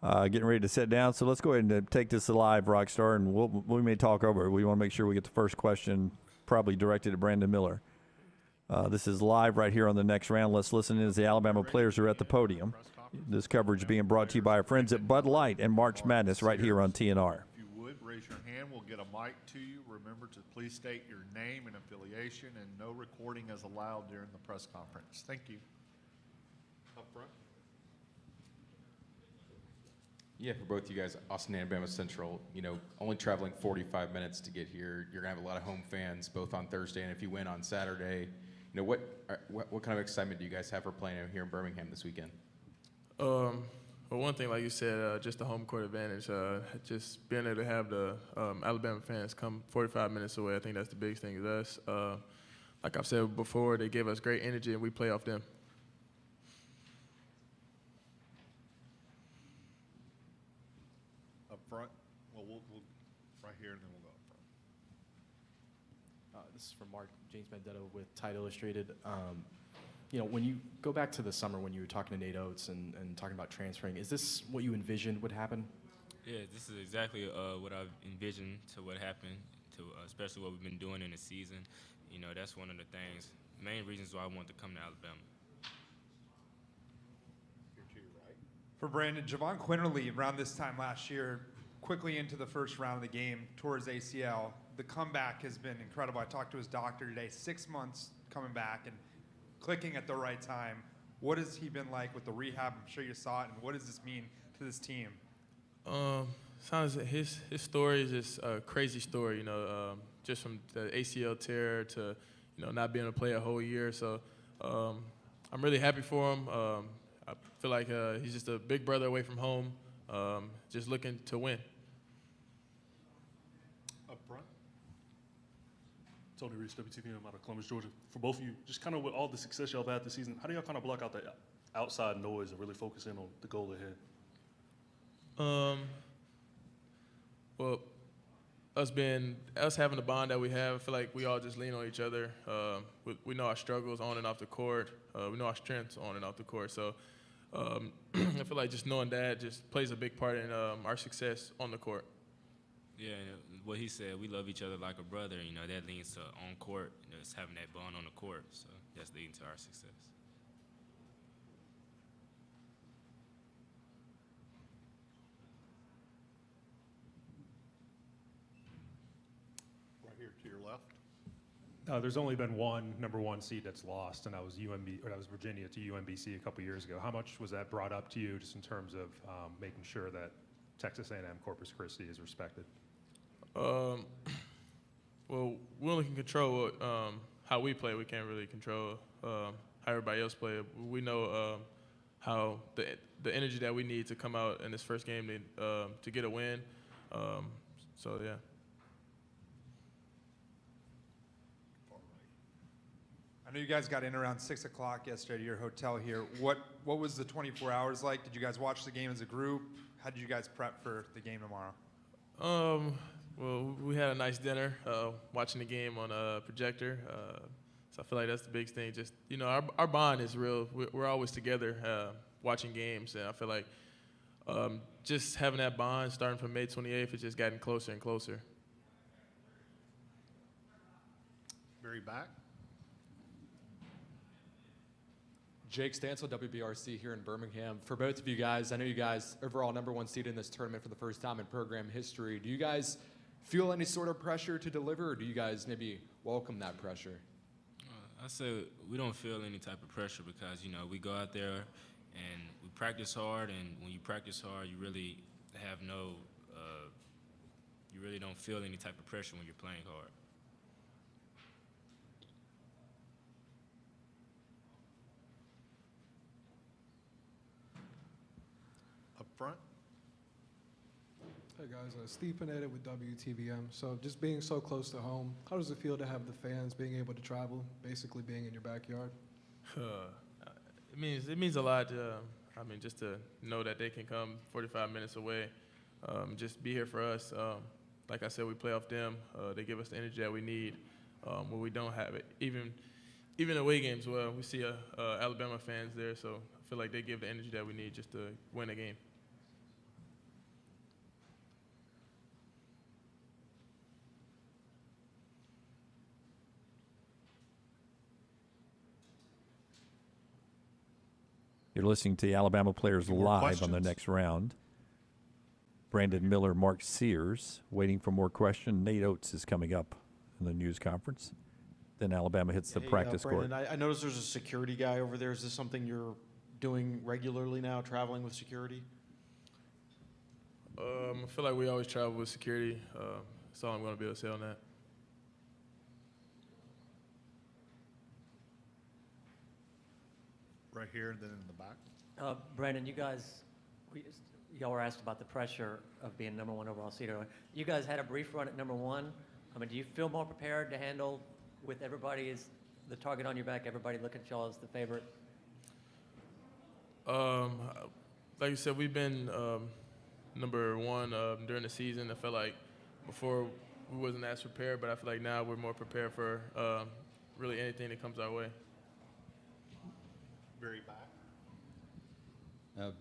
getting ready to sit down. So let's go ahead and take this live, Rockstar, and we may talk over it. We want to make sure we get the first question probably directed at Brandon Miller. This is live right here on the next round. Let's listen in as the Alabama players are at the podium. This coverage being brought to you by our friends at Bud Light and March Madness right here on TNR. Raise your hand. We'll get a mic to you. Remember to please state your name and affiliation, and no recording is allowed during the press conference. Thank you. Up front. Yeah, for both you guys, Austin, Alabama Central, only traveling 45 minutes to get here. You're going to have a lot of home fans, both on Thursday and if you win on Saturday. What kind of excitement do you guys have for playing here in Birmingham this weekend? Well, one thing, like you said, just the home court advantage. Just being able to have the Alabama fans come 45 minutes away, I think that's the biggest thing with us. like I've said before, they give us great energy and we play off them. Up front, well, we'll right here, and then we'll go up front. This is from Mark James Benedetto with Tide Illustrated. When you go back to the summer when you were talking to Nate Oates and talking about transferring, is this what you envisioned would happen? Yeah, this is exactly what I've envisioned to what happened, to especially what we've been doing in the season. That's one of the main reasons why I want to come to Alabama. For Brandon, Javon Quinterly around this time last year, quickly into the first round of the game towards ACL. The comeback has been incredible. I talked to his doctor today, 6 months coming back and clicking at the right time. What has he been like with the rehab? I'm sure you saw it, and what does this mean to this team? Sounds his story is just a crazy story, just from the ACL tear to, not being able to play a whole year. So I'm really happy for him. I feel like he's just a big brother away from home, just looking to win. Up front. Tony Reese, WTVM out of Columbus, Georgia. For both of you, just kind of with all the success y'all have had this season, how do y'all kind of block out the outside noise and really focus in on the goal ahead? Well, us having the bond that we have, I feel like we all just lean on each other. We know our struggles on and off the court. We know our strengths on and off the court. So I feel like just knowing that just plays a big part in our success on the court. Yeah, what he said, we love each other like a brother. That leads to on court, just having that bond on the court. So that's leading to our success. Here to your left. There's only been one number one seed that's lost, and that was Virginia to UMBC a couple years ago. How much was that brought up to you, just in terms of making sure that Texas A&M Corpus Christi is respected? Well, we only can control how we play. We can't really control how everybody else play. We know how the energy that we need to come out in this first game to get a win. So yeah. I know you guys got in around 6 o'clock yesterday to your hotel here. What was the 24 hours like? Did you guys watch the game as a group? How did you guys prep for the game tomorrow? Well, we had a nice dinner, watching the game on a projector. So I feel like that's the big thing. Just, our bond is real. We're always together watching games, and I feel like just having that bond starting from May 28th, it's just gotten closer and closer. Very back. Jake Stansel, WBRC here in Birmingham. For both of you guys, I know you guys overall number one seed in this tournament for the first time in program history. Do you guys feel any sort of pressure to deliver, or do you guys maybe welcome that pressure? I say we don't feel any type of pressure because, we go out there and we practice hard, and when you practice hard, you really have you really don't feel any type of pressure when you're playing hard. Up front. Hey guys, Steve Panetta with WTVM. So just being so close to home, how does it feel to have the fans being able to travel, basically being in your backyard? It means a lot. Just to know that they can come 45 minutes away, just be here for us. Like I said, we play off them. They give us the energy that we need when we don't have it. Even away games, well, we see Alabama fans there, so I feel like they give the energy that we need just to win a game. You're listening to the Alabama Players live on the next round. Brandon Miller, Mark Sears, waiting for more questions. Nate Oates is coming up in the news conference. Then Alabama hits the practice court. I noticed there's a security guy over there. Is this something you're doing regularly now, traveling with security? I feel like we always travel with security. That's all I'm going to be able to say on that. Right here, then in the back. Brandon, y'all were asked about the pressure of being number one overall seed earlier. You guys had a brief run at number one. Do you feel more prepared to handle with everybody the target on your back, everybody looking at y'all as the favorite? Like you said, we've been number one during the season. I felt like before we wasn't as prepared, but I feel like now we're more prepared for really anything that comes our way. Very back.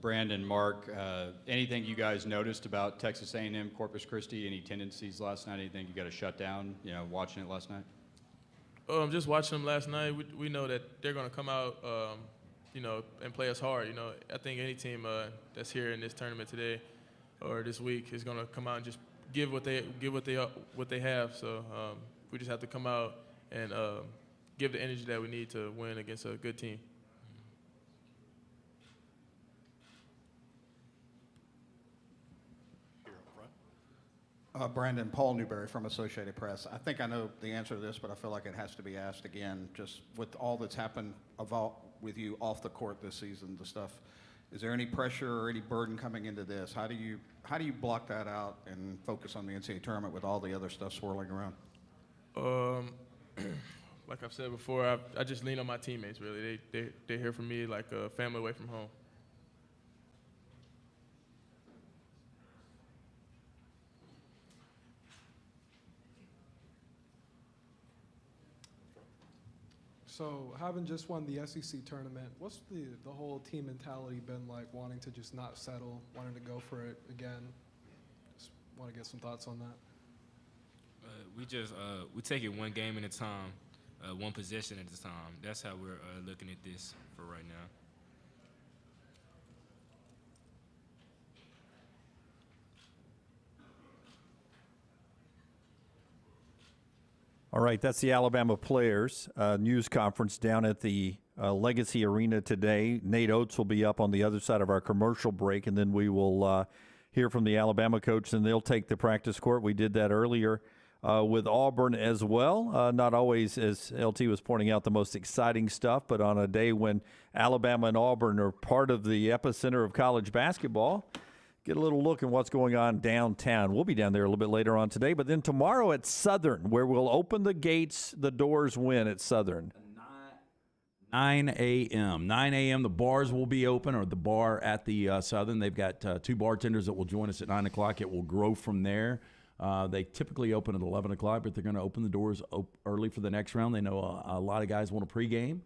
Brandon, Mark, anything you guys noticed about Texas A&M, Corpus Christi? Any tendencies last night? Anything you got to shut down? Watching it last night. Just watching them last night, we know that they're going to come out, and play us hard. I think any team that's here in this tournament today or this week is going to come out and just give what they have. So we just have to come out and give the energy that we need to win against a good team. Brandon, Paul Newberry from Associated Press. I think I know the answer to this, but I feel like it has to be asked again. Just with all that's happened with you off the court this season, the stuff, is there any pressure or any burden coming into this? How do you block that out and focus on the NCAA tournament with all the other stuff swirling around? Like I've said before, I just lean on my teammates. Really, they're here for me like a family away from home. So, having just won the SEC tournament, what's the whole team mentality been like, wanting to just not settle, wanting to go for it again? Just want to get some thoughts on that. We take it one game at a time, one possession at a time. That's how we're looking at this for right now. All right, that's the Alabama players news conference down at the Legacy Arena today. Nate Oates will be up on the other side of our commercial break, and then we will hear from the Alabama coach, and they'll take the practice court. We did that earlier with Auburn as well. Not always, as LT was pointing out, the most exciting stuff, but on a day when Alabama and Auburn are part of the epicenter of college basketball, get a little look at what's going on downtown. We'll be down there a little bit later on today, but then tomorrow at Southern, where we'll open the gates, the doors when at Southern. 9 a.m. 9 a.m. The bars will be open, or the bar at the Southern. They've got two bartenders that will join us at 9 o'clock. It will grow from there. They typically open at 11 o'clock, but they're going to open the doors early for the next round. They know a lot of guys want to pregame.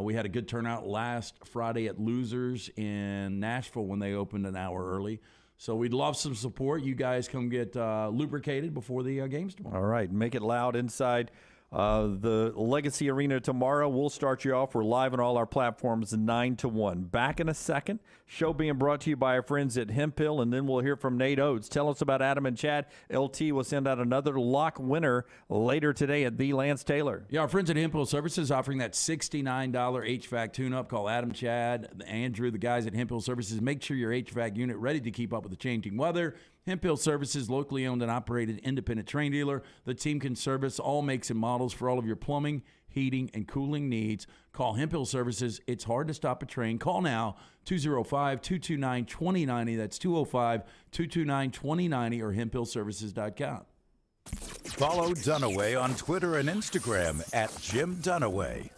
We had a good turnout last Friday at Losers in Nashville when they opened an hour early. So we'd love some support. You guys come get lubricated before the games tomorrow. All right, make it loud inside the Legacy Arena tomorrow. We'll start you off. We're live on all our platforms 9 to 1. Back in a second. Show being brought to you by our friends at Hemp Hill, and then we'll hear from Nate Oates. Tell us about Adam and Chad. LT will send out another lock winner later today at the Lance Taylor. Yeah, our friends at Hemp Hill Services offering that $69 HVAC tune-up. Call Adam, Chad, Andrew, the guys at Hemp Hill Services. Make sure your HVAC unit ready to keep up with the changing weather. Hemp Hill Services, locally owned and operated independent train dealer. The team can service all makes and models for all of your plumbing, heating, and cooling needs. Call Hemp Hill Services. It's hard to stop a train. Call now, 205-229-2090. That's 205-229-2090 or hemphillservices.com. Follow Dunaway on Twitter and Instagram at Jim Dunaway.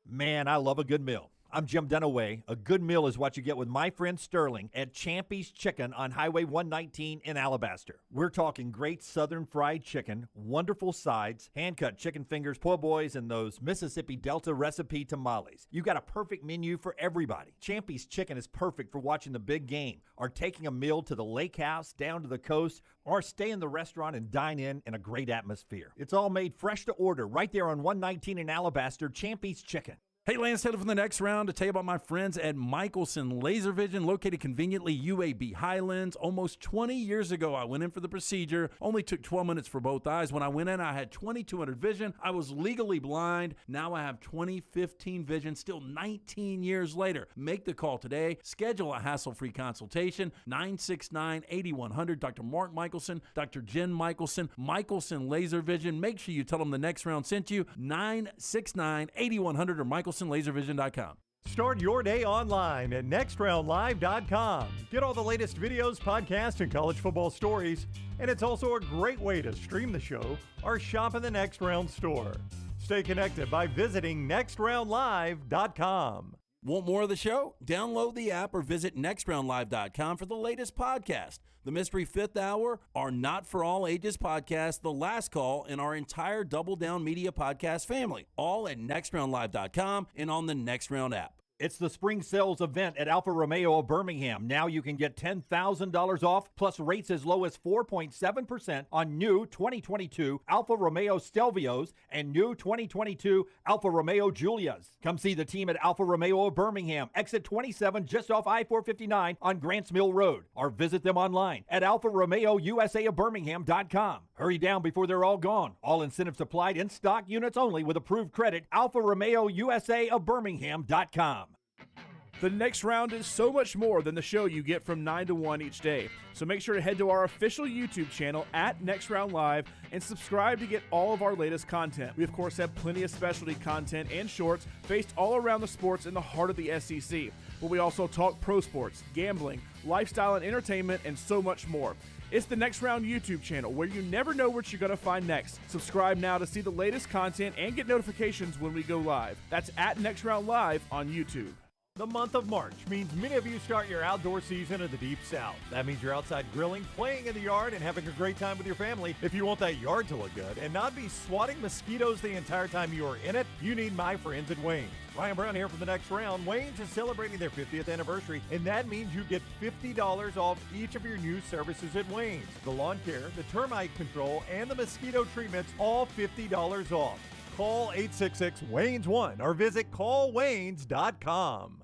Man, I love a good meal. I'm Jim Dunaway. A good meal is what you get with my friend Sterling at Champy's Chicken on Highway 119 in Alabaster. We're talking great southern fried chicken, wonderful sides, hand-cut chicken fingers, po' boys, and those Mississippi Delta recipe tamales. You got a perfect menu for everybody. Champy's Chicken is perfect for watching the big game, or taking a meal to the lake house, down to the coast, or stay in the restaurant and dine in a great atmosphere. It's all made fresh to order right there on 119 in Alabaster, Champy's Chicken. Hey, Lance Taylor from the next round to tell you about my friends at Michelson Laser Vision, located conveniently UAB Highlands. Almost 20 years ago, I went in for the procedure. Only took 12 minutes for both eyes. When I went in, I had 20/200 vision. I was legally blind. Now I have 20/15 vision, still 19 years later. Make the call today. Schedule a hassle-free consultation, 969-8100. Dr. Mark Michelson, Dr. Jen Michelson, Michelson Laser Vision. Make sure you tell them the next round sent you, 969-8100 or MichelsonLaserVision.com. Start your day online at nextroundlive.com. Get all the latest videos, podcasts, and college football stories. And it's also a great way to stream the show or shop in the Next Round store. Stay connected by visiting nextroundlive.com. Want more of the show? Download the app or visit nextroundlive.com for the latest podcast. The Mystery Fifth Hour, our Not For All Ages podcast, The Last Call, and our entire Double Down Media podcast family. All at nextroundlive.com and on the Next Round app. It's the spring sales event at Alfa Romeo of Birmingham. Now you can get $10,000 off, plus rates as low as 4.7% on new 2022 Alfa Romeo Stelvios and new 2022 Alfa Romeo Giulias. Come see the team at Alfa Romeo of Birmingham, exit 27 just off I-459 on Grants Mill Road, or visit them online at alfaromeousa.birmingham.com. Hurry down before they're all gone. All incentives applied, in stock units only with approved credit. Alfa Romeo USA of Birmingham.com. The Next Round is so much more than the show you get from 9 to 1 each day. So make sure to head to our official YouTube channel at Next Round Live and subscribe to get all of our latest content. We, of course, have plenty of specialty content and shorts based all around the sports in the heart of the SEC. But we also talk pro sports, gambling, lifestyle and entertainment, and so much more. It's the Next Round YouTube channel where you never know what you're going to find next. Subscribe now to see the latest content and get notifications when we go live. That's at Next Round Live on YouTube. The month of March means many of you start your outdoor season in the Deep South. That means you're outside grilling, playing in the yard, and having a great time with your family. If you want that yard to look good and not be swatting mosquitoes the entire time you are in it, you need my friends at Wayne's. Ryan Brown here for the Next Round. Wayne's is celebrating their 50th anniversary, and that means you get $50 off each of your new services at Wayne's. The lawn care, the termite control, and the mosquito treatments, all $50 off. Call 866-WAYNES1 or visit callwaynes.com.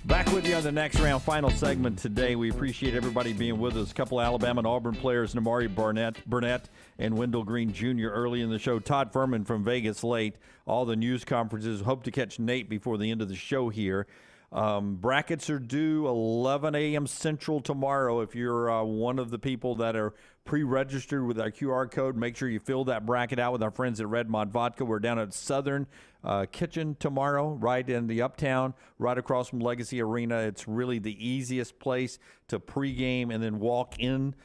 Back with you on the Next Round final segment today. We appreciate everybody being with us. A couple of Alabama and Auburn players, Nimari Burnett and Wendell Green Jr. early in the show. Todd Fuhrman from Vegas late. All the news conferences. Hope to catch Nate before the end of the show here. Brackets are due 11 a.m. Central tomorrow. If you're one of the people that are pre-registered with our QR code, make sure you fill that bracket out with our friends at Redmond Vodka. We're down at Southern Kitchen tomorrow, right in the Uptown, right across from Legacy Arena. It's really the easiest place to pregame and then walk in.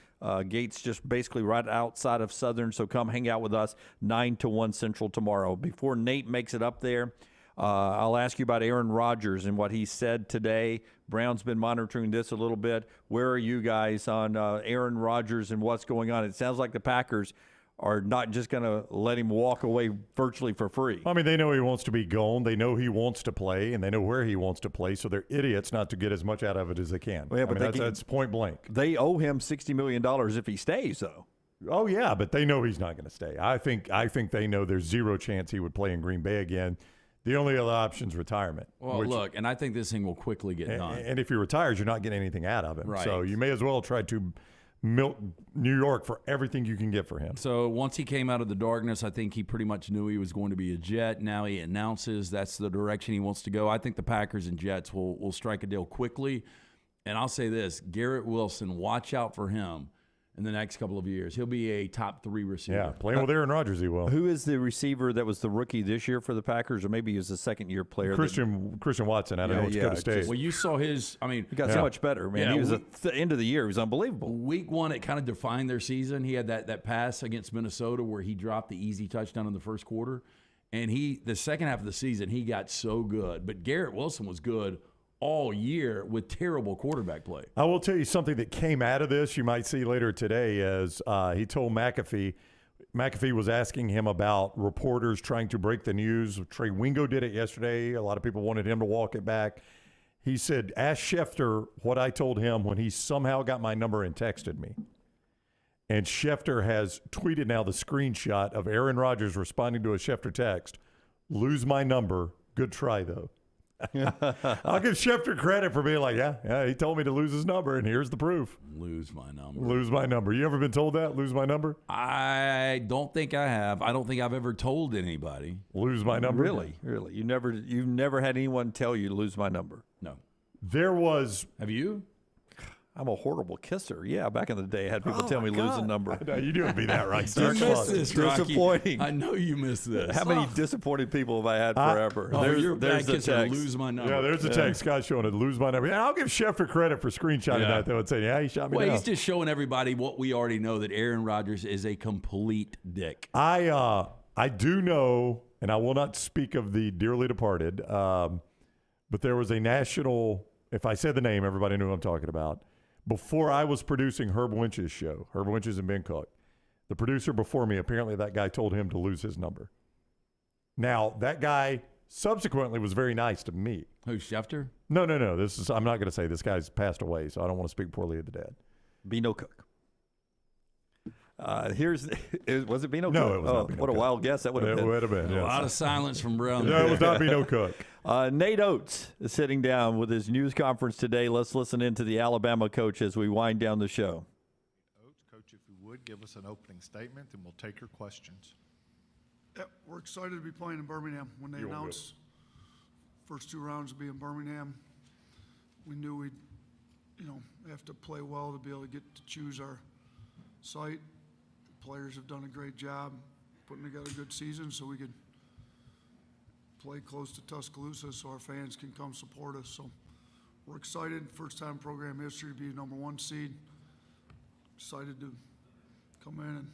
Gates just basically right outside of Southern, so come hang out with us 9 to 1 Central tomorrow. Before Nate makes it up there, I'll ask you about Aaron Rodgers and what he said today. Brown's been monitoring this a little bit. Where are you guys on Aaron Rodgers and what's going on? It sounds like the Packers are not just going to let him walk away virtually for free. I mean, they know he wants to be gone. They know he wants to play, and they know where he wants to play, so they're idiots not to get as much out of it as they can. Well, yeah, but that's point blank. They owe him $60 million if he stays, though. Oh, yeah, but they know he's not going to stay. I think they know there's zero chance he would play in Green Bay again. The only other option is retirement. Well, look, and I think this thing will quickly get done. And if he retires, you're not getting anything out of him. Right. So you may as well try to milk New York for everything you can get for him. So once he came out of the darkness, I think he pretty much knew he was going to be a Jet. Now he announces that's the direction he wants to go. I think the Packers and Jets will strike a deal quickly. And I'll say this, Garrett Wilson, watch out for him in the next couple of years. He'll be a top 3 receiver. Yeah, playing with Aaron Rodgers, he will. Who is the receiver that was the rookie this year for the Packers, or maybe he was a second-year player? Christian Watson. I don't know what's going to stay. Well, you saw his, he got so much better, man. He was at the end of the year. He was unbelievable. Week 1, it kind of defined their season. He had that pass against Minnesota where he dropped the easy touchdown in the first quarter. And the second half of the season, he got so good. But Garrett Wilson was good all year with terrible quarterback play. I will tell you something that came out of this you might see later today is he told McAfee was asking him about reporters trying to break the news. Trey Wingo did it yesterday. A lot of people wanted him to walk it back. He said, ask Schefter what I told him when he somehow got my number and texted me. And Schefter has tweeted now the screenshot of Aaron Rodgers responding to a Schefter text. Lose my number. Good try, though. I'll give Schefter credit for being like, yeah, he told me to lose his number, and here's the proof. Lose my number. Lose my number. You ever been told that? Lose my number? I don't think I have. I don't think I've ever told anybody. Lose my number? Really? You've never had anyone tell you to lose my number? No. There was. Have you? I'm a horrible kisser. Yeah, back in the day, I had people tell me lose a number. No, you didn't be that right. You missed this, Rocky. Disappointing. I know you missed this. How many disappointed people have I had forever? You're a bad the kisser. text. Lose my number. Yeah, there's a text. Scott showing it. Lose my number. And I'll give Schefter credit for screenshotting that, though, and saying, yeah, he shot me down. He's just showing everybody what we already know, that Aaron Rodgers is a complete dick. I do know, and I will not speak of the dearly departed, but there was a national, if I said the name, everybody knew who I'm talking about. Before I was producing Herb Lynch's show, Herb Lynch's and Ben Cook, the producer before me, apparently that guy told him to lose his number. Now, that guy subsequently was very nice to me. Who, Schefter? No. I'm not going to say this guy's passed away, so I don't want to speak poorly of the dead. Bino Cook. Was it Bino Cook? No, it was not Bino What a Cook. wild guess that would have been. It would have been, A lot of silence from Brown. No, it was not Bino Cook. Nate Oates is sitting down with his news conference today. Let's listen into the Alabama coach as we wind down the show. Coach, if you would, give us an opening statement, and we'll take your questions. Yeah, we're excited to be playing in Birmingham. When they announced first 2 rounds would be in Birmingham, we knew we'd, have to play well to be able to get to choose our site. Players have done a great job putting together a good season so we could play close to Tuscaloosa so our fans can come support us. So we're excited. First time in program history to be number 1 seed. Excited to come in and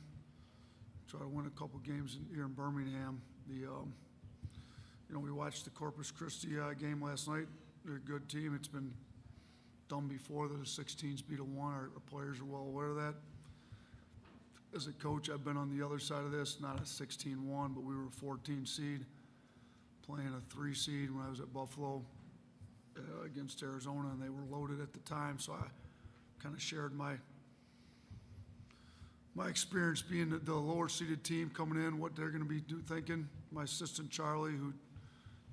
try to win a couple games here in Birmingham. We watched the Corpus Christi game last night. They're a good team. It's been done before that a 16s beat a 1. Our players are well aware of that. As a coach, I've been on the other side of this, not a 16-1, but we were a 14 seed, playing a 3 seed when I was at Buffalo against Arizona, and they were loaded at the time, so I kind of shared my experience being the lower seeded team coming in, what they're going to be thinking. My assistant, Charlie, who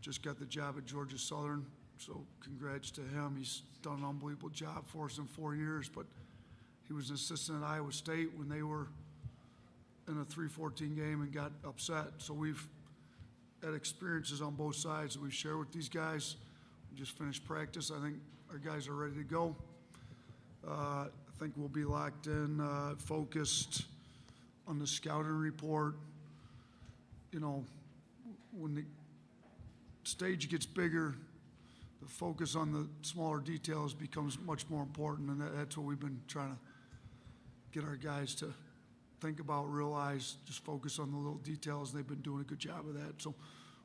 just got the job at Georgia Southern, so congrats to him. He's done an unbelievable job for us in 4 years, but he was an assistant at Iowa State when they were in a 3-14 game and got upset. So we've had experiences on both sides that we've shared with these guys. We just finished practice. I think our guys are ready to go. I think we'll be locked in, focused on the scouting report. When the stage gets bigger, the focus on the smaller details becomes much more important, and that's what we've been trying to get our guys to think about, realize, just focus on the little details. They've been doing a good job of that. So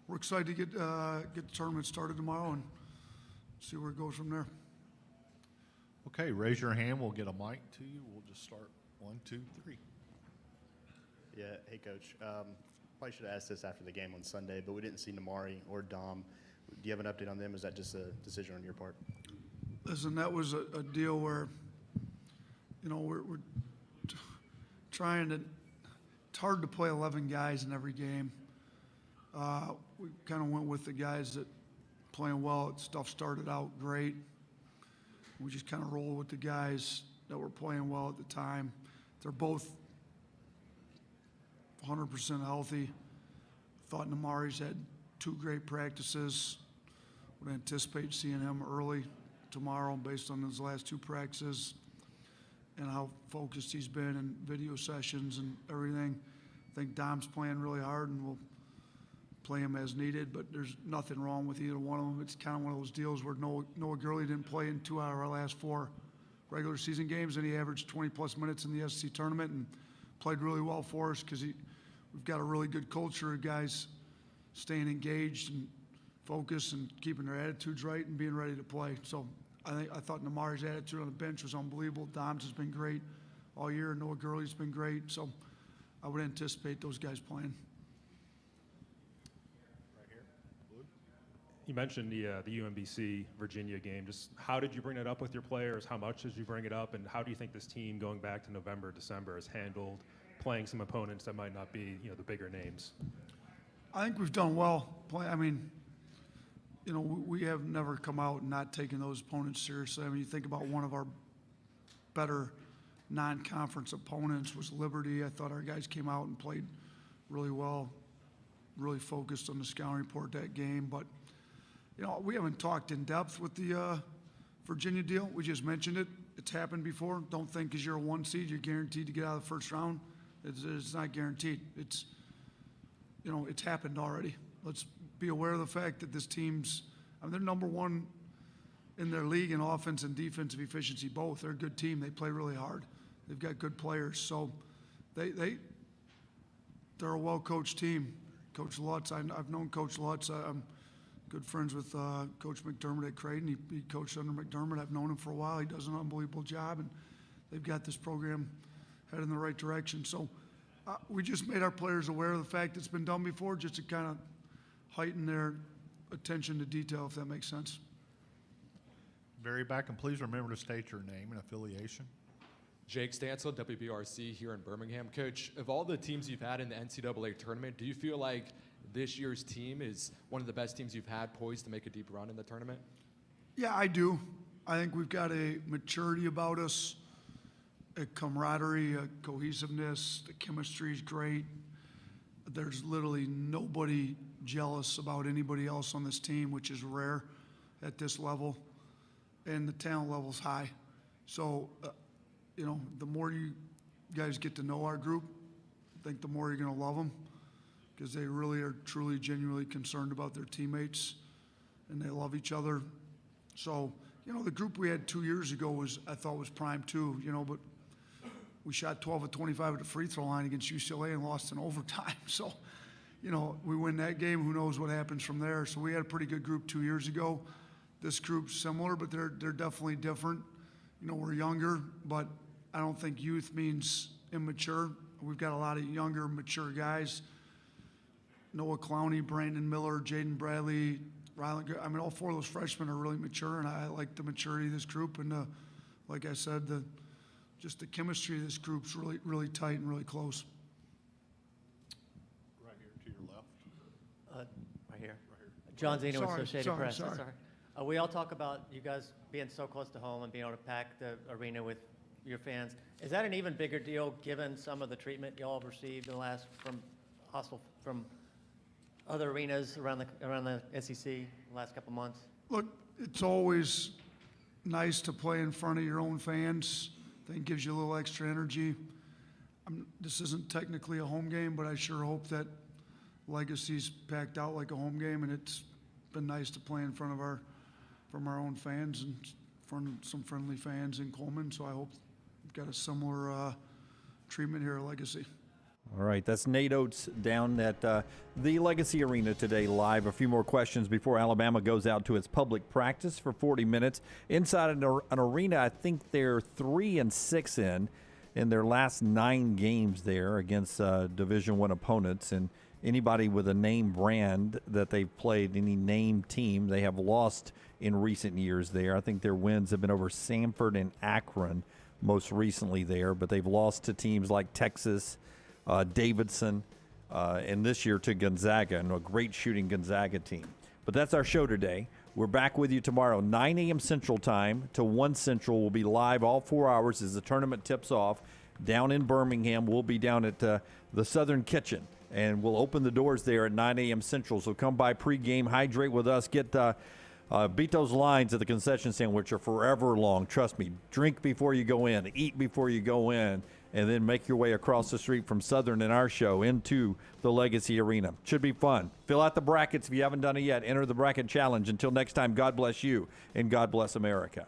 we're excited to get the tournament started tomorrow and see where it goes from there. Okay, raise your hand. We'll get a mic to you. We'll just start 1, 2, 3. Yeah, hey, Coach. Probably should have asked this after the game on Sunday, but we didn't see Nimari or Dom. Do you have an update on them? Is that just a decision on your part? Listen, that was a deal where, we're trying to – it's hard to play 11 guys in every game. We kind of went with the guys that playing well. Stuff started out great. We just kind of rolled with the guys that were playing well at the time. They're both 100% healthy. Thought Nimari's had 2 great practices. Would anticipate seeing him early tomorrow based on his last 2 practices and how focused he's been in video sessions and everything. I think Dom's playing really hard, and we'll play him as needed, but there's nothing wrong with either one of them. It's kind of one of those deals where Noah Gurley didn't play in 2 out of our last 4 regular season games, and he averaged 20-plus minutes in the SEC tournament and played really well for us because we've got a really good culture of guys staying engaged and focused and keeping their attitudes right and being ready to play. So I thought Nimari's attitude on the bench was unbelievable. Dom's has been great all year. Noah Gurley's been great. So I would anticipate those guys playing. You mentioned the UMBC Virginia game. Just how did you bring it up with your players? How much did you bring it up? And how do you think this team going back to November, December has handled playing some opponents that might not be, the bigger names? I think we've done well. We have never come out and not taken those opponents seriously. You think about one of our better non-conference opponents was Liberty. I thought our guys came out and played really well, really focused on the scouting report that game. But, we haven't talked in depth with the Virginia deal, we just mentioned it. It's happened before. Don't think because you're a 1 seed, you're guaranteed to get out of the first round. It's not guaranteed. It's happened already. Let's be aware of the fact that this team's, they're number one in their league in offense and defensive efficiency both. They're a good team. They play really hard. They've got good players. So they're a well-coached team. Coach Lutz, I've known Coach Lutz. I'm good friends with Coach McDermott at Creighton. He coached under McDermott. I've known him for a while. He does an unbelievable job, and they've got this program headed in the right direction. So we just made our players aware of the fact it's been done before, just to kind of heighten their attention to detail, if that makes sense. Very back, and please remember to state your name and affiliation. Jake Stansel, WBRC here in Birmingham. Coach, of all the teams you've had in the NCAA tournament, do you feel like this year's team is one of the best teams you've had poised to make a deep run in the tournament? Yeah, I do. I think we've got a maturity about us, a camaraderie, a cohesiveness. The chemistry is great. There's literally nobody jealous about anybody else on this team, which is rare at this level. And the talent level's high. So, the more you guys get to know our group, I think the more you're going to love them, because they really are truly, genuinely concerned about their teammates, and they love each other. So, the group we had 2 years ago I thought was prime too, but we shot 12 of 25 at the free throw line against UCLA and lost in overtime. So, we win that game, who knows what happens from there. So we had a pretty good group 2 years ago. This group's similar, but they're definitely different. We're younger, but I don't think youth means immature. We've got a lot of younger, mature guys. Noah Clowney, Brandon Miller, Jaden Bradley, Rylan. All four of those freshmen are really mature, and I like the maturity of this group. And like I said, just the chemistry of this group's really, really tight and really close. Right here to your left. Right here. John Zeno, Associated Press. Sorry. We all talk about you guys being so close to home and being able to pack the arena with your fans. Is that an even bigger deal given some of the treatment y'all have received in the from other arenas around the SEC the last couple months? Look, it's always nice to play in front of your own fans. I think it gives you a little extra energy. This isn't technically a home game, but I sure hope that Legacy's packed out like a home game, and it's been nice to play in front of our own fans and front of some friendly fans in Coleman. So I hope we've got a similar treatment here at Legacy. All right, that's Nate Oates down at the Legacy Arena today live. A few more questions before Alabama goes out to its public practice for 40 minutes. Inside an arena, I think they're 3-6 in their last 9 games there against Division I opponents. And anybody with a name brand that they've played, any name team, they have lost in recent years there. I think their wins have been over Samford and Akron most recently there, but they've lost to teams like Texas, Davidson, and this year to Gonzaga, and a great shooting Gonzaga team. But that's our show today. We're back with you tomorrow, 9 a.m. Central Time to 1 Central. We'll be live all 4 hours as the tournament tips off down in Birmingham. We'll be down at the Southern Kitchen, and we'll open the doors there at 9 a.m. Central. So come by pregame, hydrate with us, get beat those lines at the concession stand, which are forever long. Trust me, drink before you go in, eat before you go in, and then make your way across the street from Southern and our show into the Legacy Arena. Should be fun. Fill out the brackets if you haven't done it yet. Enter the bracket challenge. Until next time, God bless you, and God bless America.